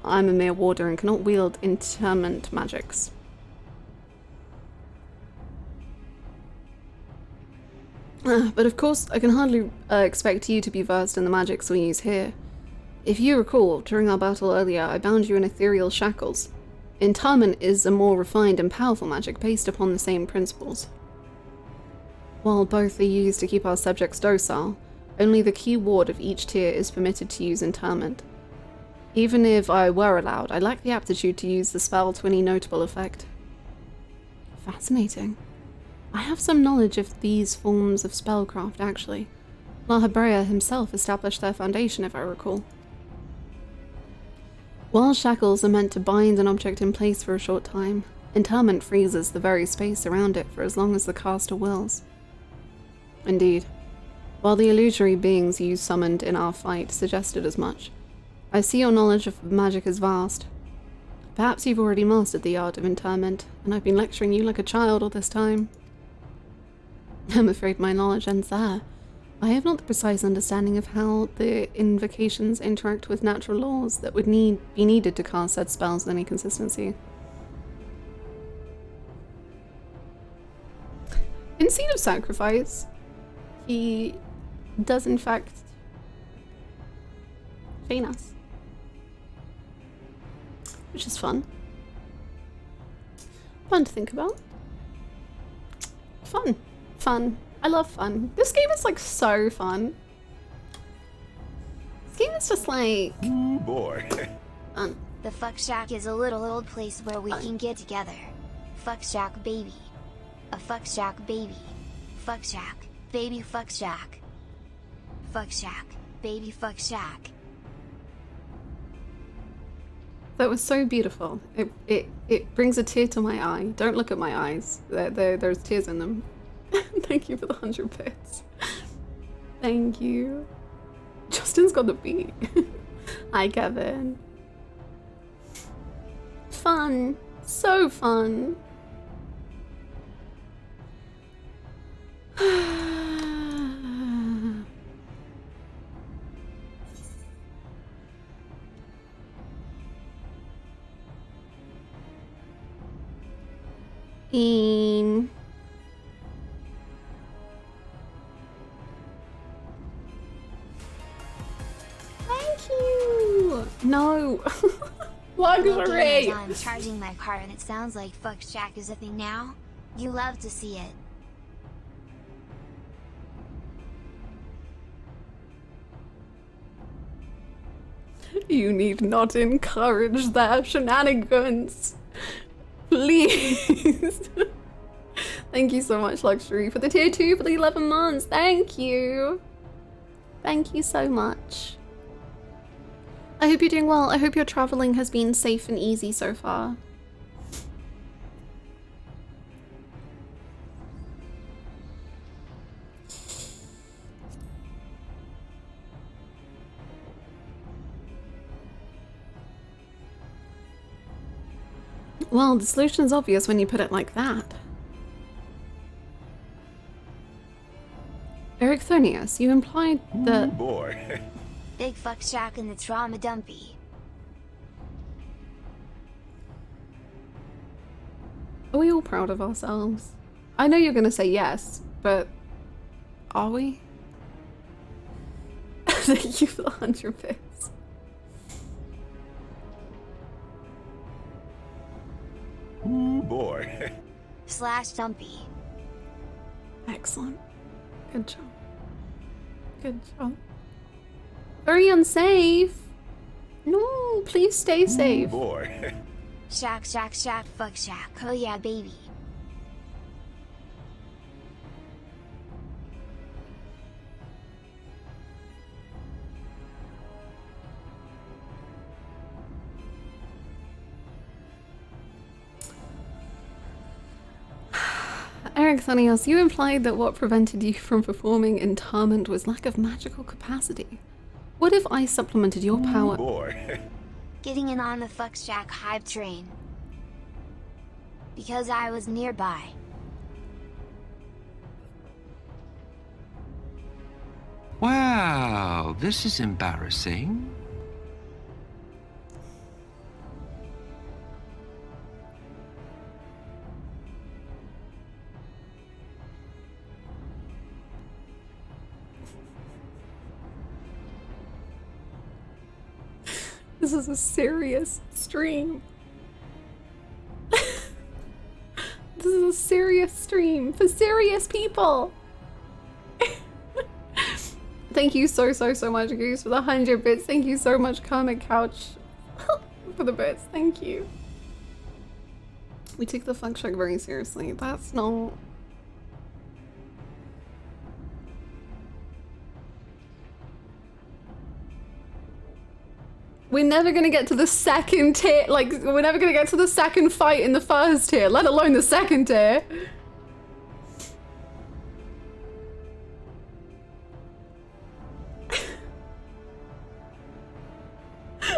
I'm a mere warder and cannot wield interment magics. But of course, I can hardly expect you to be versed in the magics we use here. If you recall, during our battle earlier, I bound you in ethereal shackles. Interment is a more refined and powerful magic based upon the same principles. While both are used to keep our subjects docile, only the key ward of each tier is permitted to use interment. Even if I were allowed, I lack the aptitude to use the spell to any notable effect. Fascinating. I have some knowledge of these forms of spellcraft, actually. La Habrea himself established their foundation, if I recall. While shackles are meant to bind an object in place for a short time, interment freezes the very space around it for as long as the caster wills. Indeed. While the illusory beings you summoned in our fight suggested as much, I see your knowledge of magic is vast. Perhaps you've already mastered the art of interment, and I've been lecturing you like a child all this time. I'm afraid my knowledge ends there. I have not the precise understanding of how the invocations interact with natural laws that would be needed to cast said spells with any consistency. In Scene of Sacrifice, he does in fact feign us, which is fun. Fun to think about. Fun. Fun. I love fun. This game is like so fun. This game is just like... Ooh boy. Fun. The Fuck Shack is a little old place where we can get together. Fuck Shack baby. A Fuck Shack baby. Fuck Shack. Baby Fuck Shack. Fuck Shack. Baby Fuck Shack. That was so beautiful. It brings a tear to my eye. Don't look at my eyes. There's tears in them. Thank you for the 100 bits. Thank you. Justin's got the beat. Hi, Kevin. Fun. So fun. Thank you. No. Luxury. I'm charging my car and it sounds like Fuck Shack is a thing now. You love to see it. You need not encourage their shenanigans. Please. Thank you so much, Luxury, for the tier 2 for the 11 months. Thank you. Thank you so much. I hope you're doing well. I hope your traveling has been safe and easy so far. Well, the solution's obvious when you put it like that. Erichthonius, you implied that... Boy. Big fuck shack in the trauma dumpy. Are we all proud of ourselves? I know you're gonna say yes, but are we? Thank you for the 100 bits. Boy. / dumpy. Excellent. Good job. Good job. Very unsafe. No, please stay safe. Boy. Shack, shack, shack, fuck shack. Oh yeah, baby. Erichthonius, you implied that what prevented you from performing Interment was lack of magical capacity. What if I supplemented your power? Boy. Getting in on the fuck shack hype train. Because I was nearby. Wow, this is embarrassing. This is a serious stream. This is a serious stream for serious people. Thank you so much, Goose, for the 100 bits. Thank you so much, Kermit Couch, for the bits. Thank you. We take the fuck check very seriously. That's not... We're never gonna get to the second tier, like, we're never gonna get to the second fight in the first tier, let alone the second tier.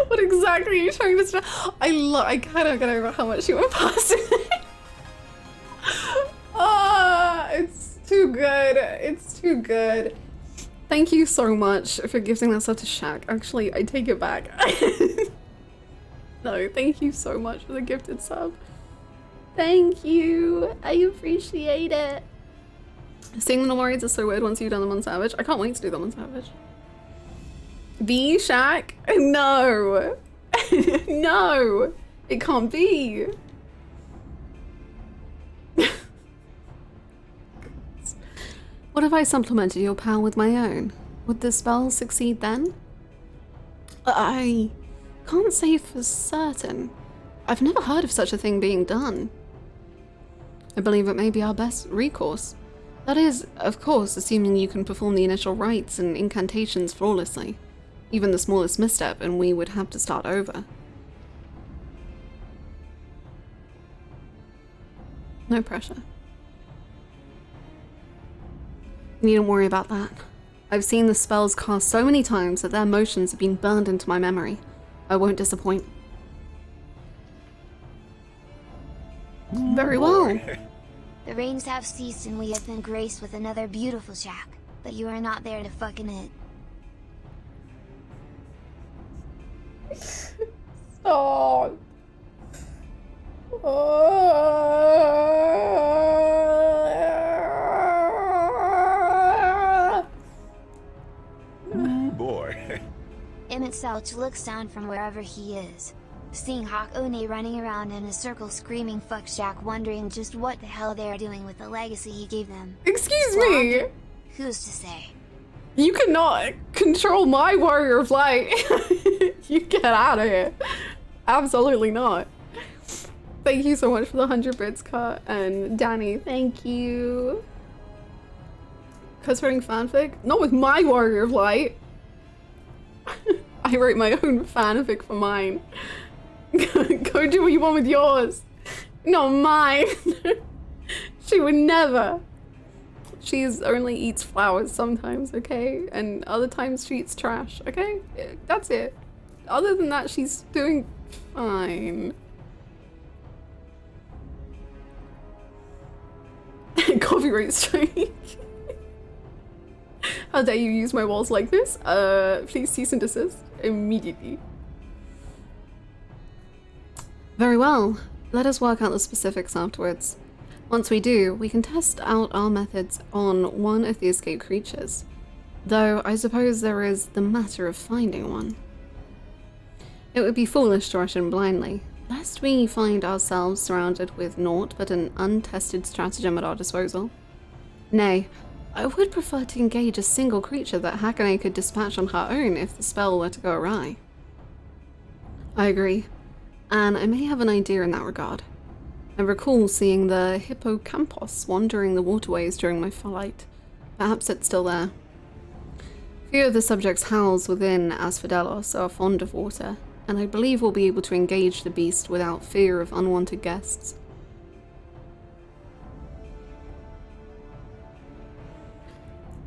What exactly are you trying to say? I cannot get over how much you were passing me. Ah, it's too good. It's too good. Thank you so much for gifting that sub to Shaq. Actually, I take it back. No, thank you so much for the gifted sub. Thank you. I appreciate it. Seeing them on Warriors is so weird once you've done them on Savage. I can't wait to do them on Savage. The Shaq? No. No. It can't be. What if I supplemented your power with my own? Would the spell succeed then? I can't say for certain. I've never heard of such a thing being done. I believe it may be our best recourse. That is, of course, assuming you can perform the initial rites and incantations flawlessly. Even the smallest misstep and we would have to start over. No pressure. You needn't worry about that. I've seen the spells cast so many times that their motions have been burned into my memory. I won't disappoint. Very well. The rains have ceased and we have been graced with another beautiful shack, but you are not there to fucking it. Oh. Boy. Emmett Selch looks down from wherever he is, seeing Hawk One running around in a circle screaming fuck shack, wondering just what the hell they are doing with the legacy he gave them. Excuse me? Who's to say? You cannot control my warrior of light. You get out of here. Absolutely not. Thank you so much for the 100 bits, Cut. And Danny, thank you. Cuz writing fanfic? Not with my warrior of light. I wrote my own fanfic for mine. Go do what you want with yours. Not mine. She would never. She only eats flowers sometimes, okay? And other times she eats trash, okay? That's it. Other than that, she's doing fine. Copyright strike. How dare you use my walls like this? Please cease and desist immediately. Very well. Let us work out the specifics afterwards. Once we do, we can test out our methods on one of the escaped creatures. Though I suppose there is the matter of finding one. It would be foolish to rush in blindly, lest we find ourselves surrounded with naught but an untested stratagem at our disposal. Nay, I would prefer to engage a single creature that Hakone could dispatch on her own if the spell were to go awry. I agree, and I may have an idea in that regard. I recall seeing the hippocampus wandering the waterways during my flight. Perhaps it's still there. Few of the subjects housed within Asphodelos are fond of water, and I believe we'll be able to engage the beast without fear of unwanted guests.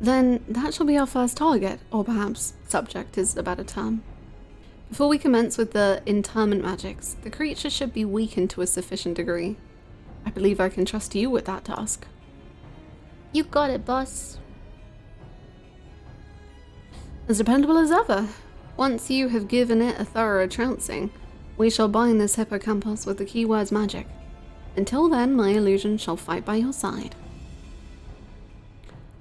Then that shall be our first target, or perhaps subject is a better term. Before we commence with the interment magics, the creature should be weakened to a sufficient degree. I believe I can trust you with that task. You got it, boss. As dependable as ever. Once you have given it a thorough trouncing, we shall bind this hippocampus with the keywords magic. Until then, my illusion shall fight by your side.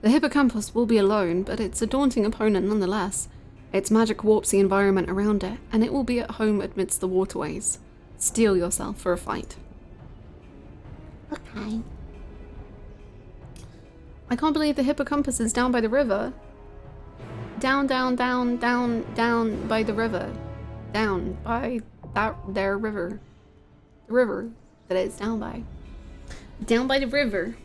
The hippocampus will be alone, but it's a daunting opponent nonetheless. Its magic warps the environment around it, and it will be at home amidst the waterways. Steel yourself for a fight. Okay. I can't believe the hippocampus is down by the river. Down, down, down, down, down by the river. Down by that there river. The river that it's down by. Down by the river.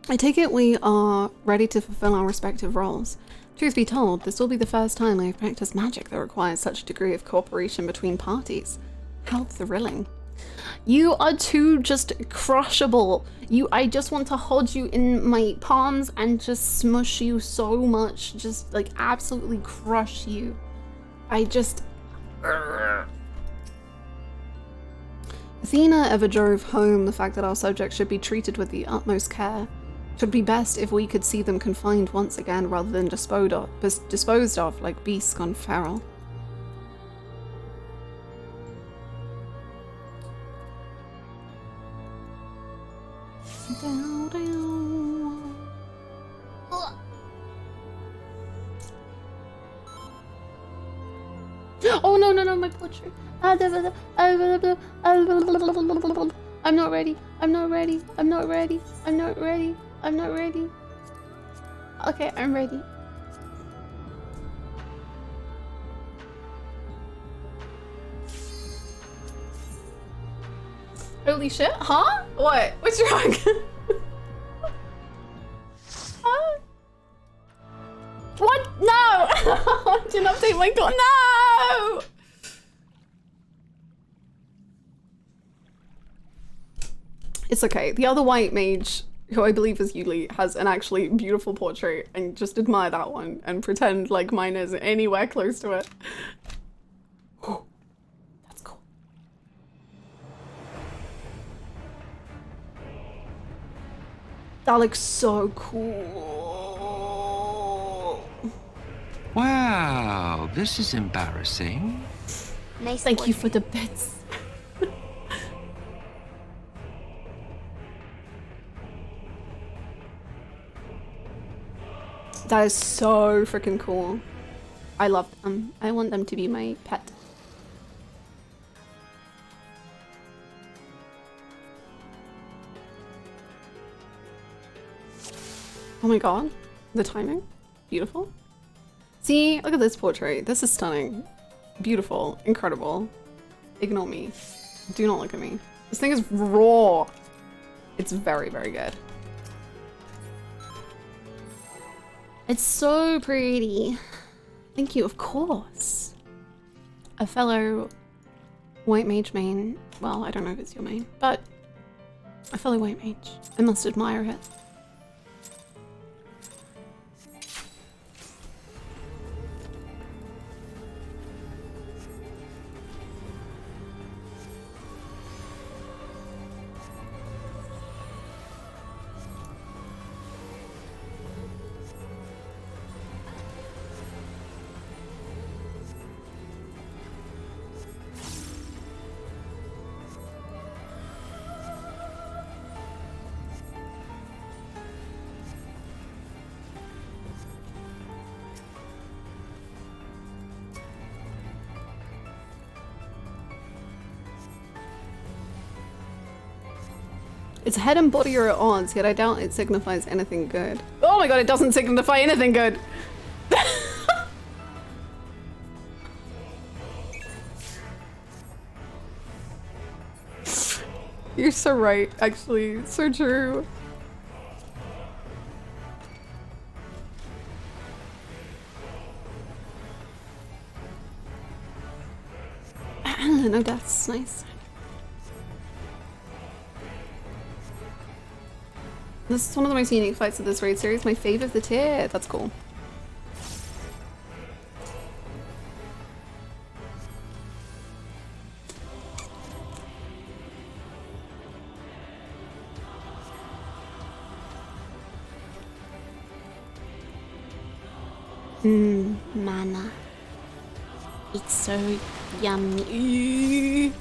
I take it we are ready to fulfill our respective roles. Truth be told, this will be the first time I have practiced magic that requires such a degree of cooperation between parties. How thrilling. You are too just crushable. I just want to hold you in my palms and just smush you so much. Just like absolutely crush you. Athena ever drove home the fact that our subjects should be treated with the utmost care. It would be best if we could see them confined once again rather than disposed of like beasts gone feral. Oh no, my portrait. I'm not ready. Okay, I'm ready. Holy shit, huh? What? What's wrong? Huh? What? No! I didn't update my god. No! It's okay. The other white mage, who I believe is Yuli, has an actually beautiful portrait, and just admire that one and pretend like mine isn't anywhere close to it. That's cool. That looks so cool. Wow, this is embarrassing. Nice. Thank you for the bits. That is so freaking cool. I love them. I want them to be my pet. Oh my god. The timing. Beautiful. See, look at this portrait. This is stunning. Beautiful. Incredible. Ignore me. Do not look at me. This thing is raw. It's very, very good. It's so pretty. Thank you, of course. A fellow white mage main. Well, I don't know if it's your main, but a fellow white mage. I must admire it. Its head and body are at odds, yet I doubt it signifies anything good. Oh my god, it doesn't signify anything good! You're so right, actually. So true. No deaths, nice. This is one of the most unique fights of this raid series. My fave of the tier. That's cool. Mana. It's so yummy.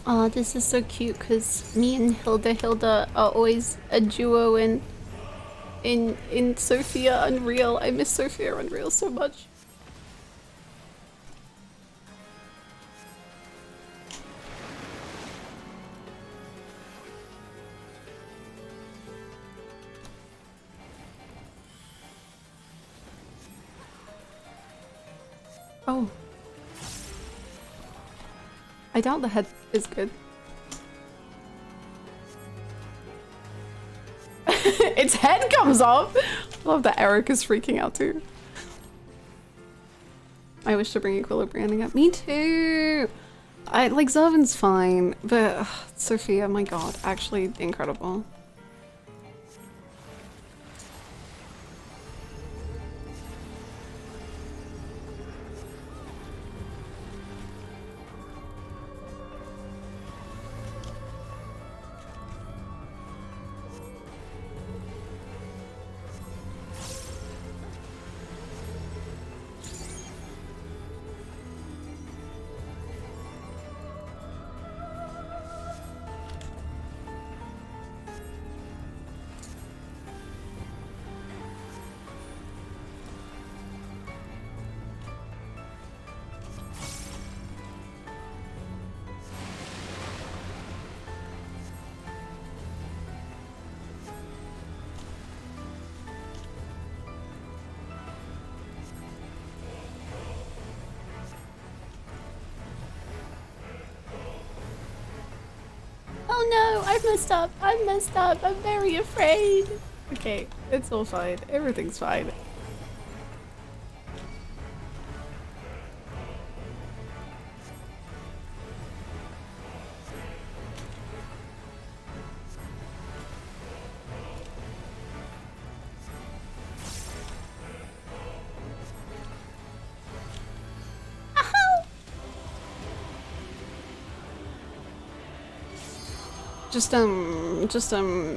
Oh, this is so cute because me and Hilda are always a duo in Sophia Unreal. I miss Sophia Unreal so much. Oh. I doubt the head is good. Its head comes off! I love that Eric is freaking out too. I wish to bring equilibrium up. Me too! Like, Zervan's fine, but Sophia, my god, actually incredible. Oh no, I've messed up. I've messed up. I'm very afraid. Okay, it's all fine. Everything's fine.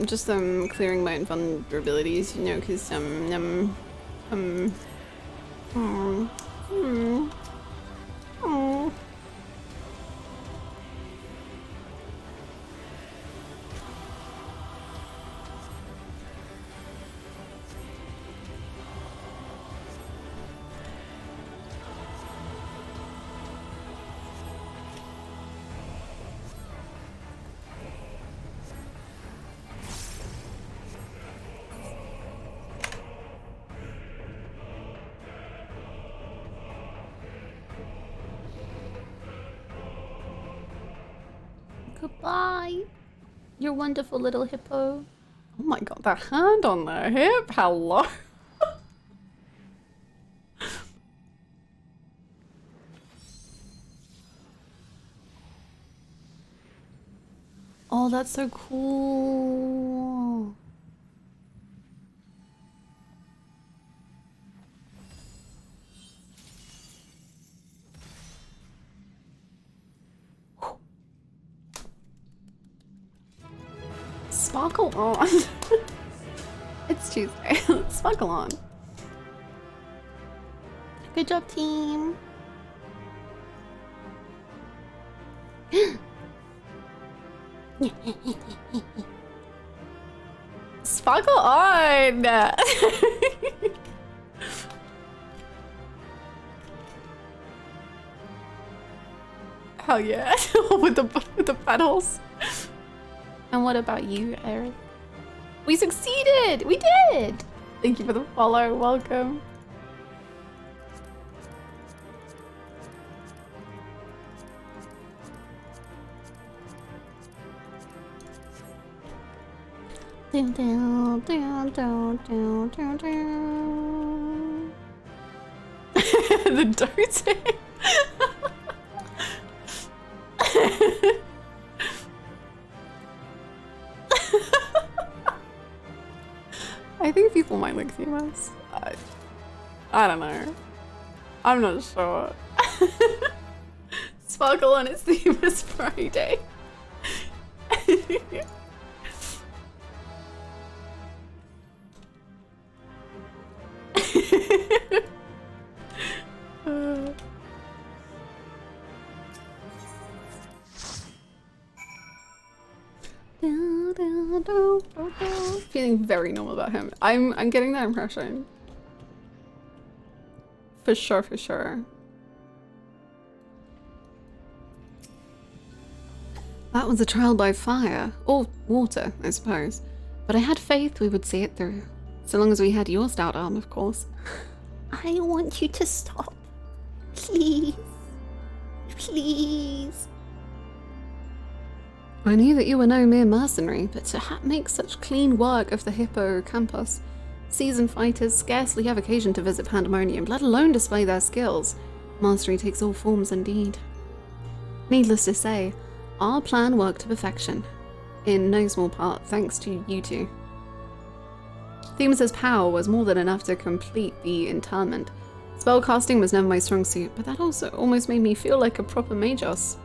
Just clearing my vulnerabilities, you know, because Goodbye, your wonderful little hippo. Oh my god, that hand on the hip, hello. Oh, that's so cool. Sparkle on. It's Tuesday. Sparkle on. Good job, team. Sparkle on. Hell yeah. with the pedals. And what about you, Eric? We succeeded! We did! Thank you for the follow. Welcome. Down, down, down, down, down, down, down. The doting. I think people might like themas. I don't know. I'm not sure. Sparkle on its Themas Friday. Feeling very normal about him. I'm getting that impression. For sure, for sure. That was a trial by fire. Or water, I suppose. But I had faith we would see it through. So long as we had your stout arm, of course. I want you to stop. Please. Please. I knew that you were no mere mercenary, but to make such clean work of the hippocampus, seasoned fighters scarcely have occasion to visit Pandæmonium, let alone display their skills. Mastery takes all forms indeed. Needless to say, our plan worked to perfection, in no small part thanks to you two. Themis' power was more than enough to complete the interment. Spellcasting was never my strong suit, but that also almost made me feel like a proper Magos.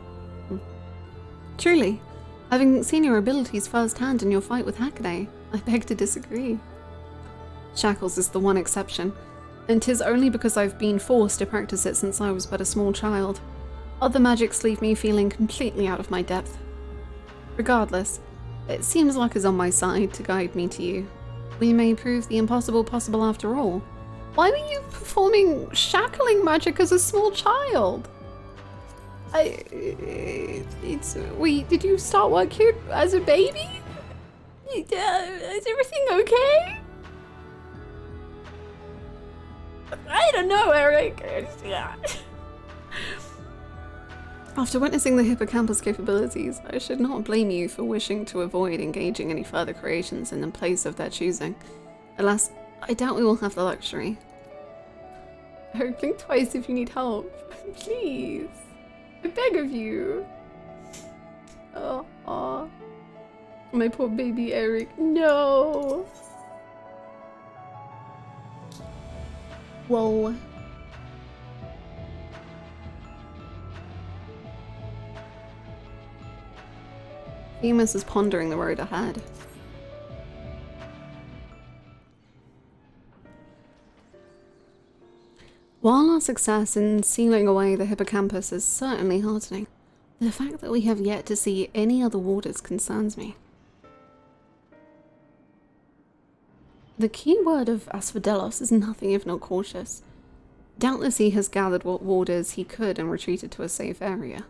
Truly, having seen your abilities firsthand in your fight with Hackney, I beg to disagree. Shackles is the one exception, and 'tis only because I've been forced to practice it since I was but a small child. Other magics leave me feeling completely out of my depth. Regardless, it seems luck is on my side to guide me to you. We may prove the impossible possible after all. Why were you performing shackling magic as a small child? Did you start work here as a baby? Is everything okay? I don't know, Eric. Yeah. After witnessing the hippocampus capabilities, I should not blame you for wishing to avoid engaging any further creations in the place of their choosing. Alas, I doubt we will have the luxury. Eric, think twice if you need help. Please. I beg of you. Oh, my poor baby Eric. No. Whoa. Themis is pondering the road ahead. While our success in sealing away the hippocampus is certainly heartening, the fact that we have yet to see any other warders concerns me. The key word of Asphodelos is nothing if not cautious. Doubtless he has gathered what warders he could and retreated to a safe area.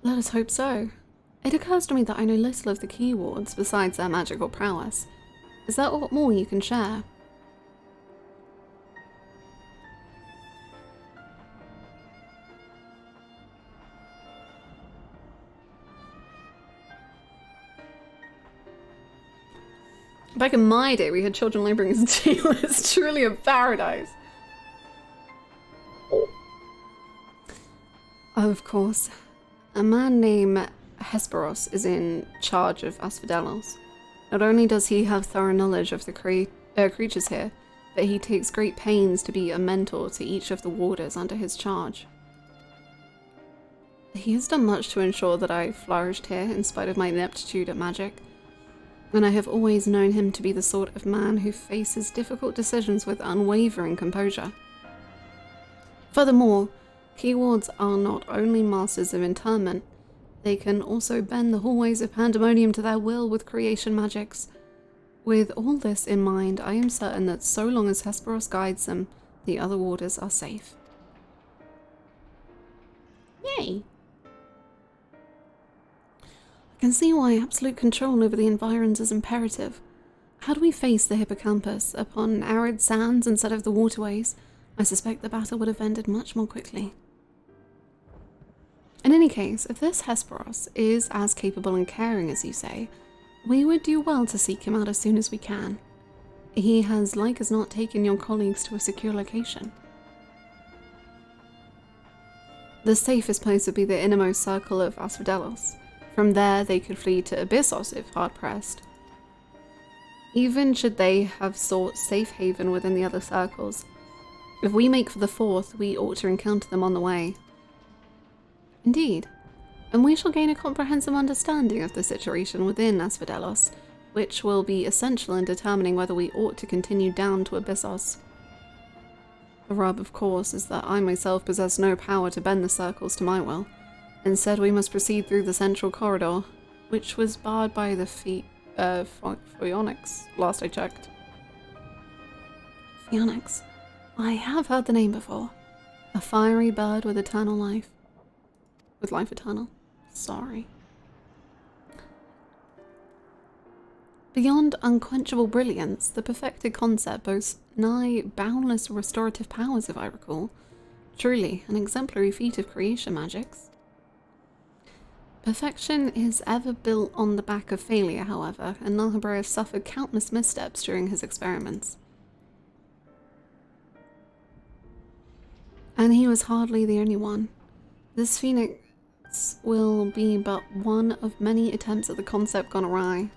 Let us hope so. It occurs to me that I know little of the key wards besides their magical prowess. Is there aught more you can share? Back in my day, we had children laboring as jailers. Truly a paradise. Of course. A man named Hesperos is in charge of Asphodelos. Not only does he have thorough knowledge of the creatures here, but he takes great pains to be a mentor to each of the warders under his charge. He has done much to ensure that I flourished here in spite of my ineptitude at magic, and I have always known him to be the sort of man who faces difficult decisions with unwavering composure. Furthermore, Keywards are not only masters of interment, they can also bend the hallways of Pandæmonium to their will with creation magics. With all this in mind, I am certain that so long as Hesperos guides them, the other warders are safe. Yay! I can see why absolute control over the environs is imperative. Had we faced the hippocampus upon arid sands instead of the waterways, I suspect the battle would have ended much more quickly. In any case, if this Hesperos is as capable and caring as you say, we would do well to seek him out as soon as we can. He has like as not taken your colleagues to a secure location. The safest place would be the innermost circle of Asphodelos. From there, they could flee to Abyssos if hard-pressed. Even should they have sought safe haven within the other circles, if we make for the fourth, we ought to encounter them on the way. Indeed, and we shall gain a comprehensive understanding of the situation within Asphodelos, which will be essential in determining whether we ought to continue down to Abyssos. The rub, of course, is that I myself possess no power to bend the circles to my will. Instead, we must proceed through the central corridor, which was barred by the Phoenix, last I checked. Phoenix. I have heard the name before. A fiery bird with eternal life. With life eternal. Sorry. Beyond unquenchable brilliance, the perfected concept boasts nigh boundless restorative powers, if I recall. Truly, an exemplary feat of creation magics. Perfection is ever built on the back of failure, however, and Nahabrea suffered countless missteps during his experiments. And he was hardly the only one. This Phoenix will be but one of many attempts at the concept gone awry.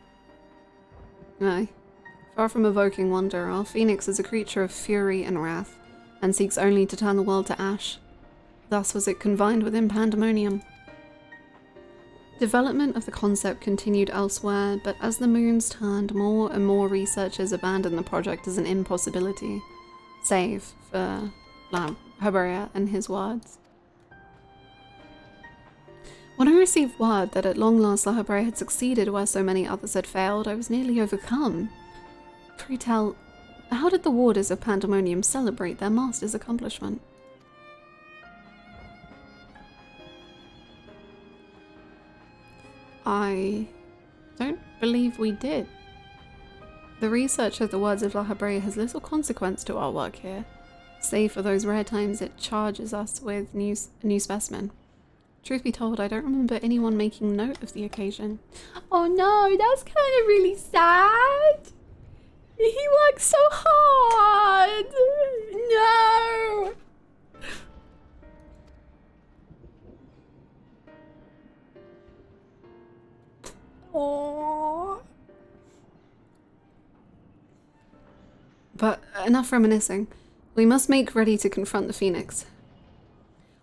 Aye. Far from evoking wonder, our Phoenix is a creature of fury and wrath, and seeks only to turn the world to ash. Thus was it confined within Pandæmonium. Development of the concept continued elsewhere, but as the moons turned, more and more researchers abandoned the project as an impossibility, save for Nahabrea and his words. When I received word that at long last Nahabrea had succeeded where so many others had failed, I was nearly overcome. Pray tell, how did the warders of Pandæmonium celebrate their master's accomplishment? I don't believe we did. The research of the words of Nahabrea has little consequence to our work here, save for those rare times it charges us with a new specimen. Truth be told, I don't remember anyone making note of the occasion. Oh no, that's kind of really sad. He worked so hard. No. Aww. But enough reminiscing. We must make ready to confront the Phoenix.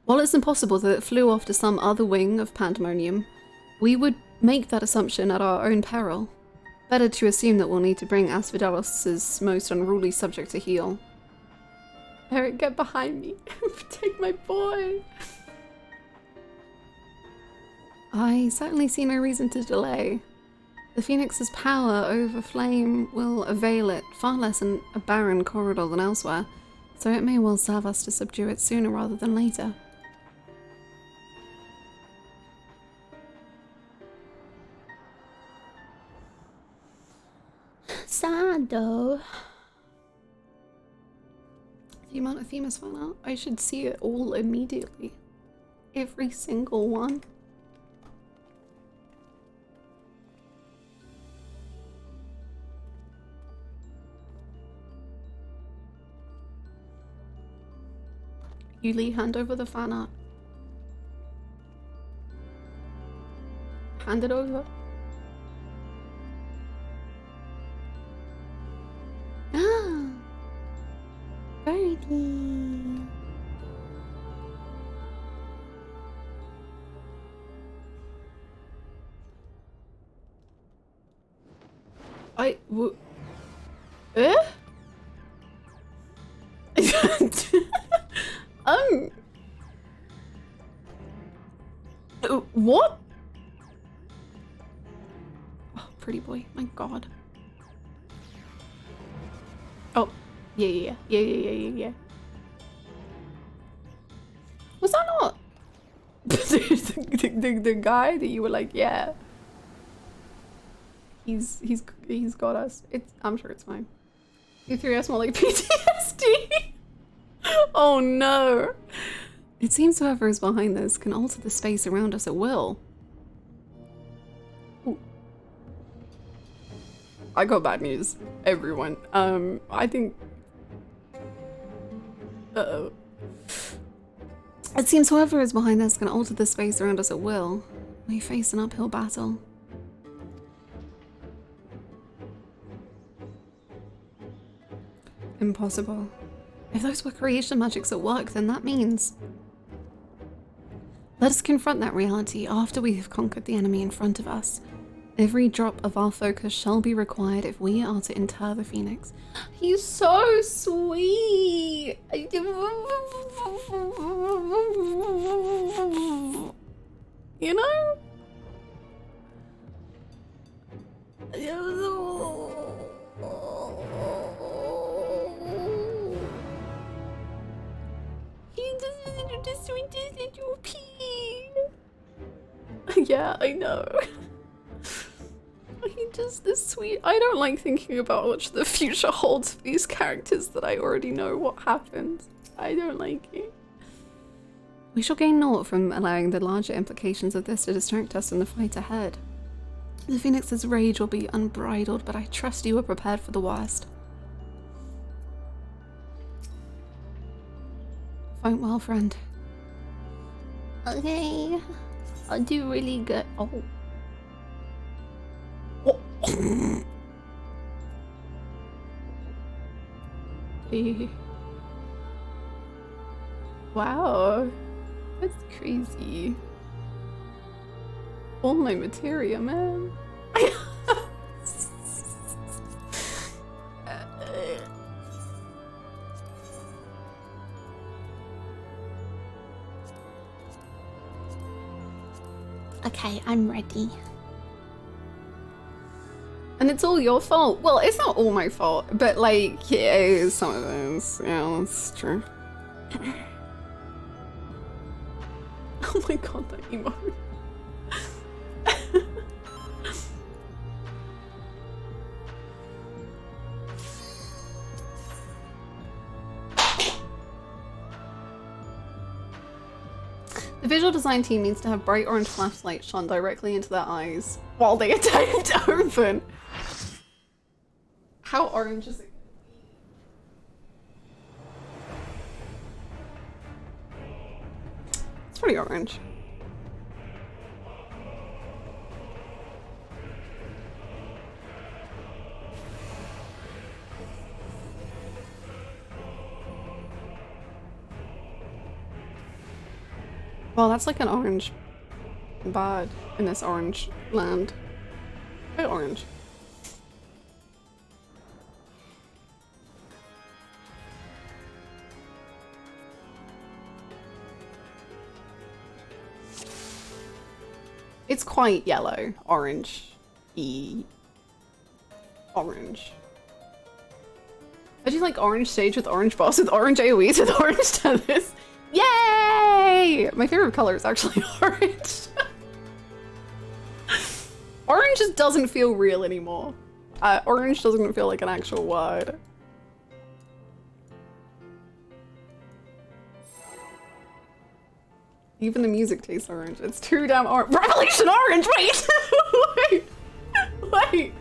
While it's impossible that it flew off to some other wing of Pandæmonium, we would make that assumption at our own peril. Better to assume that we'll need to bring Asphodelos' most unruly subject to heel. Eric, get behind me. Protect my boy. I certainly see no reason to delay. The Phoenix's power over flame will avail it far less in a barren corridor than elsewhere, so it may well serve us to subdue it sooner rather than later. Sad though. The amount of Themis fan art, I should see it all immediately. Every single one. Yuli, hand over the fan art. Hand it over. Ah, birdie. Eh? What? Oh, pretty boy, my god. Oh, yeah. Was that not the guy that you were like, yeah, he's got us. I'm sure it's fine. E3S more like PTSD. Oh no. It seems whoever is behind this can alter the space around us at will. Ooh. I got bad news, everyone. I think... Uh-oh. It seems whoever is behind this can alter the space around us at will. We face an uphill battle. Impossible. If those were creation magics at work, then that means... Let us confront that reality after we have conquered the enemy in front of us. Every drop of our focus shall be required if we are to inter the Phoenix. He's so sweet! You know? He doesn't just sweet little pea. Yeah, I know. He just this sweet. I don't like thinking about what the future holds for these characters that I already know what happens. I don't like it. We shall gain naught from allowing the larger implications of this to distract us in the fight ahead. The Phoenix's rage will be unbridled, but I trust you are prepared for the worst. Fight well, friend. Okay. I'll do really good. Oh. Wow, that's crazy. All my materia, man. Okay, I'm ready. And it's all your fault. Well, it's not all my fault, but like, yeah, some of those. Yeah, that's true. Oh my god, that emo. The visual design team needs to have bright orange flashlights shone directly into their eyes while they are taped open. How orange is it? It's pretty orange. Well, that's like an orange bad in this orange land. Quite orange. It's quite yellow, orange-y. Orange. I just like orange stage with orange boss with orange AoEs with orange tennis. Yay! My favorite color is actually orange. Orange just doesn't feel real anymore. Orange doesn't feel like an actual word. Even the music tastes orange. It's too damn orange. Revolution orange! Wait! Wait! Wait!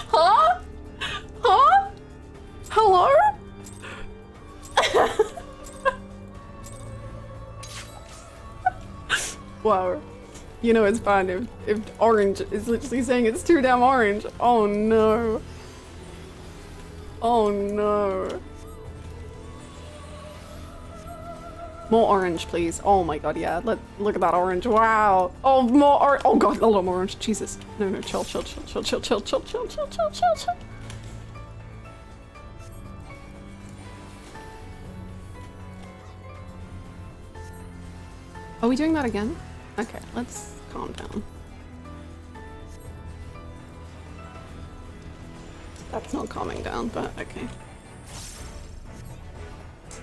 Huh? Huh? Hello? Wow. You know it's fine if orange is literally saying it's too damn orange. Oh no. Oh no. More orange, please. Oh my god, yeah. Look at that orange. Wow. Oh, more orange. Oh god, a lot more orange. Jesus. No, chill. Are we doing that again? Okay, let's calm down. That's not calming down, but okay.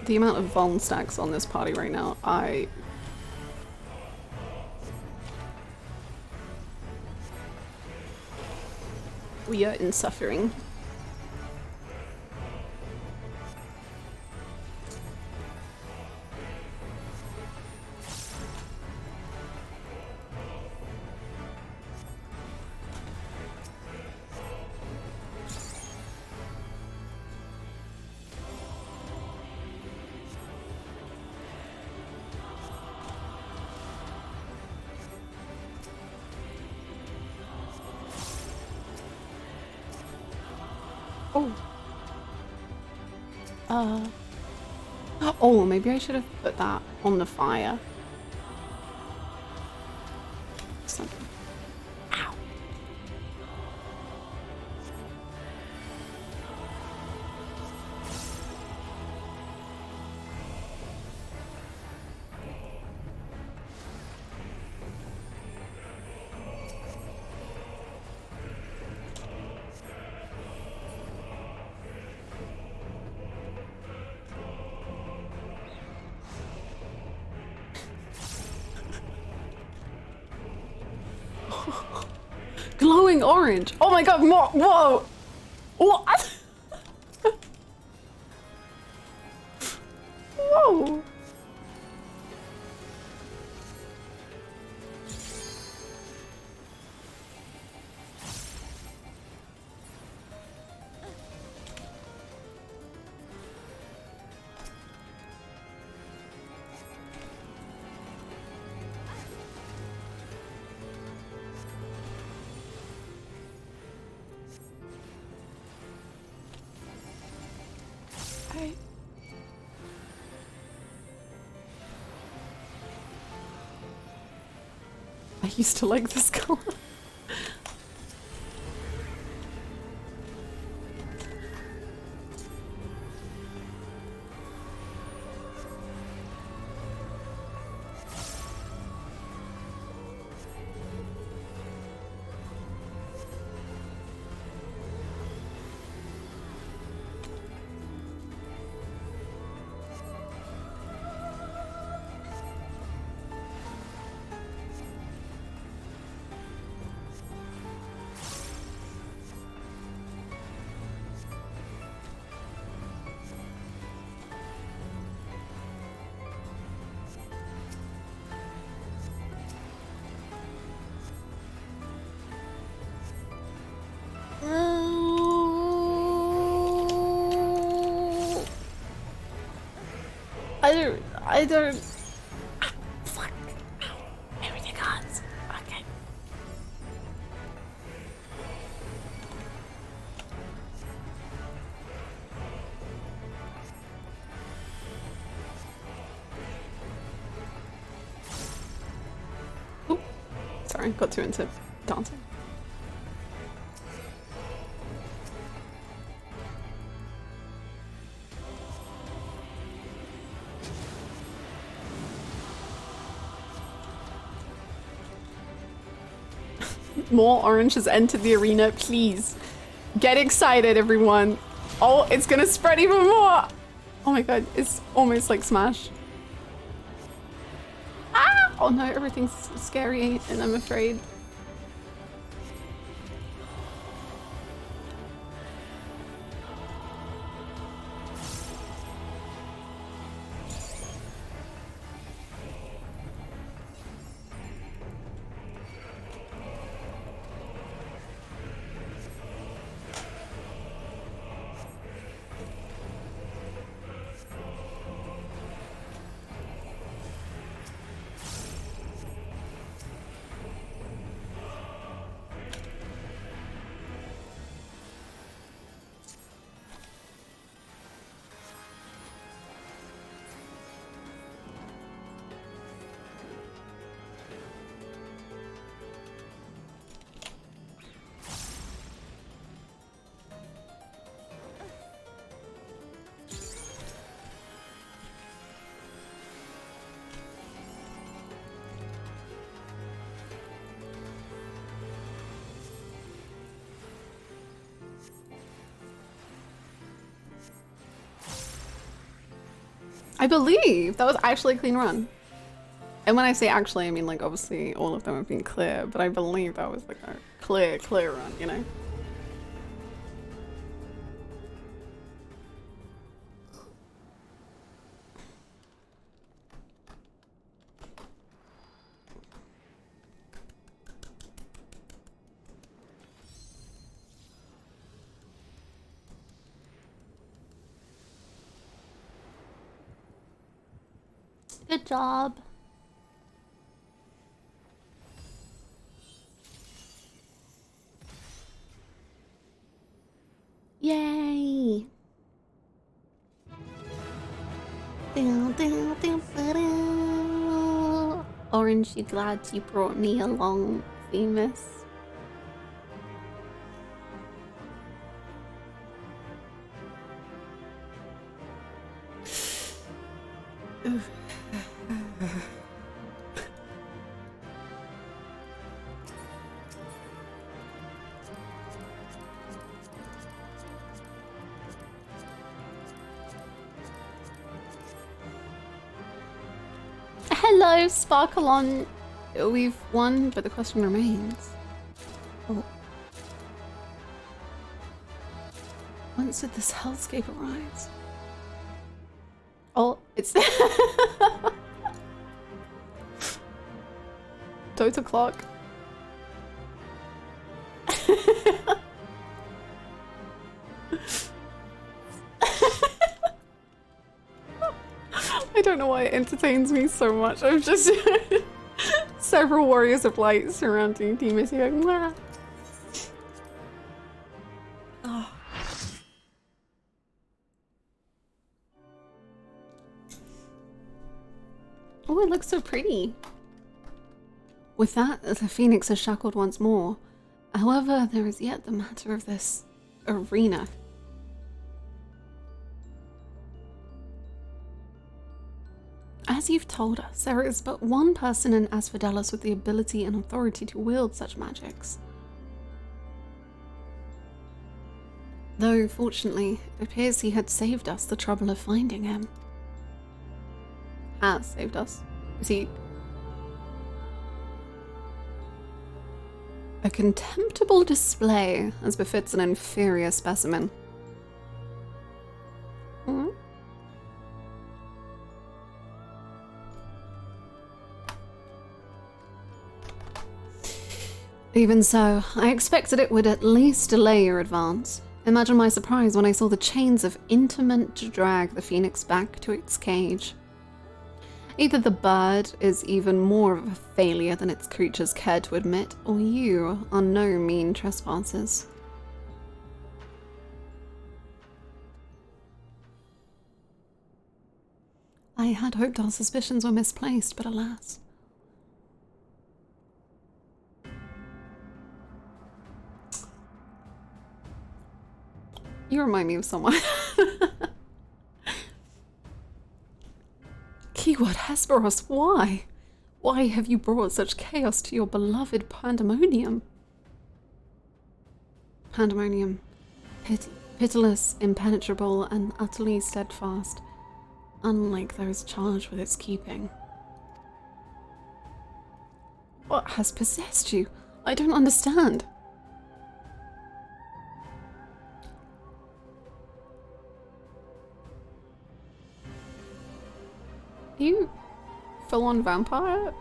The amount of Vuln stacks on this party right now, we are in suffering. Oh, maybe I should have put that on the fire. Something. Ow. Glowing orange! Oh my god, more! Whoa! What? Whoa! I used to like this color. I don't. Ah, fuck. Ow. Everything hurts. Okay. Oop. Sorry, got too into dancing. More orange has entered the arena, please. Get excited, everyone. Oh, it's gonna spread even more. Oh my god, it's almost like Smash. Ah! Oh no, everything's scary and I'm afraid. I believe that was actually a clean run. And when I say actually, I mean like obviously all of them have been clear, but I believe that was like a clear run, you know? Good job. Yay! Orange, you glad you brought me along, famous? Hello, Sparkalon. We've won, but the question remains. Oh. Whence did this hellscape arise? Oh, it's Total clock. I don't know why it entertains me so much. I've just several warriors of light surrounding Timothy. Like, oh. Oh, it looks so pretty. With that, the phoenix is shackled once more. However, there is yet the matter of this arena. As you've told us, there is but one person in Asphodelos with the ability and authority to wield such magics. Though, fortunately, it appears he had saved us the trouble of finding him. Has saved us? Is he... A contemptible display, as befits an inferior specimen. Hmm? Even so, I expected it would at least delay your advance. Imagine my surprise when I saw the chains of intimate to drag the phoenix back to its cage. Either the bird is even more of a failure than its creatures care to admit, or you are no mean trespassers. I had hoped our suspicions were misplaced, but alas. You remind me of someone. Keyword Hesperos, why? Why have you brought such chaos to your beloved Pandæmonium? Pandæmonium. Pitiless, impenetrable, and utterly steadfast. Unlike those charged with its keeping. What has possessed you? I don't understand. You full-on vampire?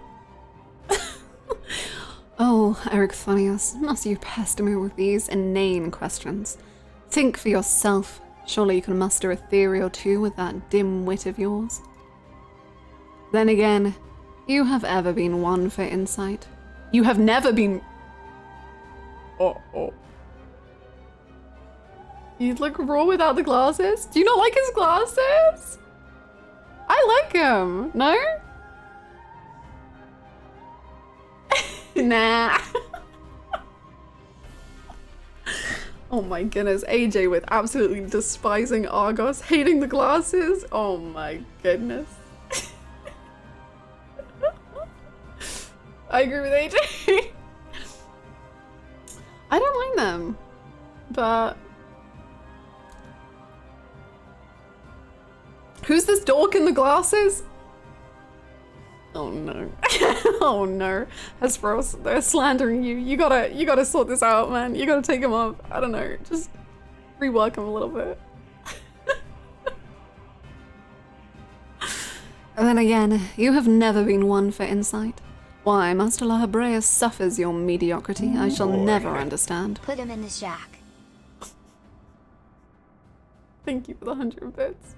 Oh, Ericthonius, must you pester me with these inane questions? Think for yourself. Surely you can muster a theory or two with that dim wit of yours. Then again, you have ever been one for insight. You have never been... Oh. You look raw without the glasses? Do you not like his glasses? I like him. No? Nah. Oh my goodness. AJ with absolutely despising Argos, hating the glasses. Oh my goodness. I agree with AJ. I don't mind them, but... Who's this dork in the glasses? Oh no. Oh no. Hesperos, they're slandering you. You gotta sort this out, man. You gotta take him up. I don't know. Just rework him a little bit. And then again, you have never been one for insight. Why Master La Habrea suffers your mediocrity, I shall never understand. Put him in the shack. Thank you for the 100 bits.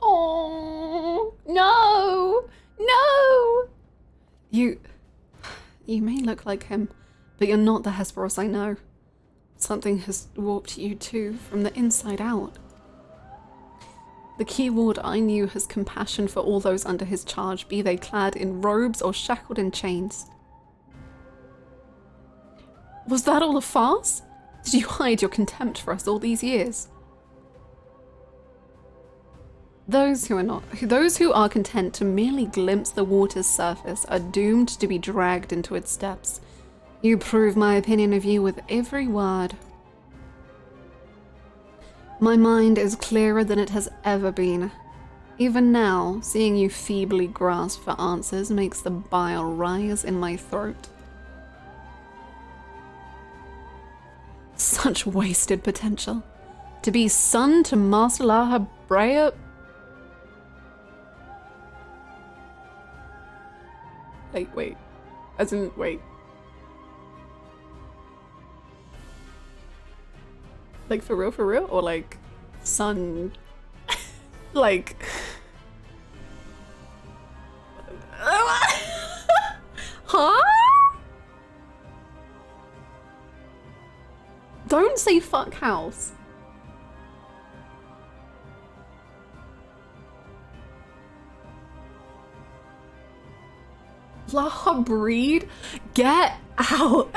Oh no! No! You may look like him, but you're not the Hesperos I know. Something has warped you too, from the inside out. The key ward I knew has compassion for all those under his charge, be they clad in robes or shackled in chains. Was that all a farce? Did you hide your contempt for us all these years? Those who are content to merely glimpse the water's surface are doomed to be dragged into its depths. You prove my opinion of you with every word. My mind is clearer than it has ever been. Even now, seeing you feebly grasp for answers makes the bile rise in my throat. Such wasted potential. To be son to Master La Habrea. Like, wait. As in, wait. Like, for real? Or like, son... like... Huh? Don't say fuck house. La Habreed? Get out!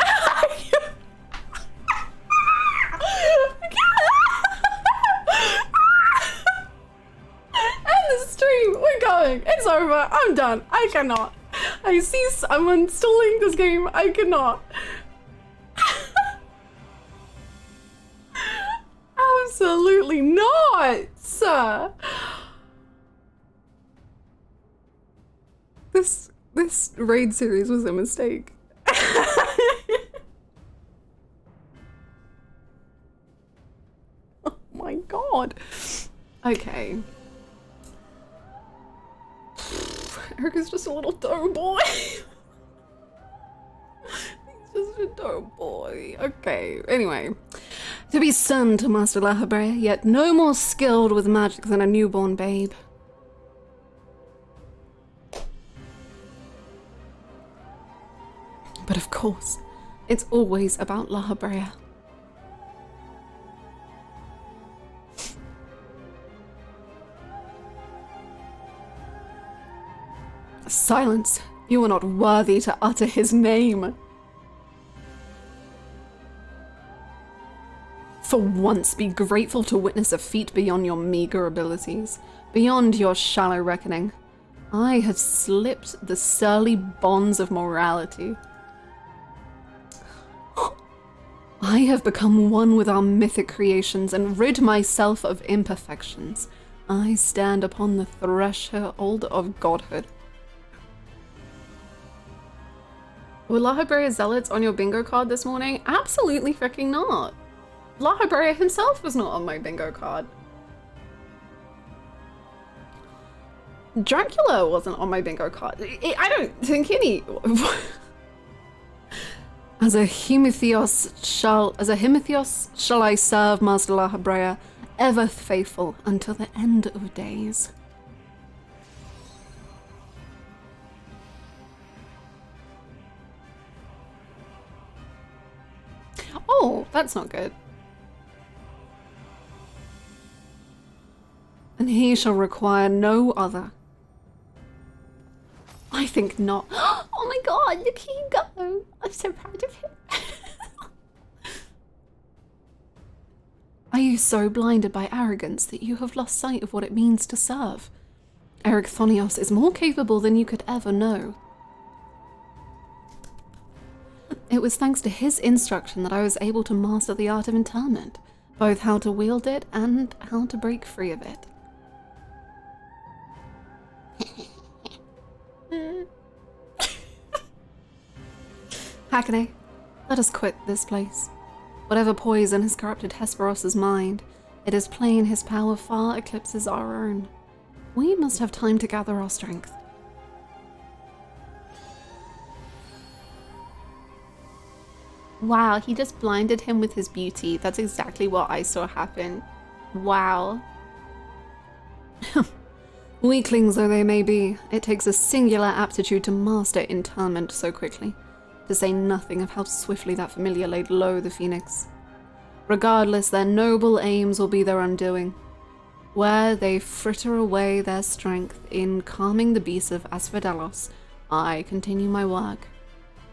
End the stream! We're going! It's over! I'm done! I cannot! I cease! I'm uninstalling this game! I cannot! Absolutely not, sir! This raid series was a mistake. Oh my god. Okay. Eric is just a little dough boy. He's just a dough boy. Okay, anyway. To be son to Master La Habrea, yet no more skilled with magic than a newborn babe. But of course, it's always about La Habrea. Silence! You are not worthy to utter his name. For once, be grateful to witness a feat beyond your meager abilities, beyond your shallow reckoning. I have slipped the surly bonds of morality. I have become one with our mythic creations and rid myself of imperfections. I stand upon the threshold of godhood. Were La Habrea zealots on your bingo card this morning? Absolutely freaking not. La Habrea himself was not on my bingo card. Dracula wasn't on my bingo card. I don't think any... As a Himitheos shall I serve Master La Habrea, ever faithful until the end of days. Oh, that's not good. And he shall require no other. I think not. Oh my god, look here you go. I'm so proud of him. Are you so blinded by arrogance that you have lost sight of what it means to serve? Eric Thonios is more capable than you could ever know. It was thanks to his instruction that I was able to master the art of interment. both how to wield it and how to break free of it. Hackney, let us quit this place. Whatever poison has corrupted Hesperos's mind, it is plain his power far eclipses our own. We must have time to gather our strength. Wow, he just blinded him with his beauty. That's exactly what I saw happen. Wow. Weaklings though they may be, it takes a singular aptitude to master interment so quickly, to say nothing of how swiftly that familiar laid low the Phoenix. Regardless, their noble aims will be their undoing. Where they fritter away their strength in calming the beasts of Asphodelos, I continue my work.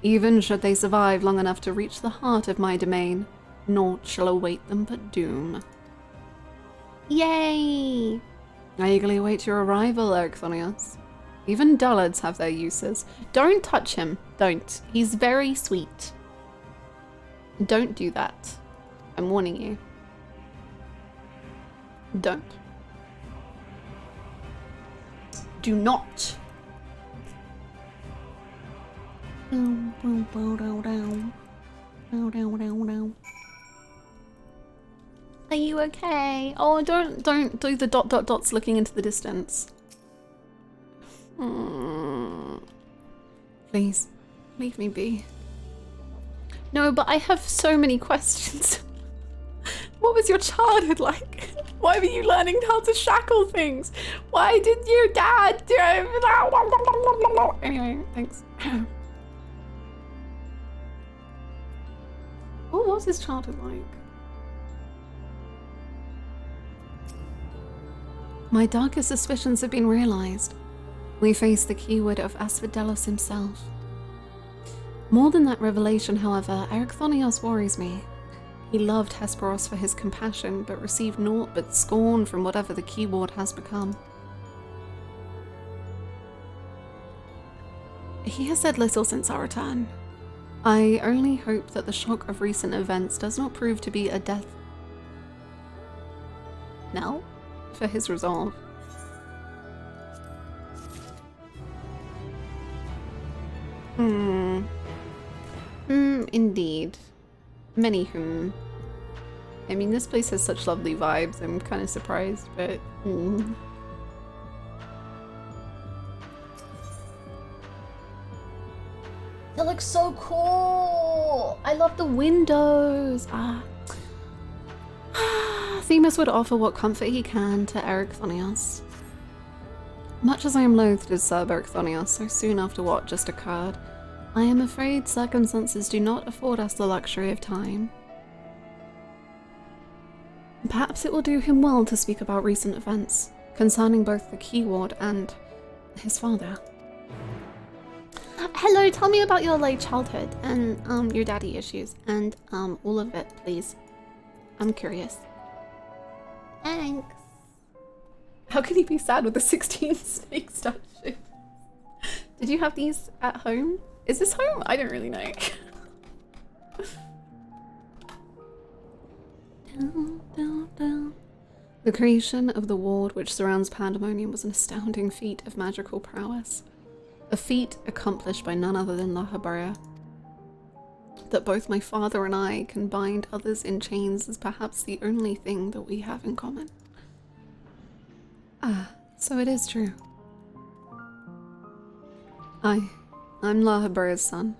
Even should they survive long enough to reach the heart of my domain, naught shall await them but doom. Yay! I eagerly await your arrival, Ericthonios. Even dullards have their uses. Don't touch him. Don't. He's very sweet. Don't do that. I'm warning you. Don't. Do not. Are you okay? Oh, don't do the ... dots looking into the distance. Please, leave me be. No, but I have so many questions. What was your childhood like? Why were you learning how to shackle things? Why did your dad do... Anyway, thanks. What was his childhood like? My darkest suspicions have been realized. We face the keyword of Asphodelos himself. More than that revelation, however, Ericthonios worries me. He loved Hesperos for his compassion, but received naught but scorn from whatever the keyword has become. He has said little since our return. I only hope that the shock of recent events does not prove to be a death knell for his resolve. Indeed. Many whom. I mean, this place has such lovely vibes. I'm kind of surprised, but... That looks so cool! I love the windows! Themis would offer what comfort he can to Ericthonios. Much as I am loath to disturb Ericthonios so soon after what just occurred, I am afraid circumstances do not afford us the luxury of time. Perhaps it will do him well to speak about recent events, concerning both the keyword and his father. Hello, tell me about your late childhood and your daddy issues and all of it, please. I'm curious. Thanks. How can he be sad with a 16 snake statue? Did you have these at home? Is this home? I don't really know. The creation of the ward which surrounds Pandæmonium was an astounding feat of magical prowess. A feat accomplished by none other than La Habrea. That both my father and I can bind others in chains is perhaps the only thing that we have in common. Ah, so it is true. I'm La Habrea's son.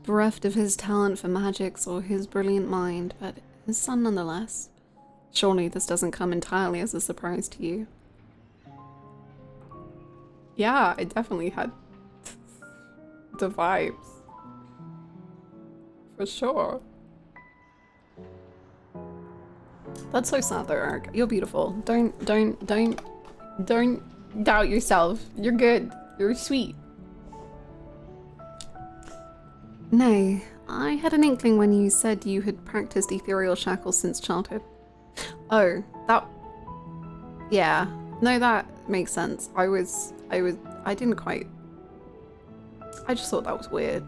Bereft of his talent for magics or his brilliant mind, but his son nonetheless. Surely this doesn't come entirely as a surprise to you. Yeah, I definitely had the vibes. For sure. That's so sad though, Eric. You're beautiful. Don't doubt yourself. You're good. You're sweet. Nay, I had an inkling when you said you had practiced ethereal shackles since childhood. Oh, that... Yeah. No, that makes sense. I didn't quite... I just thought that was weird.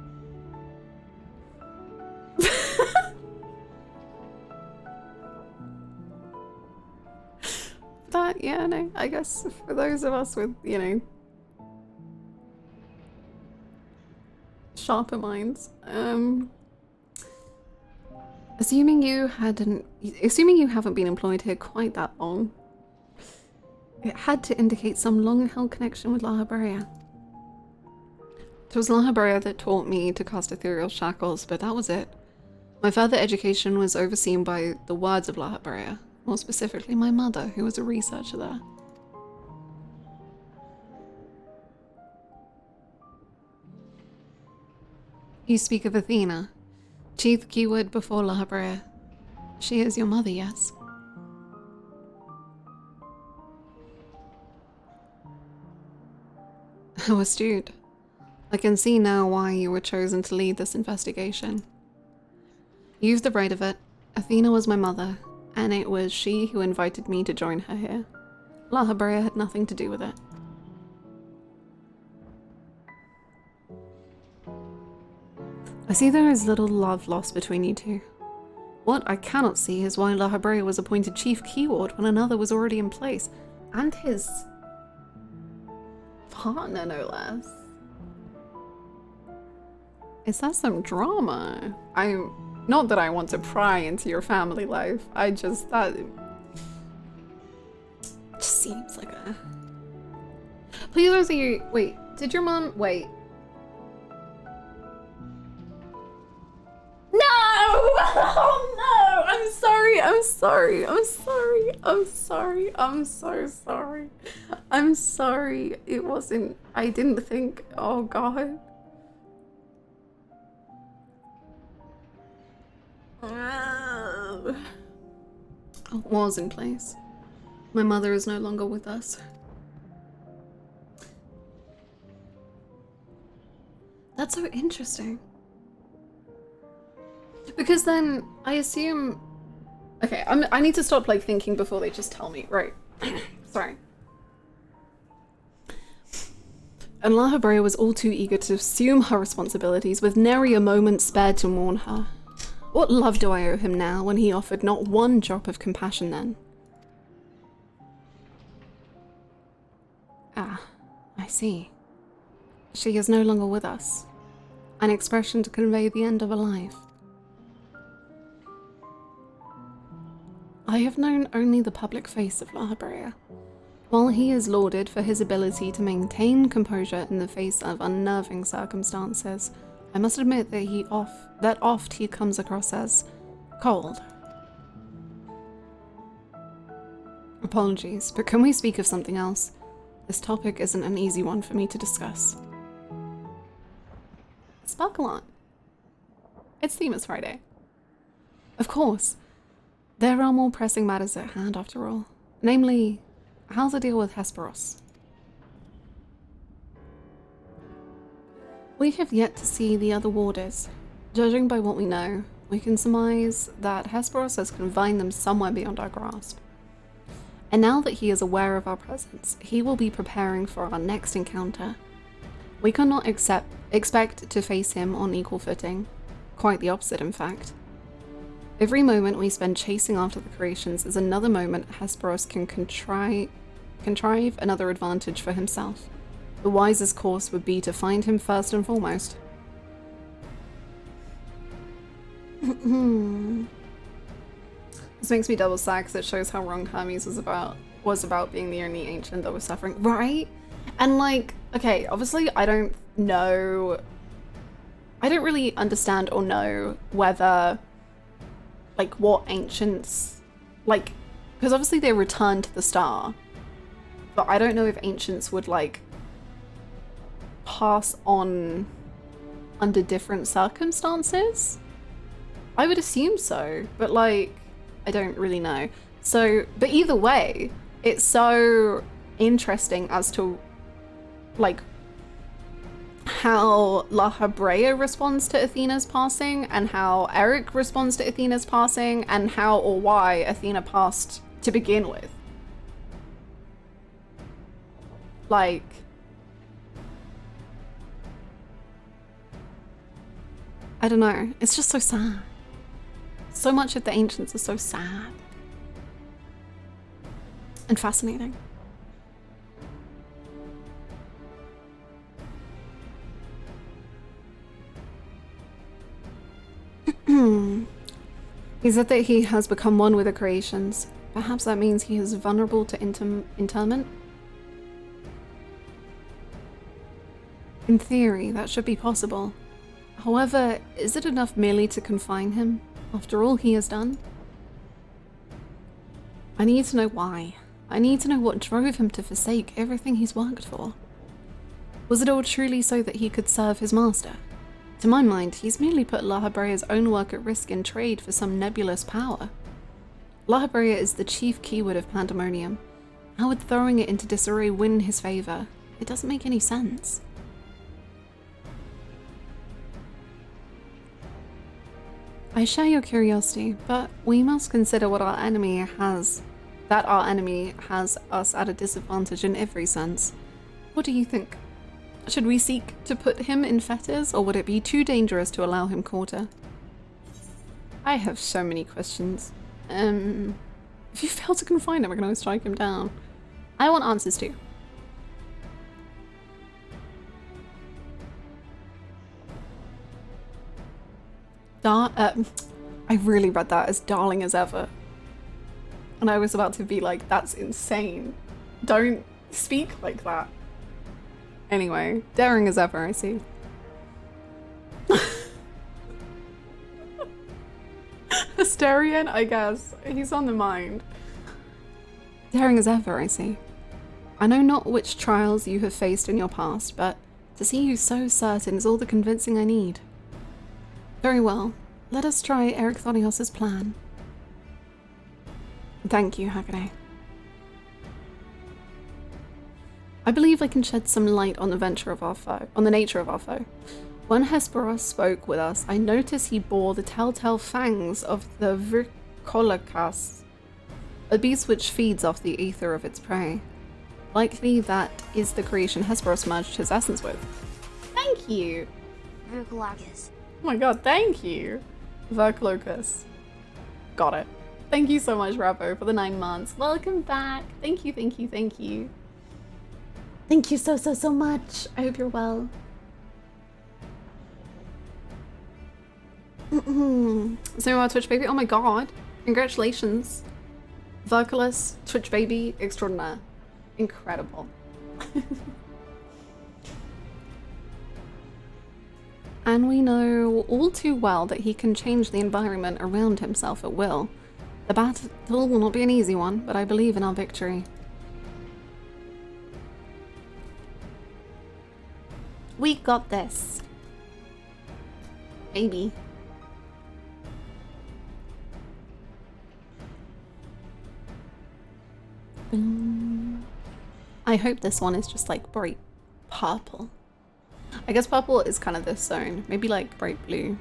yeah, no, I guess for those of us with, you know, sharper minds, assuming you haven't been employed here quite that long, it had to indicate some long-held connection with La Habrea. It was La Habrea that taught me to cast ethereal shackles, but that was it. My further education was overseen by the words of La Habrea, more specifically my mother, who was a researcher there. You speak of Athena, chief keyword before La Habrea. She is your mother, yes? How astute. I can see now why you were chosen to lead this investigation. You've the right of it. Athena was my mother, and it was she who invited me to join her here. La Habrea had nothing to do with it. I see there is little love lost between you two. What I cannot see is why La Habrea was appointed chief keyword when another was already in place, and his partner, no less. Is that some drama? Not that I want to pry into your family life, that just seems like a... Please don't say you... Wait, did your mom... Wait. No! Oh no! I'm sorry, I'm sorry, I'm sorry, I'm sorry, I'm so sorry. I'm sorry, it wasn't... I didn't think... Oh god. Was in place. My mother is no longer with us. That's so interesting. Because then I assume... Okay, I need to stop like thinking before they just tell me. Right. Sorry. And La Habrea was all too eager to assume her responsibilities with nary a moment spared to mourn her. What love do I owe him now when he offered not one drop of compassion then? Ah, I see. She is no longer with us. An expression to convey the end of a life. I have known only the public face of La Habrea. While he is lauded for his ability to maintain composure in the face of unnerving circumstances, I must admit that oft he comes across as cold. Apologies, but can we speak of something else? This topic isn't an easy one for me to discuss. Sparkle on. It's Themis Friday. Of course. There are more pressing matters at hand after all. Namely, how's the deal with Hesperos? We have yet to see the other warders. Judging by what we know, we can surmise that Hesperos has confined them somewhere beyond our grasp. And now that he is aware of our presence, he will be preparing for our next encounter. We cannot expect to face him on equal footing. Quite the opposite, in fact. Every moment we spend chasing after the creations is another moment Hesperos can contrive another advantage for himself. The wisest course would be to find him first and foremost. This makes me double sad because it shows how wrong Hermes was about being the only ancient that was suffering, right? And like, okay, obviously I don't really understand or know whether, like, what ancients, like, because obviously they returned to the star, but I don't know if ancients would, like, pass on under different circumstances. I would assume so, but like, I don't really know. So, but either way, it's so interesting as to like how La Habrea responds to Athena's passing and how Eric responds to Athena's passing and how or why Athena passed to begin with. Like, I don't know, it's just so sad. So much of the ancients are so sad. and fascinating. He said that he has become one with the creations. Perhaps that means he is vulnerable to interment? In theory, that should be possible. However, is it enough merely to confine him, after all he has done? I need to know why. I need to know what drove him to forsake everything he's worked for. Was it all truly so that he could serve his master? To my mind, he's merely put La Habrea's own work at risk in trade for some nebulous power. La Habrea is the chief keyword of Pandæmonium. How would throwing it into disarray win his favor? It doesn't make any sense. I share your curiosity, but we must consider that our enemy has us at a disadvantage in every sense. What do you think? Should we seek to put him in fetters, or would it be too dangerous to allow him quarter? I have so many questions. If you fail to confine him, we're going to strike him down. I want answers too. I really read that as darling as ever. And I was about to be like, that's insane. Don't speak like that. Anyway, daring as ever, I see. Asterion, I guess. He's on the mind. Daring as ever, I see. I know not which trials you have faced in your past, but to see you so certain is all the convincing I need. Very well. Let us try Eric Thonios' plan. Thank you, Hakane. I believe I can shed some light on the nature of our foe. When Hesperos spoke with us, I noticed he bore the telltale fangs of the Vricolakas, a beast which feeds off the ether of its prey. Likely that is the creation Hesperos merged his essence with. Thank you! Vricolakas. Oh my god, thank you! Vricolakas. Got it. Thank you so much, Rabo, for the 9 months. Welcome back! Thank you, thank you, thank you. Thank you so much. I hope you're well. So our Twitch baby, oh my god. Congratulations. Virculus, Twitch baby, extraordinaire. Incredible. And we know all too well that he can change the environment around himself at will. The battle will not be an easy one, but I believe in our victory. We got this. Maybe. I hope this one is just like bright purple. I guess purple is kind of this zone. Maybe like bright blue.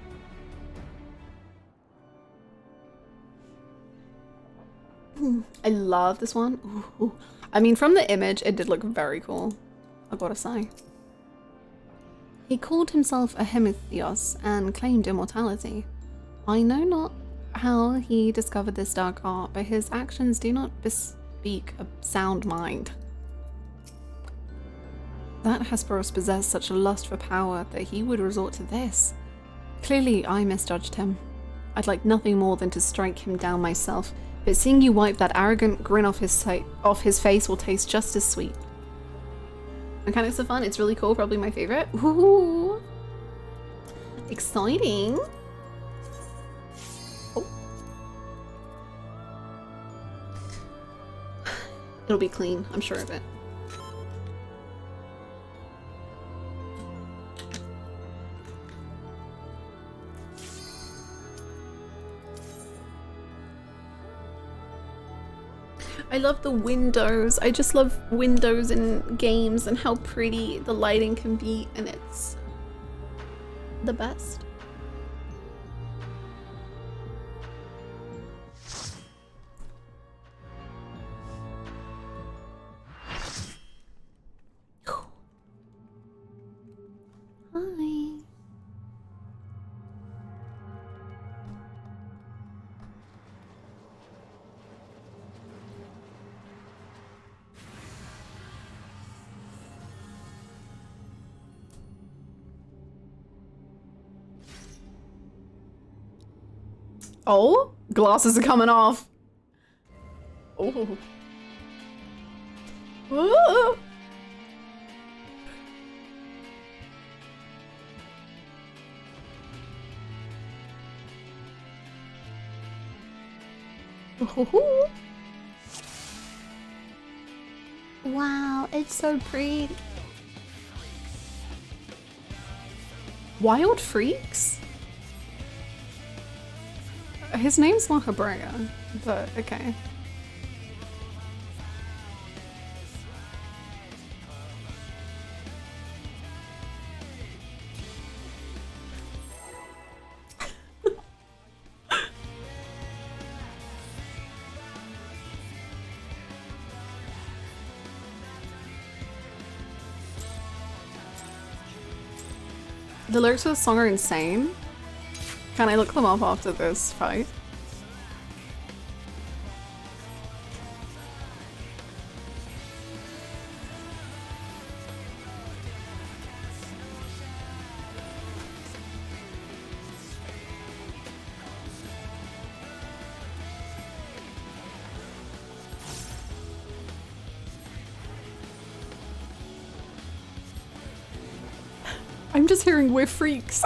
I love this one. Ooh. I mean, from the image, it did look very cool. I gotta say. He called himself a Hemitheos and claimed immortality. I know not how he discovered this dark art, but his actions do not bespeak a sound mind. That Hesperos possessed such a lust for power that he would resort to this. Clearly, I misjudged him. I'd like nothing more than to strike him down myself, but seeing you wipe that arrogant grin off his face will taste just as sweet. Mechanics are fun, it's really cool, probably my favorite. Ooh! Exciting! Oh. It'll be clean, I'm sure of it. I love the windows. I just love windows in games and how pretty the lighting can be, and it's the best. Hi. Oh, glasses are coming off. Oh. Whoa. Wow, it's so pretty. Wild Freaks? His name's not Hebrea, but okay. The lyrics of the song are insane. Can I look them up after this fight? I'm just hearing we're freaks.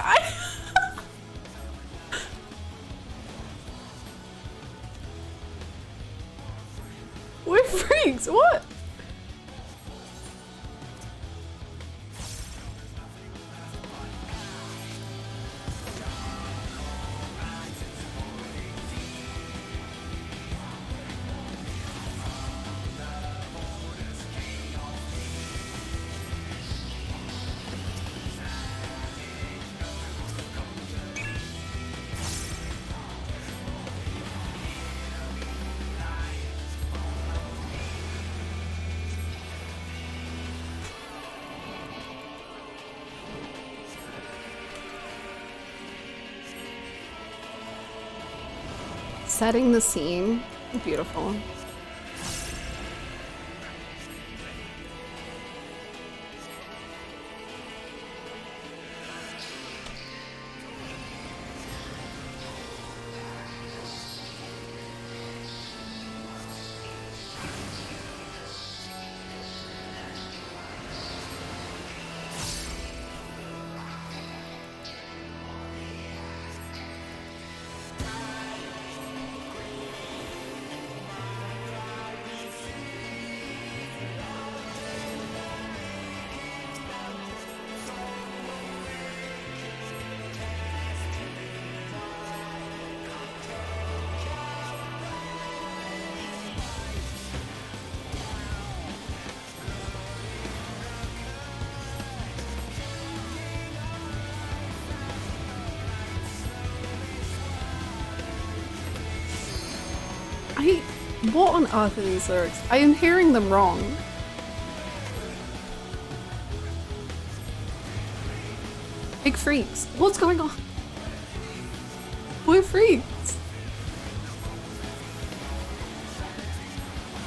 We're freaks, what? Setting the scene, beautiful. What on earth are these lyrics? I am hearing them wrong. Big freaks. What's going on? We're freaks.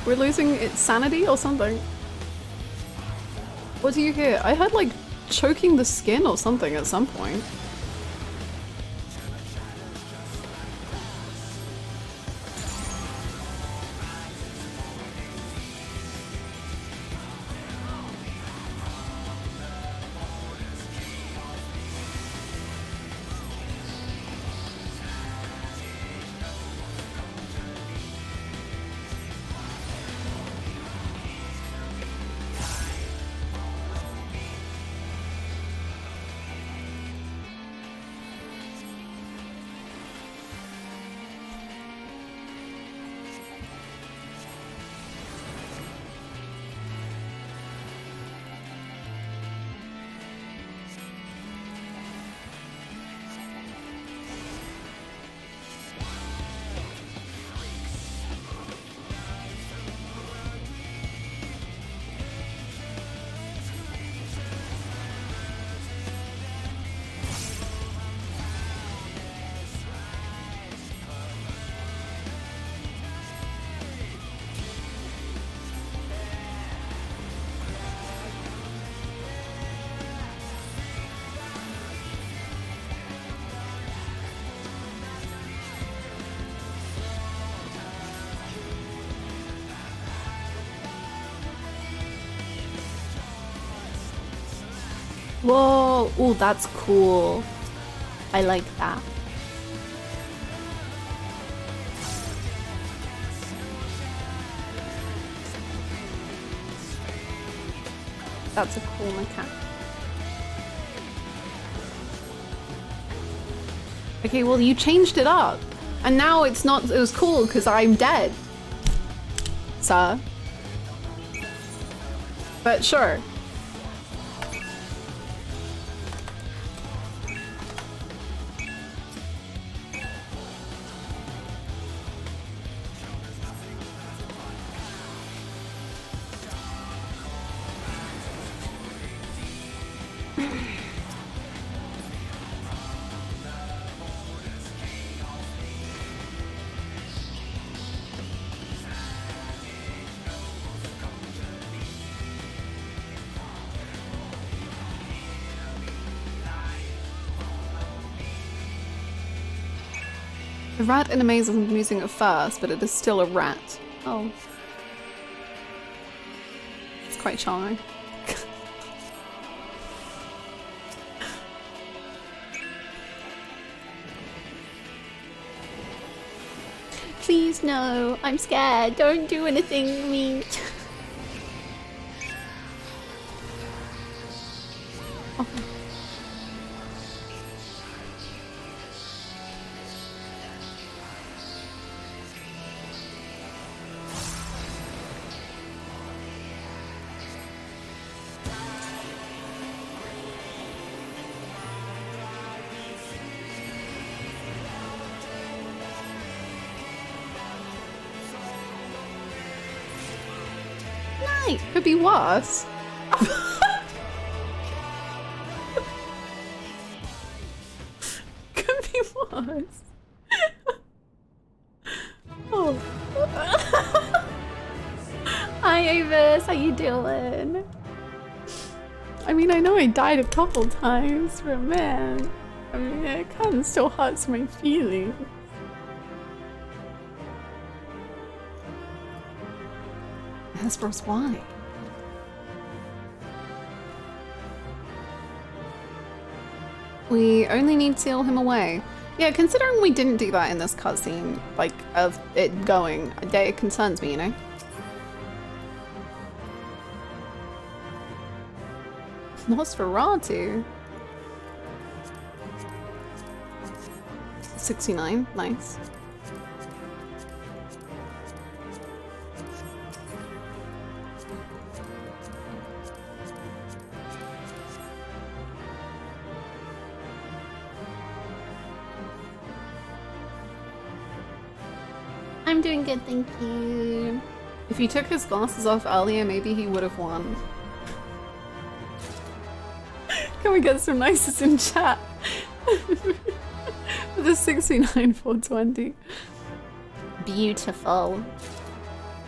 We're losing its sanity or something. What do you hear? I heard like choking the skin or something at some point. Whoa! Oh, that's cool. I like that. That's a cool mechanic. Okay, well you changed it up. And now it's not as cool because I'm dead. Sir. But sure. The rat in a maze is amusing at first, but it is still a rat. Oh. It's quite charming. Please no, I'm scared. Don't do anything to me. Could be worse. Could be worse. Oh. Hi Avis, how you doing? I mean, I know I died a couple times, but man, I mean, it kind of still hurts my feelings. Hesperus, why? We only need to seal him away. Yeah, considering we didn't do that in this cutscene, like, of it going, it concerns me, you know? Nosferatu. 69, nice. I'm doing good, thank you. If he took his glasses off earlier, maybe he would have won. Can we get some nices in chat? For the 69 420. Beautiful.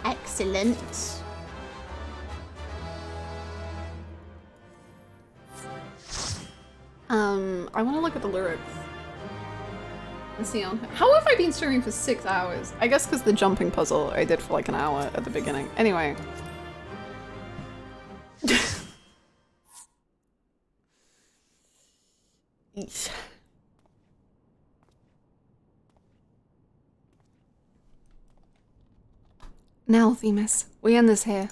Excellent. I want to look at the lyrics. Scion. How have I been streaming for 6 hours? I guess because the jumping puzzle I did for like an hour at the beginning. Anyway. Now, Themis, we end this here.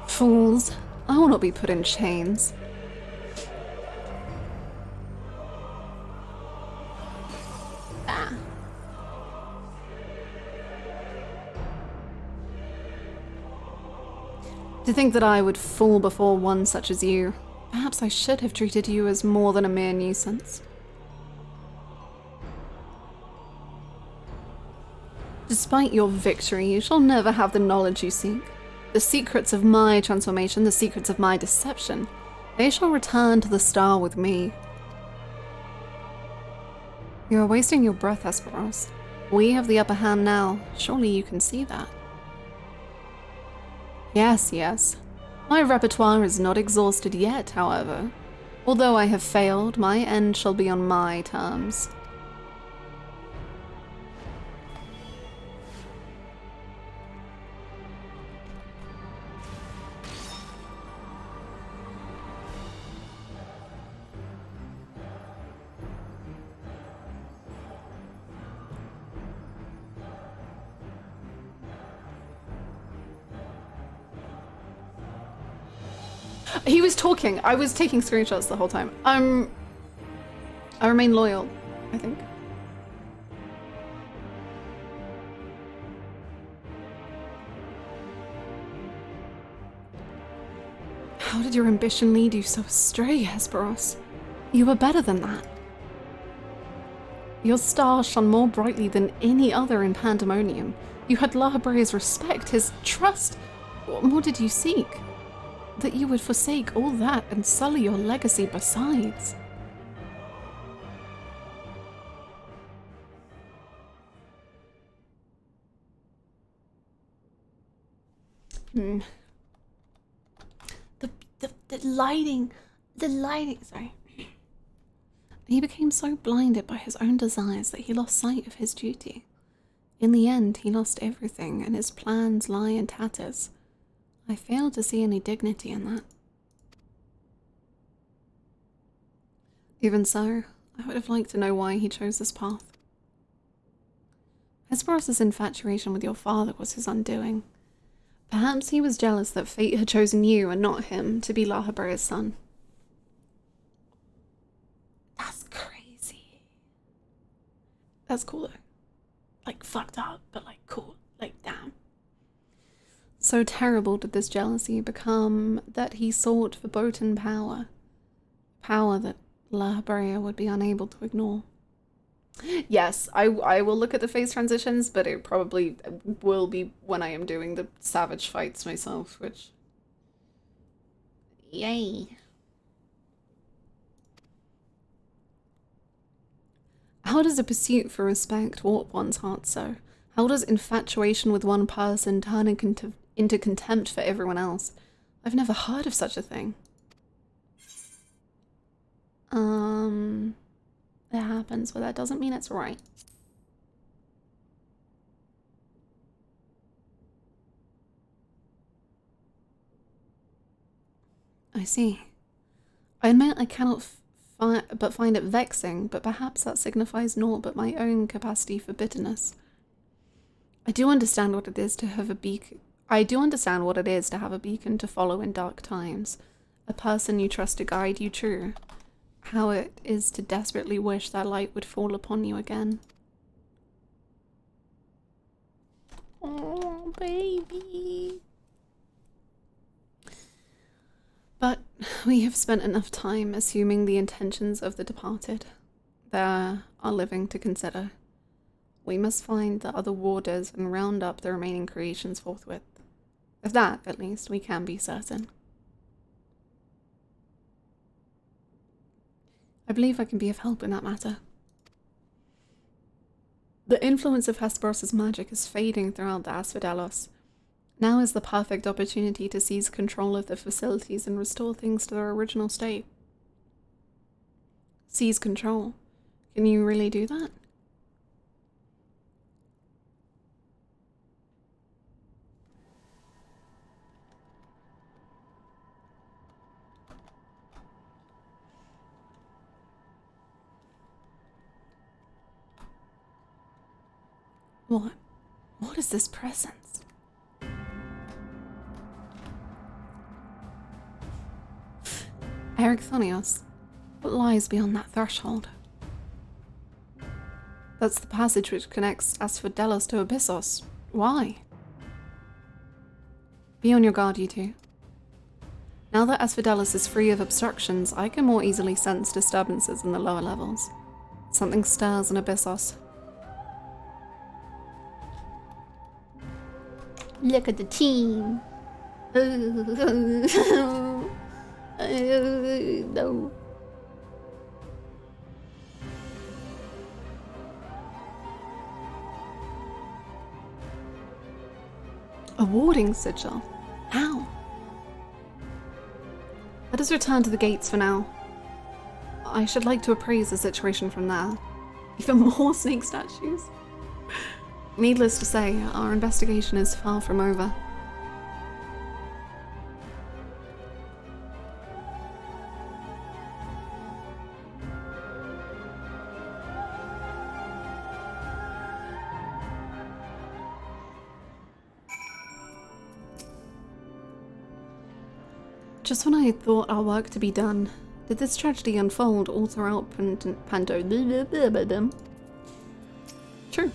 Fools. I will not be put in chains. Ah. To think that I would fall before one such as you. Perhaps I should have treated you as more than a mere nuisance. Despite your victory, you shall never have the knowledge you seek. The secrets of my transformation, the secrets of my deception, they shall return to the star with me. You are wasting your breath, Hesperos. We have the upper hand now. Surely you can see that. Yes, yes. My repertoire is not exhausted yet, however. Although I have failed, my end shall be on my terms. He was talking. I was taking screenshots the whole time. I remain loyal, I think. How did your ambition lead you so astray, Hesperos? You were better than that. Your star shone more brightly than any other in Pandæmonium. You had Lahabrea's respect, his trust. What more did you seek? That you would forsake all that and sully your legacy besides. The lighting, sorry. He became so blinded by his own desires that he lost sight of his duty. In the end, he lost everything, and his plans lie in tatters. I fail to see any dignity in that. Even so, I would have liked to know why he chose this path. Hesperos's infatuation with your father was his undoing. Perhaps he was jealous that fate had chosen you and not him to be Lahabrea's son. That's crazy. That's cool though. Like, fucked up, but like, cool. Like, damn. So terrible did this jealousy become that he sought verboten power. Power that Lahabrea would be unable to ignore. Yes, I will look at the phase transitions, but it probably will be when I am doing the savage fights myself, which... Yay. How does a pursuit for respect warp one's heart so? How does infatuation with one person turn into contempt for everyone else? I've never heard of such a thing. It happens, but that doesn't mean it's right. I see. I admit I cannot but find it vexing, but perhaps that signifies naught but my own capacity for bitterness. I do understand what it is to have a beacon. I do understand what it is to have a beacon to follow in dark times, a person you trust to guide you true. How it is to desperately wish that light would fall upon you again. Oh, baby. But we have spent enough time assuming the intentions of the departed. There are living to consider. We must find the other warders and round up the remaining creations forthwith. Of that, at least, we can be certain. I believe I can be of help in that matter. The influence of Hesperos's magic is fading throughout the Asphodelos. Now is the perfect opportunity to seize control of the facilities and restore things to their original state. Seize control. Can you really do that? What is this presence? Ericthonios, what lies beyond that threshold? That's the passage which connects Asphodelos to Abyssos. Why? Be on your guard, you two. Now that Asphodelos is free of obstructions, I can more easily sense disturbances in the lower levels. Something stirs in Abyssos. Look at the team. No. A warding sigil? How? Let us return to the gates for now. I should like to appraise the situation from there. Even more snake statues. Needless to say, our investigation is far from over. Just when I had thought our work to be done, did this tragedy unfold all throughout Pandæmonium? True.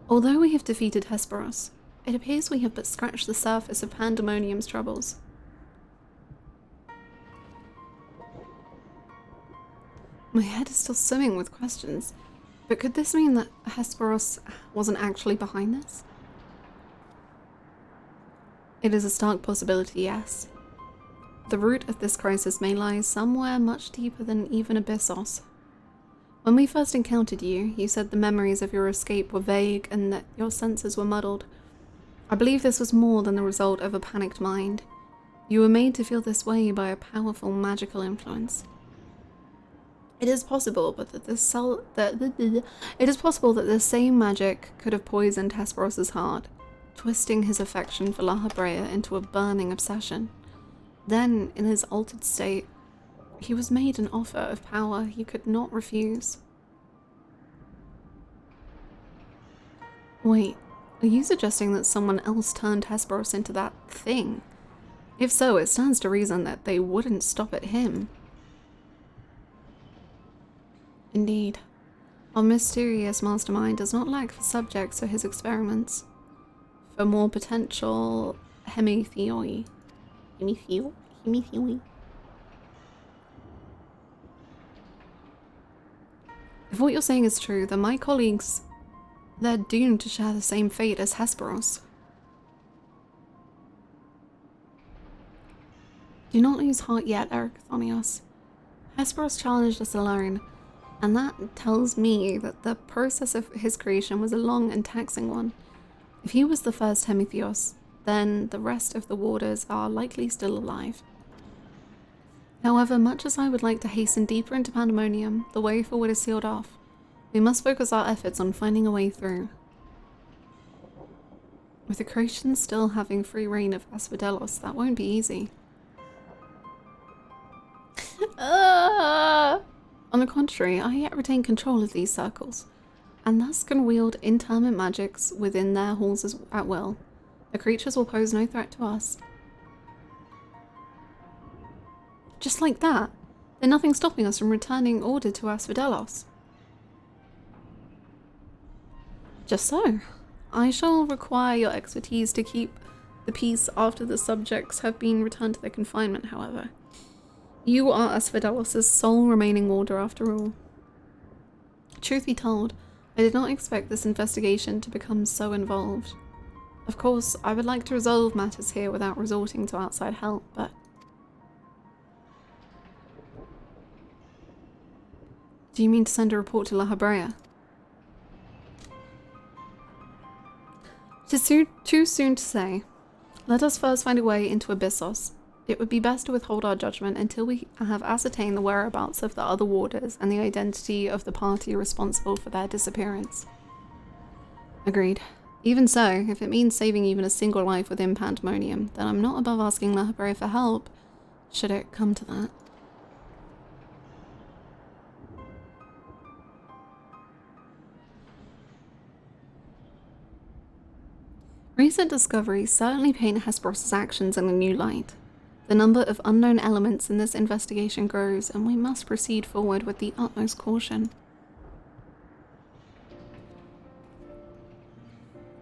Although we have defeated Hesperos, it appears we have but scratched the surface of Pandæmonium's troubles. My head is still swimming with questions. But could this mean that Hesperos wasn't actually behind this? It is a stark possibility, yes. The root of this crisis may lie somewhere much deeper than even Abyssos. When we first encountered you, you said the memories of your escape were vague and that your senses were muddled. I believe this was more than the result of a panicked mind. You were made to feel this way by a powerful magical influence. It is possible, but that this same magic could have poisoned Hesperos' heart, twisting his affection for La Habrea into a burning obsession. Then, in his altered state, he was made an offer of power he could not refuse. Wait, are you suggesting that someone else turned Hesperos into that thing? If so, it stands to reason that they wouldn't stop at him. Indeed, our mysterious mastermind does not lack for subjects for his experiments. For more potential hemitheoi. Hemitheoi. If what you're saying is true, then my colleagues, they're doomed to share the same fate as Hesperos. Do not lose heart yet, Erechthonios. Hesperos challenged us alone, and that tells me that the process of his creation was a long and taxing one. If he was the first Hemitheos, then the rest of the warders are likely still alive. However, much as I would like to hasten deeper into Pandæmonium, the way forward is sealed off. We must focus our efforts on finding a way through. With the creation still having free reign of Asphodelos, that won't be easy. On the contrary, I yet retain control of these circles, and thus can wield interment magics within their halls at will. The creatures will pose no threat to us. Just like that, there's nothing stopping us from returning order to Asphodelos. Just so. I shall require your expertise to keep the peace after the subjects have been returned to their confinement, however. You are Asphodelos' sole remaining warder after all. Truth be told, I did not expect this investigation to become so involved. Of course, I would like to resolve matters here without resorting to outside help, but... Do you mean to send a report to La Habrea? It is too soon to say. Let us first find a way into Abyssos. It would be best to withhold our judgment until we have ascertained the whereabouts of the other warders and the identity of the party responsible for their disappearance. Agreed. Even so, if it means saving even a single life within Pandæmonium, then I'm not above asking La Habrea for help, should it come to that. Recent discoveries certainly paint Hesperos' actions in a new light. The number of unknown elements in this investigation grows, and we must proceed forward with the utmost caution.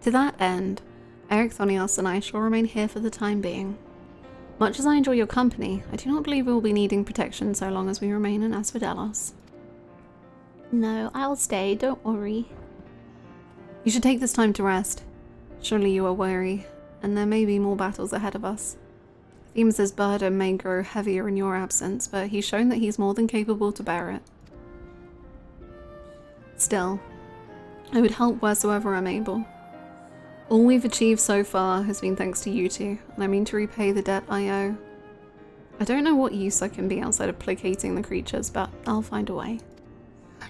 To that end, Erechthonios and I shall remain here for the time being. Much as I enjoy your company, I do not believe we will be needing protection so long as we remain in Asphodelos. No, I'll stay, don't worry. You should take this time to rest. Surely you are weary, and there may be more battles ahead of us. Themis' burden may grow heavier in your absence, but he's shown that he's more than capable to bear it. Still, I would help wheresoever I'm able. All we've achieved so far has been thanks to you two, and I mean to repay the debt I owe. I don't know what use I can be outside of placating the creatures, but I'll find a way.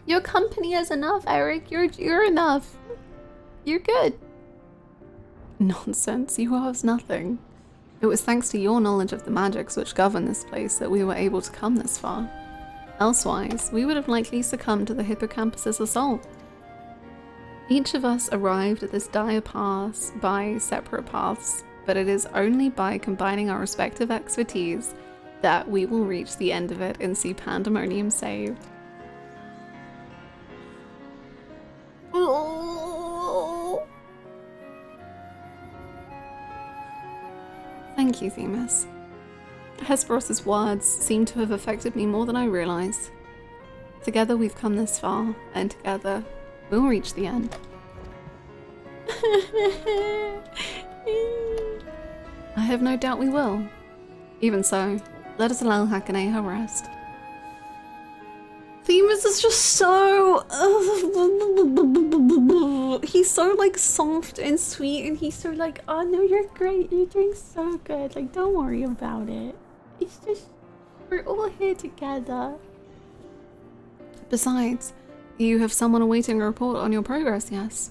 Your company is enough, Eric. You're enough. You're good. Nonsense, you owe us nothing. It was thanks to your knowledge of the magics which govern this place that we were able to come this far. Elsewise, we would have likely succumbed to the hippocampus's assault. Each of us arrived at this dire pass by separate paths, but it is only by combining our respective expertise that we will reach the end of it and see Pandæmonium saved. Thank you, Themis. Hesperos's words seem to have affected me more than I realized. Together we've come this far, and together we'll reach the end. I have no doubt we will. Even so, let us allow Hakanei her rest. Themis is just so... he's so like soft and sweet, and he's so like, oh no, you're great, you're doing so good, like don't worry about it. It's just, we're all here together. Besides, you have someone awaiting a report on your progress, yes?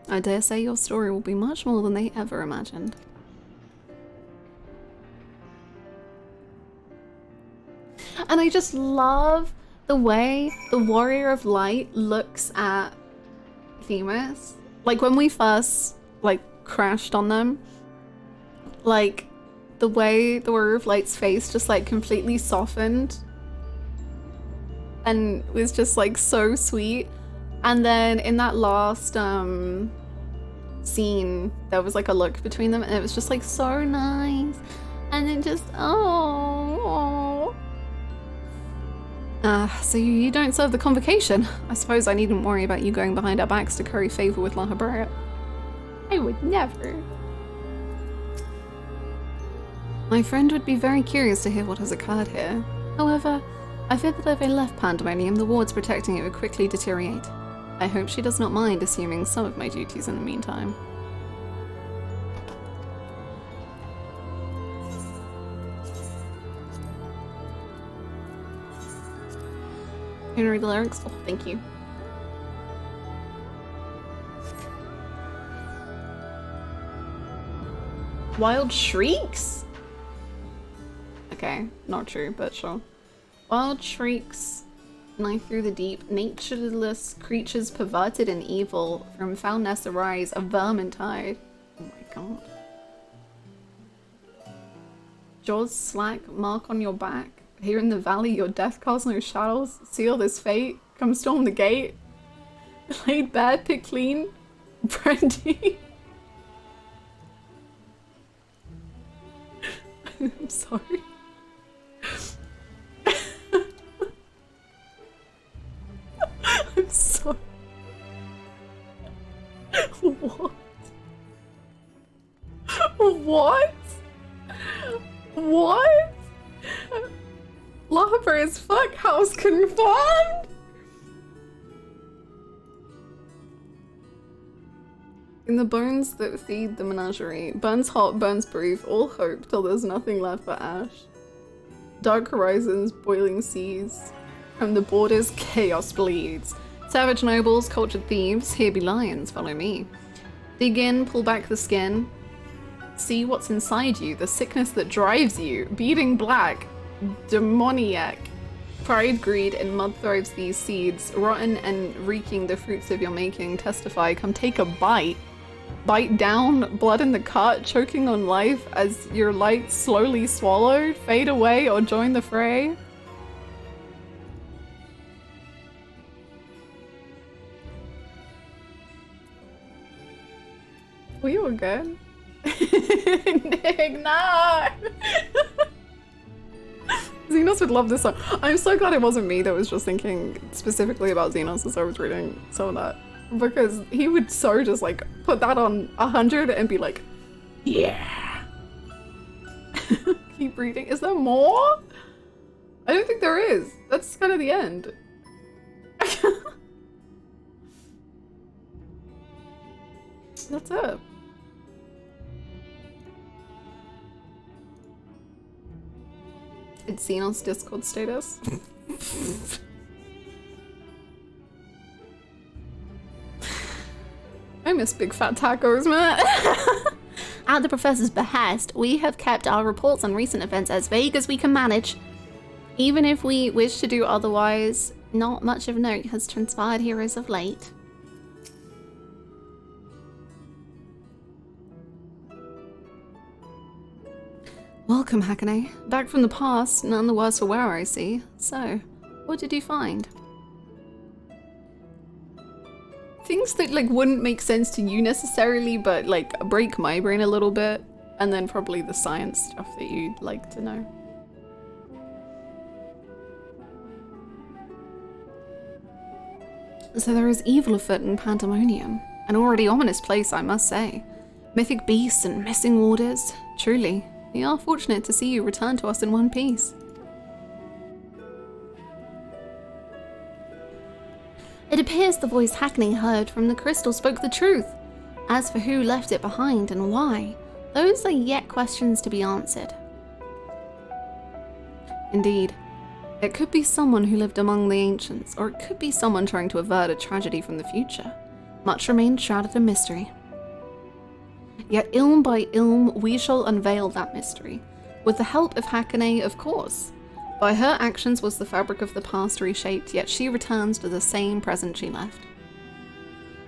I dare say your story will be much more than they ever imagined. And I just love the way the Warrior of Light looks at Themis. Like when we first like crashed on them, like the way the Warrior of Light's face just like completely softened and was just like so sweet. And then in that last scene, there was like a look between them and it was just like so nice. And then just, oh. So you don't serve the convocation. I suppose I needn't worry about you going behind our backs to curry favor with La Habrea. I would never. My friend would be very curious to hear what has occurred here. However, I fear that if I left Pandæmonium, the wards protecting it would quickly deteriorate. I hope she does not mind assuming some of my duties in the meantime. Can you read the lyrics? Oh, thank you. Wild shrieks? Okay, not true, but sure. Wild shrieks lie through the deep, natureless creatures perverted and evil, from foulness arise a vermintide. Oh my god. Jaws slack, mark on your back. Here in the valley, your death casts no shadows. Seal this fate. Come storm the gate. Laid bare, pick clean. Brandy. I'm sorry. I'm sorry. What? What? What? La Habrea's fuck house confirmed? In the bones that feed the menagerie, burns hot, burns brief, all hope till there's nothing left but ash. Dark horizons, boiling seas, from the borders chaos bleeds. Savage nobles, cultured thieves, here be lions, follow me. Dig in, pull back the skin. See what's inside you, the sickness that drives you, beating black, demoniac. Pride, greed, and mud thrives these seeds, rotten and reeking the fruits of your making, testify, come take a bite. Bite down, blood in the cut, choking on life as your light slowly swallowed, fade away or join the fray. We were good. Nick, nah! Xenos would love this song. I'm so glad it wasn't me that was just thinking specifically about Xenos as I was reading some of that. Because he would so just like put that on 100 and be like, yeah. Keep reading. Is there more? I don't think there is. That's kind of the end. That's it. It's Xenon's Discord status. I miss big fat tacos, man. At the Professor's behest, we have kept our reports on recent events as vague as we can manage. Even if we wish to do otherwise, not much of note has transpired here as of late. Welcome, Hakane. Back from the past, none the worse for wear, I see. So, what did you find? Things that like wouldn't make sense to you necessarily, but like break my brain a little bit, and then probably the science stuff that you'd like to know. So there is evil afoot in Pandæmonium. An already ominous place, I must say. Mythic beasts and missing warders. Truly, we are fortunate to see you return to us in one piece. It appears the voice Hackney heard from the crystal spoke the truth. As for who left it behind and why, those are yet questions to be answered. Indeed. It could be someone who lived among the ancients, or it could be someone trying to avert a tragedy from the future. Much remains shrouded in mystery. Yet ilm by ilm, we shall unveil that mystery. With the help of Hakane, of course. By her actions was the fabric of the past reshaped, yet she returns to the same present she left.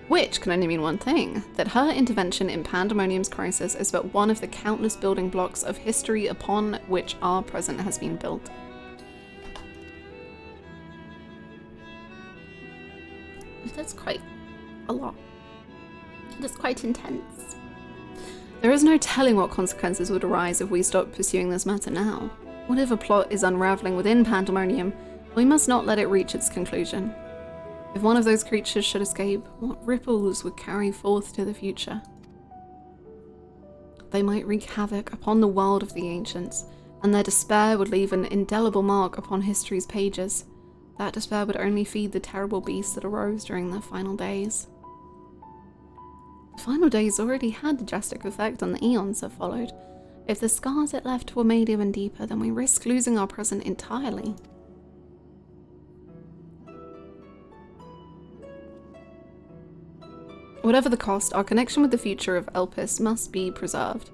Which can only mean one thing, that her intervention in Pandæmonium's crisis is but one of the countless building blocks of history upon which our present has been built. That's quite a lot. That's quite intense. There is no telling what consequences would arise if we stopped pursuing this matter now. Whatever plot is unraveling within Pandæmonium, we must not let it reach its conclusion. If one of those creatures should escape, what ripples would carry forth to the future? They might wreak havoc upon the world of the ancients, and their despair would leave an indelible mark upon history's pages. That despair would only feed the terrible beasts that arose during their final days. The final days already had the drastic effect on the eons that followed. If the scars it left were made even deeper, then we risk losing our present entirely. Whatever the cost, our connection with the future of Elpis must be preserved.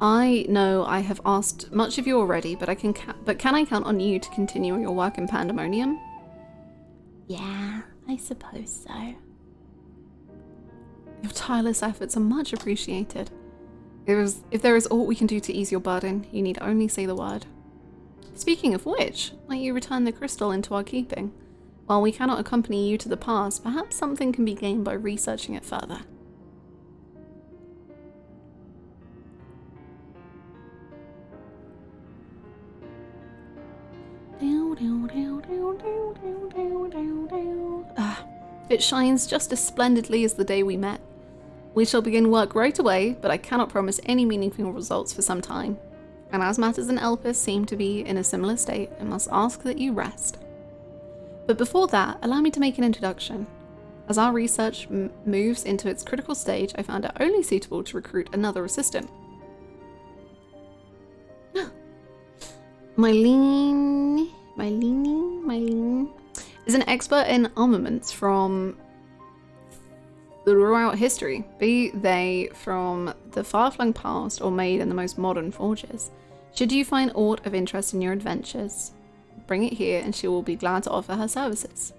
I know I have asked much of you already, but can I count on you to continue your work in Pandæmonium? Yeah, I suppose so. Your tireless efforts are much appreciated. If there is aught we can do to ease your burden, you need only say the word. Speaking of which, might you return the crystal into our keeping? While we cannot accompany you to the past, perhaps something can be gained by researching it further. It shines just as splendidly as the day we met. We shall begin work right away, but I cannot promise any meaningful results for some time. And as matters in Elpis seem to be in a similar state, I must ask that you rest. But before that, allow me to make an introduction. As our research moves into its critical stage, I found it only suitable to recruit another assistant. Mylene is an expert in armaments from throughout history, be they from the far-flung past or made in the most modern forges. Should you find aught of interest in your adventures, bring it here and she will be glad to offer her services.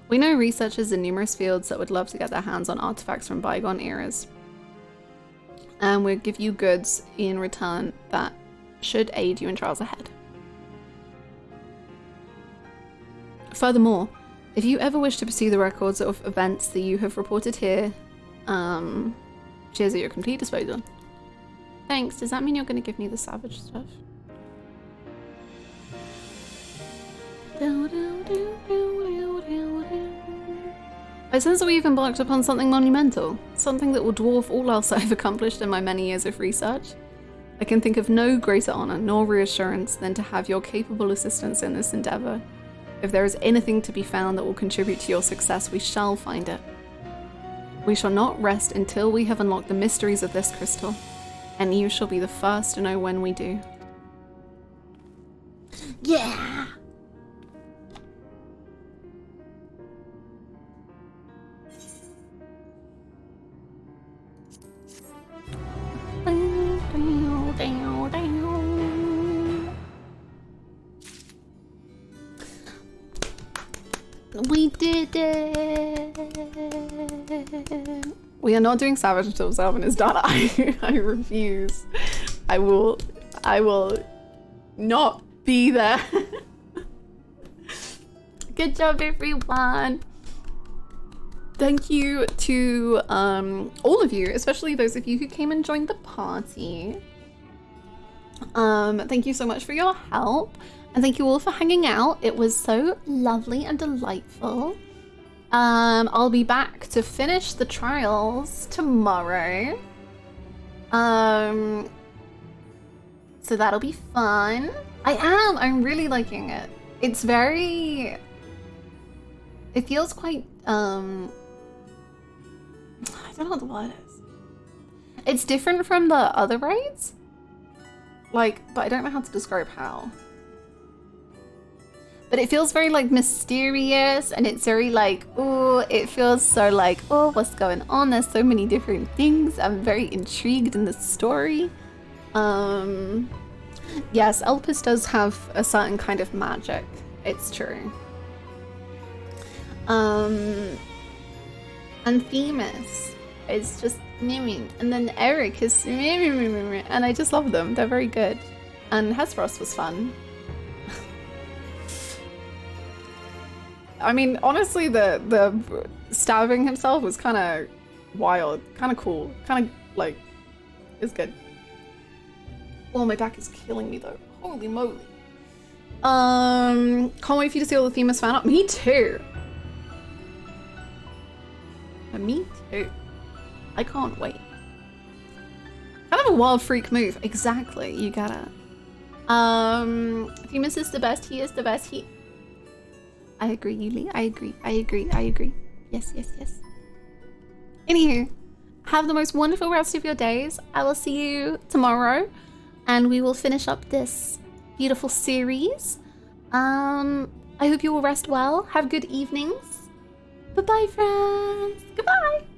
We know researchers in numerous fields that would love to get their hands on artifacts from bygone eras, and we'll give you goods in return that should aid you in trials ahead. Furthermore, if you ever wish to pursue the records of events that you have reported here, she is at your complete disposal. Thanks, does that mean you're going to give me the savage stuff? I sense that we've embarked upon something monumental, something that will dwarf all else I have accomplished in my many years of research. I can think of no greater honor nor reassurance than to have your capable assistance in this endeavor. If there is anything to be found that will contribute to your success, we shall find it. We shall not rest until we have unlocked the mysteries of this crystal, and you shall be the first to know when we do. Yeah! We did it! We are not doing Savage until 7 is done. I refuse. I will not be there. Good job, everyone! Thank you to all of you, especially those of you who came and joined the party. Thank you so much for your help, and thank you all for hanging out. It was so lovely and delightful. I'll be back to finish the trials tomorrow. So that'll be fun. I'm really liking it. It's very... It feels quite, I don't know what the word is. It's different from the other raids. Like, but I don't know how to describe how. But it feels very, like, mysterious, and it's very, like, oh, it feels so, like, oh, what's going on? There's so many different things. I'm very intrigued in the story. Yes, Elpis does have a certain kind of magic. It's true. And Themis is just miming, and then Eric is miming, and I just love them. They're very good. And Hesperos was fun. I mean, honestly, the stabbing himself was kind of wild, kind of cool, kind of like, it's good. Oh, my back is killing me though. Holy moly. Can't wait for you to see all the Themis fan art. Me too. Me too. I can't wait. Kind of a wild freak move. Exactly. You gotta. Themis is the best. He is the best. I agree, Yuli. I agree. I agree. I agree. Yes, yes, yes. Anywho, have the most wonderful rest of your days. I will see you tomorrow, and we will finish up this beautiful series. I hope you will rest well. Have good evenings. Bye-bye, friends. Goodbye.